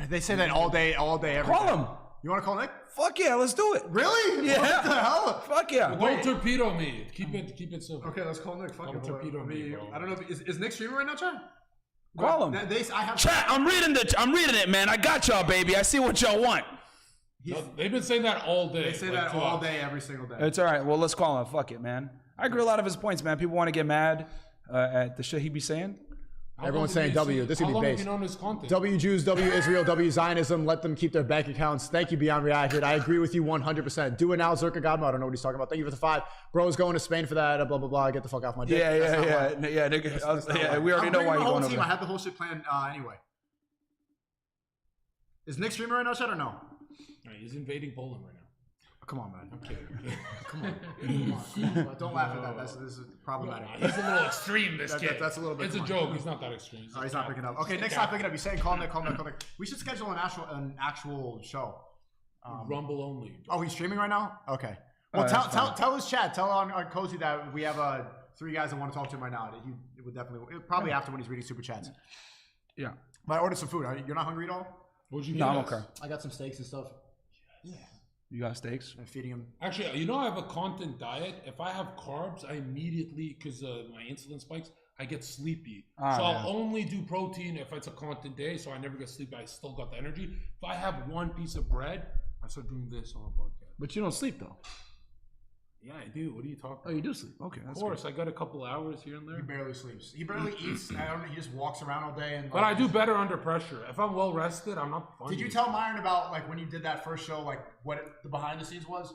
They say that all day, every day. Call him. You want to call Nick? Fuck yeah, let's do it. Really? Yeah. What the hell? Fuck yeah. Don't torpedo me. Keep it simple. Okay, let's call Nick. Fuck Don't torpedo me, bro. I don't know. Is Nick streaming right now, Chad? Call him. Chat, I'm reading it, man. I got y'all, baby. I see what y'all want. They've been saying that all day. They say that all day, every single day. It's all right. Well, let's call him. Fuck it, man. I agree with a lot of his points, man. People want to get mad at the shit he be saying. Everyone's saying W. This is gonna be based. W Jews, W Israel, W Zionism. Let them keep their bank accounts. Thank you, Beyond Reacted. I agree with you 100%. Do it now, Zherka Godmo. I don't know what he's talking about. Thank you for the 5. Bro's going to Spain for that. Blah blah blah. Get the fuck off my dick. Yeah. We already know why you're going over there. I had the whole shit planned anyway. Is Nick streaming right now, Chad, or no? He's invading Poland right now. come on, man. I'm kidding. Come on. Don't laugh at that. This is problematic. He's a little extreme, this kid. That's a little bit. It's a joke. He's not that extreme. He's not picking up. Okay, next time picking up. You're saying calm down. We should schedule an actual show. Rumble only. Oh, he's streaming right now? Okay. Well, tell his chat. Tell on Cozy that we have 3 guys that want to talk to him right now. He would definitely, probably after when he's reading super chats. Yeah. But I ordered some food. You're not hungry at all? What'd you get? No, I'm okay. I got some steaks and stuff. Yeah. You got steaks? I'm feeding him. Actually, you know I have a content diet. If I have carbs, I immediately, because my insulin spikes, I get sleepy. So I'll only do protein if it's a content day, so I never get sleepy. I still got the energy. If I have one piece of bread, I start doing this on a podcast. But you don't sleep though. Yeah, I do. What are you talking about? Oh, you do sleep. Okay, that's of course. Good. I got a couple hours here and there. He barely sleeps. He barely eats. I don't know. He just walks around all day. But I do better under pressure. If I'm well rested, I'm not funny. Did you tell Myron about like when you did that first show, like what the behind the scenes was?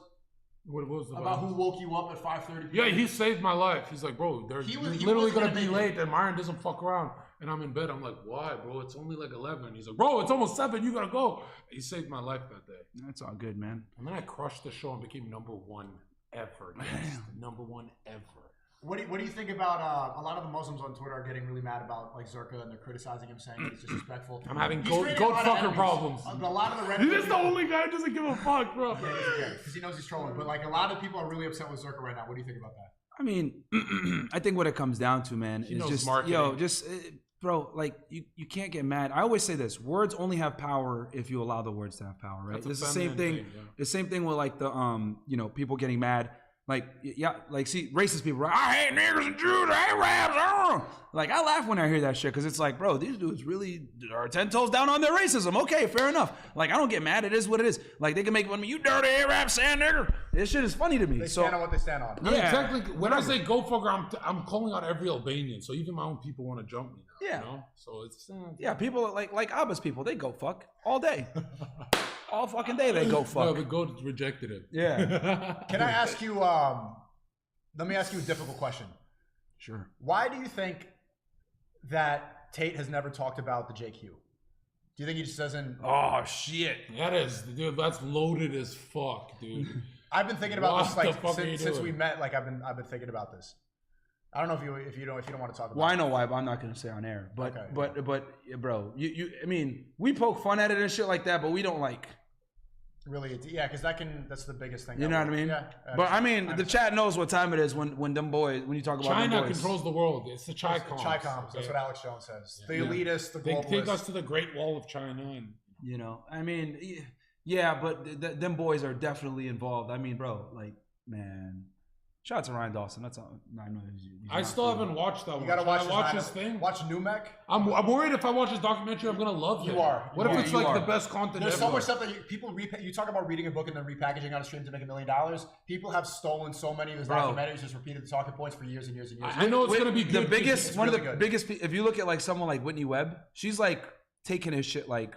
What was the about who woke you up at 5:30? Yeah, he saved my life. He's like, bro, you're literally gonna be late, and Myron doesn't fuck around. And I'm in bed. I'm like, why, bro? It's only like 11. He's like, bro, it's almost 7. You gotta go. He saved my life that day. That's all good, man. And then I crushed the show and became #1 ever. Yes, #1 ever. What do you think about a lot of the Muslims on Twitter are getting really mad about like Zherka and they're criticizing him, saying he's disrespectful. I'm having goat fucker problems. A lot of the Reddit. He's just the only guy who doesn't give a fuck, bro. Yeah, because he knows he's trolling. But like a lot of people are really upset with Zherka right now. What do you think about that? I mean, I think what it comes down to, man, is just marketing. Bro, like you can't get mad. I always say this: words only have power if you allow the words to have power, right? It's the same thing. The same thing with like the people getting mad. Like see racist people. Right? I hate niggers and Jews. I hate Arabs. Like I laugh when I hear that shit because it's like, bro, these dudes really are 10 toes down on their racism. Okay, fair enough. Like I don't get mad. It is what it is. Like they can make fun of me. You dirty Arab sand nigger. This shit is funny to me. They stand on what they stand on. I mean, technically, when I say go fucker, I'm calling out every Albanian. So even my own people want to jump me now. Yeah. You know? So it's people like Abba's people. They go fuck all day. All fucking day they go fuck. No, the goat rejected it. Yeah. Can I ask you? Let me ask you a difficult question. Sure. Why do you think that Tate has never talked about the JQ? Do you think he just doesn't? Oh shit, dude. That's loaded as fuck, dude. I've been thinking about this like since we met. Like I've been thinking about this. I don't know if you don't want to talk about. Well, I know why, but I'm not going to say on air. But okay. but bro, I mean, we poke fun at it and shit like that, but we don't like. Really, yeah, because that's the biggest thing. You know what I mean? Yeah. But I mean, the chat knows what time it is when them boys, when you talk about China them boys. controls the world. It's the Chai comps. Chai comps. That's what Alex Jones says. The elitists, the globalists. They take us to the Great Wall of China, and I mean, yeah, but them boys are definitely involved. I mean, bro, like, man. Shout out to Ryan Dawson. That's all. I know I still haven't watched that one. You gotta watch his thing. Watch Numek. I'm worried if I watch his documentary, I'm gonna love him. You are. What if it's like the best content There's ever? so much stuff that people you talk about reading a book and then repackaging on a stream to make $1 million. People have stolen so many of his documentaries, just repeated the talking points for years and years and years. I know it's gonna be good. The biggest, one of the biggest. If you look at like someone like Whitney Webb, she's like taking his shit like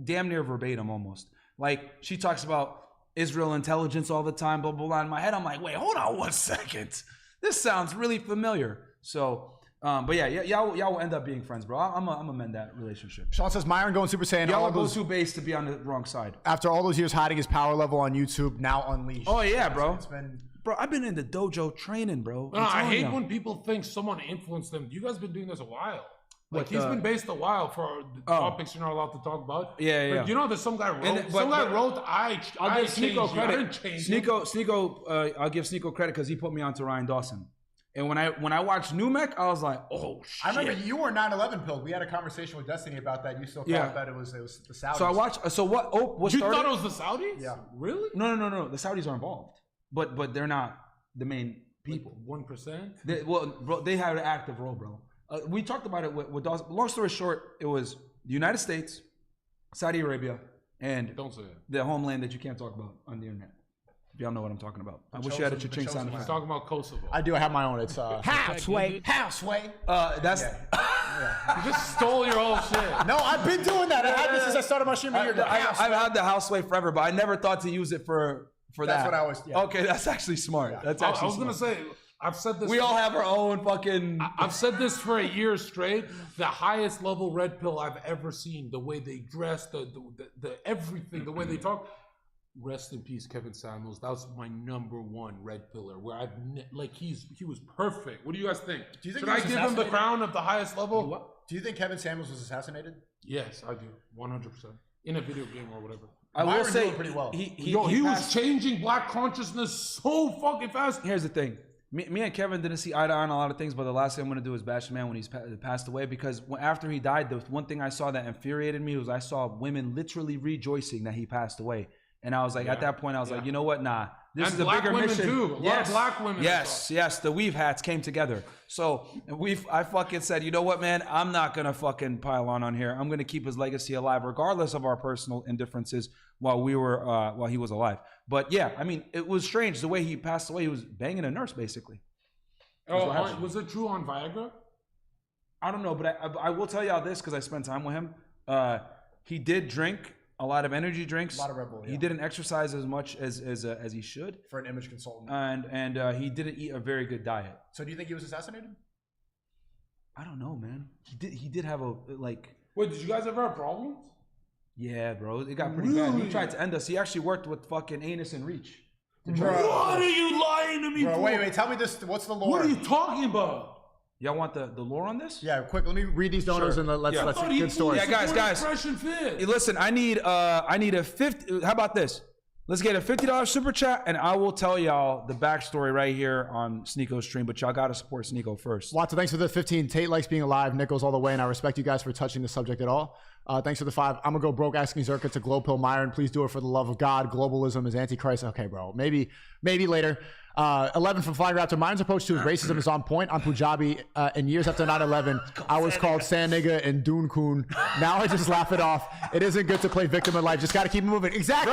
damn near verbatim almost. Like she talks about Israel intelligence all the time, blah blah blah. In my head, I'm like, wait, hold on 1 second. This sounds really familiar. So, but y'all will end up being friends, bro. I'm gonna mend that relationship. Sean says Myron going Super Saiyan. Y'all go too base to be on the wrong side. After all those years hiding his power level on YouTube, now unleashed. Oh yeah, bro. It's been. Bro, I've been in the dojo training, bro. No, I hate when people think someone influenced them. You guys been doing this a while. Like he's been based a while for the topics you're not allowed to talk about. Yeah. But you know, there's some guy wrote. I'll give SNEAKO credit. SNEAKO, I'll give SNEAKO credit because he put me onto Ryan Dawson. And when I watched Numek, I was like, oh shit. I remember you were 9/11 pilled. We had a conversation with Destiny about that. You still thought that it was the Saudis. So I watched. So what? Oh, what you started? thought it was the Saudis? Yeah. Really? No. The Saudis are involved, but they're not the main people. 1%. Well, bro, they have an active role, bro. We talked about it with Dawson. Long story short, it was the United States, Saudi Arabia, and don't say it. The homeland that you can't talk about on the internet. If y'all know what I'm talking about. I wish you had a cha-ching sound effect. He's talking about Kosovo. I do have my own. It's Houseway. That's you just stole your whole shit. No, I've been doing that. I had this since I started my stream. I've had the Houseway forever, but I never thought to use it for that. That's what I was. Yeah. Okay, that's actually smart. Yeah. That's actually. I was gonna say. I've said this. We all have our own fucking. I've said this for a year straight. The highest level red pill I've ever seen. The way they dress, the everything, the way they talk. rest in peace, Kevin Samuels. That was my #1 red pillar. Where he was perfect. What do you guys think? Do you think Should I give him the crown of the highest level? Do you think Kevin Samuels was assassinated? Yes, I do. 100%. In a video game or whatever. I will say pretty well. He was changing black consciousness so fucking fast. Here's the thing. Me and Kevin didn't see eye to eye on a lot of things, but the last thing I'm going to do is bash the man when he's passed away, because after he died, the one thing I saw that infuriated me was I saw women literally rejoicing that he passed away. And I was like, at that point, I was like, you know what? Nah, this is a bigger mission. Too. A lot of black women. Yes, the weave hats came together. So I fucking said, you know what, man? I'm not gonna fucking pile on here. I'm gonna keep his legacy alive, regardless of our personal indifferences while he was alive. But yeah, I mean, it was strange the way he passed away. He was banging a nurse, basically. Oh, was it true on Viagra? I don't know, but I will tell y'all this because I spent time with him. He did drink a lot of energy drinks. A lot of Red Bull, yeah. He didn't exercise as much as he should. For an image consultant. And he didn't eat a very good diet. So do you think he was assassinated? I don't know, man. He did have a like. Wait, did you guys ever have problems? Yeah, bro. It got pretty bad. He tried to end us. He actually worked with fucking Anus and Reach. Bro. What are you lying to me for? Wait. Tell me this. What's the lore? What are you talking about? Y'all want the lore on this? Yeah, quick. Let me read these donors and let's good stories. Yeah, guys. Hey, listen, I need a 50. How about this? Let's get a $50 super chat, and I will tell y'all the backstory right here on SNEAKO's stream. But y'all gotta support SNEAKO first. Watson, thanks for the 15. Tate likes being alive. Nichols all the way, and I respect you guys for touching the subject at all. Thanks for the 5. I'm gonna go broke asking Zherka to glow pill Myron. Please do it for the love of God. Globalism is antichrist. Okay, bro. Maybe later. 11 from Flying Raptor. Myron's approach to his racism is on point. I'm Punjabi. In years after 9/11, I was called Sand Nigga and Doon Coon. Now I just laugh it off. It isn't good to play victim in life. Just got to keep moving. Exactly.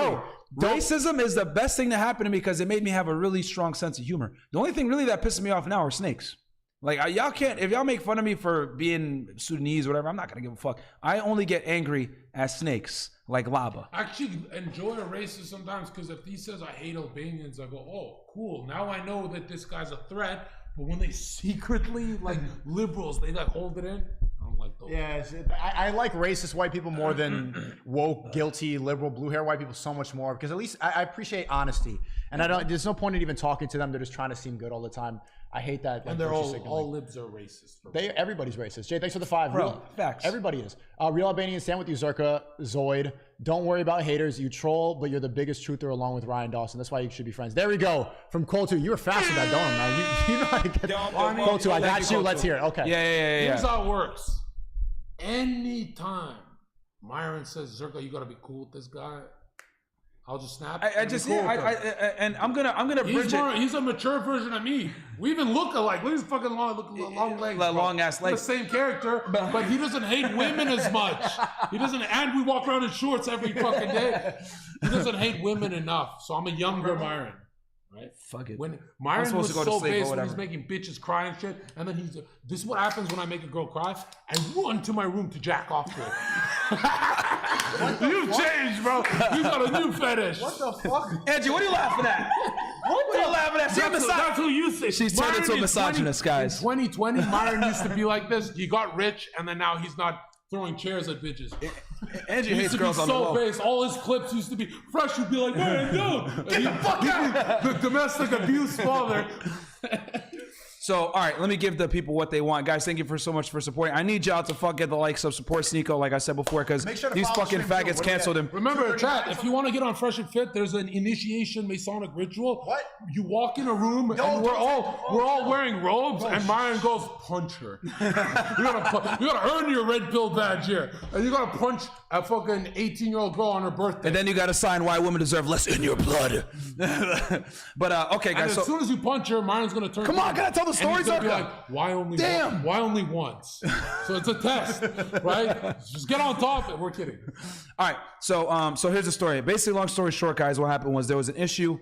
Bro, racism is the best thing to happen to me because it made me have a really strong sense of humor. The only thing really that pisses me off now are snakes. Like, y'all can't, if y'all make fun of me for being Sudanese or whatever, I'm not going to give a fuck. I only get angry at snakes, like lava. I actually enjoy a racist sometimes because if he says I hate Albanians, I go, oh, cool. Now I know that this guy's a threat. But when they secretly, like liberals, they like hold it in. I don't like those. Yeah, I like racist white people more than woke, guilty, liberal, blue hair white people so much more because at least I appreciate honesty. And there's no point in even talking to them. They're just trying to seem good all the time. I hate that. And they're all libs are racist. Everybody's racist. Jay, thanks for the 5. Bro, facts. Everybody is. Real Albanian, stand with you, Zherka, Zoid. Don't worry about haters. You troll, but you're the biggest truther along with Ryan Dawson. That's why you should be friends. There we go. From Cole 2. You were fast with that, don't you, man? You know how to get Cole 2. I got you. Let's hear it. Okay. Yeah. Here's how it works. Anytime Myron says, Zherka, you got to be cool with this guy, I'll just snap. And I'm gonna bridge it. He's a mature version of me. We even look alike. Look at his fucking long legs. Long ass legs. The same character, but he doesn't hate women as much. He doesn't, and we walk around in shorts every fucking day. He doesn't hate women enough. So I'm a younger Myron. Right? Fuck it. When Myron was so based when he's making bitches cry and shit, and then this is what happens when I make a girl cry. I run to my room to jack off to it. You've changed, bro. You got a new fetish. What the fuck? Angie, what are you laughing at? What are you laughing at? That's who you say. She's turned into a misogynist, guys. In 2020, Myron used to be like this. He got rich, and then now he's not throwing chairs at bitches. Angie hates girls on the low. Base. All his clips used to be fresh. He'd be like, man, dude, get the fuck out. The domestic abuse father. So, all right, let me give the people what they want. Guys, thank you so much for supporting. I need y'all to get the likes of support SNEAKO, like I said before, because these fucking faggots canceled him. Remember, chat, if you want to get on Fresh and Fit, there's an initiation Masonic ritual. What? You walk in a room, and we're all wearing robes, and Myron goes, punch her. You gotta earn your red pill badge here. And you gotta punch a fucking 18-year-old girl on her birthday. And then you gotta sign why women deserve less in your blood. But, okay, guys. And as soon as you punch her, Myron's gonna turn. Come on, can I tell the stories are like, why only once? So it's a test, right? Just get on top of it. We're kidding. All right, so here's the story. Basically, long story short, guys, what happened was there was an issue.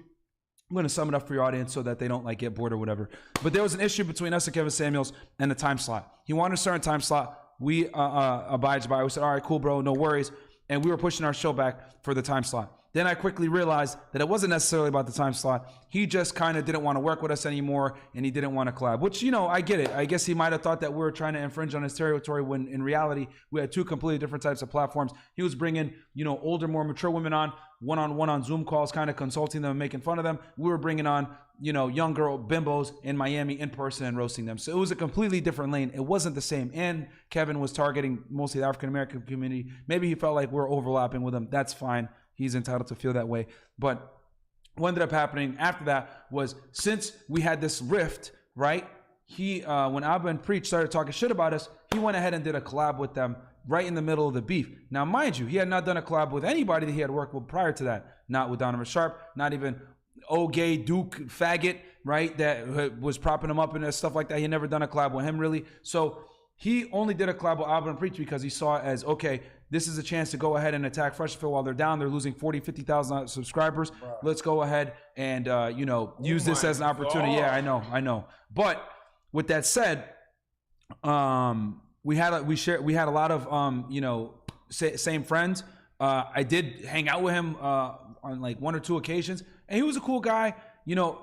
I'm going to sum it up for your audience so that they don't get bored or whatever. But there was an issue between us and Kevin Samuels and the time slot. He wanted a certain time slot. We abided by it. We said, all right, cool, bro, no worries. And we were pushing our show back for the time slot. Then I quickly realized that it wasn't necessarily about the time slot. He just kind of didn't want to work with us anymore, and he didn't want to collab, which, you know, I get it. I guess he might have thought that we were trying to infringe on his territory when in reality, we had two completely different types of platforms. He was bringing, you know, older, more mature women on one-on-one on Zoom calls, kind of consulting them and making fun of them. We were bringing on, you know, young girl bimbos in Miami in person and roasting them. So it was a completely different lane. It wasn't the same. And Kevin was targeting mostly the African-American community. Maybe he felt like we're overlapping with him. That's fine. He's entitled to feel that way. But what ended up happening after that was, since we had this rift, right? He, when Abba and Preach started talking shit about us, he went ahead and did a collab with them right in the middle of the beef. Now, mind you, he had not done a collab with anybody that he had worked with prior to that. Not with Donovan Sharp, not even gay Duke faggot, right? That was propping him up and stuff like that. He had never done a collab with him, really. So he only did a collab with Abba and Preach because he saw it as, okay, this is a chance to go ahead and attack Fresh Fit while they're down. They're losing 40, 50,000 subscribers. Bro. Let's go ahead and, you know, use this as an opportunity. Yeah, I know. But with that said, we had a lot of, you know, same friends. I did hang out with him on like one or two occasions, and he was a cool guy. You know,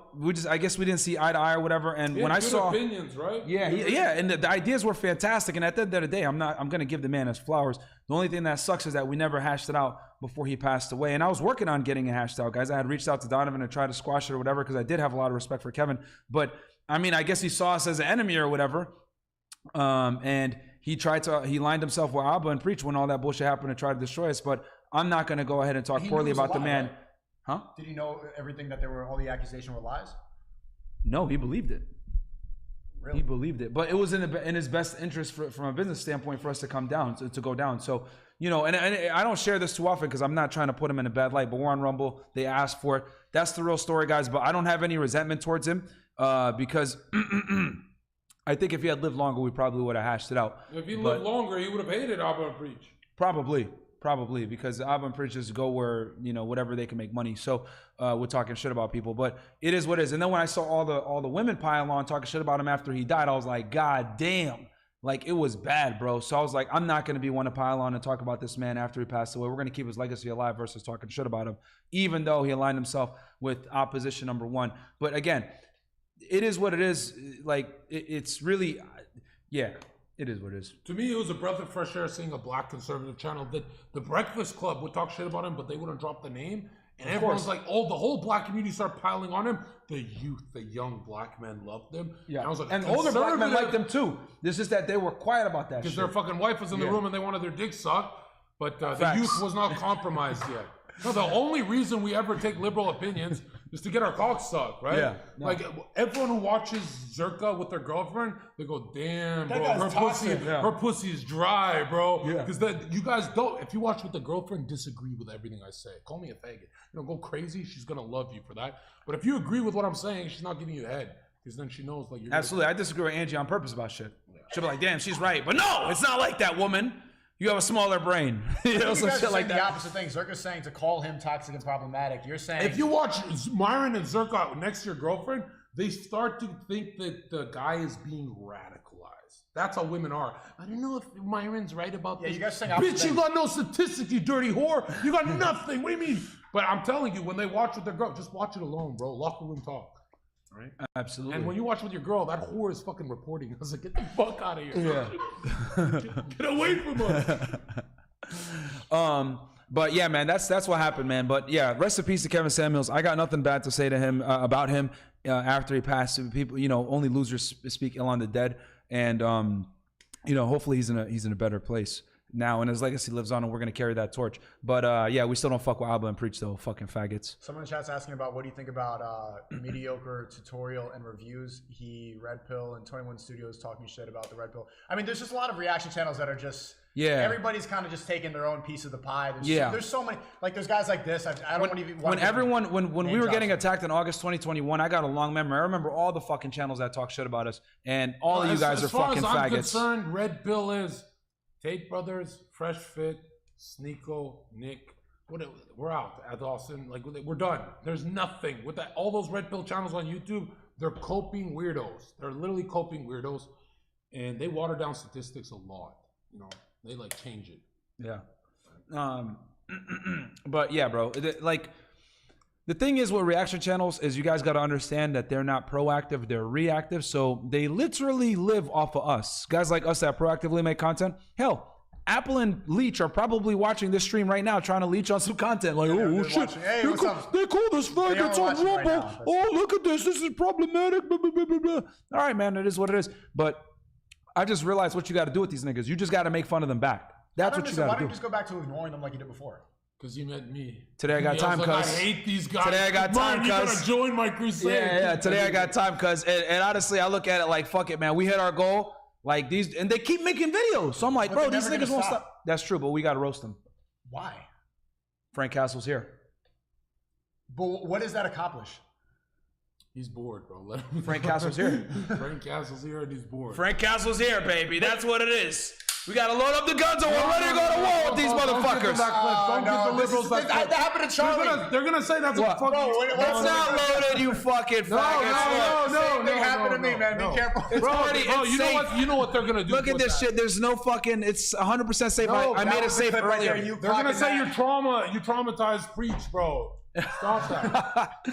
I guess we didn't see eye to eye or whatever. And when I saw opinions, right? Yeah, and the ideas were fantastic. And at the end of the day, I'm gonna give the man his flowers. The only thing that sucks is that we never hashed it out before he passed away. And I was working on getting it hashed out, guys. I had reached out to Donovan and tried to squash it or whatever, because I did have a lot of respect for Kevin. But I mean, I guess he saw us as an enemy or whatever. And he lined himself with Abba and Preach when all that bullshit happened to try to destroy us. But I'm not gonna go ahead and talk poorly about the man. Right? Huh? Did he know everything, that all the accusations were lies? No, he believed it. Really? He believed it, but it was in his best interest from a business standpoint for us to come down, to go down. So, you know, and I don't share this too often because I'm not trying to put him in a bad light, but we're on Rumble. They asked for it. That's the real story, guys. But I don't have any resentment towards him because I think if he had lived longer, we probably would have hashed it out. If he lived longer, he would have hated Abba and Preach. Probably, because Abba and Preach just go where, you know, whatever they can make money. So we're talking shit about people, but it is what it is. And then when I saw all the women pile on talking shit about him after he died, I was like, God damn, like it was bad, bro. So I was like, I'm not going to be one to pile on and talk about this man after he passed away. We're going to keep his legacy alive versus talking shit about him, even though he aligned himself with opposition number one. But again, it is what it is. Like it's really, yeah. It is what it is. To me, it was a breath of fresh air seeing a black conservative channel that the Breakfast Club would talk shit about him, but they wouldn't drop the name. And everyone's like, oh, the whole black community started piling on him. The youth, the young black men loved him. Yeah. And I was like, and older black men liked them too. It's just that they were quiet about that shit. Because their fucking wife was in the room and they wanted their dick sucked. But the youth was not compromised yet. No, the only reason we ever take liberal opinions is to get our cock sucked, right? Yeah. No. Like everyone who watches Zherka with their girlfriend, they go, "Damn, bro, her pussy is dry, bro." Yeah. Because you guys don't. If you watch with the girlfriend, disagree with everything I say. Call me a faggot. You know, go crazy. She's gonna love you for that. But if you agree with what I'm saying, she's not giving you head, because then she knows like you're. Absolutely, I disagree with Angie on purpose about shit. She'll be like, "Damn, she's right," but no, it's not like that, woman. You have a smaller brain. You know, you some guys shit are like saying that. the opposite thing. Zherka's saying to call him toxic and problematic. You're saying if you watch Myron and Zherka next to your girlfriend, they start to think that the guy is being radicalized. That's how women are. I don't know if Myron's right about this. You guys saying bitch, you got no statistics, you dirty whore. You got nothing. What do you mean? But I'm telling you, when they watch with their girl, just watch it alone, bro. Locker room talk. Right? Absolutely. And when you watch with your girl, that whore is fucking reporting. I was like, get the fuck out of here. Yeah. Get away from us. But yeah, man, that's what happened, man. But yeah, rest in peace to Kevin Samuels. I got nothing bad to say to him about him after he passed. People, you know, only losers speak ill on the dead, and you know, hopefully he's in a better place now, and his legacy lives on, and we're gonna carry that torch. But yeah, we still don't fuck with Abba and Preach though, fucking faggots. Someone in the chat's asking about what do you think about mediocre tutorial and reviews. Red Pill and 21 Studios talking shit about the Red Pill. I mean, there's just a lot of reaction channels that are just everybody's kind of just taking their own piece of the pie. There's so many, like there's guys like this. I don't want to even. When we were getting attacked in August 2021, I got a long memory. I remember all the fucking channels that talk shit about us, and all of you guys are fucking faggots. As far as I'm concerned, Red Pill is Tate Brothers, Fresh Fit, SNEAKO, Nick. We're out at Austin. Like we're done. There's nothing with that. All those Red Pill channels on YouTube, they're coping weirdos. They're literally coping weirdos, and they water down statistics a lot. You know, they like change it. Yeah. But yeah, bro. Like, the thing is with reaction channels is you guys got to understand that they're not proactive, they're reactive. So they literally live off of us. Guys like us that proactively make content. Hell, Apple and Leech are probably watching this stream right now trying to leech on some content. Like, oh, shit, Hey, they call this faggots on Rumble. Look at this. This is problematic. Blah, blah, blah, blah, blah. All right, man, it is what it is. But I just realized what you got to do with these niggas. You just got to make fun of them back. That's what you got to do. Why don't you just go back to ignoring them like you did before? Because you met me. Today I got time, cuz. I hate these guys. Today I got time, cuz. You gotta join my crusade. Yeah. Today I got time, cuz. And honestly, I look at it like, fuck it, man. We hit our goal. Like these, and they keep making videos. So I'm like, bro, these niggas won't stop. That's true, but we got to roast them. Why? Frank Castle's here. But what does that accomplish? He's bored, bro. Let him Frank Castle's here. Frank Castle's here and he's bored. Frank Castle's here, baby. That's what it is. We got to load up the guns and we're ready to go to war with these motherfuckers. Don't give the liberals that clip. That happened to Charlie. They're gonna say that's what? a fucking... That's not loaded, you fucking faggots. No. It happened to me, man. Be careful. It's already safe. You know what they're gonna do. Look at this shit. There's no fucking... It's 100% safe. I made it safe earlier. They're gonna say you traumatized preach, bro. Stop that.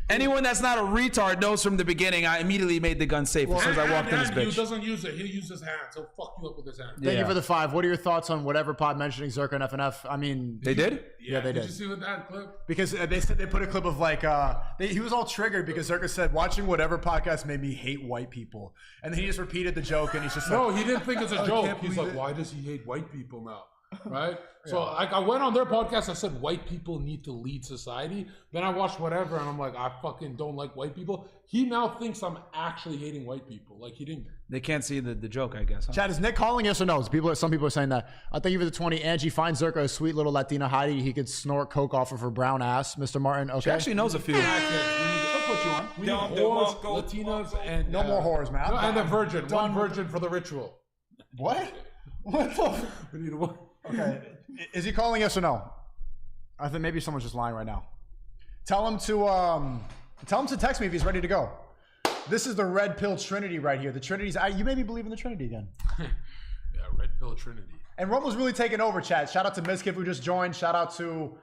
Anyone that's not a retard knows from the beginning I immediately made the gun safe as soon as I walked in this bitch. He doesn't use it. He'll use his hands. He'll fuck you up with his hands. Thank you for the 5. What are your thoughts on whatever pod mentioning Zherka and FNF? I mean, they did? Yeah, they did. Did you see with that clip? Because they said they put a clip of like he was all triggered because Zherka said watching whatever podcast made me hate white people, and then he just repeated the joke and he's just like, no, he didn't think it's a joke. He's like, why does he hate white people now? Right? So I went on their podcast. I said white people need to lead society. Then I watched whatever, and I'm like, I fucking don't like white people. He now thinks I'm actually hating white people. Like he didn't. They can't see the joke, I guess. Huh? Chad, is Nick calling yes or no? Some people are saying that. I thank you for the 20. Angie finds Zherka a sweet little Latina Heidi. He could snort coke off of her brown ass. Mr. Martin, okay. She actually knows a few. She'll put you on. We need whores, Latinas, and no more whores, man. No, and a virgin. One virgin for the ritual. What? What the? We need one. Okay. Is he calling yes or no? I think maybe someone's just lying right now. Tell him to text me if he's ready to go. This is the red pill Trinity right here. The Trinity's. You made me believe in the Trinity again. Yeah, red pill Trinity. And Rumble's really taking over, chat. Shout out to Mizkif who just joined. Shout out to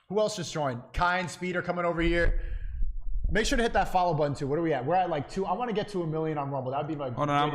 who else just joined? Kai and Speed are coming over here. Make sure to hit that follow button too. What are we at? We're at like 2. I want to get to 1 million on Rumble. That would be my. Hold on,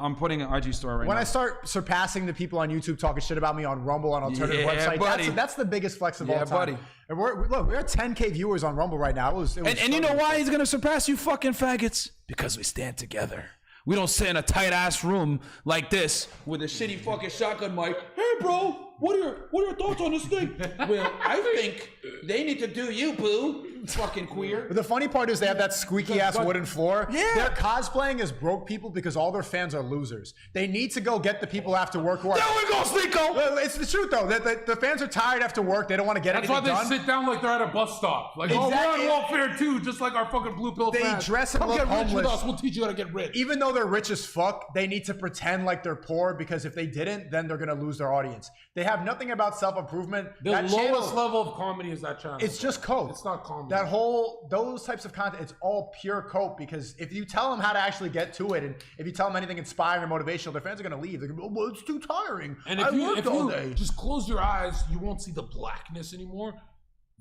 I'm putting an IG story right now. When I start surpassing the people on YouTube talking shit about me on Rumble on alternative websites, that's the biggest flex of all time. Buddy. And we're at 10K viewers on Rumble right now. It was and you know why he's gonna surpass you, fucking faggots? Because we stand together. We don't sit in a tight ass room like this with a shitty fucking shotgun mic. Hey, bro, what are your thoughts on this thing? Well, I think they need to do you, boo. Fucking queer. But the funny part is they have that squeaky ass wooden floor. Yeah. They're cosplaying as broke people because all their fans are losers. They need to go get the people after work who are. There we go, SNEAKO. It's the truth though. The fans are tired after work. They don't want to get anything done. That's why they sit down like they're at a bus stop. Like, oh, we're on welfare too, just like our fucking blue pill fans. They dress and Come look get homeless. rich with us. We'll teach you how to get rich. Even though they're rich as fuck, they need to pretend like they're poor because if they didn't, then they're gonna lose their audience. They have nothing about self-improvement. The lowest level of comedy is that channel. It's just cope. It's not comedy. Those types of content, it's all pure cope because if you tell them how to actually get to it and if you tell them anything inspiring or motivational, their fans are going to leave. They're going to be, oh, well, it's too tiring. And if you just close your eyes, you won't see the blackness anymore.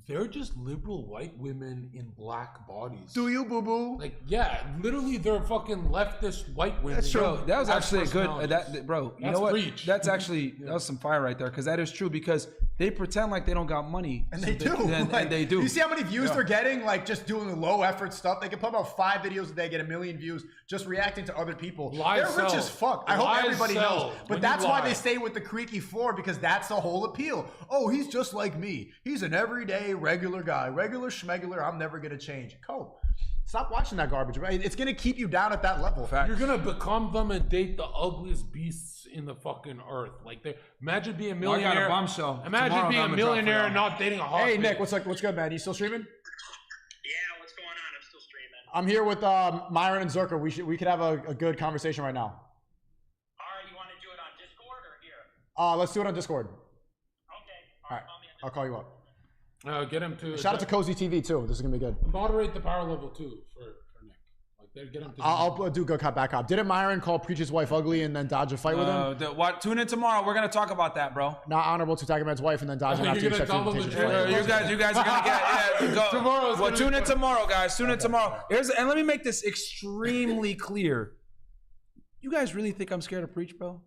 They're just liberal white women in black bodies. Do you, boo-boo? Like, yeah, literally they're fucking leftist white women. That's true. That was actually a good, bro, you know what? Preach. That's actually, that was some fire right there because that is true because they pretend like they don't got money. And they do. And they do. You see how many views they're getting? Like just doing the low effort stuff. They can put about 5 videos a day, get 1 million views, just reacting to other people. They're rich as fuck. I hope everybody knows. But that's why they stay with the creaky floor because that's the whole appeal. Oh, he's just like me. He's an everyday regular guy. Regular schmegular. I'm never going to change. Cope. Stop watching that garbage, right? It's going to keep you down at that level. You're going to become them and date the ugliest beasts in the fucking earth. Like, imagine being a millionaire. I got a bombshell. Imagine being a millionaire and not dating a hot Hey, Nick, what's good, man? You still streaming? Yeah, what's going on? I'm still streaming. I'm here with Myron and Zherka. We could have a good conversation right now. All right, you want to do it on Discord or here? Let's do it on Discord. Okay. All right. I'll call you up. Get him to shout out to Cozy TV too. This is gonna be good. Moderate the power level too for Nick. Like Get him to I'll do good cop, bad cop. Didn't Myron call Preach's wife ugly and then dodge a fight with him? Tune in tomorrow. We're gonna talk about that, bro. Not honorable to attack a man's wife and then dodge him after he accepts the invitation. You guys are gonna get go. Tomorrow's well, gonna tune be in fun. tomorrow, guys. Tune in tomorrow. And let me make this extremely clear. You guys really think I'm scared of Preach, bro?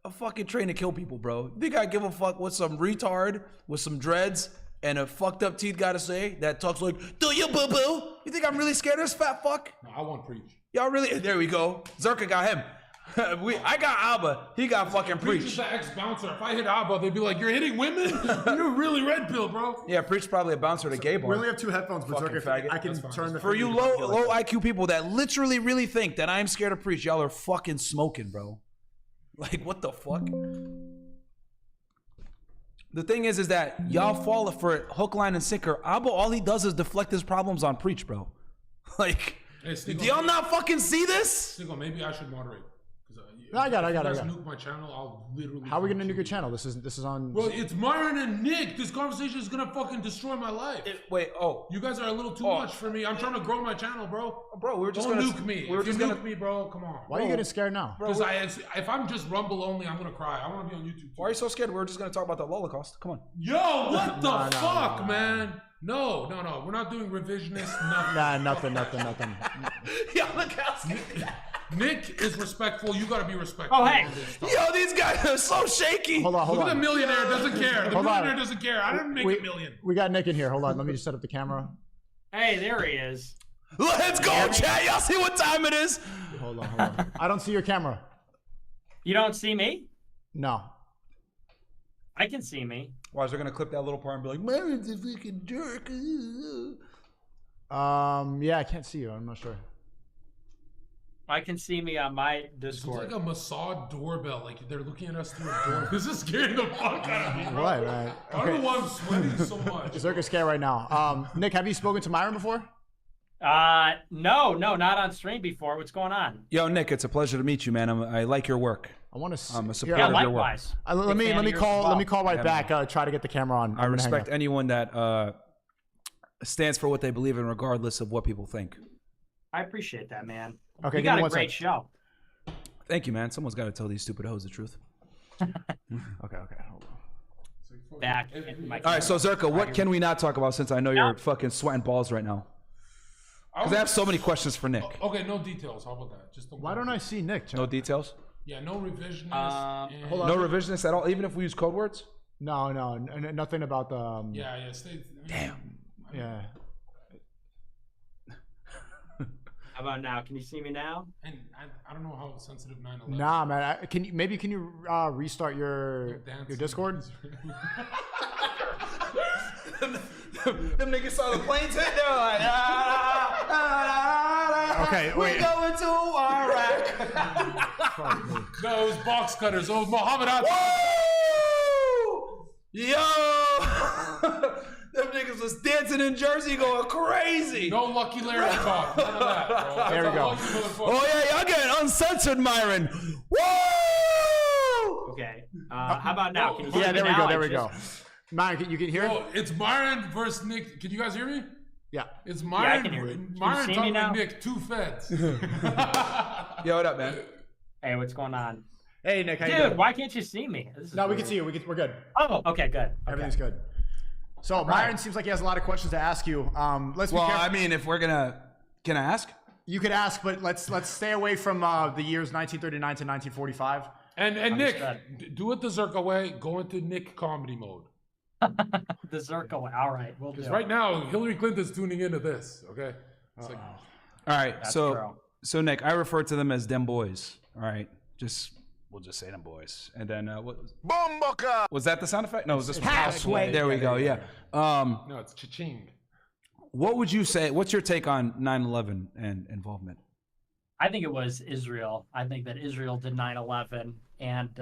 I'm fucking trained to kill people, bro. You think I give a fuck what some retard with some dreads and a fucked up teeth gotta say that talks like, do you boo boo? You think I'm really scared of this fat fuck? No, I want Preach. Y'all really? There we go. Zherka got him. I got Abba. He got fucking Preach Preach. is the ex-bouncer. If I hit Abba, they'd be like, "You're hitting women? You're really red pill, bro." Yeah, Preach probably a bouncer at a gay bar. We only have 2 headphones, but Fucking Zherka, faggot. I can turn the For you low IQ people that literally really think that I'm scared of Preach, y'all are fucking smoking, bro. Like, what the fuck? The thing is that y'all fall for it, hook, line, and sinker. Abba, all he does is deflect his problems on Preach, bro. Like, Hey, do y'all not fucking see this? Single, maybe I should moderate. I got it. If you guys nuke my channel, I'll literally. How are we gonna nuke your channel? This is on. Bro, it's Myron and Nick. This conversation is gonna fucking destroy my life. You guys are a little too much for me. I'm trying to grow my channel, bro. Bro, we were just Don't gonna nuke me. We were If you just gonna nuke me, bro. Come on. Why are you getting scared now? Because if I'm just Rumble only, I'm gonna cry. I want to be on YouTube. Why are you so scared? We were just gonna talk about the Holocaust. Come on. Yo, what the fuck, man? No. We're not doing revisionist. Nothing. Nothing. Yo, look how Nick is respectful. You gotta be respectful. Oh, hey. Yo, these guys are so shaky. Hold on. Look at the millionaire doesn't care. The Hold on. millionaire doesn't care. I didn't make a million. We got Nick in here. Hold on. Let me just set up the camera. Hey, there he is. Let's go, chat. Y'all see what time it is? Hold on. I don't see your camera. You don't see me? No. I can see me. Why is they're gonna clip that little part and be like, Myron's a freaking jerk? Yeah, I can't see you. I'm not sure. I can see me on my It's Discord. like a Mossad doorbell. Like they're looking at us through a door. This is scaring the fuck out of me, bro. Right. I don't know why I'm sweating so much. Zherka's scared right now. Nick, have you spoken to Myron before? No, not on stream before. What's going on? Yo, Nick, it's a pleasure to meet you, man. I like your work. I want to. I'm a supporter of your work. Likewise. Let me call right back. Try to get the camera on. I respect anyone that stands for what they believe in, regardless of what people think. I appreciate that, man. Okay, you got a great show. Thank you, man. Someone's got to tell these stupid hoes the truth. Okay. Hold on. Back in my All right, so Zherka, what can we not talk about since I know you're fucking sweating balls right now? Because I have so many questions for Nick. Okay, no details. How about that? Just why don't I see Nick? No details? Yeah, no revisionist. Hold on. No revisionists at all, even if we use code words? No, nothing about the. Yeah. Stay. Damn. Yeah. How about now? Can you see me now? And I don't know how sensitive 9/11. Nah, man. Can you restart your Discord? Them niggas saw the planes hit. They're like, Okay, wait. We going to Iraq. No, it was box cutters. It was Muhammad Ali. Woo! Yo! Them niggas was dancing in Jersey going crazy. No Lucky Larry talk. None of that, bro. There we go. Oh, yeah, y'all getting uncensored, Myron. Woo! Okay. How about now? Can you see me there we now? go. There we go. Myron, you can hear? Yo, it's Myron versus Nick. Can you guys hear me? Yeah. It's I Myron. can hear you. Myron see me talking now? to Nick. 2 feds. Yo, what up, man? Hey, what's going on? Hey, Nick. How you Dude, doing? why can't you see me? No, we can see you. We're good. Oh, okay, good. Everything's good. So Myron seems like he has a lot of questions to ask you. Let's be careful. I mean, if we're gonna, can I ask? You could ask, but let's stay away from the years 1939 to 1945. And Nick, do it the Zherka way. Go into Nick comedy mode. The Zherka way. All right, we'll do. Because right now, Hillary Clinton's tuning into this. Okay. It's like, All right, so Nick, I refer to them as them boys. All right, we'll just say them boys. And then what? Bomboka. Was that the sound effect? No, it was this halfway. There we go. Yeah. no, it's cha-ching. What would you say? What's your take on 9/11 and involvement? I think it was Israel. I think that Israel did 9/11, and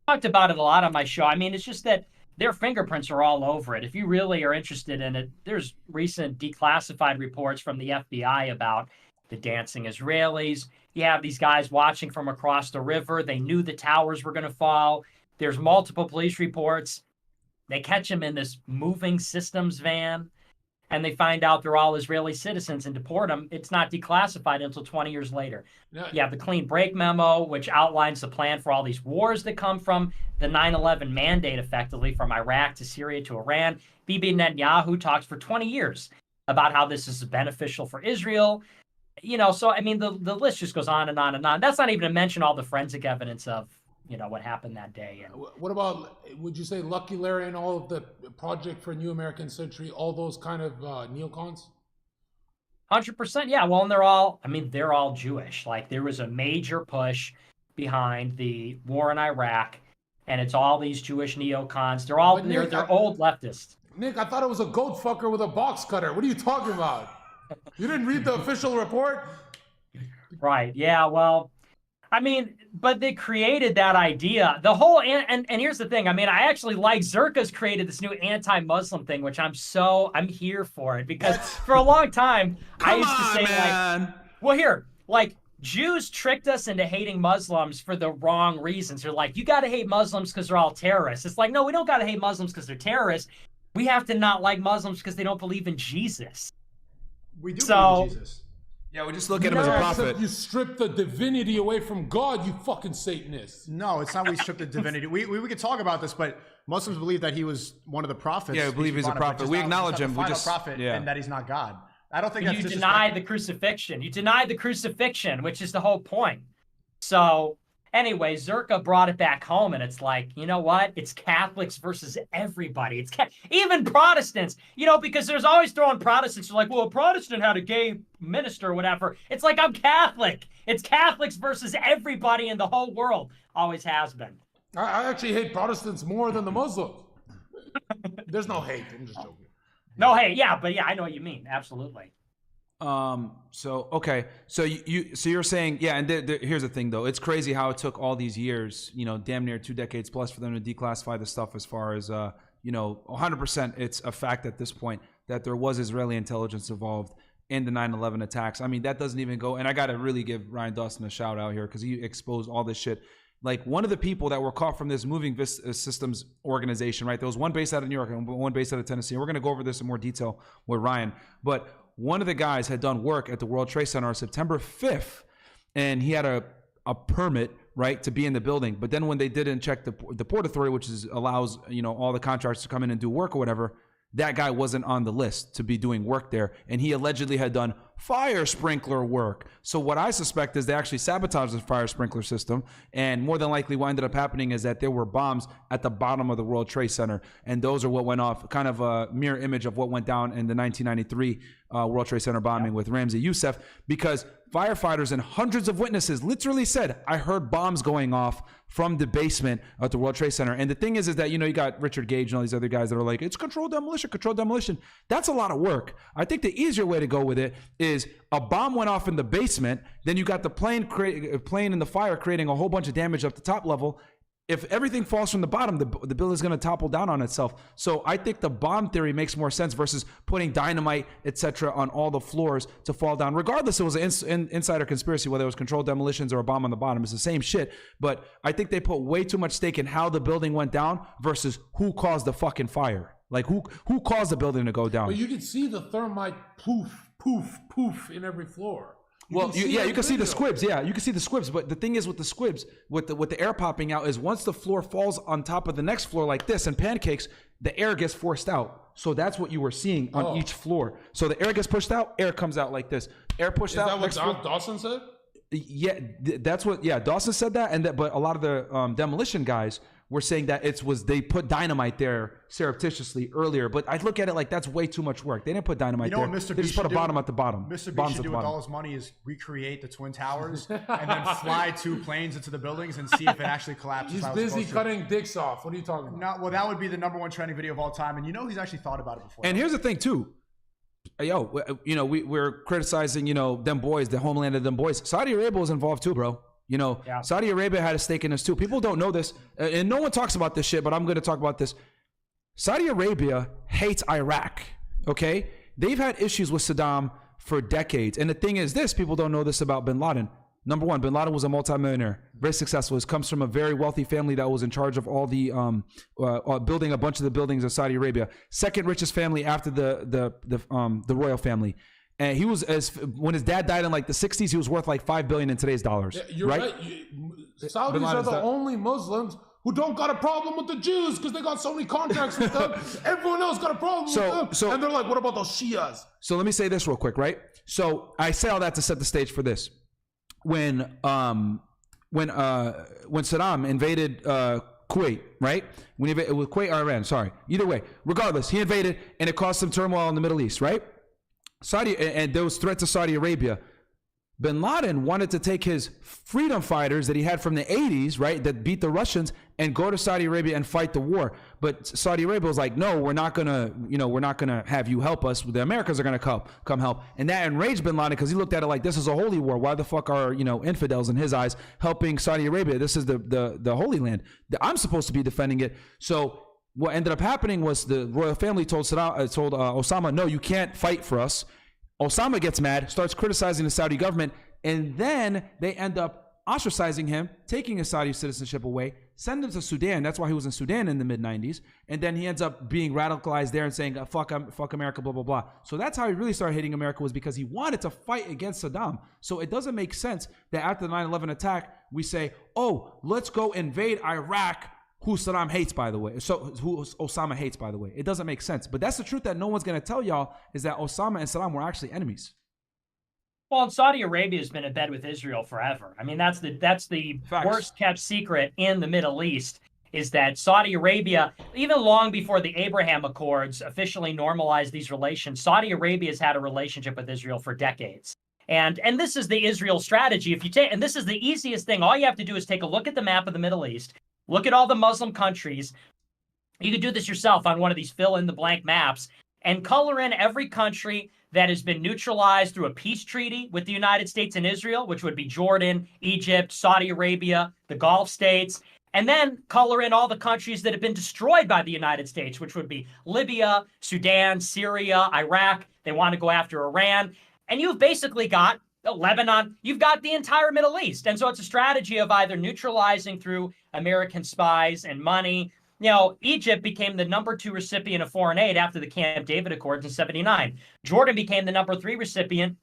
talked about it a lot on my show. I mean, it's just that their fingerprints are all over it. If you really are interested in it, there's recent declassified reports from the FBI about the dancing Israelis. You have these guys watching from across the river. They knew the towers were going to fall. There's multiple police reports. They catch them in this moving systems van. and they find out they're all Israeli citizens and deport them, it's not declassified until 20 years later. You have the clean break memo, which outlines the plan for all these wars that come from the 9/11 mandate, effectively, from Iraq to Syria to Iran. Bibi Netanyahu talks for 20 years about how this is beneficial for Israel. You know, so, I mean, the list just goes on and on and on. That's not even to mention all the forensic evidence of, you know, what happened that day. And what about, would you say Lucky Larry and all of the Project for a New American Century, all those kind of neocons? 100%, yeah. Well, and they're all Jewish. Like, there was a major push behind the war in Iraq, and it's all these Jewish neocons. They're all, they're old leftists. Nick, I thought it was a goat fucker with a box cutter. What are you talking about? You didn't read the official report? Right, yeah, well, I mean, but they created that idea. The whole, and here's the thing. I mean, I actually like Zherka's created this new anti-Muslim thing, which I'm here for it. Because for a long time, I used to say, like, well, here, like, Jews tricked us into hating Muslims for the wrong reasons. They're like, you got to hate Muslims because they're all terrorists. It's like, no, we don't got to hate Muslims because they're terrorists. We have to not like Muslims because they don't believe in Jesus. We do believe in Jesus. Yeah, we just look at him as a prophet. You strip the divinity away from God, you fucking Satanists. No, it's not we strip the divinity. We could talk about this, but Muslims believe that he was one of the prophets. Yeah, we believe he's a prophet. We acknowledge him. We just prophet, and that he's not God. I don't think that's you deny the crucifixion. You deny the crucifixion, which is the whole point. So anyway, Zherka brought it back home, and it's like, you know what? It's Catholics versus everybody. It's even Protestants, you know, because there's always throwing Protestants. They're like, well, a Protestant had a gay minister or whatever. It's like, I'm Catholic. It's Catholics versus everybody in the whole world. Always has been. I actually hate Protestants more than the Muslims. There's no hate. I'm just joking. No hate. Yeah, but yeah, I know what you mean. Absolutely. So okay, so you're saying, yeah, and here's the thing though, it's crazy how it took all these years, you know, damn near 2 decades plus for them to declassify the stuff. As far as you know, 100% it's a fact at this point that there was Israeli intelligence involved in the 9/11 attacks. I mean, that doesn't even go, and I gotta really give Ryan Dawson a shout out here because he exposed all this shit. Like, one of the people that were caught from this moving systems organization, right? There was one based out of New York and one based out of Tennessee. And we're gonna go over this in more detail with Ryan, but one of the guys had done work at the World Trade Center on September 5th, and he had a permit, right, to be in the building. But then when they didn't check the Port Authority, which allows, you know, all the contractors to come in and do work or whatever, that guy wasn't on the list to be doing work there. And he allegedly had done fire sprinkler work. So what I suspect is they actually sabotaged the fire sprinkler system. And more than likely what ended up happening is that there were bombs at the bottom of the World Trade Center. And those are what went off, kind of a mirror image of what went down in the 1993 World Trade Center bombing with Ramzi Youssef, because firefighters and hundreds of witnesses literally said, I heard bombs going off from the basement at the World Trade Center. And the thing is that, you know, you got Richard Gage and all these other guys that are like, it's controlled demolition, controlled demolition. That's a lot of work. I think the easier way to go with it is a bomb went off in the basement, then you got the plane in the fire creating a whole bunch of damage up the top level. If everything falls from the bottom, the building is going to topple down on itself. So I think the bomb theory makes more sense versus putting dynamite, etc., on all the floors to fall down. Regardless, it was an insider conspiracy, whether it was controlled demolitions or a bomb on the bottom. It's the same shit. But I think they put way too much stake in how the building went down versus who caused the fucking fire. Like, who caused the building to go down? But you can see the thermite poof, poof, poof in every floor. You can see the squibs. Yeah, you can see the squibs. But the thing is with the squibs, with the air popping out, is once the floor falls on top of the next floor like this and pancakes, the air gets forced out. So that's what you were seeing on each floor. So the air gets pushed out, air comes out like this. Air pushed out. Is that what Dawson said? Yeah, that's what. Yeah, Dawson said that, and but a lot of the demolition guys were saying that they put dynamite there surreptitiously earlier. But I look at it like that's way too much work. They didn't put dynamite there. They just put a bottom at the bottom. Mr. B should do with all his money is recreate the Twin Towers and then fly 2 planes into the buildings and see if it actually collapses. He's busy cutting dicks off. What are you talking about? No, well, that would be the #1 trending video of all time. And you know he's actually thought about it before. And here's the thing too. Yo, you know, we're criticizing, you know, them boys, the homeland of them boys. Saudi Arabia was involved too, bro. You know, Saudi Arabia had a stake in this too. People don't know this, and no one talks about this shit, but I'm going to talk about this. Saudi Arabia hates Iraq, okay? They've had issues with Saddam for decades. And the thing is this, people don't know this about bin Laden. Number one, Bin Laden was a multimillionaire, very successful. He comes from a very wealthy family that was in charge of all the building a bunch of the buildings in Saudi Arabia. Second richest family after the royal family. And he was, when his dad died in like the 60s, he was worth like $5 billion in today's dollars. Yeah, you're right. Saudis are the only Muslims who don't got a problem with the Jews because they got so many contracts with them. Everyone else got a problem with them. And they're like, what about those Shias? So let me say this real quick, right? So I say all that to set the stage for this. When Saddam invaded Kuwait, right? When he invaded, with Kuwait or Iran, sorry. Either way, regardless, he invaded and it caused some turmoil in the Middle East, right? And there was threat to Saudi Arabia. Bin Laden wanted to take his freedom fighters that he had from the 80s, right, that beat the Russians, and go to Saudi Arabia and fight the war. But Saudi Arabia was like, no, we're not gonna have you help us. The Americans are gonna come help. And that enraged Bin Laden because he looked at it like, this is a holy war. Why the fuck are infidels in his eyes helping Saudi Arabia? This is the Holy Land. I'm supposed to be defending it. So what ended up happening was the royal family told Osama, no, you can't fight for us. Osama gets mad, starts criticizing the Saudi government, and then they end up ostracizing him, taking his Saudi citizenship away, send him to Sudan. That's why he was in Sudan in the mid-90s. And then he ends up being radicalized there and saying, fuck America, blah, blah, blah. So that's how he really started hating America, was because he wanted to fight against Saddam. So it doesn't make sense that after the 9/11 attack, we say, oh, let's go invade Iraq, who Saddam hates, by the way. So who Osama hates, by the way. It doesn't make sense. But that's the truth that no one's going to tell y'all, is that Osama and Saddam were actually enemies. Well, and Saudi Arabia has been in bed with Israel forever. I mean, that's the worst kept secret in the Middle East, is that Saudi Arabia, even long before the Abraham Accords officially normalized these relations, Saudi Arabia has had a relationship with Israel for decades. And this is the Israel strategy. And this is the easiest thing. All you have to do is take a look at the map of the Middle East. Look at all the Muslim countries. You can do this yourself on one of these fill-in-the-blank maps and color in every country that has been neutralized through a peace treaty with the United States and Israel, which would be Jordan, Egypt, Saudi Arabia, the Gulf states, and then color in all the countries that have been destroyed by the United States, which would be Libya, Sudan, Syria, Iraq. They want to go after Iran. And you've basically got Lebanon, you've got the entire Middle East. And so it's a strategy of either neutralizing through American spies and money. Egypt became the #2 recipient of foreign aid after the Camp David Accords in 1979. Jordan became the #3 recipient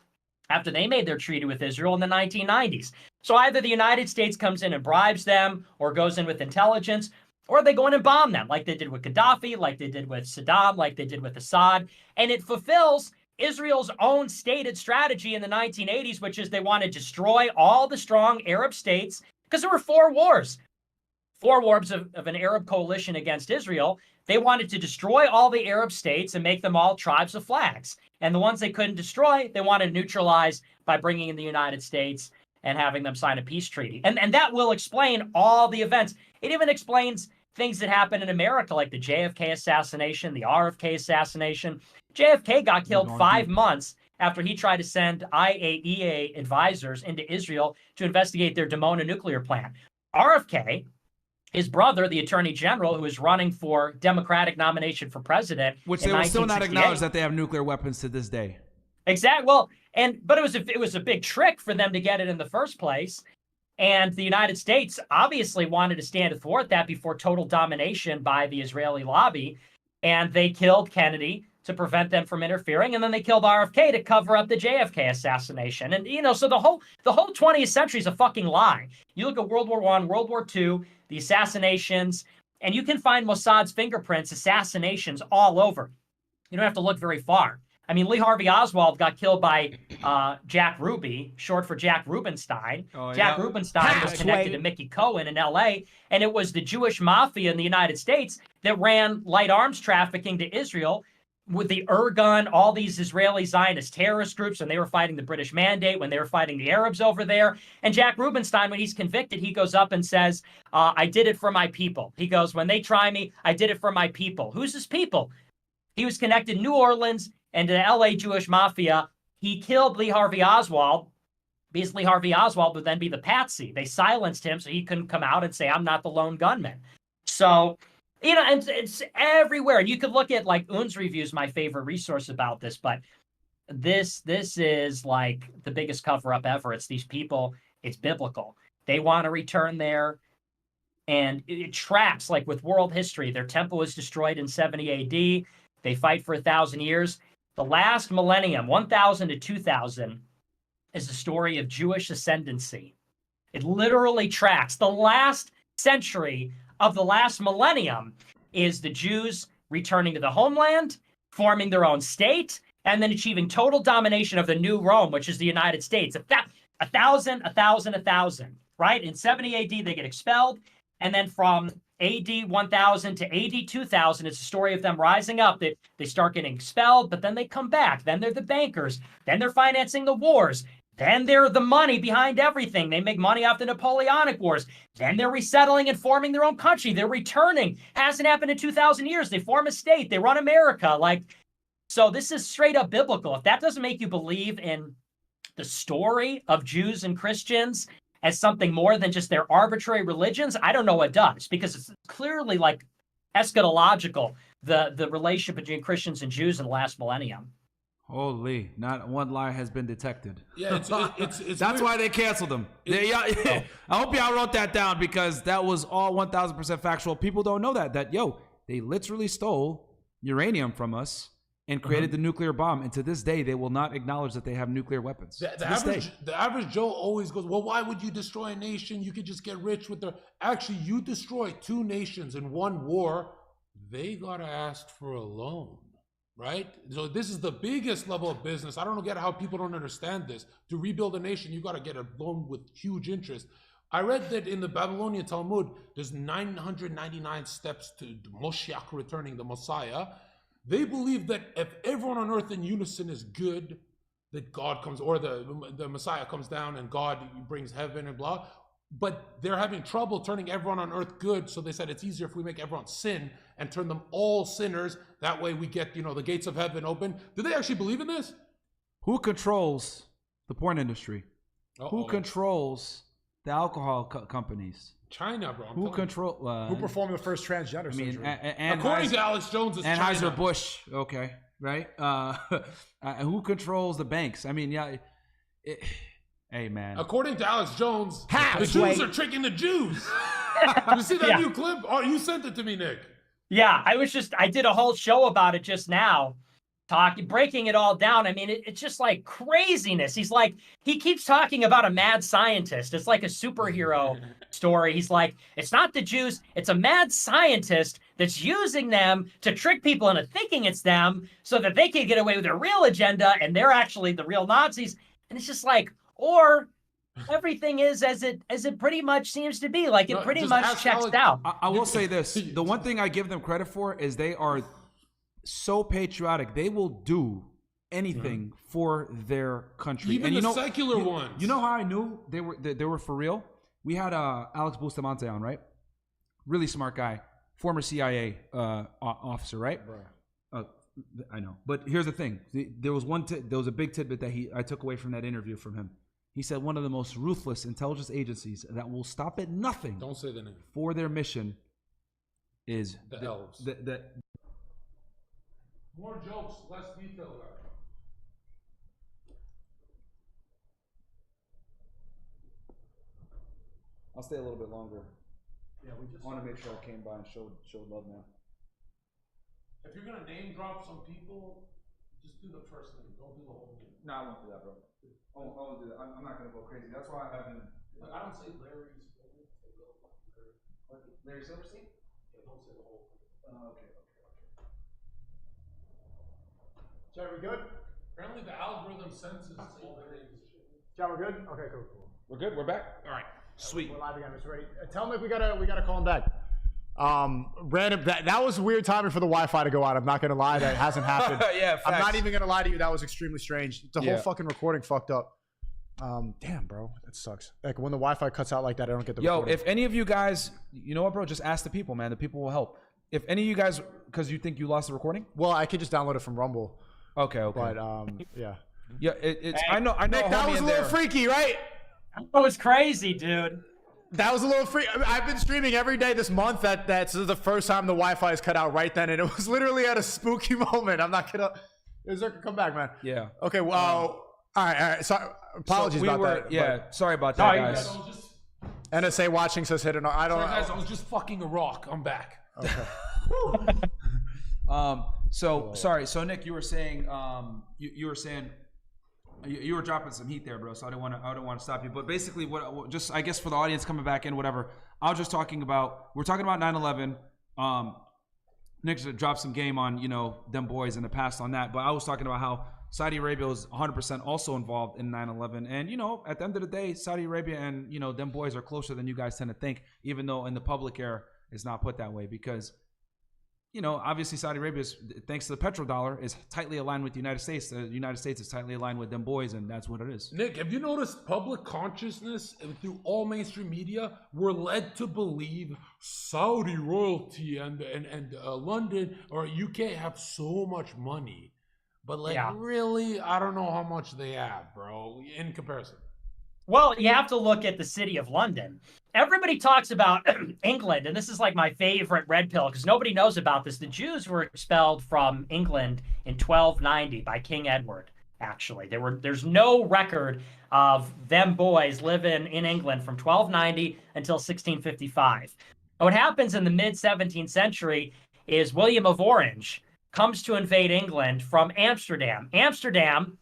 after they made their treaty with Israel in the 1990s. So either the United States comes in and bribes them, or goes in with intelligence, or they go in and bomb them, like they did with Gaddafi, like they did with Saddam, like they did with Assad. And it fulfills Israel's own stated strategy in the 1980s, which is they want to destroy all the strong Arab states, because there were four wars of an Arab coalition against Israel. They wanted to destroy all the Arab states and make them all tribes of flags. And the ones they couldn't destroy, they wanted to neutralize by bringing in the United States and having them sign a peace treaty. And that will explain all the events. It even explains things that happened in America, like the JFK assassination, the RFK assassination. JFK got killed 5 months after he tried to send IAEA advisors into Israel to investigate their Dimona nuclear plant. RFK, his brother, the attorney general, who was running for Democratic nomination for president, which they will still not acknowledge that they have nuclear weapons to this day. Exactly. Well, but it was a big trick for them to get it in the first place. And the United States obviously wanted to stand athwart that before total domination by the Israeli lobby. And they killed Kennedy to prevent them from interfering. And then they killed RFK to cover up the JFK assassination. And, so the whole 20th century is a fucking lie. You look at World War I, World War II, the assassinations, and you can find Mossad's fingerprints, assassinations all over. You don't have to look very far. I mean, Lee Harvey Oswald got killed by Jack Ruby, short for Jack Rubenstein. Jack Rubenstein was connected to Mickey Cohen in L.A., and it was the Jewish mafia in the United States that ran light arms trafficking to Israel with the Irgun, all these Israeli Zionist terrorist groups, and they were fighting the British Mandate when they were fighting the Arabs over there. And Jack Rubenstein, when he's convicted, he goes up and says, I did it for my people. He goes, when they try me, I did it for my people. Who's his people? He was connected in New Orleans and to the LA Jewish mafia. He killed Lee Harvey Oswald because Lee Harvey Oswald would then be the patsy. They silenced him so he couldn't come out and say, I'm not the lone gunman. So, and it's everywhere. And you could look at, like, Un's Review is my favorite resource about this, but this is like the biggest cover-up ever. It's these people It's biblical. They want to return there. And it tracks, like with world history. Their temple was destroyed in 70 AD. They fight for 1,000 years. The last millennium, 1,000 to 2,000, is the story of Jewish ascendancy. It literally tracks. The last century of the last millennium is the Jews returning to the homeland, forming their own state, and then achieving total domination of the new Rome, which is the United States. 1,000, 1,000, 1,000, right? In 70 AD, they get expelled. And then from AD 1000 to AD 2000, it's a story of them rising up. They start getting expelled, but then they come back. Then they're the bankers. Then they're financing the wars. Then they're the money behind everything. They make money off the Napoleonic Wars. Then they're resettling and forming their own country. They're returning. Hasn't happened in 2,000 years. They form a state. They run America. So this is straight up biblical. If that doesn't make you believe in the story of Jews and Christians as something more than just their arbitrary religions, I don't know what does, because it's clearly eschatological, the relationship between Christians and Jews in the last millennium. Holy, not one lie has been detected. Yeah, it's that's weird. why they canceled them. I hope y'all wrote that down, because that was all 1,000% factual. People don't know that they literally stole uranium from us and created the nuclear bomb. And to this day, they will not acknowledge that they have nuclear weapons. The average Joe always goes, well, why would you destroy a nation? You could just get rich with Actually, you destroy two nations in one war. They got to ask for a loan, right? So this is the biggest level of business. I don't get how people don't understand this. To rebuild a nation, you got to get a loan with huge interest. I read that in the Babylonian Talmud, there's 999 steps to Moshiach returning, the Messiah. They believe that if everyone on earth in unison is good, that God comes, or the Messiah comes down and God brings heaven and blah. But they're having trouble turning everyone on earth good, so they said it's easier if we make everyone sin and turn them all sinners. That way we get, the gates of heaven open. Do they actually believe in this? Who controls the porn industry? Who controls the alcohol companies? China, bro. Who performed the first transgender surgery? According to Alex Jones, it's China. Anheuser-Busch, okay, right? Who controls the banks? I mean, hey, man. According to Alex Jones, the Jews are tricking the Jews. You see that new clip? Oh, you sent it to me, Nick. Yeah, I did a whole show about it just now, breaking it all down. I mean, it's just like craziness. He keeps talking about a mad scientist. It's like a superhero story. He's like, it's not the Jews, it's a mad scientist that's using them to trick people into thinking it's them so that they can get away with their real agenda and they're actually the real Nazis. And it's just like, or everything is as it pretty much seems to be. Like, it pretty much checks out. I will say this. The one thing I give them credit for is they are so patriotic. They will do anything for their country. Even the secular ones. You know how I knew they were for real? We had Alex Bustamante on, right? Really smart guy, former CIA officer, right? I know, but here's the thing. There was a big tidbit that I took away from that interview from him. He said one of the most ruthless intelligence agencies that will stop at nothing. Don't say the name. For their mission is the elves. More jokes, less detail. I'll stay a little bit longer. Yeah, we just want to make sure I came by and showed love, man. If you're gonna name drop some people, just do the first name. Don't do the whole name. No, I won't do that, bro. I won't do that. I'm not gonna go crazy. That's why I haven't. I don't say Larry's. Larry Silverstein? Yeah, don't say the whole thing. Okay. Chad, we good? Apparently the algorithm senses all the names. Chad, we're good? Okay, cool. We're good. We're back. All right. Sweet. We're live again. It's ready. Tell me if we gotta call him back. Random. That was weird timing for the Wi-Fi to go out. I'm not gonna lie, that hasn't happened. Yeah, I'm not even gonna lie to you. That was extremely strange. The whole Yeah. fucking recording fucked up. Damn, bro, that sucks. Like when the Wi-Fi cuts out like that, I don't get the. Yo, recording. if any of you guys, you know what, bro, just ask the people, man. The people will help. If any of you guys, because you think you lost the recording, well, I could just download it from Rumble. Okay. But yeah. Yeah, it's. I know. Nick, that was a little freaky, right? That was crazy, dude. That was a little free. I mean, I've been streaming every day this month. That's the first time the Wi-Fi is cut out right then, and it was literally at a spooky moment. I'm not gonna. Zherka, come back, man. Yeah. Okay. Well, All right. So apologies So about that. Yeah, sorry about that, guys. NSA watching says hit or no. I don't know. Guys, I was just fucking a rock. I'm back. Okay. So sorry. So Nick, you were saying, you were saying, you were dropping some heat there, bro. So I don't want to stop you. But basically, what just I guess for the audience coming back in, whatever. I was just talking about. We're talking about 9/11. Nick dropped some game on them boys in the past on that. But I was talking about how Saudi Arabia was 100% also involved in 9/11. And at the end of the day, Saudi Arabia and them boys are closer than you guys tend to think. Even though in the public air it's not put that way because. Obviously Saudi Arabia is, thanks to the petrodollar, is tightly aligned with the United States. The United States is tightly aligned with them boys, and that's what it is. Nick, have you noticed public consciousness through all mainstream media? We're led to believe Saudi royalty and London or UK have so much money. But really, I don't know how much they have, bro, in comparison. Well, you have to look at the city of London. Everybody talks about England, and this is like my favorite red pill because nobody knows about this. The Jews were expelled from England in 1290 by King Edward, actually. There's no record of them boys living in England from 1290 until 1655. What happens in the mid-17th century is William of Orange comes to invade England from Amsterdam. Amsterdam,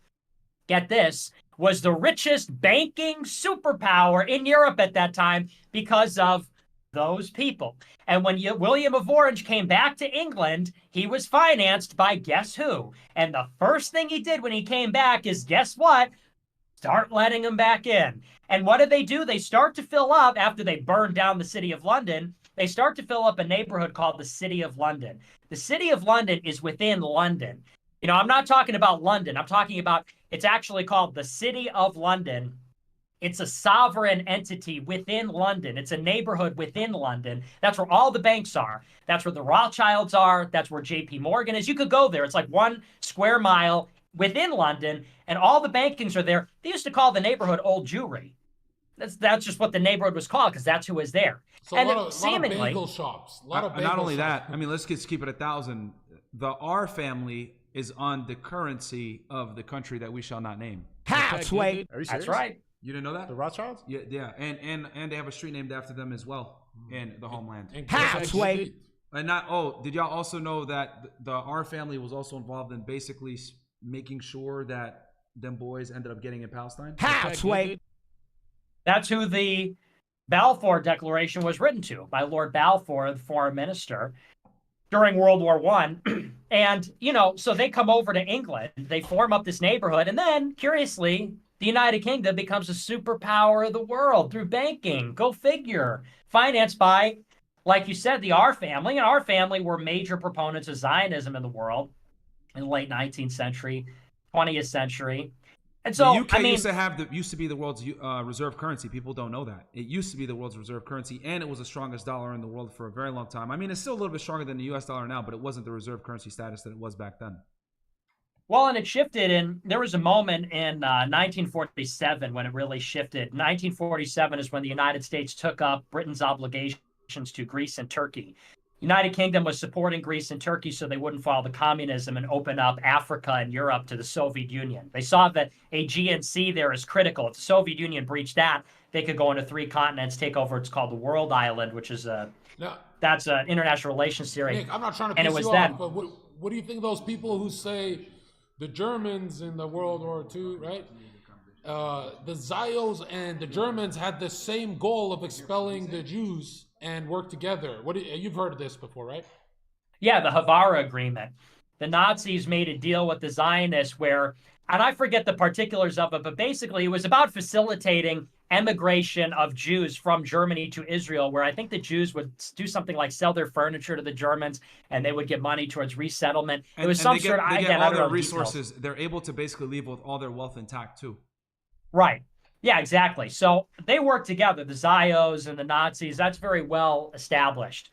get this, was the richest banking superpower in Europe at that time because of those people. And when William of Orange came back to England, he was financed by guess who? And the first thing he did when he came back is, guess what? Start letting them back in. And what do? They start to fill up, after they burned down the city of London, they start to fill up a neighborhood called the City of London. The City of London is within London. I'm not talking about London. I'm talking about, it's actually called the City of London. It's a sovereign entity within London. It's a neighborhood within London. That's where all the banks are. That's where the Rothschilds are. That's where JP Morgan is. You could go there. It's like 1 square mile within London, and all the bankings are there. They used to call the neighborhood Old Jewry. That's just what the neighborhood was called because that's who was there. So and a lot of bagel shops. A lot of bagel not only shops. that, I mean, let's just keep it 1,000. The R family is on the currency of the country that we shall not name. That's right. That's right. You didn't know that? The Rothschilds? Yeah. And they have a street named after them as well in the homeland. That's right. And did y'all also know that the R family was also involved in basically making sure that them boys ended up getting in Palestine? That's right. That's who the Balfour Declaration was written to, by Lord Balfour, the foreign minister, during World War I. And, so they come over to England, they form up this neighborhood, and then, curiously, the United Kingdom becomes a superpower of the world through banking. Go figure. Financed by, like you said, the R family. And our family were major proponents of Zionism in the world in the late 19th century, 20th century. And so, the UK used to be the world's reserve currency. People don't know that. It used to be the world's reserve currency, and it was the strongest dollar in the world for a very long time. I mean, it's still a little bit stronger than the US dollar now, but it wasn't the reserve currency status that it was back then. Well, and it shifted, and there was a moment in 1947 when it really shifted. 1947 is when the United States took up Britain's obligations to Greece and Turkey. United Kingdom was supporting Greece and Turkey so they wouldn't follow the communism and open up Africa and Europe to the Soviet Union. They saw that Aegean Sea there is critical. If the Soviet Union breached that, they could go into 3 continents, take over what's called the World Island, which is that's an international relations theory. Nick, I'm not trying to piss you off, but what do you think of those people who say the Germans in the World War II, right? The Zios and the Germans had the same goal of expelling the Jews and work together. You've heard of this before, right? Yeah, the Havara Agreement. The Nazis made a deal with the Zionists where, and I forget the particulars of it, but basically it was about facilitating emigration of Jews from Germany to Israel, where I think the Jews would do something like sell their furniture to the Germans, and they would get money towards resettlement. It was some sort of, they get all their resources. They're able to basically leave with all their wealth intact too. Right. Yeah, exactly. So they work together, the Zios and the Nazis. That's very well established.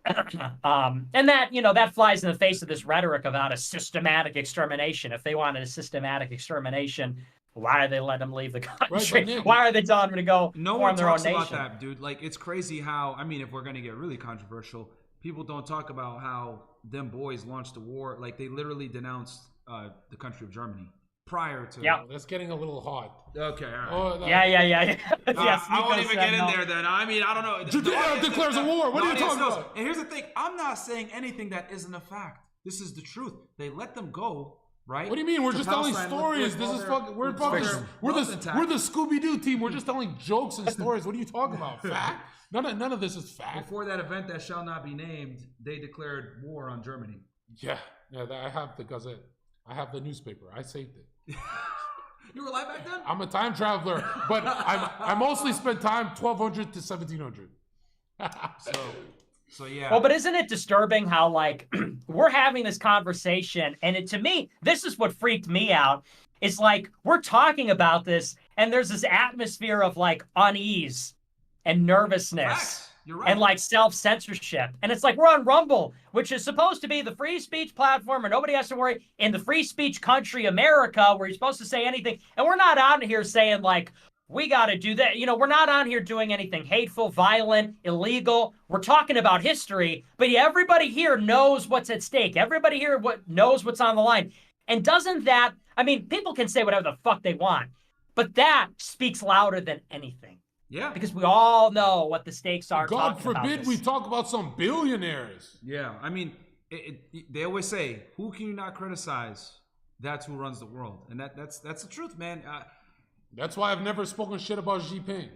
And that, that flies in the face of this rhetoric about a systematic extermination. If they wanted a systematic extermination, why are they letting them leave the country? Right, why are they telling them to go form their own nation? No one talks about that, dude. Like, it's crazy how, I mean, if we're going to get really controversial, people don't talk about how them boys launched a war. Like, they literally denounced the country of Germany prior to. Yeah. That's getting a little hot. Okay, all right. Oh, Yeah. I SNEAKO won't even said get in no. there then. I mean, I don't know. Judea declares a war. What are you talking about? And here's the thing. I'm not saying anything that isn't a fact. This is the truth. They let them go, right? What do you mean? We're to just telling Palestine stories. with This all is their- fucking. We're with fucking. their We're wealth the intact. Scooby-Doo team. We're just telling jokes and stories. What are you talking about? Fact? None of this is fact. Before that event that shall not be named, they declared war on Germany. Yeah. I have the Gazette. I have the newspaper. I saved it. You were alive back then? I'm a time traveler, but I mostly spent time 1200 to 1700. So yeah. Well, but isn't it disturbing how like we're having this conversation, and to me, this is what freaked me out. It's like we're talking about this, and there's this atmosphere of like unease and nervousness. You're right. And like self-censorship. And it's like we're on Rumble, which is supposed to be the free speech platform where nobody has to worry in the free speech country, America, where you're supposed to say anything. And we're not out here saying like, we got to do that. You know, we're not on here doing anything hateful, violent, illegal. We're talking about history. But yeah, everybody here knows what's at stake. Everybody here knows what's on the line. And doesn't that, I mean, people can say whatever the fuck they want, but that speaks louder than anything. Yeah. Because we all know what the stakes are. God forbid we talk about some billionaires. Yeah, I mean, they always say, "Who can you not criticize? That's who runs the world," and that's the truth, man. That's why I've never spoken shit about Xi Jinping.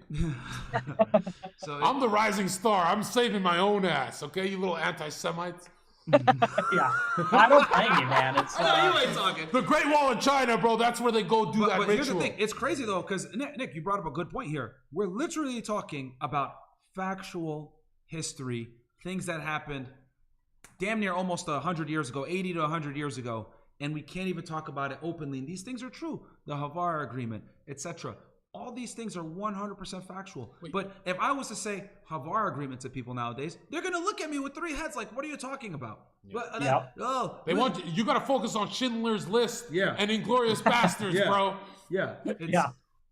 So I'm the rising star. I'm saving my own ass. Okay, you little anti-Semites. Yeah, I don't blame you, man. It's I know you ain't talking. The Great Wall of China, bro. That's where they go do that But ritual. here's the thing. It's crazy though, because Nick, you brought up a good point here. We're literally talking about factual history, things that happened damn near almost 100 years ago, 80 to 100 years ago, and we can't even talk about it openly. And these things are true. The Havara Agreement, etc. All these things are 100% factual. But if I was to say Havara Agreement to people nowadays, they're going to look at me with three heads like, what are you talking about? Yeah. They want you got to focus on Schindler's List and Inglourious Bastards, bro. Yeah.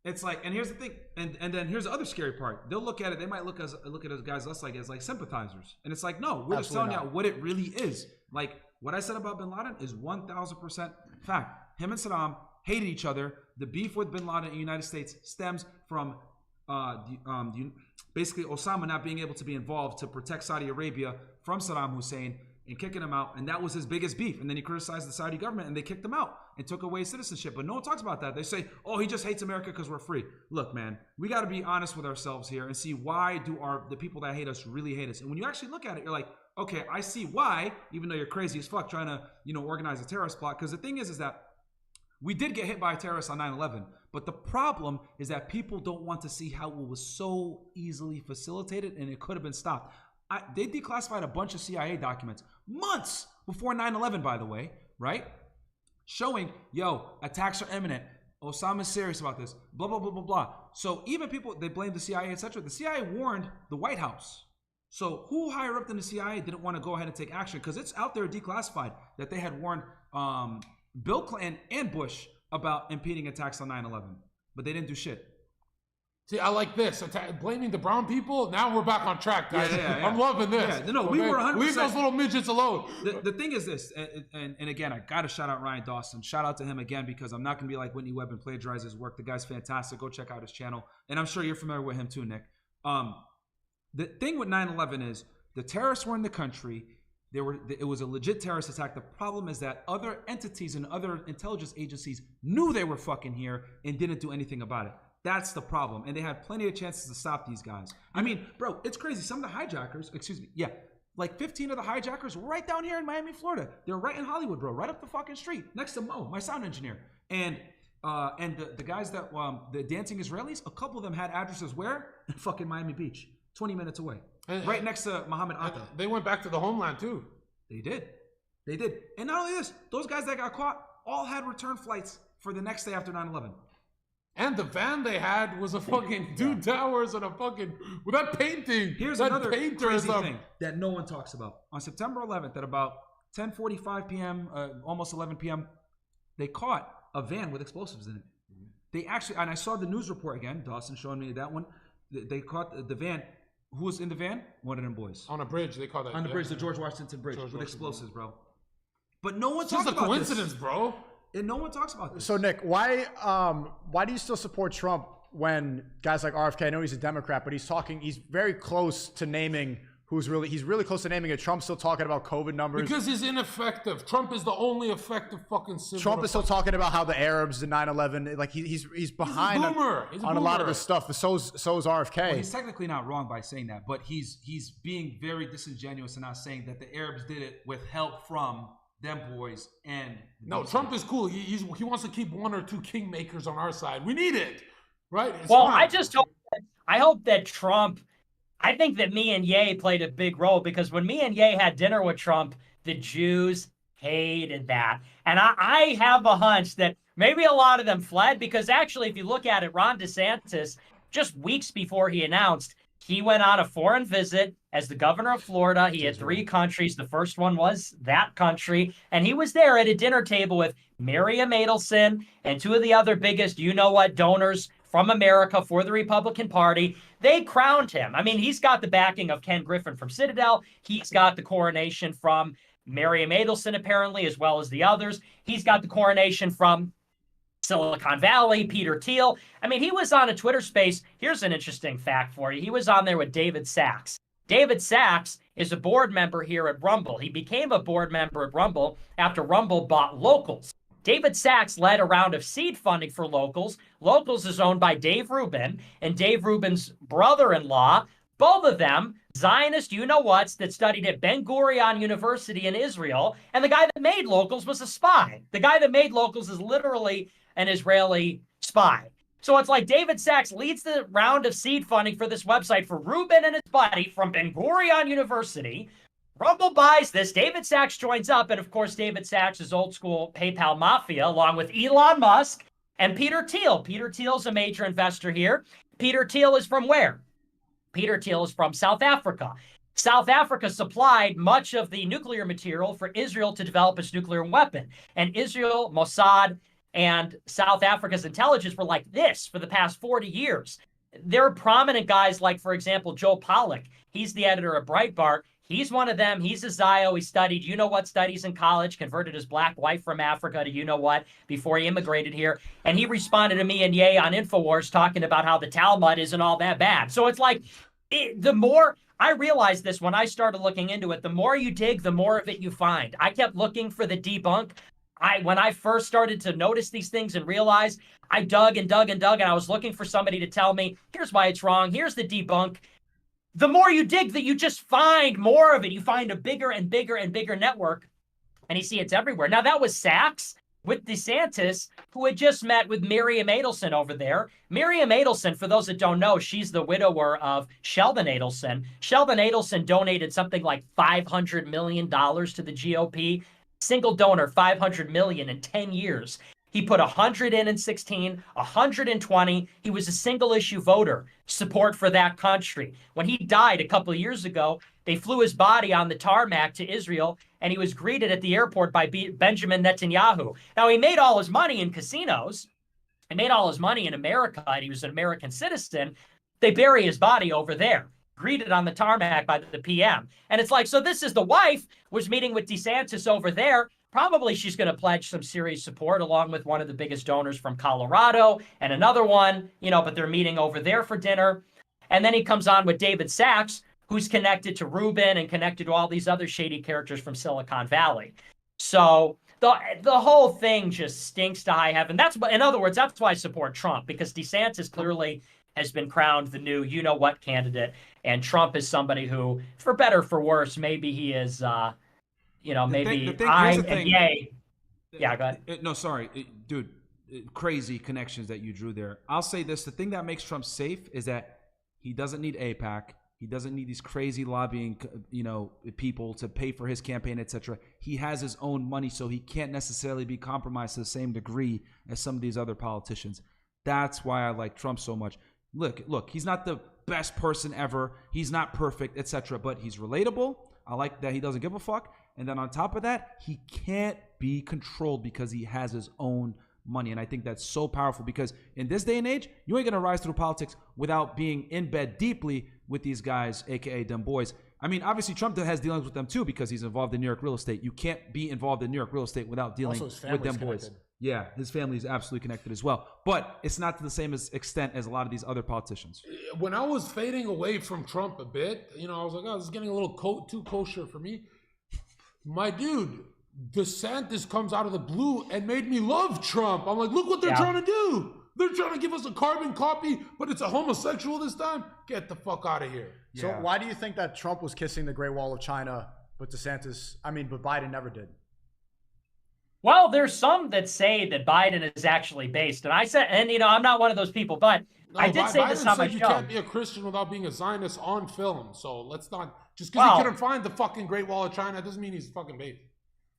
It's like, and here's the thing, and then here's the other scary part. They'll look at it. They might look at us guys less like as like sympathizers, and it's like, no, we're just telling you what it really is. Like what I said about Bin Laden is 1,000% fact. Him and Saddam hated each other. The beef with Bin Laden in the United States stems from basically Osama not being able to be involved to protect Saudi Arabia from Saddam Hussein and kicking him out, and that was his biggest beef. And then he criticized the Saudi government, and they kicked him out and took away his citizenship. But no one talks about that. They say, "Oh, he just hates America because we're free." Look, man, we got to be honest with ourselves here and see why do the people that hate us really hate us. And when you actually look at it, you're like, okay, I see why. Even though you're crazy as fuck trying to organize a terrorist plot, because the thing is that we did get hit by a terrorist on 9/11, but the problem is that people don't want to see how it was so easily facilitated and it could have been stopped. They declassified a bunch of CIA documents months before 9/11, by the way, right? Showing, attacks are imminent. Osama's serious about this, blah, blah, blah, blah, blah. So even people, they blame the CIA, etc. The CIA warned the White House. So who higher up than the CIA didn't want to go ahead and take action? Because it's out there declassified that they had warned Bill Clinton and Bush about impeding attacks on 9/11, but they didn't do shit. See, I like this. Blaming the brown people. Now we're back on track, guys. Yeah. I'm loving this. Yeah, no, we were 100%. Leave those little midgets alone. The thing is this, and again, I got to shout out Ryan Dawson. Shout out to him again, because I'm not going to be like Whitney Webb and plagiarize his work. The guy's fantastic. Go check out his channel. And I'm sure you're familiar with him too, Nick. The thing with 9/11 is the terrorists were in the country. It was a legit terrorist attack. The problem is that other entities and other intelligence agencies knew they were fucking here and didn't do anything about it. That's the problem. And they had plenty of chances to stop these guys. I mean, bro, it's crazy. Some of the hijackers, like 15 of the hijackers were right down here in Miami, Florida. They're right in Hollywood, bro, right up the fucking street, next to Mo, my sound engineer. And the guys that, the dancing Israelis, a couple of them had addresses where? Fucking Miami Beach, 20 minutes away. Right next to Mohammed Atta. They went back to the homeland too. They did. And not only this, those guys that got caught all had return flights for the next day after 9/11. And the van they had was a fucking 2 towers and a fucking with that painting. Here's another crazy thing that no one talks about. On September 11th at about 10:45 p.m., almost 11 p.m., they caught a van with explosives in it. They actually, and I saw the news report again. Dawson showing me that one. They caught the van. Who was in the van? One of them boys. On a bridge, they call that. On the bridge, the George Washington Bridge, with explosives, bro. But no one It's talks just a about coincidence, this. bro. And no one talks about this. So Nick, why do you still support Trump when guys like RFK, I know he's a Democrat, but he's very close to naming he's really close to naming it. Trump's still talking about COVID numbers. Because he's ineffective. Trump is the only effective fucking symbol. Trump is still talking about how the Arabs did 9/11. Like he's behind on a lot of this stuff. But so is RFK. Well, he's technically not wrong by saying that, but he's being very disingenuous and not saying that the Arabs did it with help from them boys and no. Trump is cool. He wants to keep one or two kingmakers on our side. We need it, right? It's well, fine. I hope that Trump. I think that me and Ye played a big role because when me and Ye had dinner with Trump, the Jews hated that. And I have a hunch that maybe a lot of them fled because actually, if you look at it, Ron DeSantis, just weeks before he announced, he went on a foreign visit as the governor of Florida. He had 3 countries. The first one was that country. And he was there at a dinner table with Miriam Adelson and 2 of the other biggest you-know-what donors from America for the Republican Party. They crowned him. I mean, he's got the backing of Ken Griffin from Citadel. He's got the coronation from Miriam Adelson, apparently, as well as the others. He's got the coronation from Silicon Valley, Peter Thiel. I mean, he was on a Twitter space. Here's an interesting fact for you. He was on there with David Sachs. David Sachs is a board member here at Rumble. He became a board member at Rumble after Rumble bought Locals. David Sachs led a round of seed funding for Locals. Locals is owned by Dave Rubin and Dave Rubin's brother-in-law, both of them Zionist you-know-whats that studied at Ben-Gurion University in Israel. And the guy that made Locals was a spy. The guy that made Locals is literally an Israeli spy. So it's like David Sachs leads the round of seed funding for this website for Rubin and his buddy from Ben-Gurion University. Rumble buys this. David Sachs joins up. And of course, David Sachs is old school PayPal mafia, along with Elon Musk and Peter Thiel. Peter Thiel's a major investor here. Peter Thiel is from where? Peter Thiel is from South Africa. South Africa supplied much of the nuclear material for Israel to develop its nuclear weapon. And Israel, Mossad, and South Africa's intelligence were like this for the past 40 years. There are prominent guys like, for example, Joe Pollack. He's the editor of Breitbart. He's one of them. He's a Zio. He studied you-know-what studies in college, converted his black wife from Africa to you-know-what before he immigrated here. And he responded to me and Ye on InfoWars talking about how the Talmud isn't all that bad. So it's like, the more I realized this when I started looking into it, the more you dig, the more of it you find. I kept looking for the debunk. When I first started to notice these things and realize, I dug and dug and dug, and I was looking for somebody to tell me, here's why it's wrong, here's the debunk. The more you dig, that you just find more of it. You find a bigger and bigger and bigger network, and you see it's everywhere. Now, that was Sachs with DeSantis, who had just met with Miriam Adelson over there. Miriam Adelson, for those that don't know, she's the widower of Sheldon Adelson. Sheldon Adelson donated something like $500 million to the GOP. Single donor, $500 million in 10 years. He put 100 in 16, 120. He was a single issue voter, support for that country. When he died a couple of years ago, they flew his body on the tarmac to Israel, and he was greeted at the airport by Benjamin Netanyahu. Now, he made all his money in casinos. He made all his money in America, and he was an American citizen. They bury his body over there, greeted on the tarmac by the PM. And it's like, so this is the wife was meeting with DeSantis over there. Probably she's going to pledge some serious support along with one of the biggest donors from Colorado and another one, but they're meeting over there for dinner. And then he comes on with David Sachs, who's connected to Rubin and connected to all these other shady characters from Silicon Valley. So the whole thing just stinks to high heaven. In other words, that's why I support Trump, because DeSantis clearly has been crowned the new you-know-what candidate. And Trump is somebody who, for better or for worse, maybe he is... maybe Ye. Yeah, go ahead. No, sorry, dude. Crazy connections that you drew there. I'll say this: the thing that makes Trump safe is that he doesn't need AIPAC. He doesn't need these crazy lobbying, people to pay for his campaign, etc. He has his own money, so he can't necessarily be compromised to the same degree as some of these other politicians. That's why I like Trump so much. Look, he's not the best person ever. He's not perfect, etc. But he's relatable. I like that he doesn't give a fuck. And then on top of that, he can't be controlled because he has his own money. And I think that's so powerful because in this day and age, you ain't going to rise through politics without being in bed deeply with these guys, a.k.a. them boys. I mean, obviously, Trump has dealings with them too because he's involved in New York real estate. You can't be involved in New York real estate without dealing with them boys. Yeah, his family is absolutely connected as well. But it's not to the same extent as a lot of these other politicians. When I was fading away from Trump a bit, you know, I was like, oh, this is getting a little too kosher for me. My dude, DeSantis comes out of the blue and made me love Trump. I'm like, look what they're trying to do. They're trying to give us a carbon copy, but it's a homosexual this time. Get the fuck out of here. So why do you think that Trump was kissing the Great Wall of China, but but Biden never did? Well, there's some that say that Biden is actually based. And I said, and you know, I'm not one of those people, but No, I did say this on my you show. can't be a Christian without being a Zionist on film. So let's not, just because he couldn't find the fucking Great Wall of China doesn't mean he's fucking based.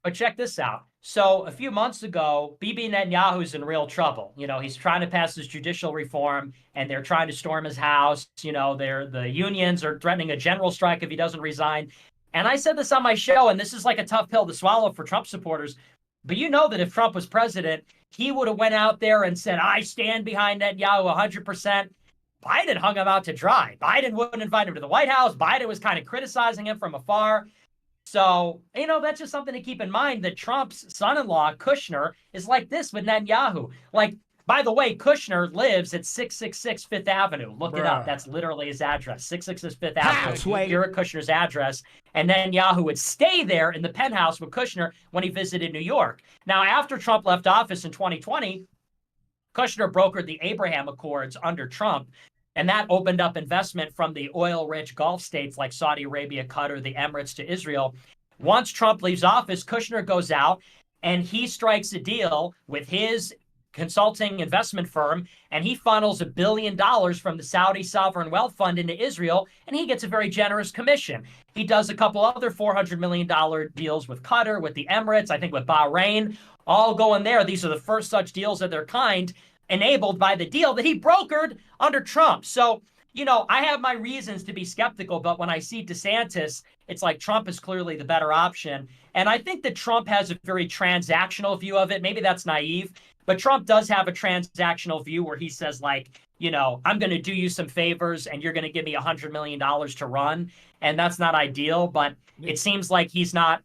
But check this out. So a few months ago, Bibi Netanyahu's in real trouble. You know, he's trying to pass his judicial reform, and they're trying to storm his house. You know, the unions are threatening a general strike if he doesn't resign. And I said this on my show, and this is like a tough pill to swallow for Trump supporters. But you know that if Trump was president, he would have went out there and said, I stand behind Netanyahu 100%. Biden hung him out to dry. Biden wouldn't invite him to the White House. Biden was kind of criticizing him from afar. So, you know, that's just something to keep in mind, that Trump's son-in-law, Kushner, is like this with Netanyahu. Like, by the way, Kushner lives at 666 Fifth Avenue. Look it up. That's literally his address. 666 Fifth Avenue. Here at Kushner's address. And Netanyahu would stay there in the penthouse with Kushner when he visited New York. Now, after Trump left office in 2020, Kushner brokered the Abraham Accords under Trump. And that opened up investment from the oil-rich Gulf states like Saudi Arabia, Qatar, the Emirates to Israel. Once Trump leaves office, Kushner goes out and he strikes a deal with his consulting investment firm, and he funnels $1 billion from the Saudi Sovereign Wealth Fund into Israel, and he gets a very generous commission. He does a couple other $400 million deals with Qatar, with the Emirates, I think with Bahrain, all going there. These are the first such deals of their kind, enabled by the deal that he brokered under Trump. So, you know, I have my reasons to be skeptical, but when I see DeSantis, it's like Trump is clearly the better option. And I think that Trump has a very transactional view of it. Maybe that's naive, but Trump does have a transactional view where he says, like, you know, I'm going to do you some favors and you're going to give me $100 million to run. And that's not ideal, but it seems like he's not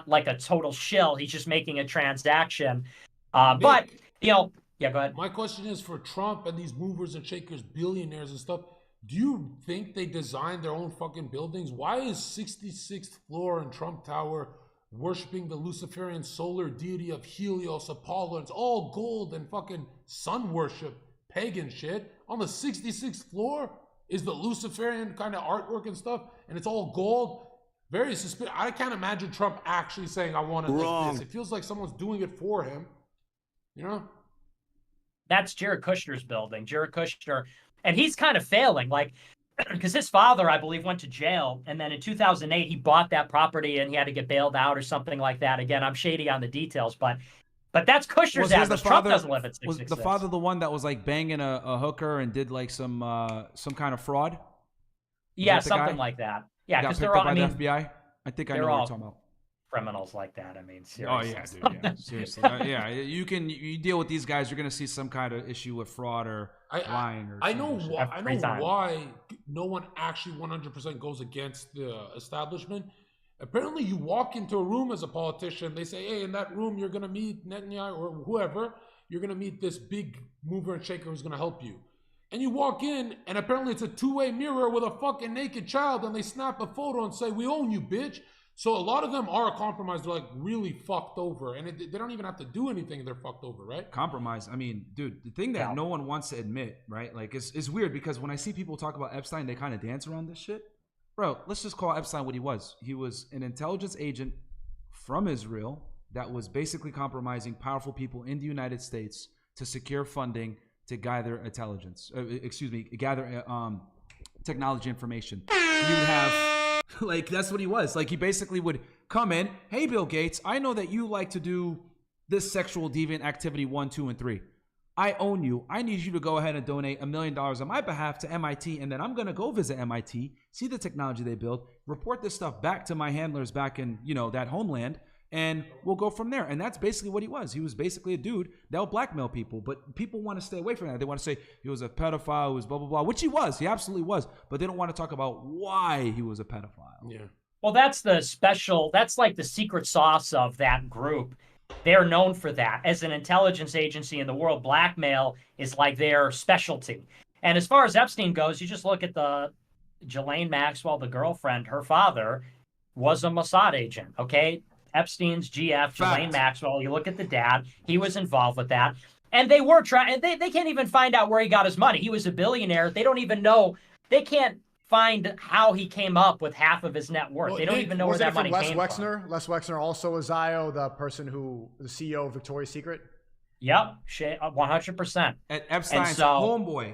like a total shill. He's just making a transaction. But, you know, yeah, go ahead. My question is, for Trump and these movers and shakers, billionaires and stuff, do you think they designed their own fucking buildings? Why is 66th floor in Trump Tower worshiping the Luciferian solar deity of Helios, Apollo? It's all gold and fucking sun worship, pagan shit. On the 66th floor is the Luciferian kind of artwork and stuff, and it's all gold. Very suspicious. I can't imagine Trump actually saying, I want it like this. It feels like someone's doing it for him, you know? That's Jared Kushner's building. Jared Kushner, and he's kind of failing, like, because his father, I believe, went to jail, and then in 2008 he bought that property and he had to get bailed out or something like that. Again, I'm shady on the details, but that's Kushner's address. Trump doesn't live at 666. Was the father the one that was like banging a hooker and did like some kind of fraud? Yeah, something like that. Yeah, because they're all by the FBI. I think I know what you're talking about. Criminals like that. I mean, seriously. Oh yeah, dude. Yeah, seriously. Yeah, you deal with these guys, you're gonna see some kind of issue with fraud or lying. Or I know why no one actually 100% goes against the establishment. Apparently, you walk into a room as a politician. They say, "Hey, in that room, you're gonna meet Netanyahu or whoever. You're gonna meet this big mover and shaker who's gonna help you." And you walk in, and apparently it's a two-way mirror with a fucking naked child, and they snap a photo and say, "We own you, bitch." So a lot of them are compromised. They're like really fucked over, and they don't even have to do anything. They're fucked over, right? Compromised. I mean, dude, the thing that no one wants to admit, right? Like, it's weird because when I see people talk about Epstein, they kind of dance around this shit. Bro, let's just call Epstein what he was. He was an intelligence agent from Israel that was basically compromising powerful people in the United States to secure funding to gather intelligence. Gather technology information. You have. Like, that's what he was. Like, he basically would come in, hey, Bill Gates, I know that you like to do this sexual deviant activity 1, 2, and 3. I own you. I need you to go ahead and donate $1 million on my behalf to MIT, and then I'm going to go visit MIT, see the technology they build, report this stuff back to my handlers back in, you know, that homeland, and we'll go from there. And that's basically what he was. He was basically a dude that would blackmail people, but people want to stay away from that. They want to say he was a pedophile, he was blah, blah, blah, which he was. He absolutely was. But they don't want to talk about why he was a pedophile. Yeah. Well, that's like the secret sauce of that group, They're known for that. As an intelligence agency in the world, blackmail is like their specialty. And as far as Epstein goes, you just look at the Ghislaine Maxwell, the girlfriend, her father was a Mossad agent, okay? Epstein's GF, Ghislaine Maxwell, you look at the dad, he was involved with that. And they were trying, they can't even find out where he got his money. He was a billionaire. They don't even know, they can't find how he came up with half of his net worth. They don't even know where that money came from. Les Wexner, also a Zio, the person the CEO of Victoria's Secret? Yep, 100%. And Epstein's homeboy,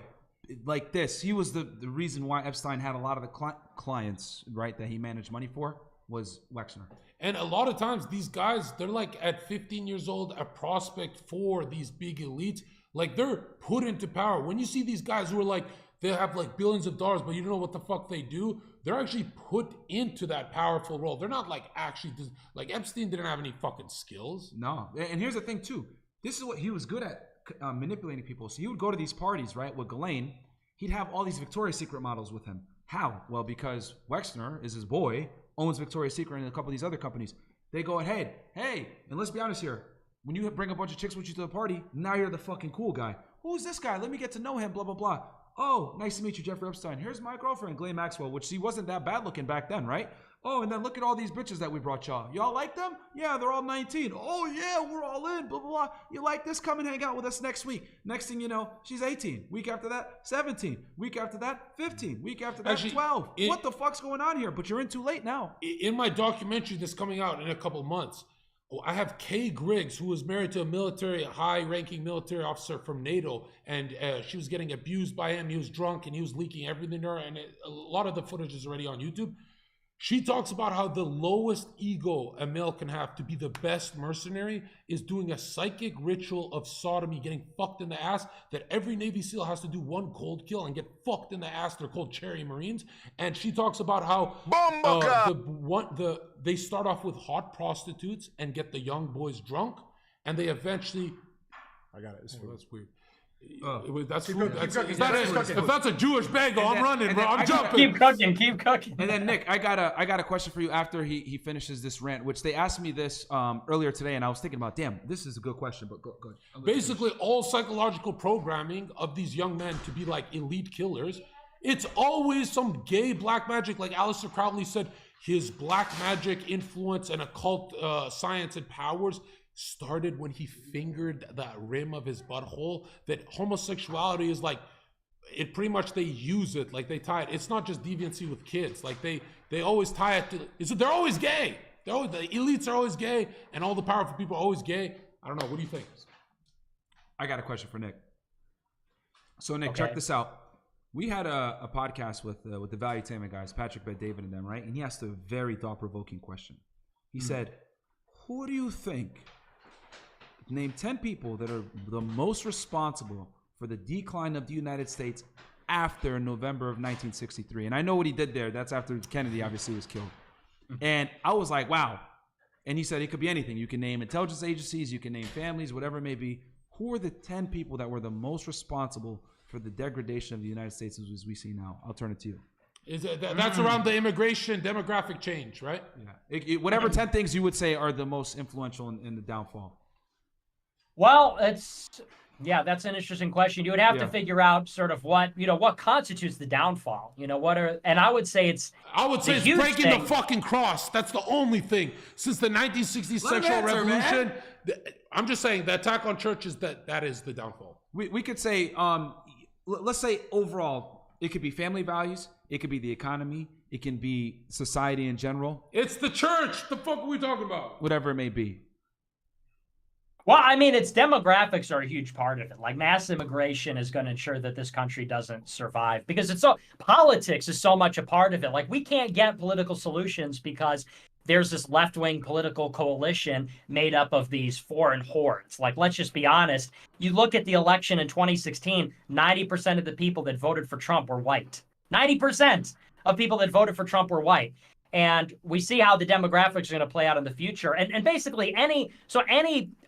like this, he was the reason why Epstein had a lot of the clients, right, that he managed money for, was Wexner. And a lot of times these guys, they're like at 15 years old, a prospect for these big elites. Like they're put into power. When you see these guys who are like, they have like billions of dollars, but you don't know what the fuck they do. They're actually put into that powerful role. They're not like actually, like Epstein didn't have any fucking skills. No. And here's the thing too. This is what he was good at, manipulating people. So he would go to these parties, right, with Ghislaine. He'd have all these Victoria's Secret models with him. How? Well, because Wexner is his boy, owns Victoria's Secret and a couple of these other companies. They go ahead, hey, and let's be honest here. When you bring a bunch of chicks with you to the party, now you're the fucking cool guy. Who's this guy? Let me get to know him, blah, blah, blah. Oh, nice to meet you, Jeffrey Epstein. Here's my girlfriend, Ghislaine Maxwell, which she wasn't that bad looking back then, right? Oh, and then look at all these bitches that we brought y'all. Y'all like them? Yeah, they're all 19. Oh, yeah, we're all in, blah, blah, blah. You like this? Come and hang out with us next week. Next thing you know, she's 18. Week after that, 17. Week after that, 15. Week after that, 12. What the fuck's going on here? But you're in too late now. In my documentary that's coming out in a couple of months, I have Kay Griggs, who was married to a high-ranking military officer from NATO, and she was getting abused by him. He was drunk, and he was leaking everything to her, and a lot of the footage is already on YouTube. She talks about how the lowest ego a male can have to be the best mercenary is doing a psychic ritual of sodomy, getting fucked in the ass, that every Navy SEAL has to do one cold kill and get fucked in the ass. They're called Cherry Marines. And she talks about how they start off with hot prostitutes and get the young boys drunk, and they eventually... I got it. That's weird. That's food. If that's a Jewish bagel, I'm running, bro. I'm jumping. Keep cooking. And then Nick, I got a question for you after he finishes this rant, which they asked me this earlier today, and I was thinking about, damn, this is a good question, but go. Basically, all psychological programming of these young men to be like elite killers, it's always some gay black magic. Like Aleister Crowley said, his black magic influence and occult science and powers started when he fingered the rim of his butthole. That homosexuality is like, it pretty much, they use it, like they tie it. It's not just deviancy with kids. Like they always tie it to, they're always gay. The elites are always gay, and all the powerful people are always gay. I don't know. What do you think? I got a question for Nick. So Nick, check this out. We had a podcast with the Valuetainment guys, Patrick Bet-David and them, right? And he asked a very thought-provoking question. He said, who do you think, name 10 people that are the most responsible for the decline of the United States after November of 1963? And I know what he did there. That's after Kennedy obviously was killed. And I was like, wow. And he said it could be anything. You can name intelligence agencies, you can name families, whatever it may be. Who are the 10 people that were the most responsible for the degradation of the United States as we see now? I'll turn it to you. That's around the immigration demographic change, right? Yeah. Whatever 10 things you would say are the most influential in the downfall. Well, that's an interesting question. You would have to figure out sort of what constitutes the downfall. And I would say it's breaking the fucking cross. That's the only thing. Since the 1960s sexual revolution, I'm just saying the attack on churches, that is the downfall. We could say, let's say overall, it could be family values, it could be the economy, it can be society in general. It's the church. The fuck are we talking about? Whatever it may be. Well, I mean, its demographics are a huge part of it. Like mass immigration is going to ensure that this country doesn't survive because politics is so much a part of it. Like we can't get political solutions because there's this left-wing political coalition made up of these foreign hordes. Like, let's just be honest. You look at the election in 2016, 90% of the people that voted for Trump were white. 90% of people that voted for Trump were white. And we see how the demographics are going to play out in the future. And basically any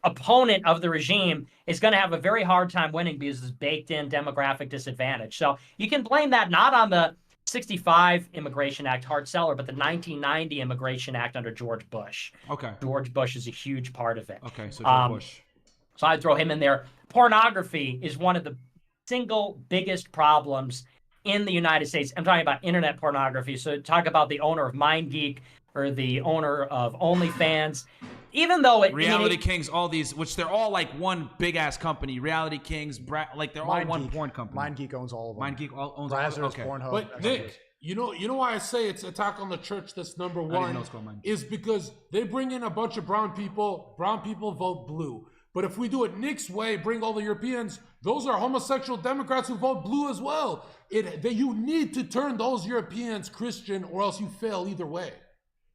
opponent of the regime is going to have a very hard time winning because it's baked in demographic disadvantage. So you can blame that not on the 65 Immigration Act, hard seller, but the 1990 Immigration Act under George Bush. Okay. George Bush is a huge part of it. Okay, so George Bush. So I'd throw him in there. Pornography is one of the single biggest problems in the United States. I'm talking about internet pornography. So talk about the owner of MindGeek or the owner of OnlyFans. Even though Reality Kings, all these, which they're all like one big ass company. Reality Kings, like they're all one porn company. MindGeek owns all of them. MindGeek owns all of them. Okay. Pornhub. But Nick, you know why I say it's Attack on the Church that's number one is because they bring in a bunch of brown people. Brown people vote blue. But if we do it Nick's way, bring all the Europeans, those are homosexual Democrats who vote blue as well. You need to turn those Europeans Christian or else you fail either way.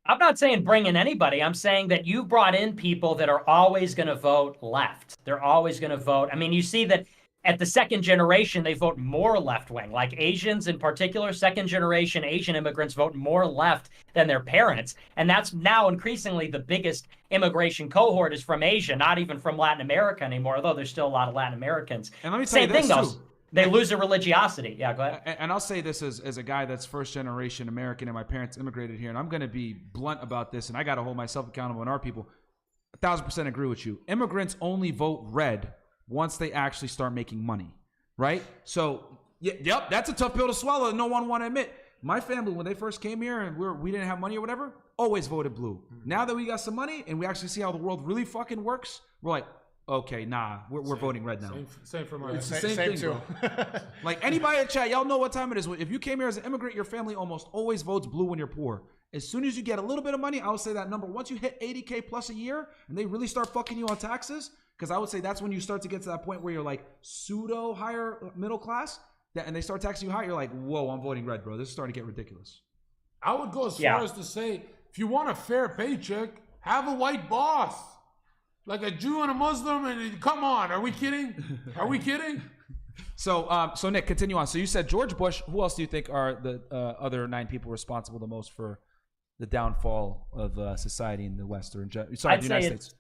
I'm not saying bring in anybody. I'm saying that you brought in people that are always going to vote left. They're always going to vote. I mean, you see that at the second generation, they vote more left-wing. Like Asians in particular, second-generation Asian immigrants vote more left than their parents. And that's now increasingly the biggest immigration cohort is from Asia, not even from Latin America anymore, although there's still a lot of Latin Americans. And let me tell you this, though. too. They lose their religiosity. Yeah, go ahead. And I'll say this as a guy that's first-generation American and my parents immigrated here, and I'm going to be blunt about this, and I got to hold myself accountable and our people. 1,000% agree with you. Immigrants only vote red once they actually start making money, right? So, yep, that's a tough pill to swallow and no one want to admit. My family, when they first came here and we didn't have money or whatever, always voted blue. Now that we got some money and we actually see how the world really fucking works, we're like, okay, nah, we're voting red now. Same for my It's the same thing, too. Bro. Like anybody in chat, y'all know what time it is. If you came here as an immigrant, your family almost always votes blue when you're poor. As soon as you get a little bit of money, I would say that number, once you hit 80K plus a year and they really start fucking you on taxes, because I would say that's when you start to get to that point where you're like pseudo higher middle class, and they start taxing you high, you're like, whoa, I'm voting red, bro. This is starting to get ridiculous. I would go as far as to say, if you want a fair paycheck, have a white boss. Like a Jew and a Muslim, and come on, are we kidding? Are we kidding? So Nick, continue on. So you said George Bush. Who else do you think are the other 9 people responsible the most for the downfall of society in the West or the United States?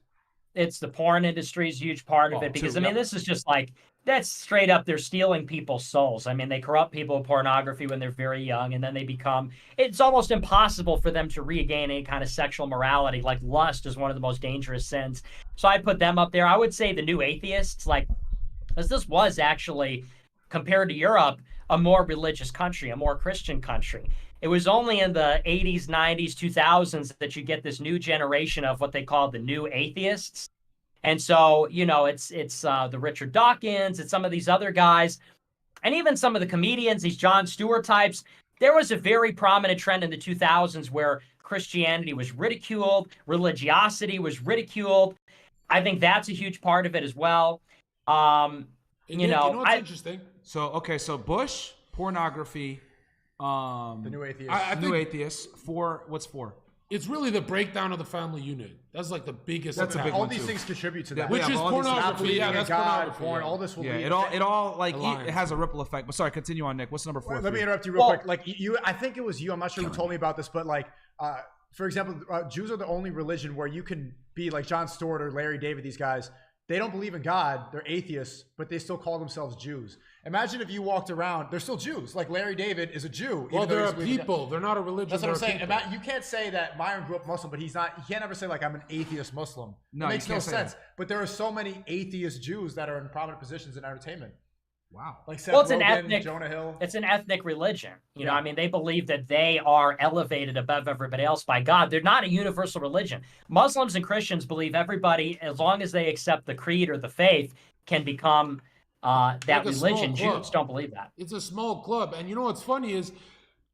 It's the porn industry is a huge part of it because, I mean, this is just like, that's straight up, they're stealing people's souls. I mean, they corrupt people with pornography when they're very young, and then they become, it's almost impossible for them to regain any kind of sexual morality. Like lust is one of the most dangerous sins. So I put them up there. I would say the new atheists, like, as this was actually, compared to Europe, a more religious country, a more Christian country. It was only in the 80s, 90s, 2000s that you get this new generation of what they call the new atheists. And so, you know, it's the Richard Dawkins, it's some of these other guys, and even some of the comedians, these Jon Stewart types. There was a very prominent trend in the 2000s where Christianity was ridiculed, religiosity was ridiculed. I think that's a huge part of it as well. You know what's interesting? So Bush, pornography, the new atheists. New atheists. What's 4? It's really the breakdown of the family unit. That's like the biggest. That's a big all one these too. things contribute to that. Which is pornography. Yeah, that's pornography. Porn, all this will be. It all like it has a ripple effect. But sorry, continue on, Nick. What's number 4? Let me interrupt you real quick. Like you, I think it was you. I'm not sure who told me about this, but like, for example, Jews are the only religion where you can be like Jon Stewart or Larry David. These guys, they don't believe in God. They're atheists, but they still call themselves Jews. Imagine if you walked around, they're still Jews. Like Larry David is a Jew. Well, they're a people. They're not a religion. That's what I'm saying. You can't say that Myron grew up Muslim, but he's not. You can't ever say like I'm an atheist Muslim. No, it makes no sense. That. But there are so many atheist Jews that are in prominent positions in entertainment. Wow. Like Seth it's Rogen, an ethnic, Jonah Hill. It's an ethnic religion. You know, I mean, they believe that they are elevated above everybody else by God. They're not a universal religion. Muslims and Christians believe everybody, as long as they accept the creed or the faith, can become that like religion. Jews don't believe that. It's a small club. And you know what's funny is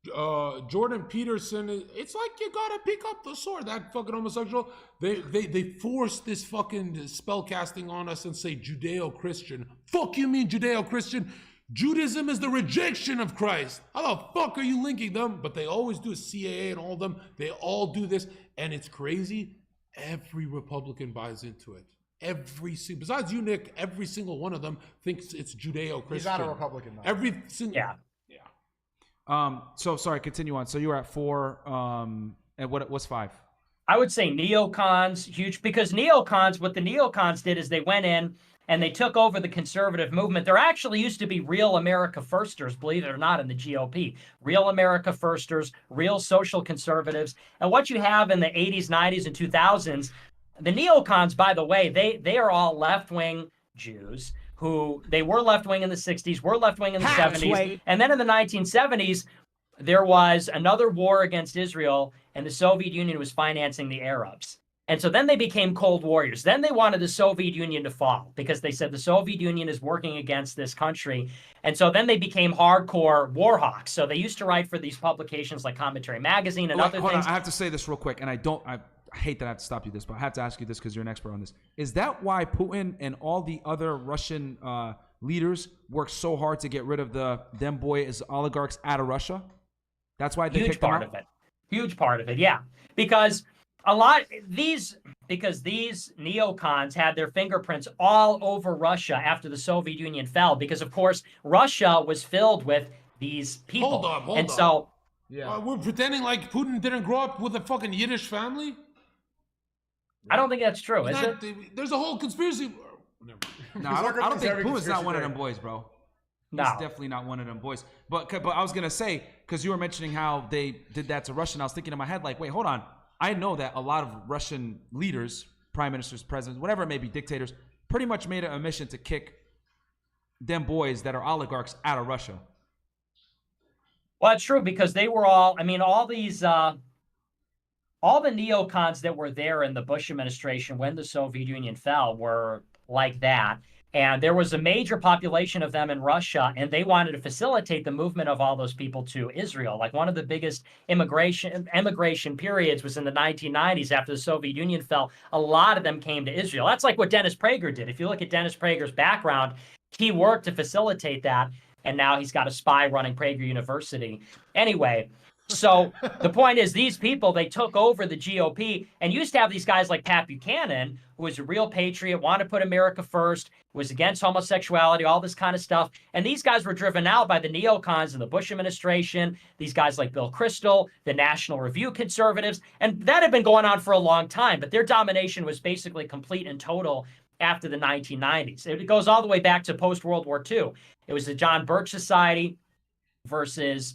Jordan Peterson, it's like you gotta pick up the sword. That fucking homosexual, they force this fucking spell casting on us and say Judeo-Christian. Fuck you mean Judeo-Christian? Judaism is the rejection of Christ. How the fuck are you linking them? But they always do. CAA and all of them, they all do this. And it's crazy. Every Republican buys into it. Besides you, Nick, every single one of them thinks it's Judeo-Christian. He's not a Republican, though. Every single, So sorry, continue on. So you were at 4, and what's 5? I would say neocons, huge, because neocons, what the neocons did is they went in and they took over the conservative movement. There actually used to be real America Firsters, believe it or not, in the GOP. Real America Firsters, real social conservatives. And what you have in the 80s, 90s, and 2000s, the neocons, by the way, they are all left-wing Jews who they were left-wing in the 60s, were left-wing in the 70s. And then in the 1970s, there was another war against Israel, and the Soviet Union was financing the Arabs. And so then they became Cold Warriors. Then they wanted the Soviet Union to fall because they said the Soviet Union is working against this country. And so then they became hardcore war hawks. So they used to write for these publications like Commentary Magazine and other Hold things. on, I have to say this real quick, and I hate that I have to stop you this, but I have to ask you this because you're an expert on this. Is that why Putin and all the other Russian leaders work so hard to get rid of them boys oligarchs out of Russia? That's why they Huge picked them part out? of it. Huge part of it, yeah. Because these neocons had their fingerprints all over Russia after the Soviet Union fell, because of course Russia was filled with these people. Hold on. And so we're pretending like Putin didn't grow up with a fucking Yiddish family? I don't think that's true, is it? There's a whole conspiracy. No, I don't think Putin's not one of them boys, bro. No. He's definitely not one of them boys. But I was going to say, because you were mentioning how they did that to Russia, and I was thinking in my head, like, wait, hold on. I know that a lot of Russian leaders, prime ministers, presidents, whatever it may be, dictators, pretty much made it a mission to kick them boys that are oligarchs out of Russia. Well, it's true, because they were all, I mean, all these, all the neocons that were there in the Bush administration when the Soviet Union fell were like that. And there was a major population of them in Russia, and they wanted to facilitate the movement of all those people to Israel. Like one of the biggest immigration periods was in the 1990s after the Soviet Union fell. A lot of them came to Israel. That's like what Dennis Prager did. If you look at Dennis Prager's background, he worked to facilitate that, and now he's got a spy running Prager University. Anyway, so the point is, these people, they took over the GOP, and used to have these guys like Pat Buchanan, who was a real patriot, wanted to put America first, was against homosexuality, all this kind of stuff. And these guys were driven out by the neocons in the Bush administration, these guys like Bill Kristol, the National Review conservatives. And that had been going on for a long time, but their domination was basically complete and total after the 1990s. It goes all the way back to post-World War II. It was the John Birch Society versus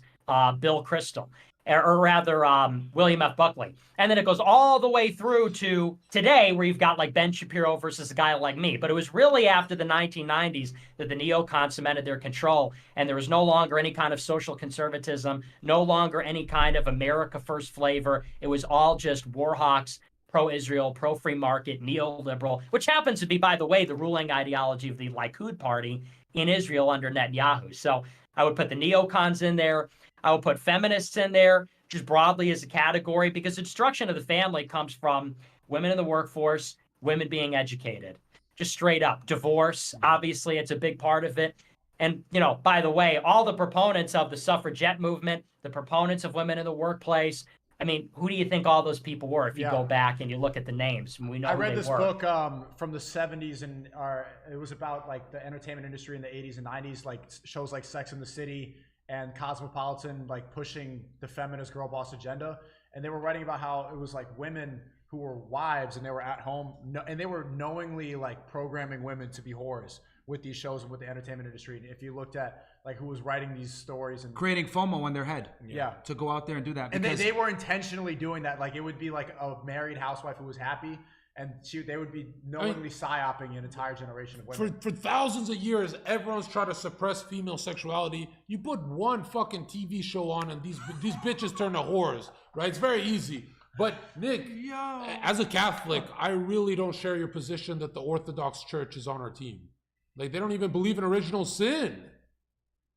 Bill Kristol, or rather William F. Buckley. And then it goes all the way through to today, where you've got like Ben Shapiro versus a guy like me. But it was really after the 1990s that the neocons cemented their control, and there was no longer any kind of social conservatism, no longer any kind of America First flavor. It was all just war hawks, pro-Israel, pro-free market, neoliberal, which happens to be, by the way, the ruling ideology of the Likud party in Israel under Netanyahu. So I would put the neocons in there. I would put feminists in there just broadly as a category, because the destruction of the family comes from women in the workforce, women being educated, just straight up. Divorce, obviously, it's a big part of it. And, you know, by the way, all the proponents of the suffragette movement, the proponents of women in the workplace, I mean, who do you think all those people were if you go back and you look at the names? We know I who read they this were. book from the 70s, and it was about like the entertainment industry in the 80s and 90s, like shows like Sex and the City and Cosmopolitan, like pushing the feminist girl boss agenda. And they were writing about how it was like women who were wives and they were at home, and they were knowingly like programming women to be whores with these shows and with the entertainment industry. And if you looked at like who was writing these stories and creating FOMO in their head, yeah, to go out there and do that. And they were intentionally doing that. Like it would be like a married housewife who was happy, and they would be knowingly psyoping an entire generation of women. For thousands of years, everyone's tried to suppress female sexuality. You put one fucking TV show on, and these bitches turn to whores, right? It's very easy. But Nick, as a Catholic, I really don't share your position that the Orthodox Church is on our team. Like, they don't even believe in original sin.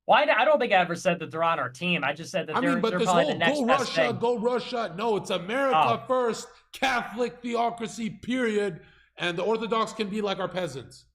Well, I don't think I ever said that they're on our team. I just said that they're this probably whole the next go best Russia, thing. go Russia. No, it's America first, Catholic theocracy, period. And the Orthodox can be like our peasants.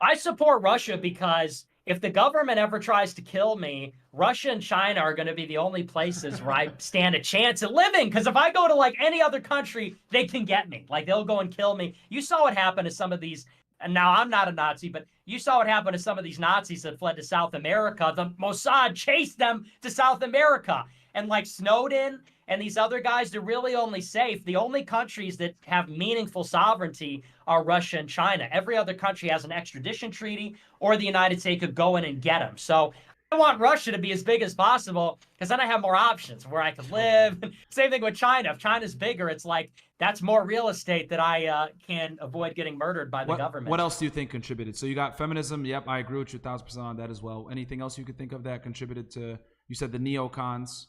I support Russia because if the government ever tries to kill me, Russia and China are going to be the only places where I stand a chance at living. Because if I go to like any other country, they can get me. Like they'll go and kill me. You saw what happened to some of these. And now I'm not a Nazi, but you saw what happened to some of these Nazis that fled to South America. The Mossad chased them to South America. And like Snowden And these other guys, they're really only safe. The only countries that have meaningful sovereignty are Russia and China. Every other country has an extradition treaty, or the United States could go in and get them. So I want Russia to be as big as possible, because then I have more options where I could live. Same thing with China. If China's bigger, it's like that's more real estate that I can avoid getting murdered by the government. What else do you think contributed? So you got feminism. Yep, I agree with you 1,000% on that as well. Anything else you could think of that contributed to? You said the neocons.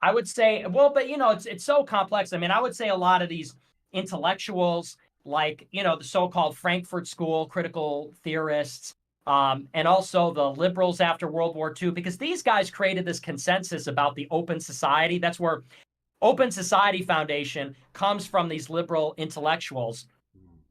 I would say, well, but it's so complex. I mean, I would say a lot of these intellectuals, like, the so-called Frankfurt School critical theorists, and also the liberals after World War II, because these guys created this consensus about the open society. That's where Open Society Foundation comes from, these liberal intellectuals.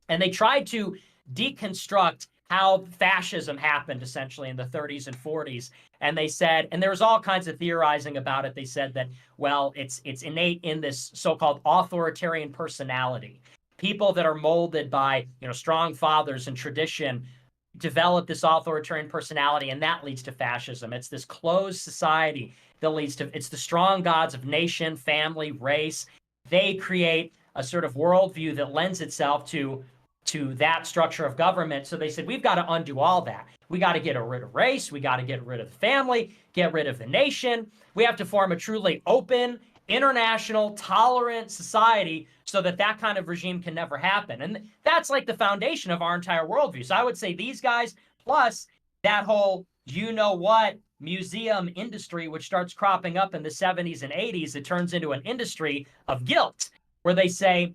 And they tried to deconstruct how fascism happened essentially in the 30s and 40s. And they said, and there was all kinds of theorizing about it. They said that, well, it's innate in this so-called authoritarian personality. People that are molded by, strong fathers and tradition develop this authoritarian personality, and that leads to fascism. It's this closed society that leads to, it's the strong gods of nation, family, race. They create a sort of worldview that lends itself to that structure of government. So they said, we've got to undo all that. We got to get rid of race. We got to get rid of the family, get rid of the nation. We have to form a truly open, international, tolerant society so that that kind of regime can never happen. And that's like the foundation of our entire worldview. So I would say these guys, plus that whole museum industry, which starts cropping up in the 70s and 80s, it turns into an industry of guilt, where they say,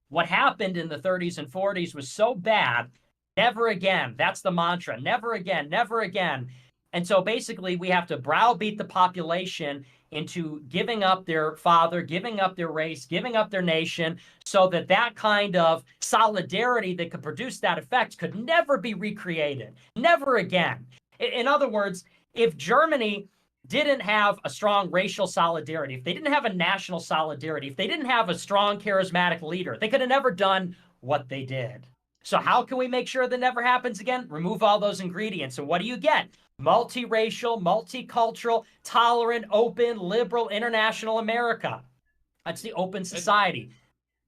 what happened in the 30s and 40s was so bad, never again. That's the mantra. Never again, never again. And so basically we have to browbeat the population into giving up their father, giving up their race, giving up their nation, so that that kind of solidarity that could produce that effect could never be recreated. Never again. In other words, if Germany didn't have a strong racial solidarity, if they didn't have a national solidarity, if they didn't have a strong charismatic leader, they could have never done what they did. So how can we make sure that never happens again? Remove all those ingredients. And what do you get? Multiracial, multicultural, tolerant, open, liberal, international America. That's the open society.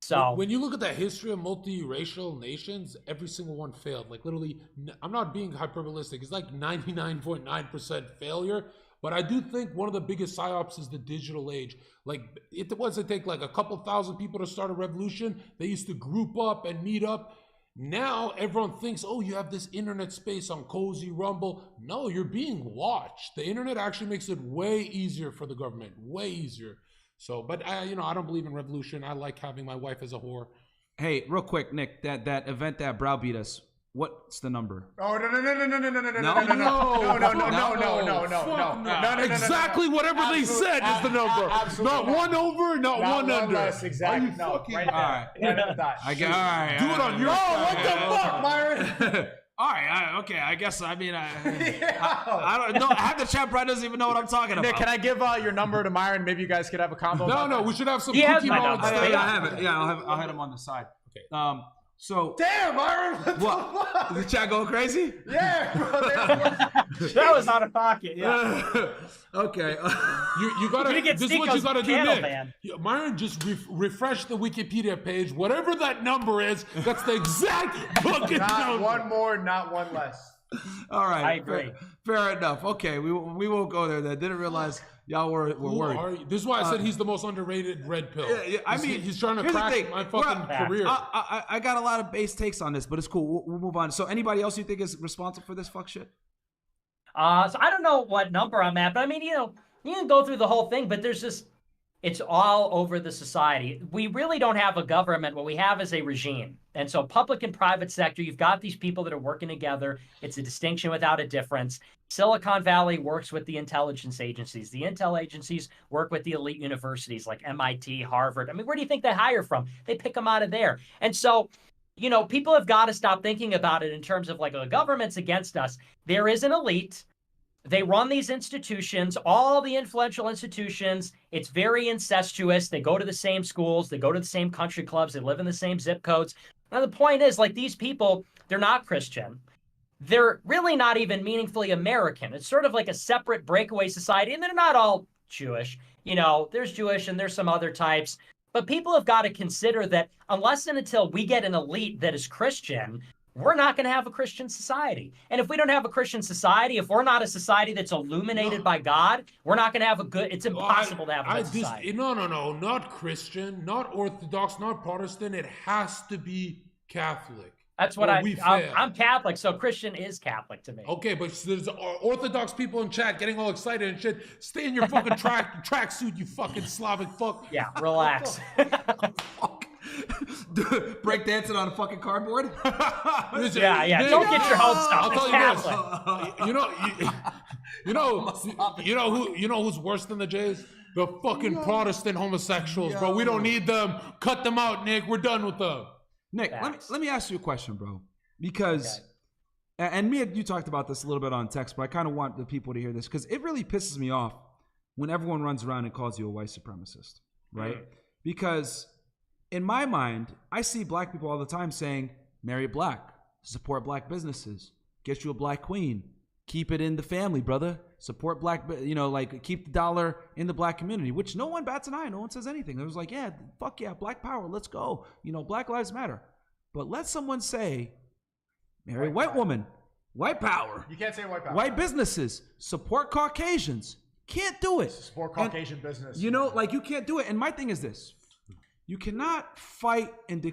So when you look at the history of multiracial nations, every single one failed. Like literally, I'm not being hyperbolistic. It's like 99.9% failure. But I do think one of the biggest psyops is the digital age. Like, it wasn't take like a couple thousand people to start a revolution. They used to group up and meet up. Now everyone thinks, oh, you have this internet space on Cozy Rumble. No, you're being watched. The internet actually makes it way easier for the government, way easier. So, but I don't believe in revolution. I like having my wife as a whore. Hey, real quick, Nick, that event that browbeat us, what's the number? Oh, no. Exactly whatever they said is the number. Not one over, not one under. Less, exactly. No, right there. All right. Do it on your what the fuck, Myron? All right, okay. I guess, I mean, I don't know. Half the chat probably doesn't even know what I'm talking about. Nick, can I give your number to Myron? Maybe you guys could have a combo. No, we should have some cookie moments. I have it. Yeah, I'll have him on the side. Okay. So damn, Myron, what? Is the chat going crazy? Yeah, bro. That was out of pocket. Yeah. Okay. You gotta. This is what you gotta do, Nick. Man. Myron, just refresh the Wikipedia page. Whatever that number is, that's the exact fucking not number. One more, not one less. All right. I agree. Fair enough. Okay, we won't go there. Then didn't realize y'all were worried. This is why I said he's the most underrated red pill. Yeah, I mean, he's trying to crack my fucking career. I got a lot of base takes on this, but it's cool. We'll move on. So, anybody else you think is responsible for this fuck shit? So I don't know what number I'm at, but I mean, you can go through the whole thing, but there's just, it's all over the society. We really don't have a government. What we have is a regime. And so public and private sector, you've got these people that are working together. It's a distinction without a difference. Silicon Valley works with the intelligence agencies. The intel agencies work with the elite universities like MIT, Harvard. I mean, where do you think they hire from? They pick them out of there. And so, people have got to stop thinking about it in terms of like, the government's against us. There is an elite. They run these institutions, all the influential institutions. It's very incestuous. They go to the same schools. They go to the same country clubs. They live in the same zip codes. Now, the point is, like, these people, they're not Christian. They're really not even meaningfully American. It's sort of like a separate breakaway society. And they're not all Jewish. You know, there's Jewish and there's some other types. But people have got to consider that unless and until we get an elite that is Christian, we're not going to have a Christian society. And if we don't have a Christian society, if we're not a society that's illuminated by God, we're not going to have a good, it's impossible to have a good society. No, not Christian, not Orthodox, not Protestant. It has to be Catholic. That's what I'm Catholic, so Christian is Catholic to me. Okay, but there's Orthodox people in chat getting all excited and shit. Stay in your fucking tracksuit, you fucking Slavic fuck. Yeah, relax. Break dancing on a fucking cardboard? yeah. Don't get your hopes up. I'll tell you this. You know who's worse than the Jays? The fucking Protestant homosexuals, bro. We don't need them. Cut them out, Nick. We're done with them. Nick, let me ask you a question, bro. Because, and me and you talked about this a little bit on text, but I kind of want the people to hear this because it really pisses me off when everyone runs around and calls you a white supremacist, right? Because in my mind, I see black people all the time saying, marry black, support black businesses, get you a black queen, keep it in the family, brother. Support black, like keep the dollar in the black community, which no one bats an eye. No one says anything. It was like, yeah, fuck yeah, black power, let's go. Black lives matter. But let someone say, marry a white woman, white power. You can't say white power. White businesses, support Caucasians. Can't do it. Support Caucasian business. You can't do it. And my thing is this. You cannot fight and,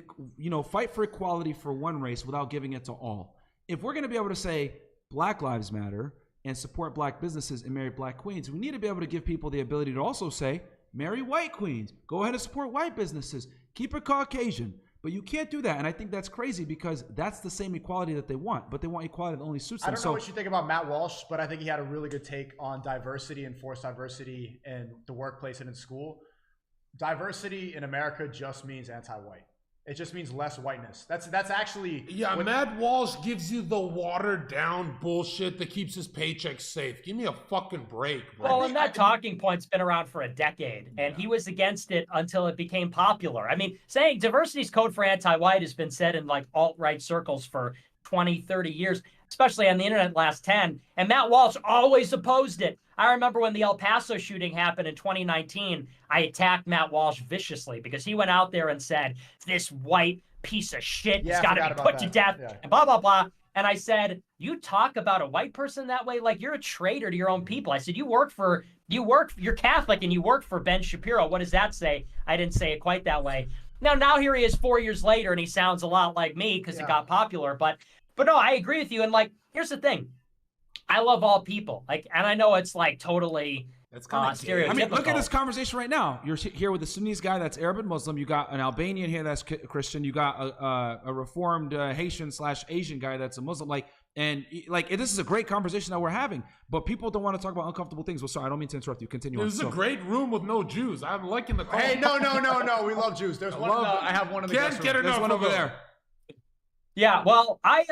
fight for equality for one race without giving it to all. If we're going to be able to say Black Lives Matter and support black businesses and marry black queens, we need to be able to give people the ability to also say, marry white queens. Go ahead and support white businesses. Keep it Caucasian. But you can't do that. And I think that's crazy because that's the same equality that they want. But they want equality that only suits them. I don't know what you think about Matt Walsh, but I think he had a really good take on diversity and forced diversity in the workplace and in school. Diversity in America just means anti-white. It just means less whiteness. That's actually... Yeah, Matt Walsh gives you the watered down bullshit that keeps his paycheck safe. Give me a fucking break, bro. Well, and that talking point's been around for a decade, and he was against it until it became popular. I mean, saying diversity's code for anti-white has been said in like alt-right circles for 20, 30 years, especially on the internet last 10, and Matt Walsh always opposed it. I remember when the El Paso shooting happened in 2019, I attacked Matt Walsh viciously because he went out there and said, this white piece of shit has got to be put to death, and blah, blah, blah. And I said, you talk about a white person that way, like you're a traitor to your own people. I said, you're Catholic and you work for Ben Shapiro. What does that say? I didn't say it quite that way. Now here he is 4 years later and he sounds a lot like me because it got popular. But no, I agree with you. And like, here's the thing. I love all people, and I know it's like totally stereotypical. I mean, look at this conversation right now. You're here with a Sunnis guy that's Arab and Muslim. You got an Albanian here that's Christian. You got a reformed Haitian/Asian guy that's a Muslim. This is a great conversation that we're having. But people don't want to talk about uncomfortable things. Well, sorry, I don't mean to interrupt you. Continue. This is a great room with no Jews. I'm liking the call. Hey, no. We love Jews. There's one. I have one in the guest room. There's one over there. Yeah, well, I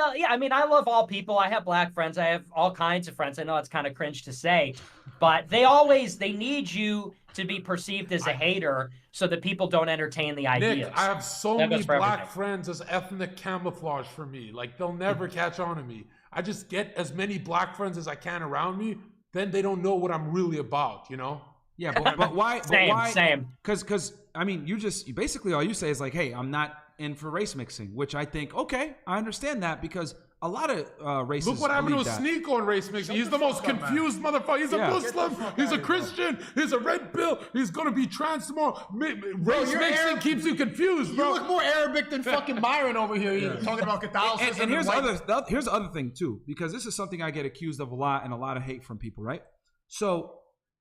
love all people. I have black friends. I have all kinds of friends. I know it's kind of cringe to say, but they need you to be perceived as a hater so that people don't entertain the ideas. Nick, I have so many black friends as ethnic camouflage for me. Like, they'll never catch on to me. I just get as many black friends as I can around me. Then they don't know what I'm really about, Yeah, but why? Same. Because I mean, you basically all you say is like, hey, I'm not in for race mixing, which I think, okay, I understand that because a lot of races. Look what happened to SNEAKO in race mixing. He's the most confused motherfucker. He's a Muslim. He's a Christian. He's a red pill. He's gonna be trans tomorrow. Race mixing keeps you confused, bro. You look more Arabic than fucking Myron over here. Talking about Catholicism. And here's the other thing too, because this is something I get accused of a lot and a lot of hate from people, right? So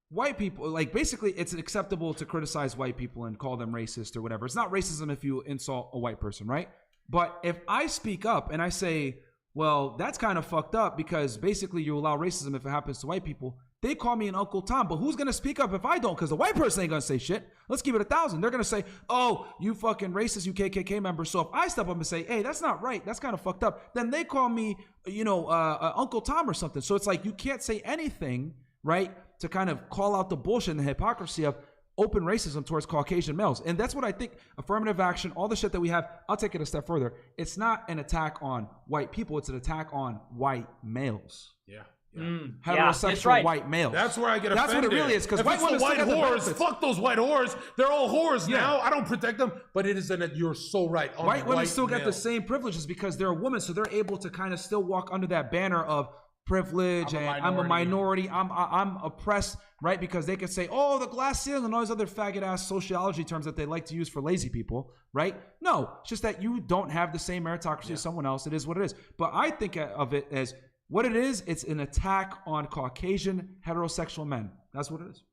white people, basically it's acceptable to criticize white people and call them racist or whatever. It's not racism if you insult a white person, right? But if I speak up and I say, well, that's kind of fucked up because basically you allow racism if it happens to white people, they call me an Uncle Tom. But who's going to speak up if I don't? Because the white person ain't going to say shit. Let's keep it 1,000. They're going to say, oh, you fucking racist, you KKK member. So if I step up and say, hey, that's not right, that's kind of fucked up, then they call me, Uncle Tom or something. So it's like you can't say anything, right, to kind of call out the bullshit and the hypocrisy of open racism towards Caucasian males. And that's what I think affirmative action, all the shit that we have, I'll take it a step further. It's not an attack on white people. It's an attack on white males. Yeah. heterosexual white males. That's where I get offended. That's what it really is. Because white women white whores, fuck those white whores. They're all whores now. I don't protect them, but it isn't. You're so right. White women still get the same privileges because they're a woman, so they're able to kind of still walk under that banner of privilege and I'm a minority, I'm oppressed, right? Because they could say, oh, the glass ceiling and all these other faggot ass sociology terms that they like to use for lazy people, right? No, it's just that you don't have the same meritocracy as someone else. It is what it is. But I think of it as what it is. It's an attack on Caucasian heterosexual men. That's what it is.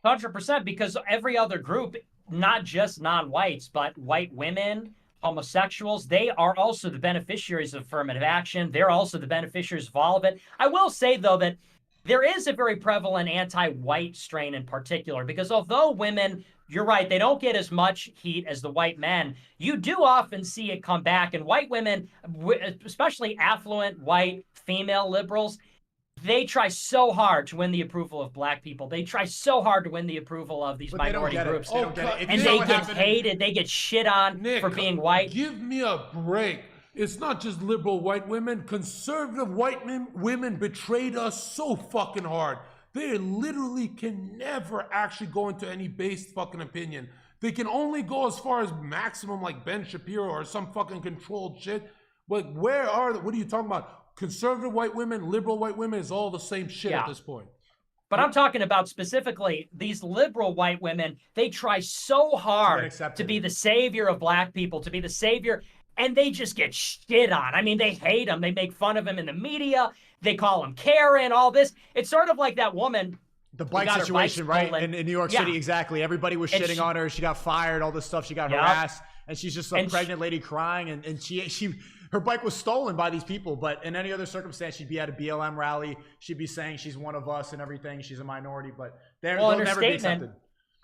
100%, because every other group, not just non-whites, but white women, homosexuals, they are also the beneficiaries of affirmative action. They're also the beneficiaries of all of it. I will say, though, that there is a very prevalent anti-white strain in particular, because although women, you're right, they don't get as much heat as the white men, you do often see it come back. And white women, especially affluent white female liberals, they try so hard to win the approval of black people. They try so hard to win the approval of these minority groups. They don't get it. And they get hated. They get shit on for being white. Give me a break. It's not just liberal white women. Conservative white women betrayed us so fucking hard. They literally can never actually go into any based fucking opinion. They can only go as far as maximum like Ben Shapiro or some fucking controlled shit. But what are you talking about? Conservative white women, liberal white women is all the same shit at this point. But I'm talking about specifically these liberal white women. They try so hard to be the savior of black people, to be the savior, and they just get shit on. I mean, they hate them. They make fun of him in the media. They call him Karen, all this. It's sort of like that woman. The bike situation, right? In New York City, exactly. Everybody was shitting on her. She got fired, all this stuff. She got harassed. And she's just a pregnant lady crying. And her bike was stolen by these people, but in any other circumstance, she'd be at a BLM rally. She'd be saying she's one of us and everything. She's a minority, but they'll never be accepted.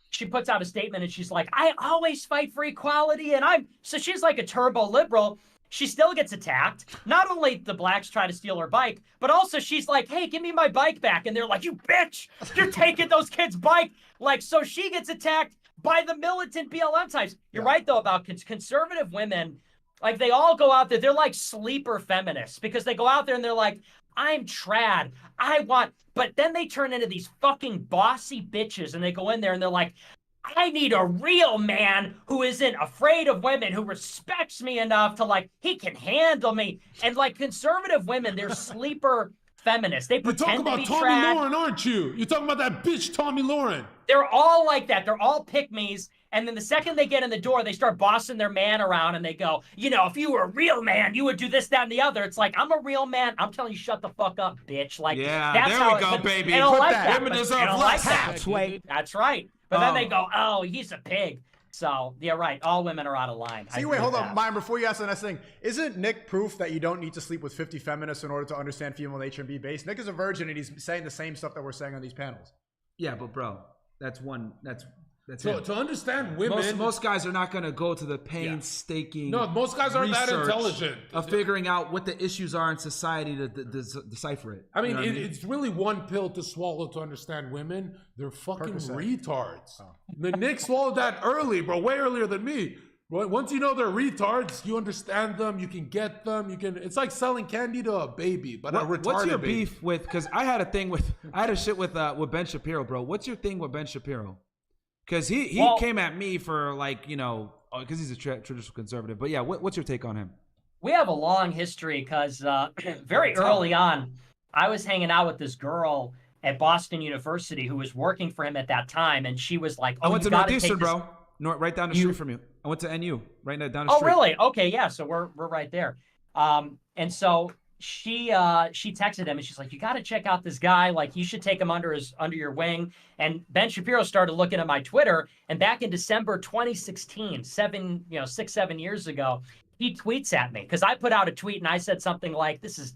She puts out a statement and she's like, I always fight for equality. And so she's like a turbo liberal. She still gets attacked. Not only the blacks try to steal her bike, but also she's like, hey, give me my bike back. And they're like, you bitch, you're taking those kids' bike. Like, so she gets attacked by the militant BLM types. You're right, though, about conservative women. Like, they all go out there. They're like sleeper feminists because they go out there and they're like, I'm trad. But then they turn into these fucking bossy bitches and they go in there and they're like, I need a real man who isn't afraid of women, who respects me enough to, like, he can handle me. And, like, conservative women, they're sleeper feminists. They pretend to be trad. You're talking about Tommy Lauren, aren't you? You're talking about that bitch Tommy Lauren. They're all like that. They're all pick-me's. And then the second they get in the door, they start bossing their man around and they go, you know, if you were a real man, you would do this, that, and the other. It's like, I'm a real man. I'm telling you, shut the fuck up, bitch. Like, that's there how we go, baby. They don't Put like that. Women deserve less. That's right. But then they go, oh, he's a pig. So, yeah, right. All women are out of line. See, wait, hold on, Myron, before you ask the next thing, isn't Nick proof that you don't need to sleep with 50 feminists in order to understand female nature and be based? Nick is a virgin and he's saying the same stuff that we're saying on these panels. Yeah, but bro, that's to understand women. Most guys are not going to go to the painstaking. No, most guys aren't that intelligent of figuring out what the issues are in society to decipher it. I mean, it's really one pill to swallow to understand women. They're fucking retards. The Nick swallowed that early, bro, way earlier than me. Once you know they're retards, you understand them. You can get them. It's like selling candy to a baby, but a retarded What's your baby. beef with? Because I had a shit with Ben Shapiro, bro. What's your thing with Ben Shapiro? Because he came at me for, like, you know, because he's a traditional conservative. But yeah, what's your take on him? We have a long history because very early on, I was hanging out with this girl at Boston University who was working for him at that time, and she was like, "Oh, I went to Northeastern, bro. Right down the street from you. I went to NU, right down the street." Oh, really? Okay, yeah. So we're right there. And so she texted him and she's like, you got to check out this guy. Like, you should take him under your wing. And Ben Shapiro started looking at my Twitter, and back in December 2016, 6-7 years ago, he tweets at me because I put out a tweet and I said something like, this is,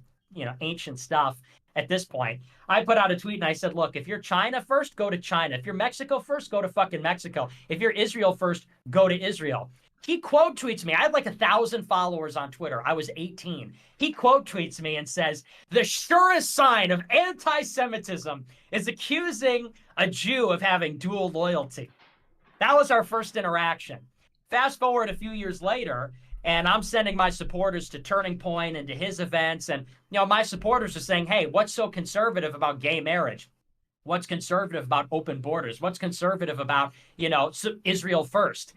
ancient stuff at this point. I put out a tweet and I said, look, if you're China first, go to China. If you're Mexico first, go to fucking Mexico. If you're Israel first, go to Israel. He quote tweets me. I had like 1,000 followers on Twitter. I was 18. He quote tweets me and says, the surest sign of anti-Semitism is accusing a Jew of having dual loyalty. That was our first interaction. Fast forward a few years later, And I'm sending my supporters to Turning Point and to his events. And, you know, my supporters are saying, hey, what's so conservative about gay marriage? What's conservative about open borders? What's conservative about, you know, Israel first?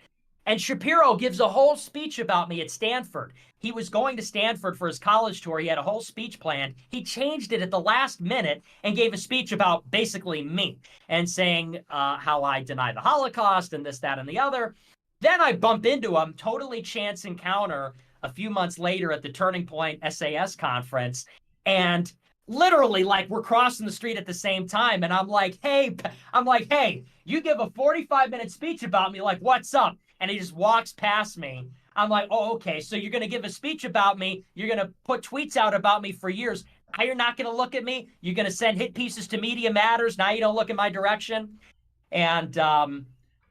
And Shapiro gives a whole speech about me at Stanford. He was going to Stanford for his college tour. He had a whole speech planned. He changed it at the last minute and gave a speech about basically me and saying how I deny the Holocaust and this, that, and the other. Then I bump into him, totally chance encounter, a few months later at the Turning Point SAS conference. And literally, like, we're crossing the street at the same time. And I'm like, hey, you give a 45-minute speech about me, like, what's up? And he just walks past me. I'm like, oh, okay, so you're going to give a speech about me. You're going to put tweets out about me for years. Now you're not going to look at me. You're going to send hit pieces to Media Matters. Now you don't look in my direction. And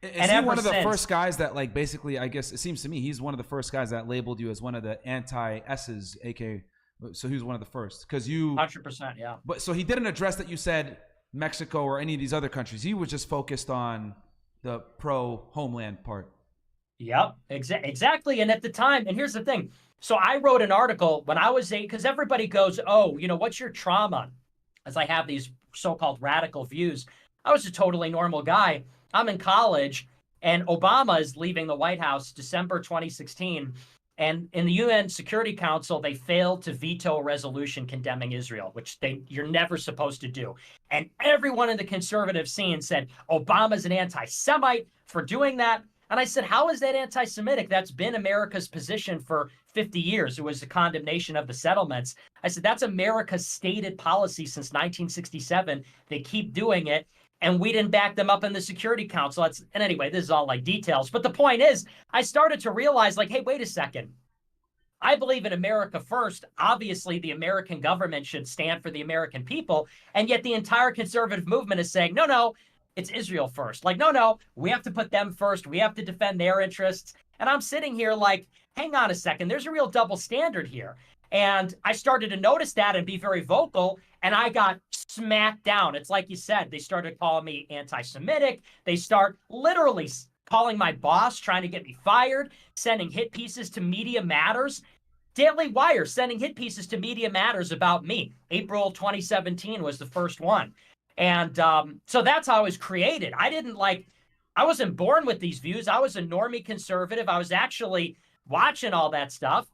is he one of the first guys that, like, basically, I guess it seems to me he's one of the first guys that labeled you as one of the anti-S's, aka, so he was one of the first, because you 100%, yeah. But so he didn't address that you said Mexico or any of these other countries. He was just focused on the pro-homeland part. Yep, exactly. And at the time, and here's the thing. So I wrote an article when I was 8, because everybody goes, oh, you know, what's your trauma? As I have these so-called radical views. I was a totally normal guy. I'm in college, and Obama is leaving the White House December 2016. And in the UN Security Council, they failed to veto a resolution condemning Israel, which you're never supposed to do. And everyone in the conservative scene said, Obama's an anti-Semite for doing that. And I said, how is that anti-Semitic? That's been America's position for 50 years. It was the condemnation of the settlements. I said, that's America's stated policy since 1967. They keep doing it. And we didn't back them up in the Security Council. And anyway, this is all like details. But the point is, I started to realize, like, hey, wait a second. I believe in America first. Obviously, the American government should stand for the American people. And yet the entire conservative movement is saying, no, it's Israel first. Like, no, we have to put them first. We have to defend their interests. And I'm sitting here like, hang on a second. There's a real double standard here. And I started to notice that and be very vocal. And I got smacked down. It's like you said, they started calling me anti-Semitic. They start literally calling my boss, trying to get me fired, sending hit pieces to Media Matters. Daily Wire sending hit pieces to Media Matters about me. April 2017 was the first one. And so that's how I was created. I wasn't born with these views. I was a normie conservative. I was actually watching all that stuff.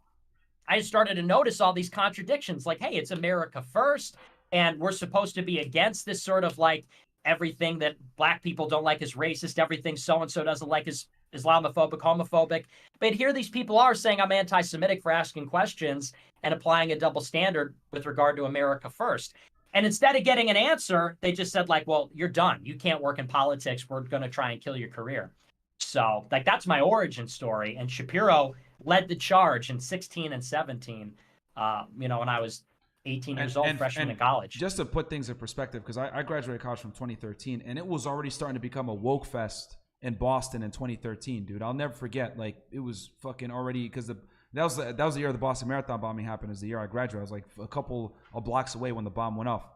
I started to notice all these contradictions, like, hey, it's America first, and we're supposed to be against this sort of like everything that black people don't like is racist, everything so-and-so doesn't like is Islamophobic, homophobic. But here these people are saying I'm anti-Semitic for asking questions and applying a double standard with regard to America first. And instead of getting an answer, they just said, like, well, you're done. You can't work in politics. We're going to try and kill your career. So, like, that's my origin story. And Shapiro led the charge in 16 and 17, when I was 18 years old, freshman in college. Just to put things in perspective, because I graduated college from 2013, and it was already starting to become a woke fest in Boston in 2013, dude. I'll never forget. Like, it was fucking already, because that was the year the Boston Marathon bombing happened. Is the year I graduated. I was like a couple of blocks away when the bomb went off.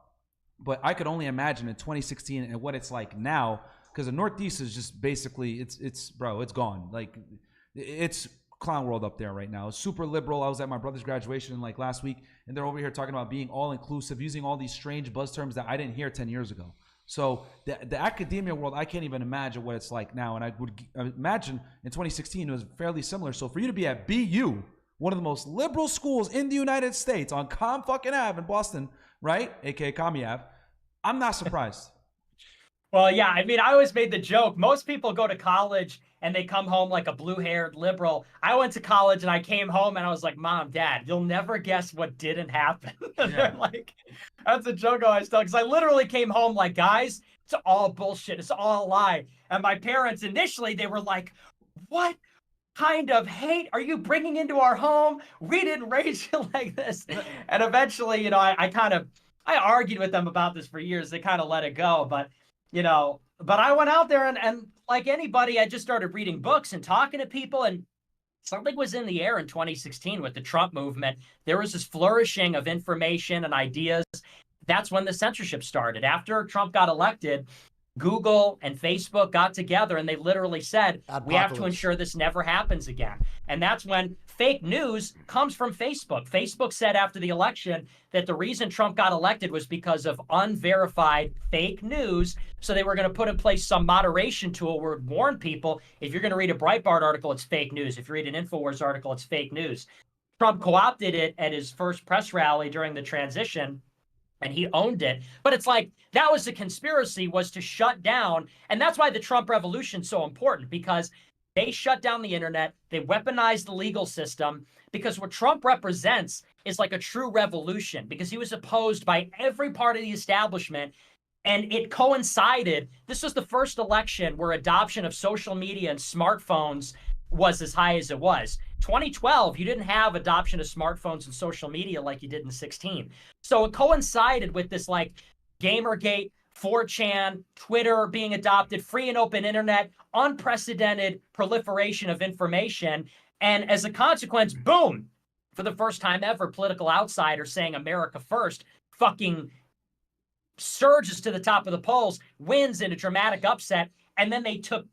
But I could only imagine in 2016 and what it's like now, because the Northeast is just basically it's gone. Like, it's clown world up there right now. It's super liberal. I was at my brother's graduation like last week, and they're over here talking about being all inclusive, using all these strange buzz terms that I didn't hear 10 years ago. So the academia world, I can't even imagine what it's like now. And I would imagine in 2016 it was fairly similar. So for you to be at BU, one of the most liberal schools in the United States, on Com fucking Ave in Boston, right? AKA Commie Ave, I'm not surprised. Well, yeah, I mean, I always made the joke. Most people go to college and they come home like a blue-haired liberal. I went to college and I came home and I was like, Mom, Dad, you'll never guess what didn't happen. And they're like, that's a joke I always tell, because I literally came home like, guys, it's all bullshit. It's all a lie. And my parents, initially, they were like, what kind of hate are you bringing into our home? We didn't raise you like this. And eventually, I argued with them about this for years. They kind of let it go. But I went out there and like anybody, I just started reading books and talking to people, and something was in the air in 2016 with the Trump movement. There was this flourishing of information and ideas. That's when the censorship started. After Trump got elected, Google and Facebook got together and they literally said, we have to Apocalypse. ensure this never happens again. And that's when fake news comes from Facebook. Facebook said after the election that the reason Trump got elected was because of unverified fake news. So they were going to put in place some moderation tool where it would warn people, if you're going to read a Breitbart article, it's fake news. If you read an InfoWars article, it's fake news. Trump co-opted it at his first press rally during the transition, and he owned it. But it's like, that was the conspiracy, was to shut down. And that's why the Trump revolution is so important, because they shut down the internet. They weaponized the legal system, because what Trump represents is like a true revolution, because he was opposed by every part of the establishment. And it coincided. This was the first election where adoption of social media and smartphones was as high as it was. 2012, you didn't have adoption of smartphones and social media like you did in 16. So it coincided with this like Gamergate, 4chan, Twitter being adopted, free and open internet, unprecedented proliferation of information. And as a consequence, boom, for the first time ever, political outsiders saying America first fucking surges to the top of the polls, wins in a dramatic upset. And then they took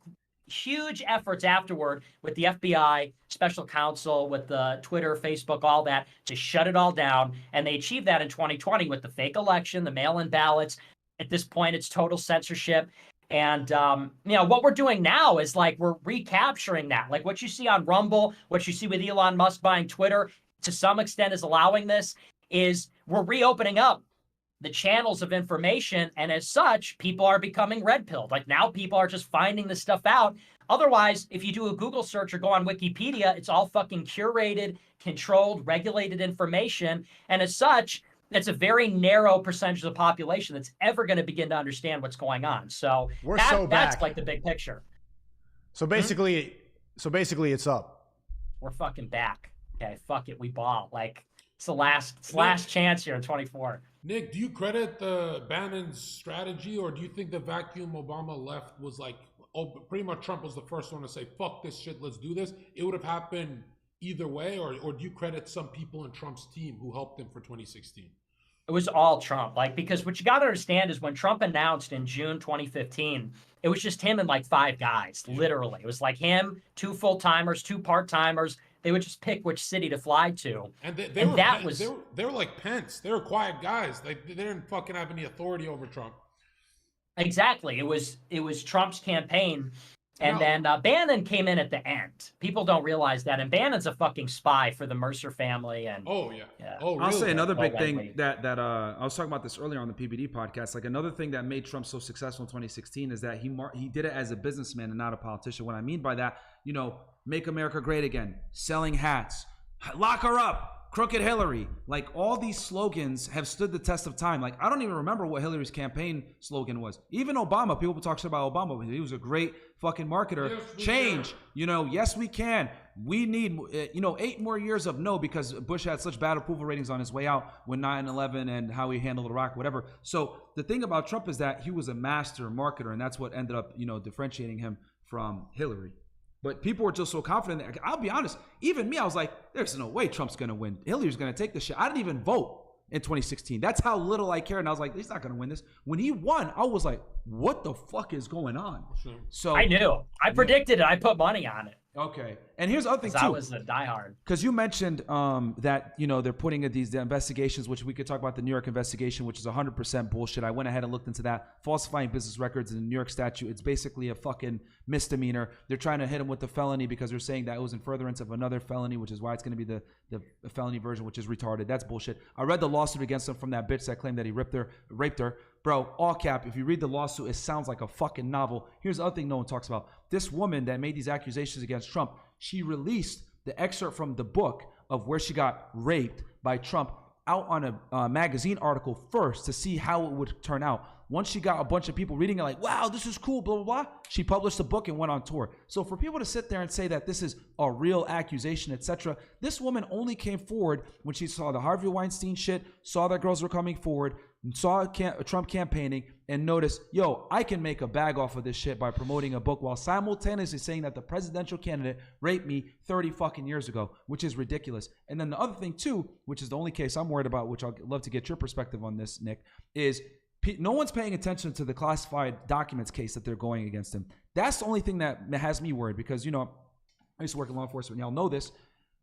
huge efforts afterward with the FBI, special counsel, with the Twitter, Facebook, all that, to shut it all down. And they achieved that in 2020 with the fake election, the mail-in ballots. At this point, it's total censorship. And, what we're doing now is like we're recapturing that. Like what you see on Rumble, what you see with Elon Musk buying Twitter, to some extent is allowing this, is we're reopening up the channels of information, and as such, people are becoming red-pilled. Like now people are just finding this stuff out. Otherwise, if you do a Google search or go on Wikipedia, it's all fucking curated, controlled, regulated information, and as such, it's a very narrow percentage of the population that's ever going to begin to understand what's going on. So that's like the big picture. So basically, it's up. We're fucking back. Okay, fuck it, we ball. Like it's the last chance here in 24. Nick, do you credit the Bannon's strategy, or do you think the vacuum Obama left was like, pretty much Trump was the first one to say, fuck this shit, let's do this? It would have happened either way, or do you credit some people in Trump's team who helped him for 2016? It was all Trump. Like, because what you got to understand is when Trump announced in June 2015, it was just him and like 5 guys, literally. It was like him, 2 full-timers, 2 part-timers. They would just pick which city to fly to. And they were like Pence. They were quiet guys. They didn't fucking have any authority over Trump. Exactly. It was Trump's campaign. And then Bannon came in at the end. People don't realize that. And Bannon's a fucking spy for the Mercer family. And Oh, yeah. I'll say another big thing that I was talking about this earlier on the PBD podcast. Like another thing that made Trump so successful in 2016 is that he did it as a businessman and not a politician. What I mean by that, make America great again, selling hats, lock her up, crooked Hillary. Like all these slogans have stood the test of time. Like I don't even remember what Hillary's campaign slogan was. Even Obama, people talk shit about Obama, but he was a great fucking marketer. Yes, Change, yes we can. We need, 8 more years of no, because Bush had such bad approval ratings on his way out when 9/11 and how he handled Iraq, whatever. So the thing about Trump is that he was a master marketer, and that's what ended up, differentiating him from Hillary. But people were just so confident. I'll be honest, even me, I was like, there's no way Trump's going to win. Hillary's going to take this shit. I didn't even vote in 2016. That's how little I cared. And I was like, he's not going to win this. When he won, I was like, what the fuck is going on? So I knew. I predicted it. I put money on it. Okay. And here's the other thing, too. I was a diehard. Because you mentioned that, they're putting in these investigations, which we could talk about the New York investigation, which is 100% bullshit. I went ahead and looked into that. Falsifying business records in the New York statute. It's basically a fucking misdemeanor. They're trying to hit him with the felony because they're saying that it was in furtherance of another felony, which is why it's going to be the felony version, which is retarded. That's bullshit. I read the lawsuit against him from that bitch that claimed that he raped her. Bro, all cap, if you read the lawsuit, it sounds like a fucking novel. Here's the other thing no one talks about. This woman that made these accusations against Trump, she released the excerpt from the book of where she got raped by Trump out on a magazine article first to see how it would turn out. Once she got a bunch of people reading it like, wow, this is cool, blah, blah, blah, she published the book and went on tour. So for people to sit there and say that this is a real accusation, etc., this woman only came forward when she saw the Harvey Weinstein shit, saw that girls were coming forward, saw Trump campaigning, and noticed, yo, I can make a bag off of this shit by promoting a book while simultaneously saying that the presidential candidate raped me 30 fucking years ago, which is ridiculous. And then the other thing too, which is the only case I'm worried about, which I'd love to get your perspective on this, Nick, is no one's paying attention to the classified documents case that they're going against him. That's the only thing that has me worried because, you know, I used to work in law enforcement. Y'all know this.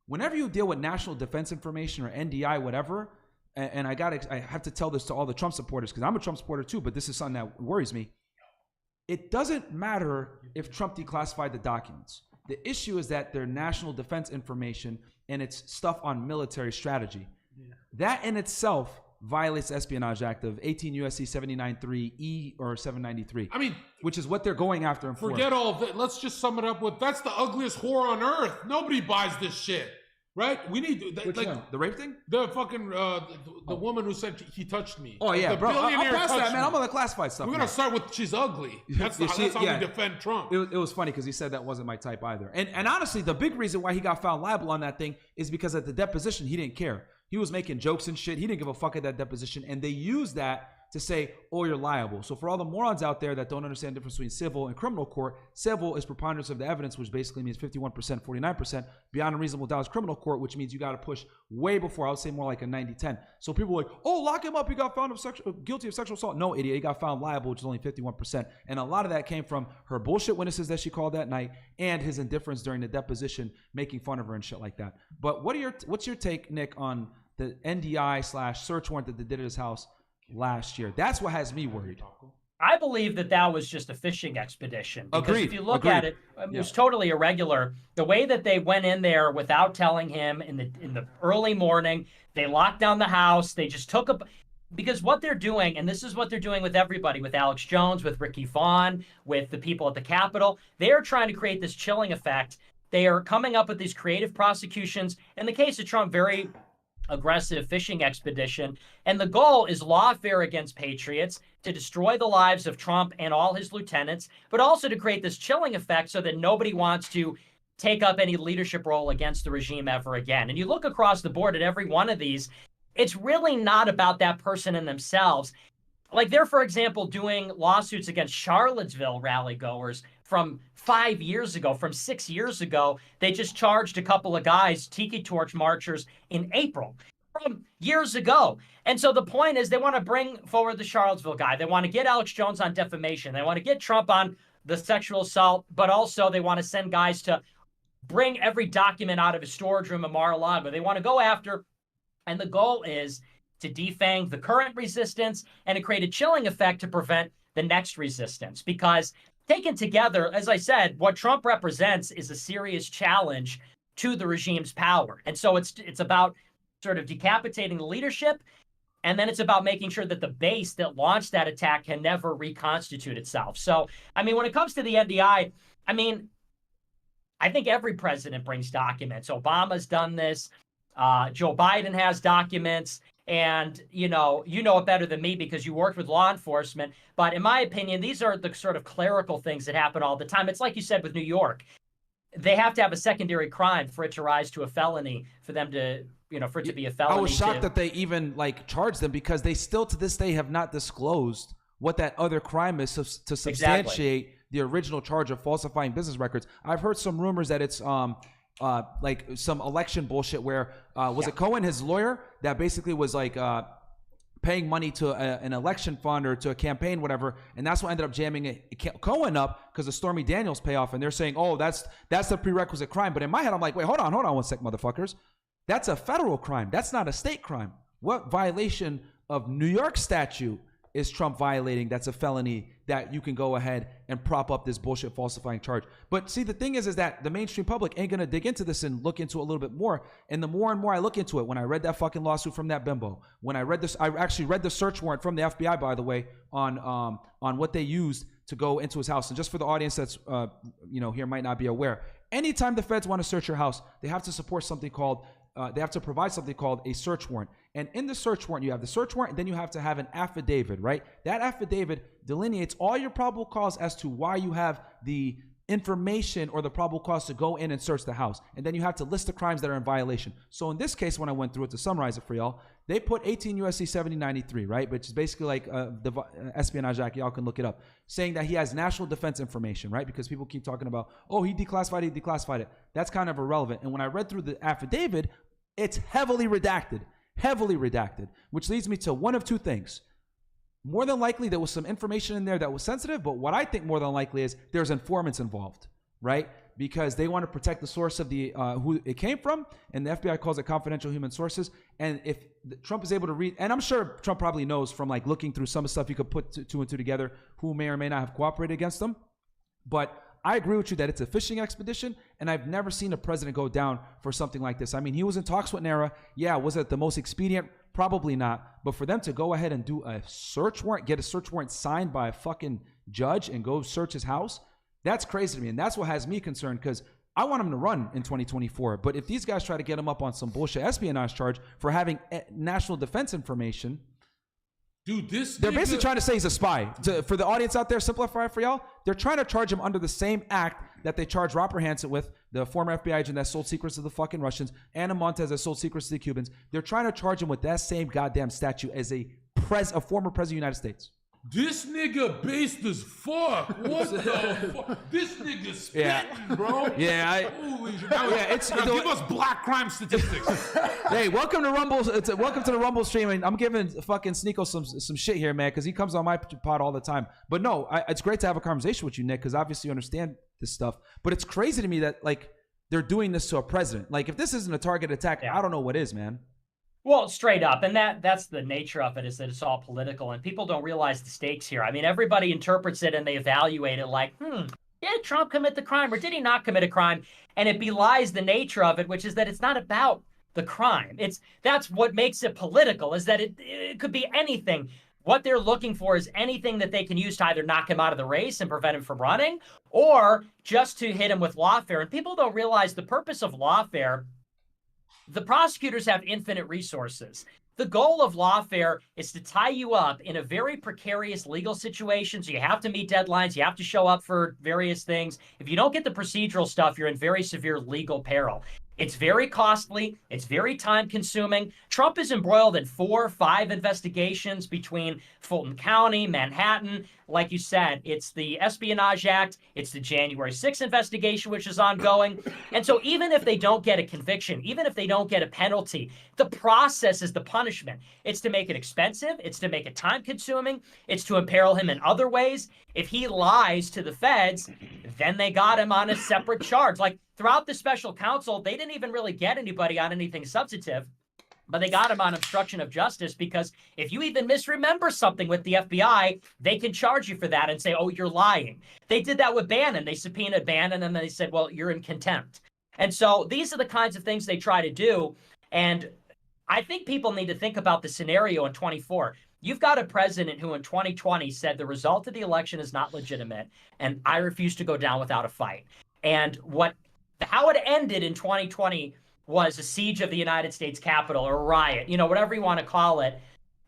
Whenever you deal with national defense information or NDI, whatever, and I have to tell this to all the Trump supporters because I'm a Trump supporter too, but this is something that worries me. It doesn't matter if Trump declassified the documents. The issue is that they're national defense information and it's stuff on military strategy. Yeah. That in itself violates the Espionage Act of 18 U.S.C. 793E or 793. I mean, which is what they're going after him for. Forget all of it. Let's just sum it up with that's the ugliest whore on earth. Nobody buys this shit, right? We need which one? The rape thing? The fucking the woman who said he touched me. Oh yeah, the bro. I'll pass that, man. Me. I'm on the classified stuff. We're gonna start with she's ugly. That's how we defend Trump. It was funny because he said that wasn't my type either. And honestly, the big reason why he got found liable on that thing is because at the deposition he didn't care. He was making jokes and shit. He didn't give a fuck at that deposition. And they used that to say, oh, you're liable. So for all the morons out there that don't understand the difference between civil and criminal court, civil is preponderance of the evidence, which basically means 51%, 49%. Beyond a reasonable doubt is criminal court, which means you got to push way before. I would say more like a 90-10. So people were like, oh, lock him up. He got found guilty of sexual assault. No, idiot. He got found liable, which is only 51%. And a lot of that came from her bullshit witnesses that she called that night and his indifference during the deposition, making fun of her and shit like that. But what's your take, Nick, on the NDI/search warrant that they did at his house last year? That's what has me worried. I believe that was just a fishing expedition. Because Agreed. if you look at it, it was totally irregular. The way that they went in there without telling him in the early morning, they locked down the house. They just took because what they're doing, and this is what they're doing with everybody, with Alex Jones, with Ricky Vaughn, with the people at the Capitol, they are trying to create this chilling effect. They are coming up with these creative prosecutions. In the case of Trump, very aggressive fishing expedition. And the goal is lawfare against patriots, to destroy the lives of Trump and all his lieutenants, but also to create this chilling effect so that nobody wants to take up any leadership role against the regime ever again. And you look across the board at every one of these, it's really not about that person in themselves. Like they're, for example, doing lawsuits against Charlottesville rally goers from 5 years ago, from 6 years ago. They just charged a couple of guys, tiki torch marchers, in April from years ago. And so the point is they want to bring forward the Charlottesville guy. They want to get Alex Jones on defamation. They want to get Trump on the sexual assault, but also they want to send guys to bring every document out of his storage room in Mar-a-Lago. They want to go after, and the goal is to defang the current resistance and to create a chilling effect to prevent the next resistance. Because taken together, as I said, what Trump represents is a serious challenge to the regime's power. And so it's about sort of decapitating the leadership, and then it's about making sure that the base that launched that attack can never reconstitute itself. So, I mean, when it comes to the NDI, I mean, I think every president brings documents. Obama's done this. Joe Biden has documents. And, you know it better than me because you worked with law enforcement. But in my opinion, these are the sort of clerical things that happen all the time. It's like you said with New York. They have to have a secondary crime for it to rise to a felony, for them to, for it to be a felony. I was shocked that they even charged them because they still to this day have not disclosed what that other crime is to substantiate the original charge of falsifying business records. I've heard some rumors that it's like some election bullshit where was it Cohen, his lawyer, that basically was paying money to an election fund or to a campaign, whatever, and that's what ended up jamming Cohen up because of Stormy Daniels payoff, and they're saying, oh, that's the prerequisite crime. But in my head, I'm like, wait, hold on one sec, motherfuckers. That's a federal crime. That's not a state crime. What violation of New York statute is Trump violating that's a felony that you can go ahead and prop up this bullshit falsifying charge? But see, the thing is that the mainstream public ain't going to dig into this and look into it a little bit more. And the more and more I look into it, when I read that fucking lawsuit from that bimbo, when I read this, I actually read the search warrant from the FBI, by the way, on what they used to go into his house. And just for the audience that's, here might not be aware, anytime the feds want to search your house, they have to support something called they have to provide something called a search warrant. And in the search warrant, you have the search warrant, and then you have to have an affidavit, right? That affidavit delineates all your probable cause as to why you have the information or the probable cause to go in and search the house. And then you have to list the crimes that are in violation. So in this case, when I went through it, to summarize it for y'all, they put 18 U.S.C. 7093, right? Which is basically like the Espionage Act. Y'all can look it up. Saying that he has national defense information, right? Because people keep talking about, oh, he declassified it. That's kind of irrelevant. And when I read through the affidavit, it's heavily redacted, which leads me to one of two things. More than likely, there was some information in there that was sensitive, but what I think more than likely is there's informants involved, right? Because they want to protect the source of the who it came from, and the FBI calls it confidential human sources. And if Trump is able to read, and I'm sure Trump probably knows from like looking through some of the stuff you could put two and two together, who may or may not have cooperated against them. But I agree with you that it's a fishing expedition, and I've never seen a president go down for something like this. I mean, he was in talks with NARA. Yeah, was it the most expedient? Probably not. But for them to go ahead and do a search warrant, get a search warrant signed by a fucking judge and go search his house, that's crazy to me. And that's what has me concerned, because I want him to run in 2024. But if these guys try to get him up on some bullshit espionage charge for having national defense information, dude, they're basically trying to say he's a spy. For the audience out there, simplify it for y'all, they're trying to charge him under the same act that they charged Robert Hansen with, the former FBI agent that sold secrets to the fucking Russians, Anna Montez that sold secrets to the Cubans. They're trying to charge him with that same goddamn statute as a former president of the United States. This nigga based as fuck. What the fuck? This nigga spitting, bro. Yeah, holy shit. Now give us black crime statistics. Hey, welcome to Rumble. Welcome to the Rumble stream. And I'm giving fucking SNEAKO some shit here, man, because he comes on my pod all the time. But no, it's great to have a conversation with you, Nick, because obviously you understand this stuff. But it's crazy to me that like they're doing this to a president. Like if this isn't a targeted attack, I don't know what is, man. Well, straight up, and that's the nature of it, is that it's all political, and people don't realize the stakes here. I mean, everybody interprets it and they evaluate it like, did Trump commit the crime or did he not commit a crime? And it belies the nature of it, which is that it's not about the crime. That's what makes it political, is that it could be anything. What they're looking for is anything that they can use to either knock him out of the race and prevent him from running, or just to hit him with lawfare. And people don't realize the purpose of lawfare. The prosecutors have infinite resources. The goal of lawfare is to tie you up in a very precarious legal situation. So you have to meet deadlines. You have to show up for various things. If you don't get the procedural stuff, you're in very severe legal peril. It's very costly. It's very time consuming. Trump is embroiled in 4 or 5 investigations between Fulton County, Manhattan. Like you said, it's the Espionage Act. It's the January 6th investigation, which is ongoing. And so even if they don't get a conviction, even if they don't get a penalty, the process is the punishment. It's to make it expensive. It's to make it time consuming. It's to imperil him in other ways. If he lies to the feds, then they got him on a separate charge. Like throughout the special counsel, they didn't even really get anybody on anything substantive. But they got him on obstruction of justice, because if you even misremember something with the FBI, they can charge you for that and say, oh, you're lying. They did that with Bannon. They subpoenaed Bannon and then they said, well, you're in contempt. And so these are the kinds of things they try to do. And I think people need to think about the scenario in 24. You've got a president who in 2020 said the result of the election is not legitimate, and I refuse to go down without a fight. And how it ended in 2020 was a siege of the United States Capitol, or a riot, whatever you want to call it.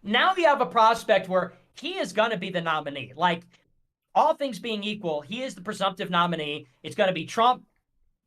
Now you have a prospect where he is going to be the nominee. Like, all things being equal, he is the presumptive nominee. It's going to be Trump,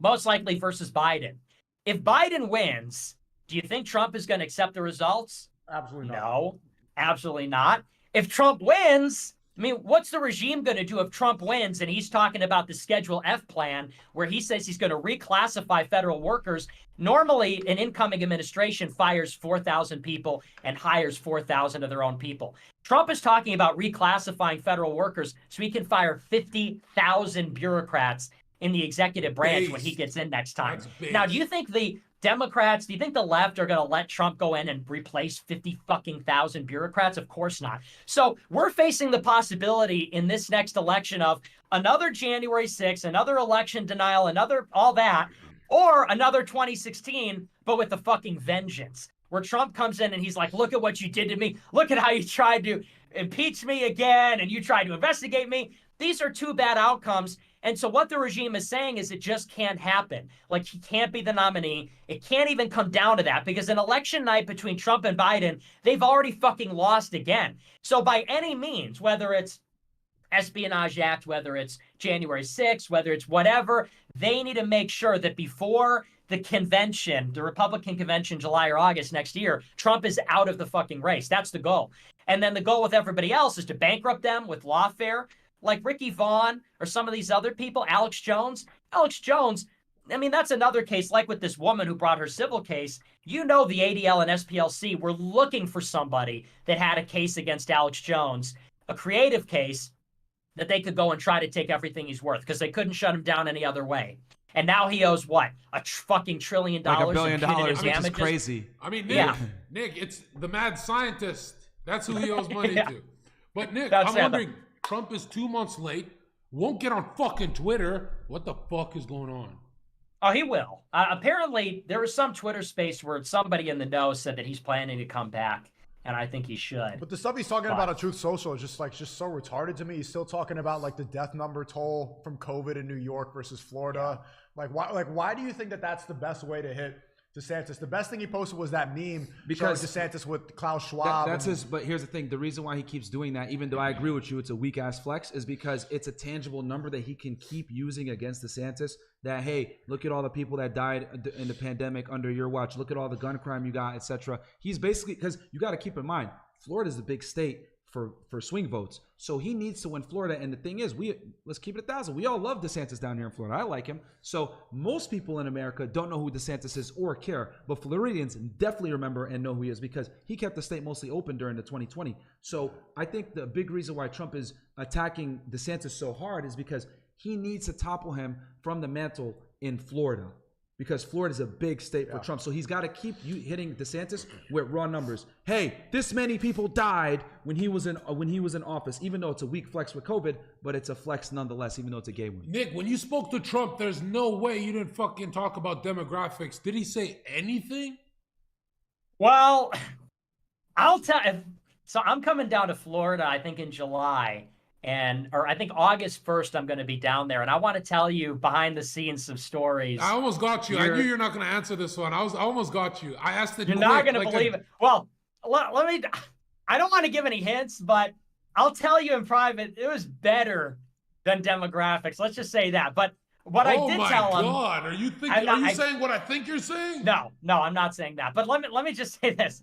most likely, versus Biden. If Biden wins, do you think Trump is going to accept the results? Absolutely not. No, absolutely not. If Trump wins, I mean, what's the regime going to do if Trump wins and he's talking about the Schedule F plan, where he says he's going to reclassify federal workers? Normally, an incoming administration fires 4,000 people and hires 4,000 of their own people. Trump is talking about reclassifying federal workers so he can fire 50,000 bureaucrats in the executive branch when he gets in next time. Now, do you think the Democrats, do you think the left are going to let Trump go in and replace 50,000 bureaucrats? Of course not. So we're facing the possibility in this next election of another January 6th, another election denial, another all that, or another 2016, but with a fucking vengeance, where Trump comes in and he's like, look at what you did to me. Look at how you tried to impeach me again, and you tried to investigate me. These are 2 bad outcomes. And so what the regime is saying is it just can't happen. Like, he can't be the nominee. It can't even come down to that, because an election night between Trump and Biden, they've already fucking lost again. So by any means, whether it's Espionage Act, whether it's January 6th, whether it's whatever, they need to make sure that before the convention, the Republican convention, July or August next year, Trump is out of the fucking race. That's the goal. And then the goal with everybody else is to bankrupt them with lawfare, like Ricky Vaughn or some of these other people, Alex Jones. Alex Jones, I mean, that's another case, like with this woman who brought her civil case. You know, the ADL and SPLC were looking for somebody that had a case against Alex Jones, a creative case that they could go and try to take everything he's worth because they couldn't shut him down any other way. And now he owes what? Fucking $1 trillion? Like $1 billion, which is crazy. I mean, Nick, Nick, it's the mad scientist. That's who he owes money to. But Nick, I'm wondering, Trump is 2 months late, won't get on fucking Twitter. What the fuck is going on? Oh, he will. Apparently, there was some Twitter space where somebody in the know said that he's planning to come back, and I think he should. But the stuff he's talking about on Truth Social is just so retarded to me. He's still talking about like the death number toll from COVID in New York versus Florida. Why do you think that that's the best way to hit DeSantis? The best thing he posted was that meme because DeSantis with Klaus Schwab. That's his. But here's the thing: the reason why he keeps doing that, even though I agree with you, it's a weak ass flex, is because it's a tangible number that he can keep using against DeSantis. That hey, look at all the people that died in the pandemic under your watch. Look at all the gun crime you got, etc. He's basically, because you got to keep in mind, Florida's the big state for swing votes, so he needs to win Florida. And the thing is, let's keep it 1,000. We all love DeSantis down here in Florida. I like him. So most people in America don't know who DeSantis is or care, but Floridians definitely remember and know who he is because he kept the state mostly open during the 2020. So I think the big reason why Trump is attacking DeSantis so hard is because he needs to topple him from the mantle in Florida, because Florida is a big state for Trump. So he's got to keep hitting DeSantis with raw numbers. Hey, this many people died when he was in office, even though it's a weak flex with COVID, but it's a flex nonetheless, even though it's a gay one. Nick, when you spoke to Trump, there's no way you didn't fucking talk about demographics. Did he say anything? Well, I'll tell you. So I'm coming down to Florida, I think in July. Or I think August 1st, I'm going to be down there. And I want to tell you behind the scenes some stories. I almost got you. I knew you're not going to answer this one. I almost got you. I asked it. You're not going to believe it. Well, let me, I don't want to give any hints, but I'll tell you in private, it was better than demographics. Let's just say that. But what I did tell him. Oh my God. Are you saying what I think you're saying? No, I'm not saying that. But let me just say this.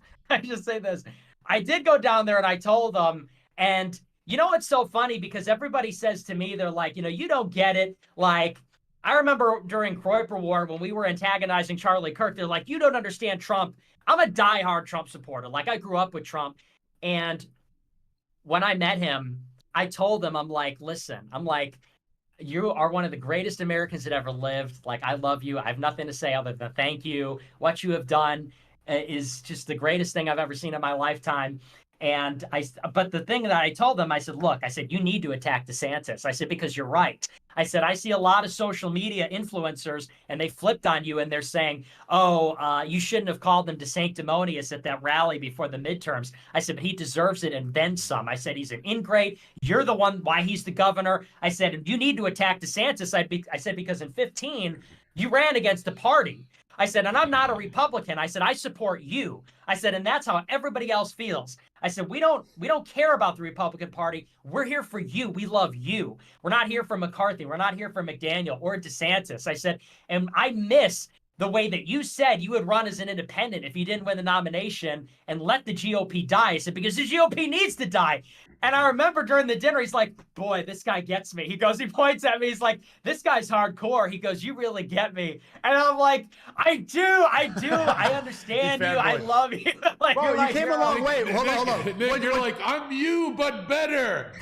I did go down there and I told them, and you know, it's so funny because everybody says to me, they're like, you don't get it. Like, I remember during Kuiper War when we were antagonizing Charlie Kirk, they're like, you don't understand Trump. I'm a diehard Trump supporter. Like, I grew up with Trump. And when I met him, I told him, I'm like, listen, you are one of the greatest Americans that ever lived. Like, I love you. I have nothing to say other than thank you. What you have done is just the greatest thing I've ever seen in my lifetime. But the thing that I told them, I said, look, you need to attack DeSantis. I said, because you're right. I said, I see a lot of social media influencers and they flipped on you and they're saying, you shouldn't have called him DeSanctimonious at that rally before the midterms. I said, but he deserves it and then some. I said, he's an ingrate. You're the one why he's the governor. I said, you need to attack DeSantis. I said, because in 2015, you ran against the party. I said, and I'm not a Republican. I said, I support you. I said, and that's how everybody else feels. I said, we don't care about the Republican Party. We're here for you. We love you. We're not here for McCarthy. We're not here for McDaniel or DeSantis. I said, and I miss the way that you said you would run as an independent if you didn't win the nomination and let the GOP die. I said, because the GOP needs to die. And I remember during the dinner, he's like, boy, this guy gets me. He points at me. He's like, this guy's hardcore. He goes, you really get me. And I'm like, I do. I understand you. I love you. Bro, you came a long way. Hold on. Nick, you're like, I'm you, but better.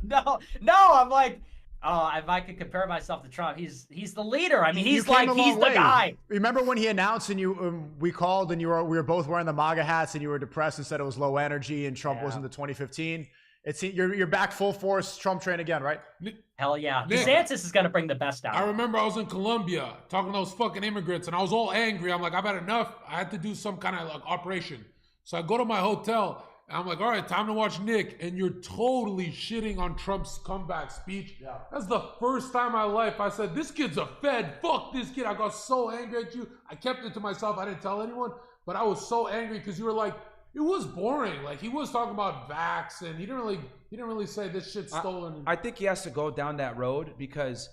No, I'm like, if I could compare myself to Trump, he's the leader. I mean, he's the guy. Remember when he announced and we called and we were both wearing the MAGA hats and you were depressed and said it was low energy and Trump wasn't the 2015. You're back full force Trump train again, right? Hell yeah. Nick, DeSantis is going to bring the best out. I remember I was in Colombia talking to those fucking immigrants and I was all angry. I'm like, I've had enough. I had to do some kind of operation. So I go to my hotel and I'm like, all right, time to watch Nick. And you're totally shitting on Trump's comeback speech. Yeah. That's the first time in my life I said, this kid's a Fed. Fuck this kid. I got so angry at you. I kept it to myself. I didn't tell anyone. But I was so angry because you were like, it was boring. Like, he was talking about vax and he didn't really say this shit's stolen. I think he has to go down that road because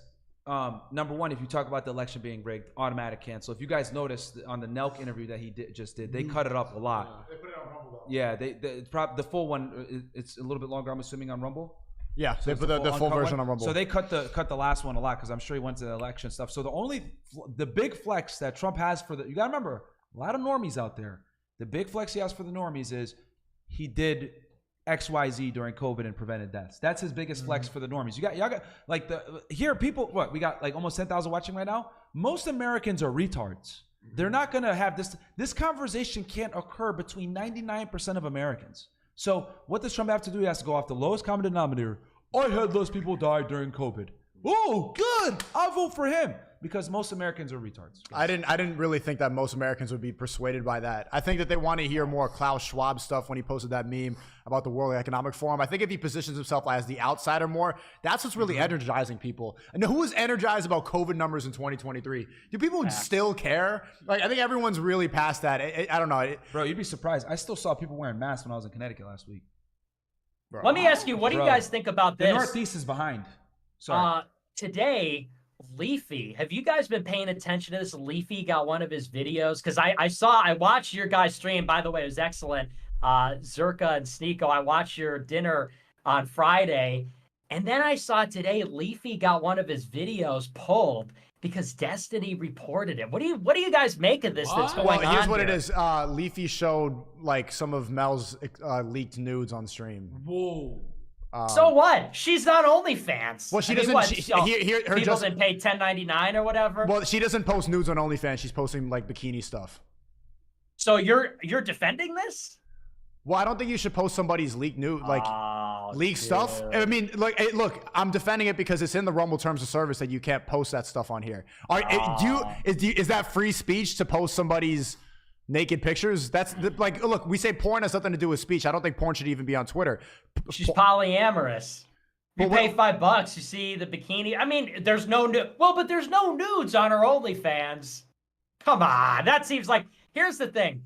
number one, if you talk about the election being rigged, automatic cancel. If you guys noticed on the Nelk interview that he just did, they cut it up a lot. They put it on Rumble though. Yeah, the full one, it's a little bit longer, I'm assuming, on Rumble. Yeah, So they it's put the full uncut version one. on Rumble. So they cut the last one a lot because I'm sure he went to the election stuff. So the big flex that Trump has for you gotta remember, a lot of normies out there. The big flex he has for the normies is he did XYZ during COVID and prevented deaths. That's his biggest flex for the normies. Y'all got like here people. What we got like almost 10,000 watching right now. Most Americans are retards. They're not gonna have this conversation can't occur between 99% of Americans. So what does Trump have to do? He has to go off the lowest common denominator. I had less people die during COVID. Oh, good. I'll vote for him because most Americans are retards. I didn't really think that most Americans would be persuaded by that. I think that they want to hear more Klaus Schwab stuff when he posted that meme about the World Economic Forum. I think if he positions himself as the outsider more, that's what's really energizing people. And who was energized about COVID numbers in 2023? Do people still care? Like, I think everyone's really past that. I don't know. Bro, you'd be surprised. I still saw people wearing masks when I was in Connecticut last week. Bro. Let me ask you, what do you guys think about this? The Northeast is behind. Sorry. Today, Leafy, have you guys been paying attention to this? Leafy got one of his videos because I watched your guys' stream. By the way, it was excellent. Zherka and SNEAKO, I watched your dinner on Friday, and then I saw today Leafy got one of his videos pulled because Destiny reported it. What do you guys make of this that's going on? Here's what it is. Leafy showed like some of Mel's leaked nudes on stream. Whoa. So what? She's not OnlyFans. Well, she doesn't. Her people didn't pay $10.99 or whatever. Well, she doesn't post nudes on OnlyFans. She's posting like bikini stuff. So you're defending this? Well, I don't think you should post somebody's leaked nude, like leaked stuff. I mean, like, look, I'm defending it because it's in the Rumble terms of service that you can't post that stuff on here. Is that free speech to post somebody's naked pictures? That's like, look, we say porn has nothing to do with speech. I don't think porn should even be on Twitter. She's polyamorous. You pay $5, you see the bikini. I mean, there's no but there's no nudes on her OnlyFans. Come on, that seems like. Here's the thing.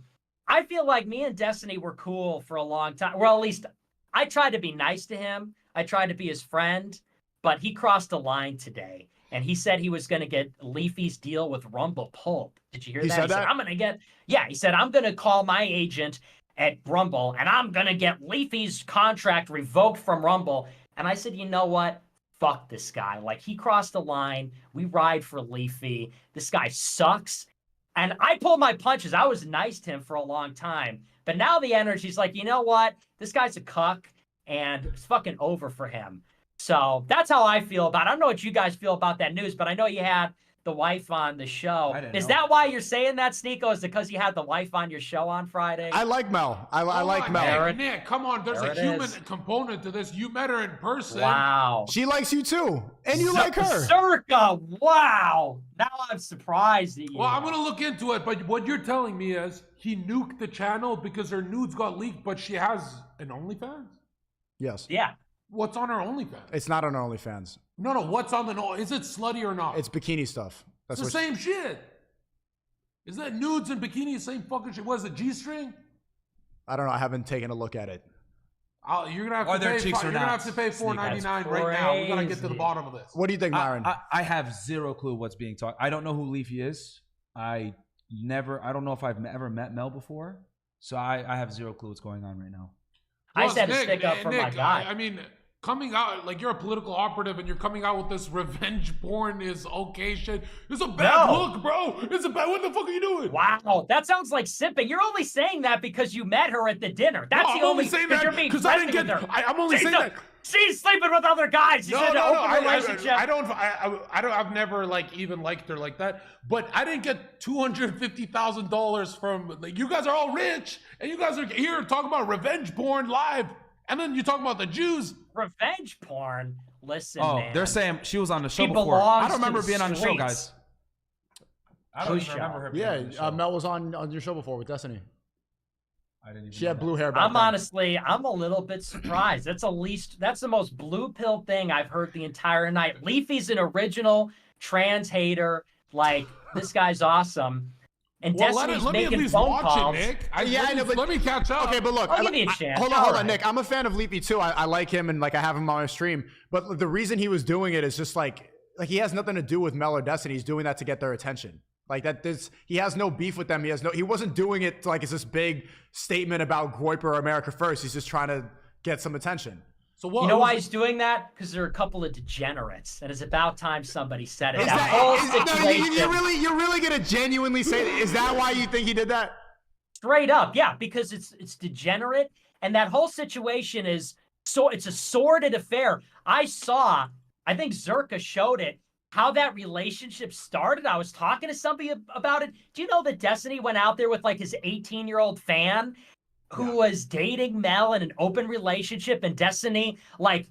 I feel like me and Destiny were cool for a long time. Well, at least I tried to be nice to him. I tried to be his friend, but he crossed a line today. And he said he was going to get Leafy's deal with Rumble pulled. Did you hear that? He said I'm going to get, he said, I'm going to call my agent at Rumble and I'm going to get Leafy's contract revoked from Rumble. And I said, you know what? Fuck this guy. Like, he crossed the line. We ride for Leafy. This guy sucks. And I pulled my punches. I was nice to him for a long time. But now the energy's like, you know what? This guy's a cuck, and it's fucking over for him. So that's how I feel about it. I don't know what you guys feel about that news, but I know you had the wife on the show. Is that why you're saying that, SNEAKO? Is it because you had the wife on your show on Friday? I like Mel. I like Mel. Nick, come on. There's a human component to this. You met her in person. Wow. She likes you too. And you like her. Zherka, wow. Now I'm surprised at you. Well, I'm going to look into it, but what you're telling me is he nuked the channel because her nudes got leaked, but she has an OnlyFans? Yes. Yeah. What's on her OnlyFans? It's not on her OnlyFans. No, what's on the is it slutty or not? It's bikini stuff. That's it's the same shit. Is that nudes and bikini the same fucking shit? Was it G-string? I don't know. I haven't taken a look at it. You're gonna have to pay. You're gonna have to pay $4.99 right now. We gotta get to the bottom of this. What do you think, Myron? I have zero clue what's being talked. I don't know who Leafy is. I don't know if I've ever met Mel before. So I have zero clue what's going on right now. I just had to stick up for my guy. I mean, coming out like you're a political operative and you're coming out with this revenge porn is okay shit. It's a bad look, bro. It's a bad. What the fuck are you doing? Wow, that sounds like simping. You're only saying that because you met her at the dinner. That's I'm the only saying that because I didn't get. I'm only saying that. She's sleeping with other guys. She's in an open relationship. I've never like even liked her like that. But I didn't get $250,000 from like you guys are all rich and you guys are here talking about revenge porn live, and then you talk about the Jews. Revenge porn. Listen, man. They're saying she was on the show She before. belongs I don't remember to being the on the show, streets. guys. I don't even remember her being on the show. Mel was on your show before with Destiny. I didn't even she had blue hair back I'm then. honestly, I'm a little bit surprised. That's the most blue pill thing I've heard the entire night. Leafy's an original trans hater. Like, this guy's awesome. And Destiny's making phone calls. It, Nick. I know, but let me catch up. Okay, but look, I'll give you a chance. Hold on, Nick. I'm a fan of Leafy too. I like him and like I have him on my stream. But the reason he was doing it is just like he has nothing to do with Mel or Destiny. He's doing that to get their attention. Like that, he has no beef with them. He wasn't doing it like it's this big statement about Groyper or America First. He's just trying to get some attention. So what? You know why he's doing that? Because they're a couple of degenerates, and it's about time somebody said it. You're really gonna genuinely say that? Is that why you think he did that? Straight up, yeah, because it's degenerate, and that whole situation is it's a sordid affair. I think Zherka showed it, how that relationship started. I was talking to somebody about it. Do you know that Destiny went out there with like his 18-year-old fan who was dating Mel in an open relationship, and Destiny like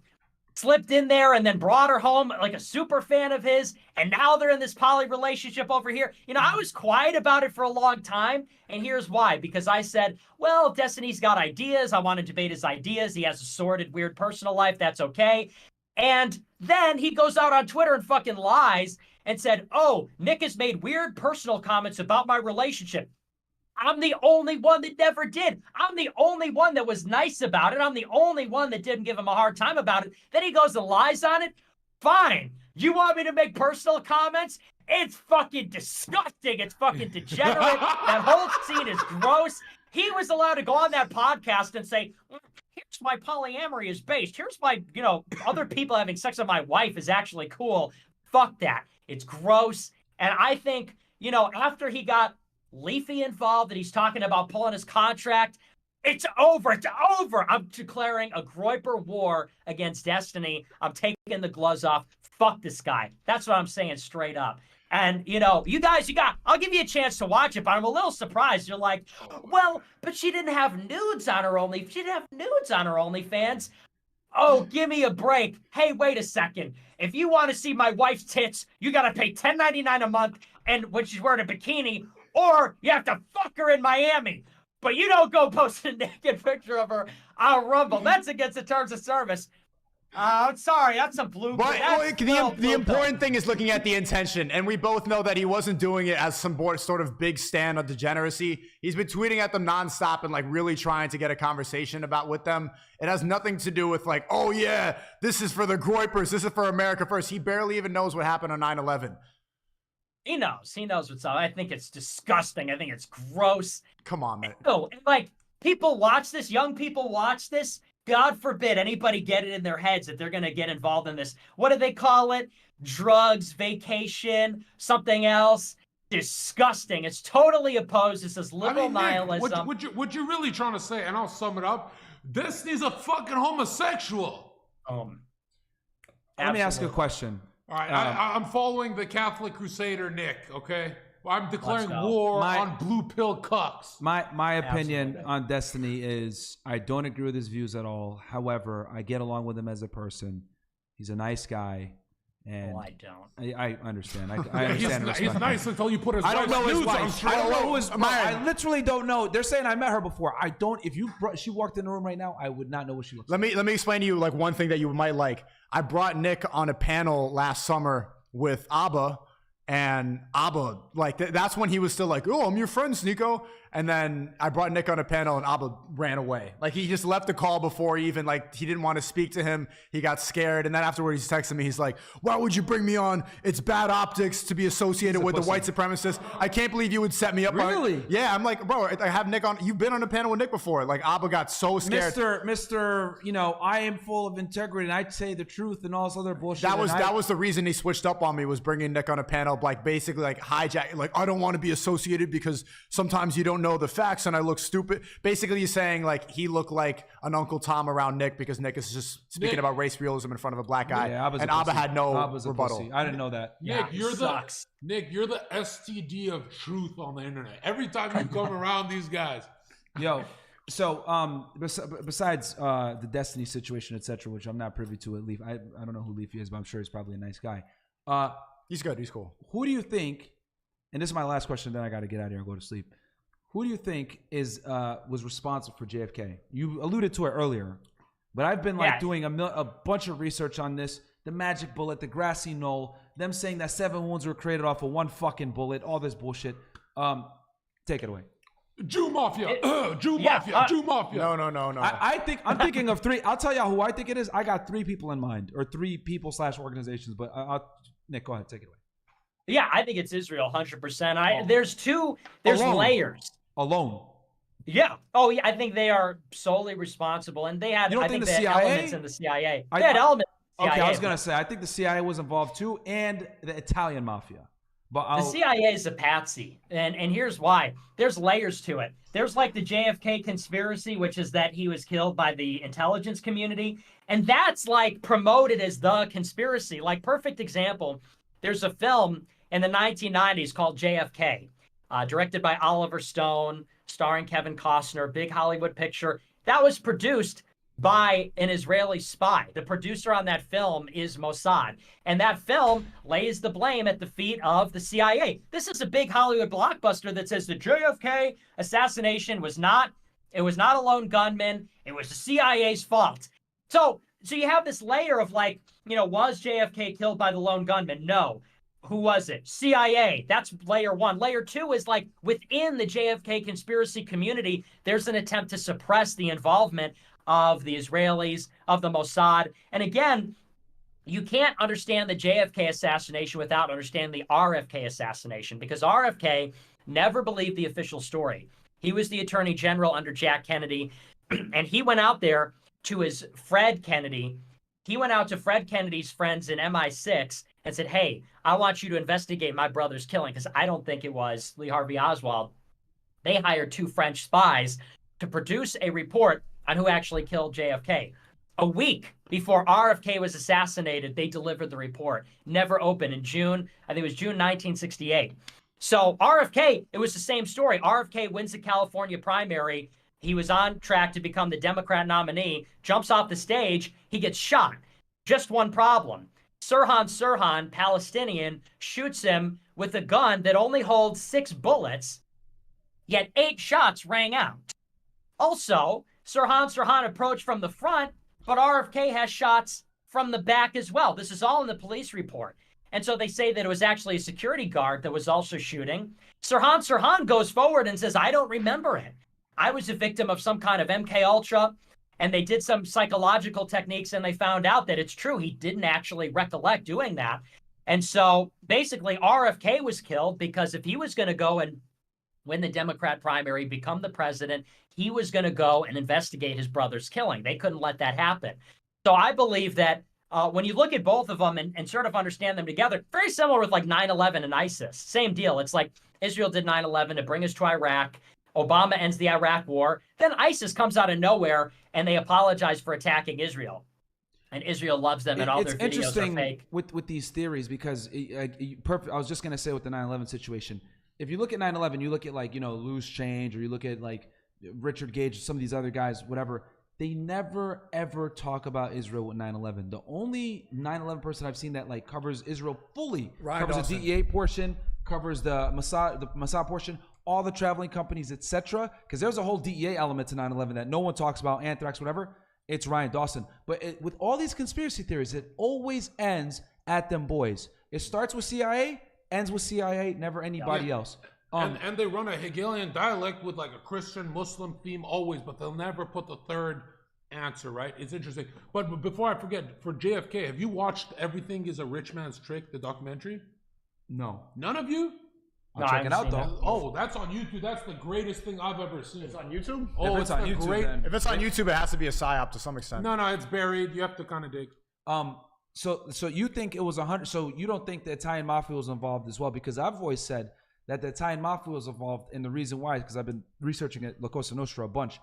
slipped in there and then brought her home like a super fan of his, and now they're in this poly relationship over here. You know, I was quiet about it for a long time, and here's why. Because I said, well, Destiny's got ideas. I want to debate his ideas. He has a sordid, weird personal life. That's okay. And then he goes out on Twitter and fucking lies and said, oh, Nick has made weird personal comments about my relationship. I'm the only one that never did. I'm the only one that was nice about it. I'm the only one that didn't give him a hard time about it. Then he goes and lies on it. Fine. You want me to make personal comments? It's fucking disgusting. It's fucking degenerate. That whole scene is gross. He was allowed to go on that podcast and say, here's my polyamory is based. Here's my, other people having sex with my wife is actually cool. Fuck that. It's gross. And I think, after he got Leafy involved and he's talking about pulling his contract, it's over. It's over. I'm declaring a Groiper war against Destiny. I'm taking the gloves off. Fuck this guy. That's what I'm saying straight up. And, you guys, I'll give you a chance to watch it, but I'm a little surprised. You're like, well, but she didn't have nudes on her OnlyFans. Oh, give me a break. Hey, wait a second. If you want to see my wife's tits, you got to pay $10.99 a month, and when she's wearing a bikini, or you have to fuck her in Miami. But you don't go post a naked picture of her on Rumble. That's against the terms of service. I'm sorry, that's some blue. But the important thing is looking at the intention, and we both know that he wasn't doing it as some sort of big stand on degeneracy. He's been tweeting at them nonstop and like really trying to get a conversation with them. It has nothing to do with like, oh yeah, this is for the Groipers, this is for America first. He barely even knows what happened on 9/11. He knows what's up. I think it's disgusting. I think it's gross. Come on, man. No, like people watch this, young people watch this. God forbid anybody get it in their heads that they're going to get involved in this. What do they call it? Drugs, vacation, something else. Disgusting. It's totally opposed. It's this liberal nihilism. Nick, what you're really trying to say, and I'll sum it up, Destiny's a fucking homosexual. Let me ask you a question. All right, I'm following the Catholic Crusader Nick, okay? I'm declaring war on blue pill cucks. My opinion on Destiny is I don't agree with his views at all. However, I get along with him as a person. He's a nice guy. And I don't. I understand. I understand. He's nice until you put his I don't know his wife. I don't know who his Myron. I literally don't know. They're saying I met her before. I don't. If she walked in the room right now, I would not know what she looks like. Let me explain to you like one thing that you might like. I brought Nick on a panel last summer with Abba. And Abba, like, that's when he was still like, oh, I'm your friend, SNEAKO. And then I brought Nick on a panel and Abba ran away. Like, he just left the call before he even, like, he didn't want to speak to him. He got scared. And then afterwards, he's texting me. He's like, why would you bring me on? It's bad optics to be associated with the white supremacists. I can't believe you would set me up. Really? Yeah, I'm like, bro, I have Nick on. You've been on a panel with Nick before. Like, Abba got so scared. Mr. I am full of integrity and I'd say the truth and all this other bullshit. That was the reason he switched up on me, was bringing Nick on a panel, like, basically, like, hijack. Like, I don't want to be associated because sometimes you don't know the facts and I look stupid. Basically, he's saying like he looked like an Uncle Tom around Nick because Nick is just speaking about race realism in front of a black guy, and Abba had no rebuttal. I didn't know that. Nick, you're the STD of truth on the internet. Every time you come around these guys. Yo, so besides the Destiny situation, etc., which I'm not privy to at Leaf. I don't know who Leafy is, but I'm sure he's probably a nice guy. He's good. He's cool. Who do you think? And this is my last question. Then I got to get out of here and go to sleep. Who do you think was responsible for JFK? You alluded to it earlier, but I've been doing a bunch of research on this. The magic bullet, the grassy knoll, them saying that 7 wounds were created off of one fucking bullet, all this bullshit. Take it away. Jew Mafia. Jew Mafia. Jew Mafia. No. I'm thinking of 3. I'll tell you who I think it is. I got 3 people in mind, or 3 people / organizations. But Nick, go ahead, take it away. Yeah, I think it's Israel, 100%. There's layers. Alone. Yeah. Oh, yeah. I think they are solely responsible, and they had. You don't I think think the they had CIA? elements in the CIA. They had elements. In the Okay, CIA, I was gonna say I think the CIA was involved too, and the Italian mafia. But the CIA is a patsy, and here's why. There's layers to it. There's like the JFK conspiracy, which is that he was killed by the intelligence community, and that's like promoted as the conspiracy. Like, perfect example, there's a film in the 1990s called JFK, directed by Oliver Stone, starring Kevin Costner, big Hollywood picture. That was produced by an Israeli spy. The producer on that film is Mossad. And that film lays the blame at the feet of the CIA. This is a big Hollywood blockbuster that says the JFK assassination was not a lone gunman. It was the CIA's fault. So you have this layer of like, was JFK killed by the lone gunman? No. Who was it? CIA. That's layer one. Layer two is like within the JFK conspiracy community, there's an attempt to suppress the involvement of the Israelis, of the Mossad. And again, you can't understand the JFK assassination without understanding the RFK assassination, because RFK never believed the official story. He was the attorney general under Jack Kennedy, and he went out there to his Fred Kennedy. He went out to Fred Kennedy's friends in MI6 and said, hey, I want you to investigate my brother's killing because I don't think it was Lee Harvey Oswald. They hired 2 French spies to produce a report on who actually killed JFK. A week before RFK was assassinated, they delivered the report. Never opened in June. I think it was June 1968. So RFK, it was the same story. RFK wins the California primary. He was on track to become the Democrat nominee, jumps off the stage, he gets shot. Just one problem. Sirhan, Palestinian, shoots him with a gun that only holds 6 bullets, yet 8 shots rang out. Also, Sirhan approached from the front, but RFK has shots from the back as well. This is all in the police report. And so they say that it was actually a security guard that was also shooting. Sirhan goes forward and says, I don't remember it. I was a victim of some kind of MK Ultra, and they did some psychological techniques, and they found out that it's true. He didn't actually recollect doing that. And so basically RFK was killed because if he was going to go and win the Democrat primary, become the president, he was going to go and investigate his brother's killing. They couldn't let that happen. So I believe that when you look at both of them and sort of understand them together, very similar with like 9/11 and ISIS. Same deal. It's like Israel did 9/11 to bring us to Iraq. Obama ends the Iraq war. Then ISIS comes out of nowhere and they apologize for attacking Israel. And Israel loves them and all their videos are fake. With these theories because I was just going to say with the 9/11 situation, if you look at 9/11, you look at like, Loose Change, or you look at like Richard Gage, some of these other guys, whatever, they never ever talk about Israel with 9/11. The only 9/11 person I've seen that like covers Israel fully, covers the DEA portion, covers the Mossad portion, all the traveling companies, etc. Because there's a whole DEA element to 9/11 that no one talks about, anthrax, whatever. It's Ryan Dawson. But with all these conspiracy theories, it always ends at them boys. It starts with CIA, ends with CIA, never anybody else. And they run a Hegelian dialect with like a Christian Muslim theme always, but they'll never put the third answer, right? It's interesting. But before I forget, for JFK, have you watched Everything is a Rich Man's Trick, the documentary? No. None of you? I'll check it out though. That. Oh, that's on YouTube. That's the greatest thing I've ever seen. It's on YouTube? Oh, if it's on YouTube, if it's on YouTube, it has to be a psyop to some extent. No, it's buried. You have to kind of dig. So you think it was 100? So you don't think the Italian mafia was involved as well? Because I've always said that the Italian mafia was involved, and the reason why is because I've been researching it, La Cosa Nostra, a bunch.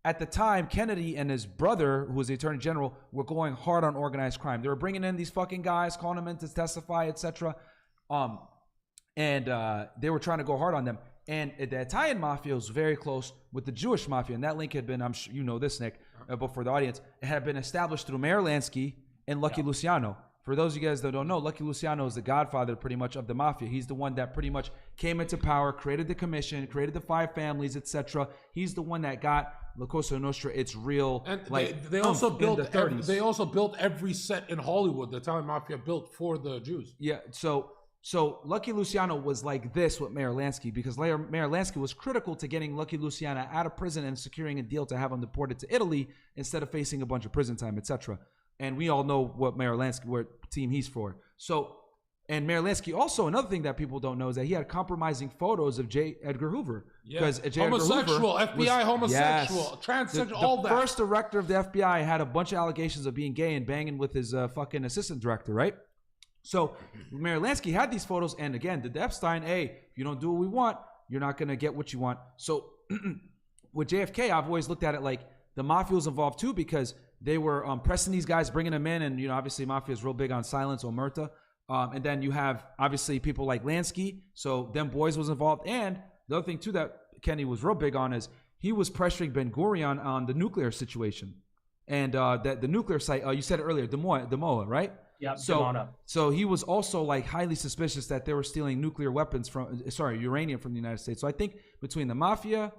At the time, Kennedy and his brother, who was the attorney general, were going hard on organized crime. They were bringing in these fucking guys, calling them in to testify, etc. And they were trying to go hard on them. And the Italian mafia was very close with the Jewish mafia, and that link had been, I'm sure you know this, Nick, but for the audience, it had been established through Mayor Lansky and Lucky Luciano. For those of you guys that don't know, Lucky Luciano is the godfather pretty much of the mafia. He's the one that pretty much came into power, created the commission, created the 5 families, etc. He's the one that got La Cosa Nostra its real, and like, they also built in the 30s. they also built every set in Hollywood the Italian mafia built for the Jews. Yeah, so Lucky Luciano was like this with Mayor Lansky, because Mayor Lansky was critical to getting Lucky Luciano out of prison and securing a deal to have him deported to Italy instead of facing a bunch of prison time, etc. And we all know what Mayor Lansky, what team he's for. So And Mayor Lansky, also another thing that people don't know is that he had compromising photos of J. Edgar Hoover. Because J. Homosexual, Edgar Hoover FBI homosexual, yes, transsexual, the all that. first director of the FBI had a bunch of allegations of being gay and banging with his fucking assistant director, right? So Mayor Lansky had these photos, and again, did the Epstein, hey, if you don't do what we want, you're not going to get what you want. So with JFK, I've always looked at it like the mafia was involved too, because they were pressing these guys, bringing them in, and obviously mafia is real big on silence, omerta. And then you have obviously people like Lansky, so them boys was involved. And the other thing too that Kenny was real big on is he was pressuring Ben Gurion on the nuclear situation, and that the nuclear site. You said it earlier, Demoa, right? Yeah. So he was also like highly suspicious that they were stealing nuclear weapons uranium from the United States. So I think between the mafia,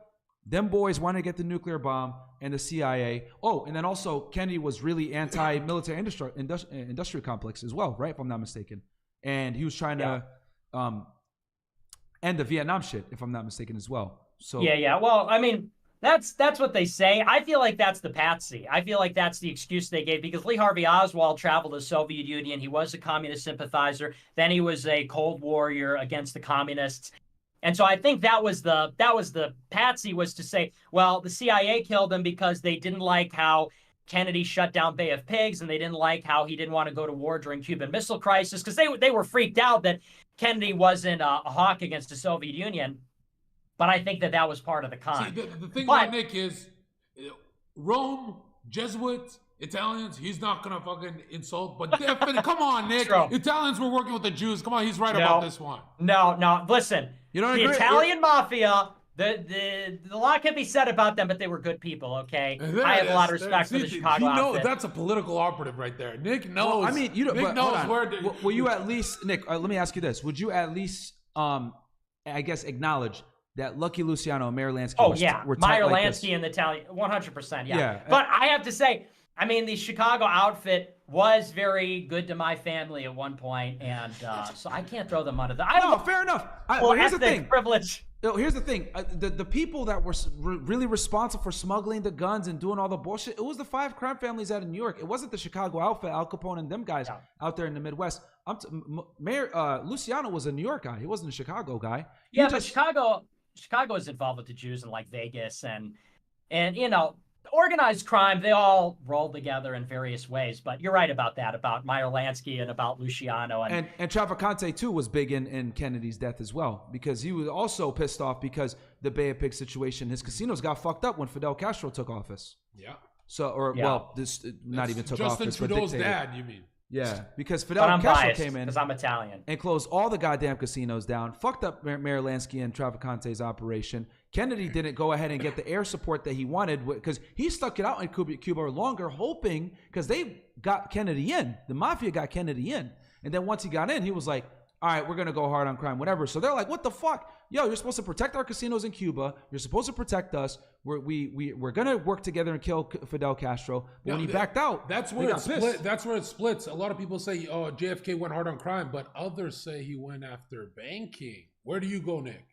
them boys wanted to get the nuclear bomb, and the CIA. Oh, and then also Kennedy was really anti-military industrial complex as well, right? If I'm not mistaken. And he was trying to end the Vietnam shit, if I'm not mistaken, as well. So yeah. Well, I mean, that's what they say. I feel like that's the patsy. I feel like that's the excuse they gave, because Lee Harvey Oswald traveled to the Soviet Union. He was a communist sympathizer. Then he was a Cold Warrior against the communists. And so I think that was the patsy, was to say, well, the CIA killed him because they didn't like how Kennedy shut down Bay of Pigs, and they didn't like how he didn't want to go to war during Cuban Missile Crisis, because they were freaked out that Kennedy wasn't a hawk against the Soviet Union. But I think that was part of the con. See, the thing about Nick is Rome, Jesuits, Italians, he's not going to fucking insult. But definitely, come on, Nick. Italians were working with the Jews. Come on, he's right about this one. No. Listen, you don't the agree? Italian mafia, the lot can be said about them, but they were good people, okay? I have a lot of respect for the Chicago outfit. That's a political operative right there. Nick knows. Well, I mean, Nick knows where. Will you at least, Nick? Let me ask you this: would you at least, I guess, acknowledge that Lucky Luciano and Mayor Lansky were tight Meyer like Lansky this? and the Italian, 100%, Yeah. But I have to say, I mean, the Chicago outfit was very good to my family at one point, and so I can't throw them under the. No, fair enough. Well, here's the thing. Privilege. Here's the thing. The people that were really responsible for smuggling the guns and doing all the bullshit, it was the 5 crime families out of New York. It wasn't the Chicago outfit, Al Capone and them guys out there in the Midwest. Mayor Luciano was a New York guy. He wasn't a Chicago guy. But Chicago is involved with the Jews in like Vegas and organized crime. They all roll together in various ways. But you're right about that, about Meyer Lansky and about Luciano. And Traficante too was big in Kennedy's death as well, because he was also pissed off because the Bay of Pigs situation, his casinos got fucked up when Fidel Castro took office. Yeah. So, not even took Justin office, Trudeau's but dictated. dad, you mean? Yeah, because Fidel Castro came in because I'm Italian and closed all the goddamn casinos down, fucked up Mayor Lansky and Traficante's operation. Kennedy didn't go ahead and get the air support that he wanted, because he stuck it out in Cuba longer, hoping, because they got Kennedy in. The mafia got Kennedy in. And then once he got in, he was like, all right, we're going to go hard on crime, whatever. So they're like, what the fuck? Yo, you're supposed to protect our casinos in Cuba. You're supposed to protect us. We're going to work together and kill Fidel Castro. But when he backed out, that's where it split. That's where it splits. A lot of people say, oh, JFK went hard on crime, but others say he went after banking. Where do you go, Nick?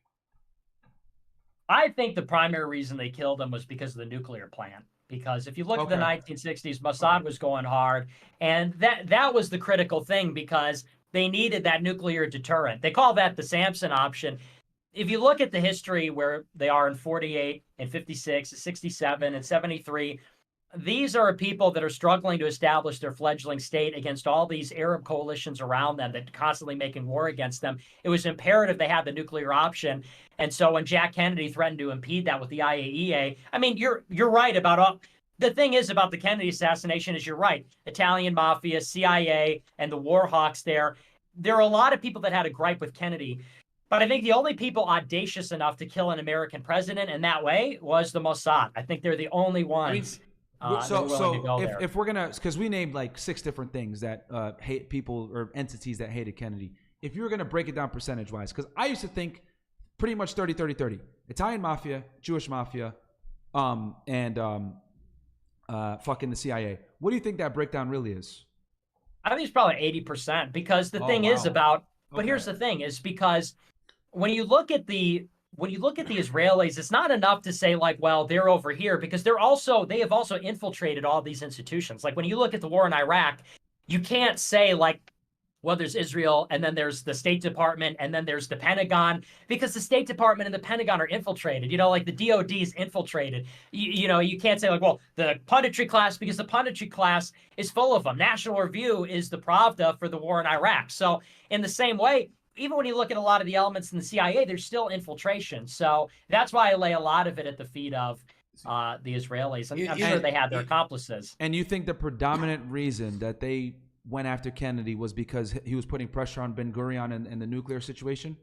I think the primary reason they killed him was because of the nuclear plant. Because if you look at the 1960s, Mossad was going hard. And that was the critical thing, because they needed that nuclear deterrent. They call that the Samson option. If you look at the history where they are in 48 and 56 and 67 and 73, these are people that are struggling to establish their fledgling state against all these Arab coalitions around them that are constantly making war against them. It was imperative they had the nuclear option. And so when Jack Kennedy threatened to impede that with the IAEA, I mean, you're right about all. The thing is about the Kennedy assassination is you're right. Italian mafia, CIA, and the war hawks there. There are a lot of people that had a gripe with Kennedy. But I think the only people audacious enough to kill an American president in that way was the Mossad. I think they're the only ones. If we're gonna, because we named like 6 different things that hate people or entities that hated Kennedy. If you were gonna break it down percentage wise, because I used to think pretty much 30-30-30. Italian mafia, Jewish mafia, and fucking the CIA. What do you think that breakdown really is? I think it's probably 80%, because the thing is about. But here's the thing: is because when you look at the Israelis, it's not enough to say like, well, they're over here, because they have also infiltrated all these institutions. Like when you look at the war in Iraq, you can't say like Well, there's Israel, and then there's the State Department, and then there's the Pentagon, because the State Department and the Pentagon are infiltrated. You know, like the DOD is infiltrated. You know, you can't say like, well, the punditry class, because the punditry class is full of them. National Review is the Pravda for the war in Iraq. So in the same way, even when you look at a lot of the elements in the CIA, there's still infiltration. So that's why I lay a lot of it at the feet of the Israelis. I'm sure they have their accomplices. And you think the predominant reason that they went after Kennedy was because he was putting pressure on Ben Gurion in the nuclear situation?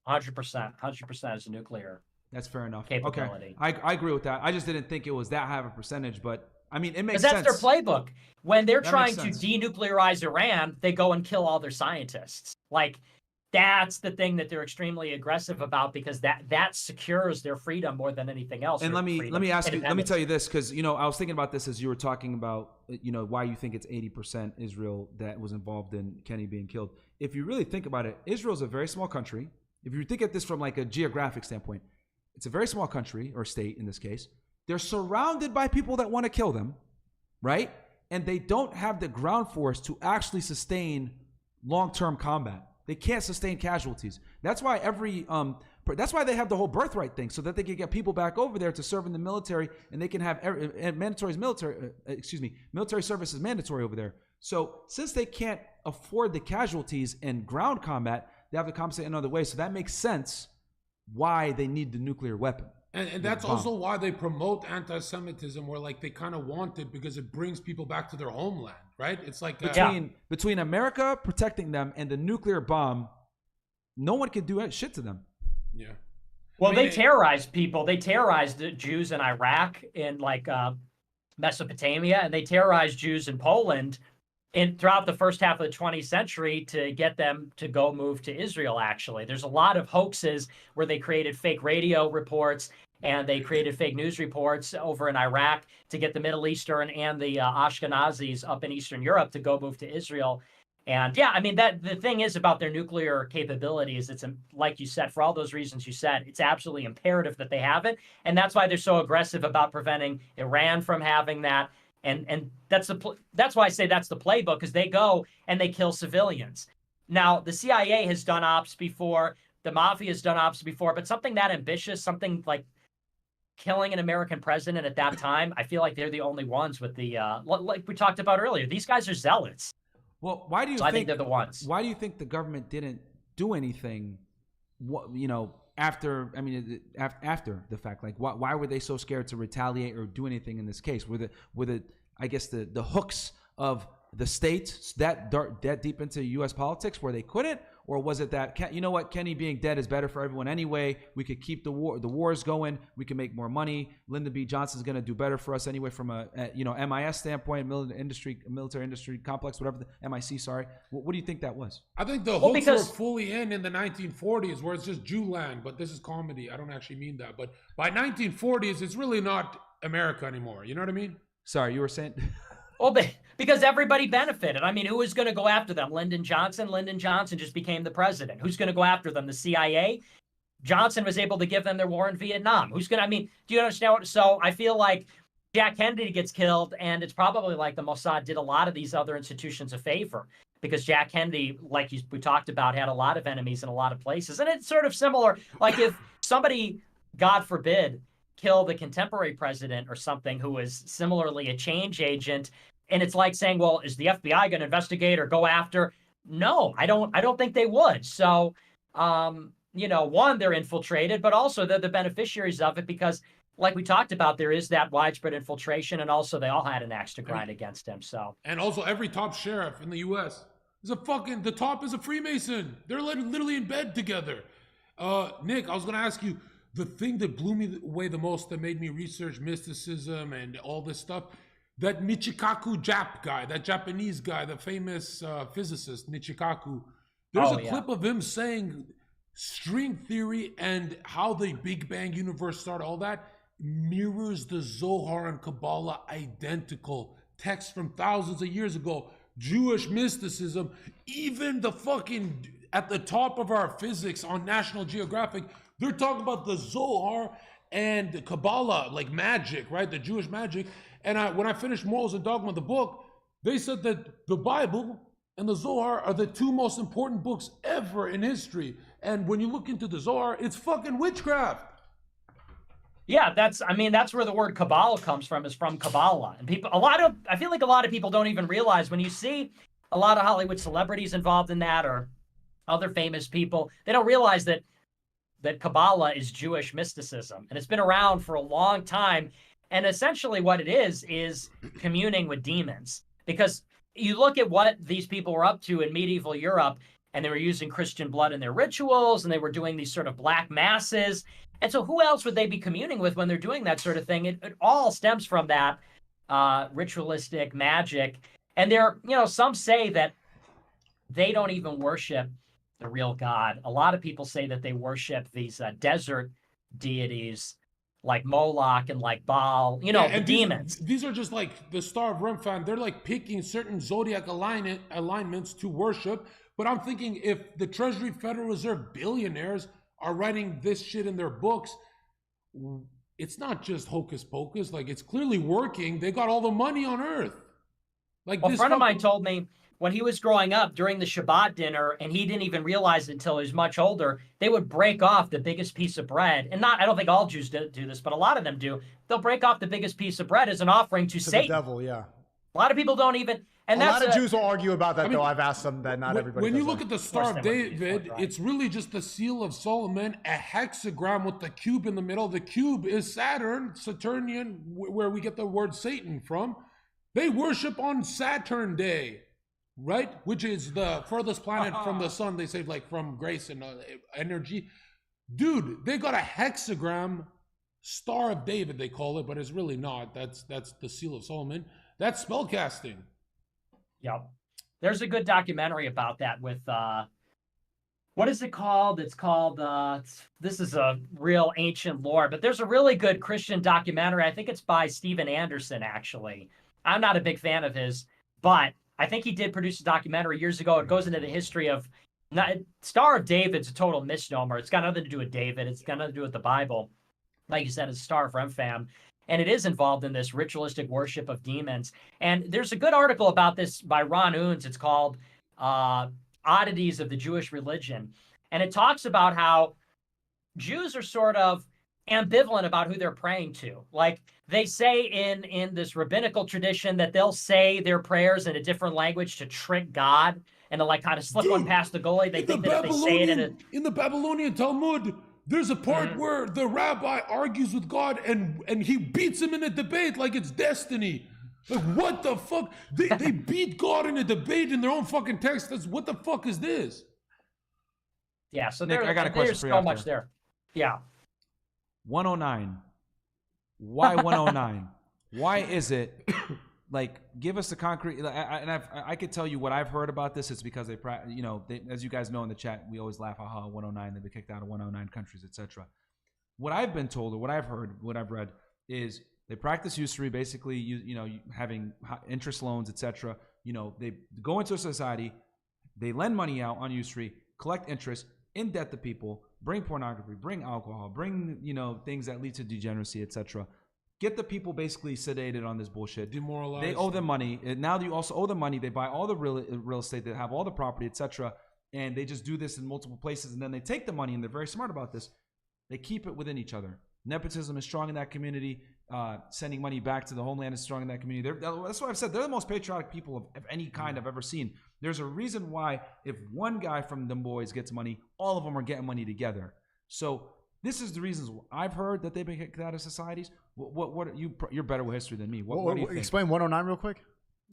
100% is nuclear. That's fair enough. Capability. Okay, I agree with that. I just didn't think it was that high of a percentage, but I mean, it makes sense. Because that's their playbook. When they're That trying makes to sense. denuclearize Iran, they go and kill all their scientists. Like, that's the thing that they're extremely aggressive about, because that secures their freedom more than anything else. And let me ask you, let me independence. tell you this, because you know I was thinking about this as you were talking about, you know, why you think it's 80% Israel that was involved in Kennedy being killed. If you really think about it, Israel's a very small country. If you think at this from like a geographic standpoint, it's a very small country, or state in this case. They're surrounded by people that want to kill them, right? And they don't have the ground force to actually sustain long-term combat. They can't sustain casualties. That's why that's why they have the whole birthright thing, so that they can get people back over there to serve in the military, and they can have military service is mandatory over there. So since they can't afford the casualties in ground combat, they have to compensate in another way. So that makes sense why they need the nuclear weapon. And that's also why they promote anti-Semitism, where like they kind of want it because it brings people back to their homeland, right? It's like between America protecting them and the nuclear bomb, no one can do shit to them. Yeah. Well, they terrorized people. They terrorized the Jews in Iraq, in like Mesopotamia, and they terrorized Jews in Poland throughout the first half of the 20th century to get them to go move to Israel, actually. There's a lot of hoaxes where they created fake radio reports and they created fake news reports over in Iraq to get the Middle Eastern and the Ashkenazis up in Eastern Europe to go move to Israel. And yeah, I mean, the thing is about their nuclear capabilities, it's like you said, for all those reasons you said, it's absolutely imperative that they have it. And that's why they're so aggressive about preventing Iran from having that. And that's why I say that's the playbook, because they go and they kill civilians. Now, the CIA has done ops before, the mafia has done ops before, but something that ambitious, something like killing an American president at that time, I feel like they're the only ones with the, like we talked about earlier, these guys are zealots. Well, why do you I think they're the ones. Why do you think the government didn't do anything, you know, after the fact? Like, why were they so scared to retaliate or do anything in this case? Were the I guess the hooks of the state that deep into U.S. politics where they couldn't? Or was it that, you know what, Kenny being dead is better for everyone anyway. We could keep the wars going. We can make more money. Lyndon B. Johnson's going to do better for us anyway from a MIS standpoint, military industry complex, whatever, the MIC, sorry. What do you think that was? I think the hooks were fully in the 1940s, where it's just Jew land, but this is comedy. I don't actually mean that. But by 1940s, it's really not America anymore. You know what I mean? Sorry, you were saying... Well, because everybody benefited. I mean, who was going to go after them? Lyndon Johnson? Lyndon Johnson just became the president. Who's going to go after them? The CIA? Johnson was able to give them their war in Vietnam. Who's going to, I mean, do you understand what? So I feel like Jack Kennedy gets killed, and it's probably like the Mossad did a lot of these other institutions a favor, because Jack Kennedy, like we talked about, had a lot of enemies in a lot of places. And it's sort of similar. Like if somebody, God forbid, kill the contemporary president or something who is similarly a change agent, and it's like saying, well, is the FBI going to investigate or go after? No, I don't think they would. So, you know, one, they're infiltrated, but also they're the beneficiaries of it, because like we talked about, there is that widespread infiltration, and also they all had an axe to grind against him. So, and also every top sheriff in the U.S. is the top is a Freemason. They're literally in bed together. Nick, I was going to ask you, the thing that blew me away the most, that made me research mysticism and all this stuff, that Michikaku Jap guy, that Japanese guy, the famous physicist, Michikaku, there's a clip of him saying string theory and how the Big Bang universe started, all that mirrors the Zohar and Kabbalah identical. Texts from thousands of years ago, Jewish mysticism, even the fucking, at the top of our physics on National Geographic, they're talking about the Zohar and Kabbalah, like magic, right? The Jewish magic. And when I finished Morals and Dogma, the book, they said that the Bible and the Zohar are the two most important books ever in history. And when you look into the Zohar, it's fucking witchcraft. Yeah, that's where the word Kabbalah comes from, is from Kabbalah. And I feel like a lot of people don't even realize, when you see a lot of Hollywood celebrities involved in that, or other famous people, they don't realize that Kabbalah is Jewish mysticism. And it's been around for a long time. And essentially what it is communing with demons. Because you look at what these people were up to in medieval Europe, and they were using Christian blood in their rituals, and they were doing these sort of black masses. And so who else would they be communing with when they're doing that sort of thing? It all stems from that ritualistic magic. And some say that they don't even worship the real God. A lot of people say that they worship these desert deities like Moloch and like Baal, the demons. These are just like the Star of Remphan. They're like picking certain zodiac alignments to worship. But I'm thinking, if the Treasury Federal Reserve billionaires are writing this shit in their books, it's not just hocus pocus. Like, it's clearly working. They got all the money on earth. Like, a friend of mine told me when he was growing up during the Shabbat dinner, and he didn't even realize it until he was much older, they would break off the biggest piece of bread. And I don't think all Jews do this, but a lot of them do. They'll break off the biggest piece of bread as an offering to Satan. The devil, yeah. A lot of people don't even. And a lot of Jews will argue about that, though. I've asked them that not everybody. When you look at the Star of David, it's really just the seal of Solomon, a hexagram with the cube in the middle. The cube is Saturn, Saturnian, where we get the word Satan from. They worship on Saturn Day, right? Which is the furthest planet from the sun. They say, like, from grace and energy. Dude, they got a hexagram, Star of David, they call it, but it's really not. That's the seal of Solomon. That's spellcasting. Yep. There's a good documentary about that with, what is it called? It's called, this is a real ancient lore, but there's a really good Christian documentary. I think it's by Steven Anderson, actually. I'm not a big fan of his, but I think he did produce a documentary years ago. It goes into the history of, Star of David's a total misnomer. It's got nothing to do with David. It's got nothing to do with the Bible. Like you said, it's Star of Remphan. And it is involved in this ritualistic worship of demons. And there's a good article about this by Ron Unz. It's called Oddities of the Jewish Religion. And it talks about how Jews are sort of ambivalent about who they're praying to. Like, they say in this rabbinical tradition that they'll say their prayers in a different language to trick God and to, like, kind of slip one past the goalie. They think that if they say it in the Babylonian Talmud, there's a part where the rabbi argues with God and he beats him in a debate like it's destiny. Like, what the fuck? They beat God in a debate in their own fucking text. What the fuck is this? Yeah, so Nick, I got a question there's for you so after. much there. Yeah. 109. Why 109? Why is it? Like, give us the concrete. I could tell you what I've heard about this. It's because they, as you guys know in the chat, we always laugh, haha, 109. They've been kicked out of 109 countries, etc. What I've been told, or what I've heard, what I've read, is they practice usury, basically, having interest loans, etc. They go into a society, they lend money out on usury, collect interest, indebt the people, bring pornography, bring alcohol, bring things that lead to degeneracy, etc. Get the people basically sedated on this bullshit. Demoralized. They owe them money. And now you also owe them money. They buy all the real estate. They have all the property, etc. And they just do this in multiple places. And then they take the money, and they're very smart about this. They keep it within each other. Nepotism is strong in that community. Sending money back to the homeland is strong in that community. That's why I've said they're the most patriotic people of any kind I've ever seen. There's a reason why if one guy from them boys gets money, all of them are getting money together. So this is the reasons I've heard that they've been kicked out of societies. What you're better with history than me. What do you think? Explain 109 real quick.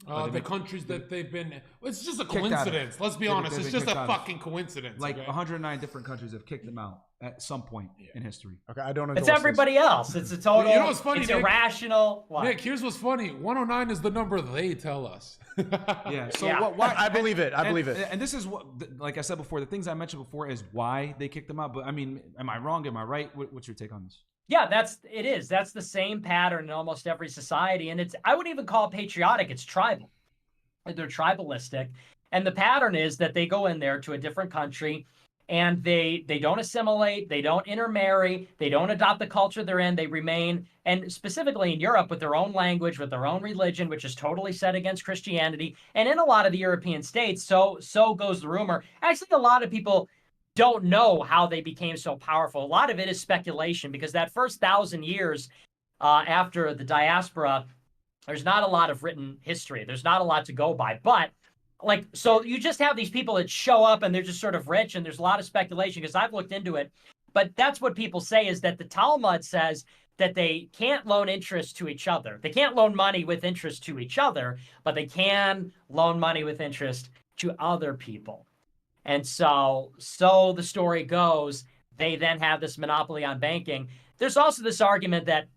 The countries that they've been. It's just a coincidence. Let's be honest. It's just a fucking coincidence. Like 109 different countries have kicked them out at some point in history. Okay, I don't know. It's everybody else. It's a total. You know what's funny? It's Nick? Irrational. What? Nick, here's what's funny. 109 is the number they tell us. Yeah. So Yeah. why? I believe it. I believe it. And this is what, like I said before, the things I mentioned before is why they kicked them out. But I mean, am I wrong? Am I right? What's your take on this? Yeah, that's the same pattern in almost every society, and I wouldn't even call it patriotic. It's tribal. They're tribalistic, and the pattern is that they go in there to a different country, and they don't assimilate, they don't intermarry, they don't adopt the culture they're in, they remain, and specifically in Europe, with their own language, with their own religion, which is totally set against Christianity, and in a lot of the European states, so goes the rumor. Actually, a lot of people don't know how they became so powerful. A lot of it is speculation, because that first 1,000 years after the diaspora, there's not a lot of written history. There's not a lot to go by. But, like, so you just have these people that show up and they're just sort of rich, and there's a lot of speculation, because I've looked into it. But that's what people say, is that the Talmud says that they can't loan interest to each other. They can't loan money with interest to each other, but they can loan money with interest to other people. And so the story goes, they then have this monopoly on banking. There's also this argument that,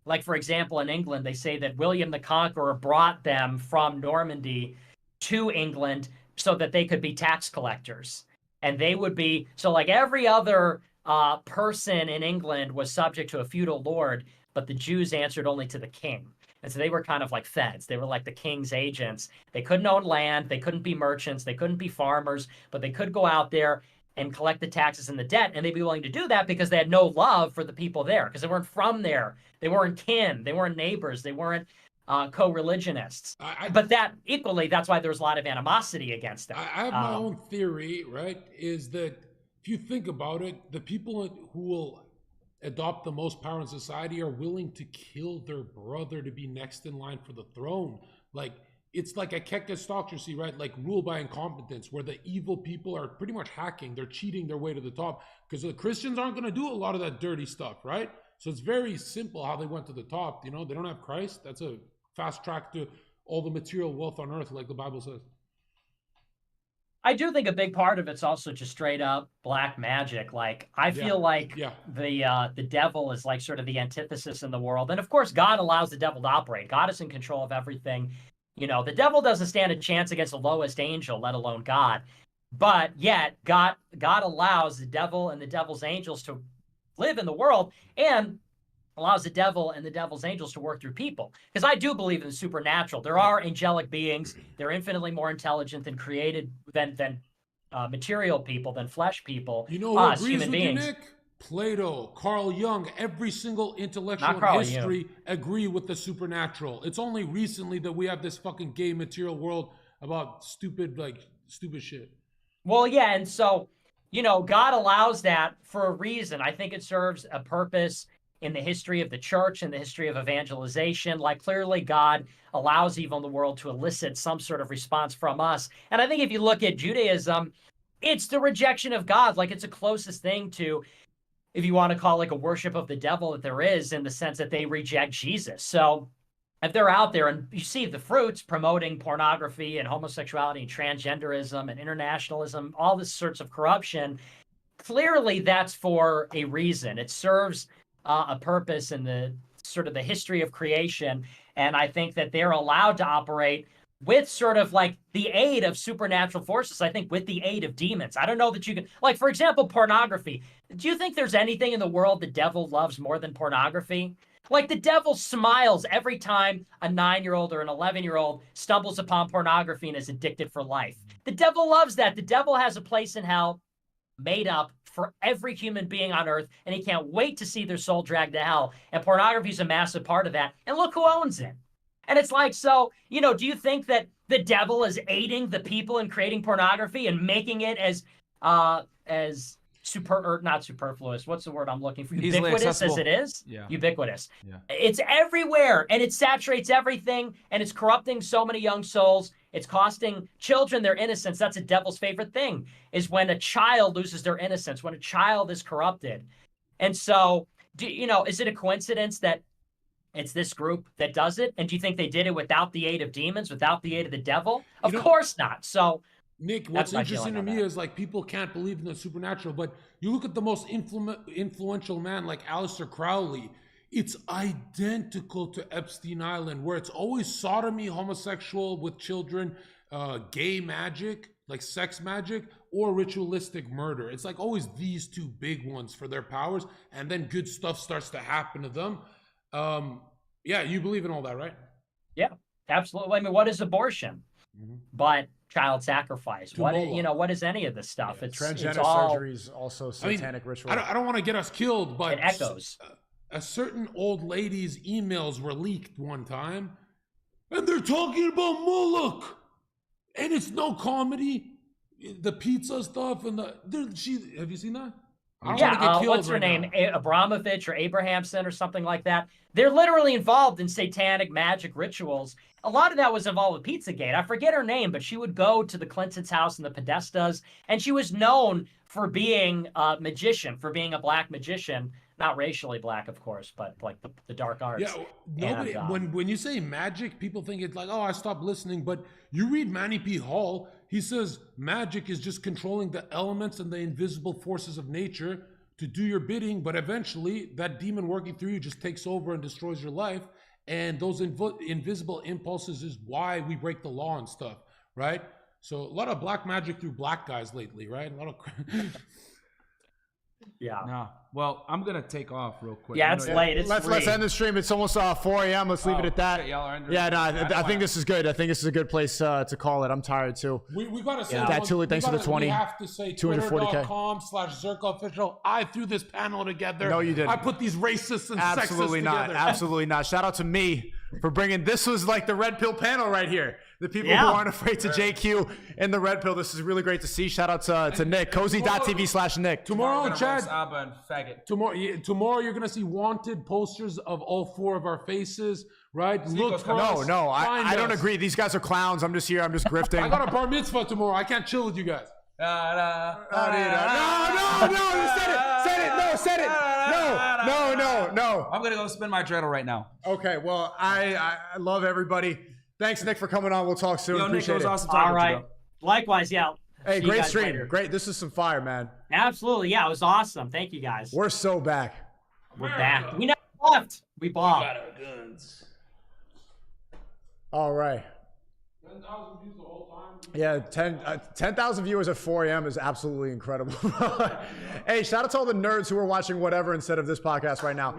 like, for example, in England, they say that William the Conqueror brought them from Normandy to England so that they could be tax collectors. And they would be, so like every other person in England was subject to a feudal lord, but the Jews answered only to the king. And so they were kind of like feds. They were like the king's agents. They couldn't own land. They couldn't be merchants. They couldn't be farmers, but they could go out there and collect the taxes and the debt. And they'd be willing to do that because they had no love for the people there, because they weren't from there. They weren't kin. They weren't neighbors. They weren't co-religionists. But that equally, that's why there was a lot of animosity against them. I have my own theory, right? Is that if you think about it, the people who will adopt the most power in society are willing to kill their brother to be next in line for the throne. Like, it's like a kekistocracy, right? Like, rule by incompetence, where the evil people are pretty much hacking. They're cheating their way to the top, because the Christians aren't going to do a lot of that dirty stuff, right? So it's very simple how they went to the top. You know, they don't have Christ. That's a fast track to all the material wealth on earth, like the Bible says. I do think a big part of it's also just straight up black magic. Like, I feel like the devil is like sort of the antithesis in the world. And of course, God allows the devil to operate. God is in control of everything. You know, the devil doesn't stand a chance against the lowest angel, let alone God. But yet, God allows the devil and the devil's angels to live in the world, and allows the devil and the devil's angels to work through people. Because I do believe in the supernatural. There are angelic beings. They're infinitely more intelligent than created than material people, than flesh people. You know who us, agrees human with beings. you, Nick? Plato, Carl Jung, every single intellectual in Carl history agree with the supernatural. It's only recently that we have this fucking gay material world about stupid shit. Well, yeah, and so, you know, God allows that for a reason. I think it serves a purpose in the history of the church and the history of evangelization. Like, clearly God allows evil in the world to elicit some sort of response from us. And I think if you look at Judaism, it's the rejection of God. Like, it's the closest thing to, if you want to call it, like a worship of the devil that there is, in the sense that they reject Jesus. So if they're out there and you see the fruits promoting pornography and homosexuality and transgenderism and internationalism, all this sorts of corruption, clearly that's for a reason. It serves a purpose in the sort of the history of creation. And I think that they're allowed to operate with sort of like the aid of supernatural forces. I think with the aid of demons. I don't know that you can, like, for example, pornography. Do you think there's anything in the world the devil loves more than pornography? Like, the devil smiles every time a 9-year-old or an 11-year-old stumbles upon pornography and is addicted for life. The devil loves that. The devil has a place in hell made up for every human being on earth, and he can't wait to see their soul dragged to hell. And pornography is a massive part of that. And look who owns it. And it's like, so, you know, do you think that the devil is aiding the people in creating pornography and making it as not superfluous, what's the word I'm looking for? Ubiquitous as it is? Yeah. Ubiquitous. Yeah. It's everywhere, and it saturates everything, and it's corrupting so many young souls. It's costing children their innocence. That's a devil's favorite thing, is when a child loses their innocence, when a child is corrupted. And so, is it a coincidence that it's this group that does it? And do you think they did it without the aid of demons, without the aid of the devil? Of course not. So, Nick, what's interesting to me is, like, people can't believe in the supernatural, but you look at the most influential man, like Aleister Crowley, it's identical to Epstein Island, where it's always sodomy, homosexual with children, gay magic, like sex magic, or ritualistic murder. It's like always these two big ones for their powers, and then good stuff starts to happen to them. Yeah, you believe in all that, right? Yeah, absolutely. I mean, what is abortion? Mm-hmm. But child sacrifice? What what is any of this stuff? Yeah, it's transgender all, surgery is also satanic ritual. I don't want to get us killed, but it echoes. A certain old lady's emails were leaked one time, and they're talking about Moloch, and it's no comedy. The pizza stuff and have you seen that? I don't want to get killed what's her name? Abramovich or Abrahamson or something like that. They're literally involved in satanic magic rituals. A lot of that was involved with Pizzagate. I forget her name, but she would go to the Clintons' house in the Podestas, and she was known for being a magician, for being a black magician. Not racially black, of course, but like the dark arts. Yeah, nobody. When you say magic, people think it's like, oh, I stopped listening. But you read Manny P. Hall, he says magic is just controlling the elements and the invisible forces of nature to do your bidding. But eventually, that demon working through you just takes over and destroys your life. And those invisible impulses is why we break the law and stuff, right? So a lot of black magic through black guys lately, right? A lot of. Yeah. No. Well, I'm gonna take off real quick. Yeah, it's late. It's let's end the stream. It's almost 4 a.m. Let's leave it at that. Okay, y'all are ending Yeah, no, I think this is good. I think this is a good place to call it. I'm tired too. We gotta say thanks for the 20. We have to say 240K. Twitter.com/Zherka official. I threw this panel together. No, you didn't. I put these racists and Absolutely sexist not. together. Absolutely not. Shout out to me for bringing. This was like the red pill panel right here. The people who aren't afraid to JQ and the red pill. This is really great to see. Shout out to Nick. Cozy.tv/Nick. Tomorrow, Chad. Abba and faggot. Tomorrow you're gonna see wanted posters of all 4 of our faces, right? Look for us. No, I Find don't us. agree. These guys are clowns. I'm just here. I'm just grifting. I got a bar mitzvah tomorrow. I can't chill with you guys. No, you said it. No, said it. No. I'm gonna go spin my dreidel right now. Okay, well, I love everybody. Thanks, Nick, for coming on. We'll talk soon. Yo, Nick, Appreciate it was it. awesome talking All right. to you. Likewise, yeah. Hey, See you great guys stream. later. Great. This is some fire, man. Absolutely, yeah. It was awesome. Thank you guys. We're so back. We're back. We never left. We bombed. Got our guns. All right. 10,000 views the whole time. Yeah, 10,000 viewers at 4 a.m. is absolutely incredible. Hey, shout out to all the nerds who are watching whatever instead of this podcast right now.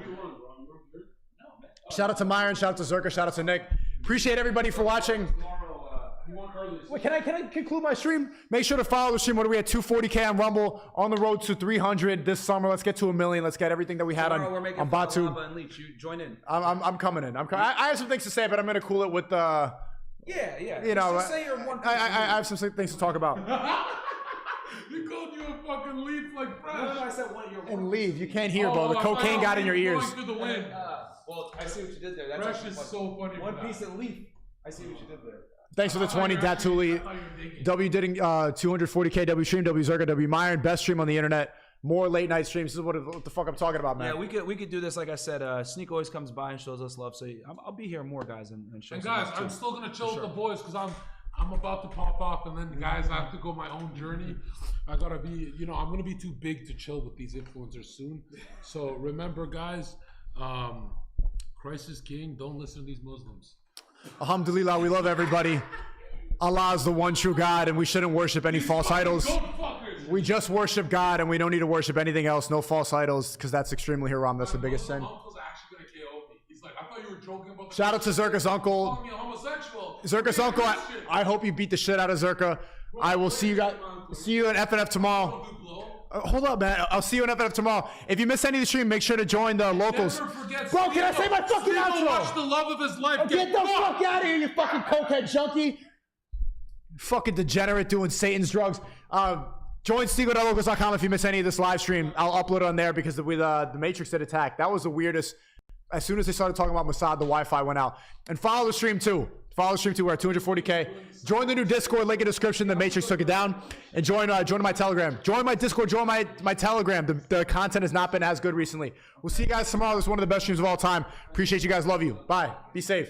Shout out to Myron, shout out to Zherka, shout out to Nick. Appreciate everybody for watching. Wait, can I conclude my stream? Make sure to follow the stream. What are we at? 240K on Rumble, on the road to 300 this summer. Let's get to 1 million. Let's get everything that we had on Batu. And Leech. You join in. I'm coming in. I have some things to say, but I'm gonna cool it with Yeah. You know, Just say you're one I have some things to talk about. He called you a fucking leaf like fresh. No, I said one. And leave. You can't hear, bro. The cocaine got in your ears. Going through the wind. Well, I see what you did there. That's Fresh is so funny. One piece of leaf. I see what you did there. Thanks for the 20, Datuli. W did 240K, W stream, W Zherka, W Myron. Best stream on the internet. More late night streams. This is what the fuck I'm talking about, man. Yeah, we could do this. Like I said, SNEAKO always comes by and shows us love. So I'll be here more, guys, and show And some guys, love, too. I'm still gonna chill with the boys because I'm about to pop off, and then guys, I have to go my own journey. I gotta be, I'm gonna be too big to chill with these influencers soon. So remember, guys, Christ is king. Don't listen to these Muslims. Alhamdulillah, we love everybody. Allah is the one true God, and we shouldn't worship any false idols. We just worship God, and we don't need to worship anything else. No false idols, because that's extremely haram. That's the biggest sin. Uncle's actually gonna KO me. He's like, I thought you were joking about. Shout out to Zherka's uncle. Calling me a homosexual. Zherka's uncle, I hope you beat the shit out of Zherka. I will see you guys. See you in FNF tomorrow. Hold up, man. I'll see you in FNF tomorrow. If you miss any of the stream, make sure to join the locals. Bro, can I say my fucking outro? Watch the love of his life. Get the fuck out of here, you fucking cokehead junkie. Fucking degenerate doing Satan's drugs. Join SNEAKO.locals.com if you miss any of this live stream. I'll upload it on there because the Matrix did attack. That was the weirdest. As soon as they started talking about Mossad, the Wi-Fi went out. And follow the stream too. Follow the stream too. We're at 240K. Join the new Discord. Link in the description. The Matrix took it down. And join my Telegram. Join my Discord. Join my Telegram. The content has not been as good recently. We'll see you guys tomorrow. This is one of the best streams of all time. Appreciate you guys. Love you. Bye. Be safe.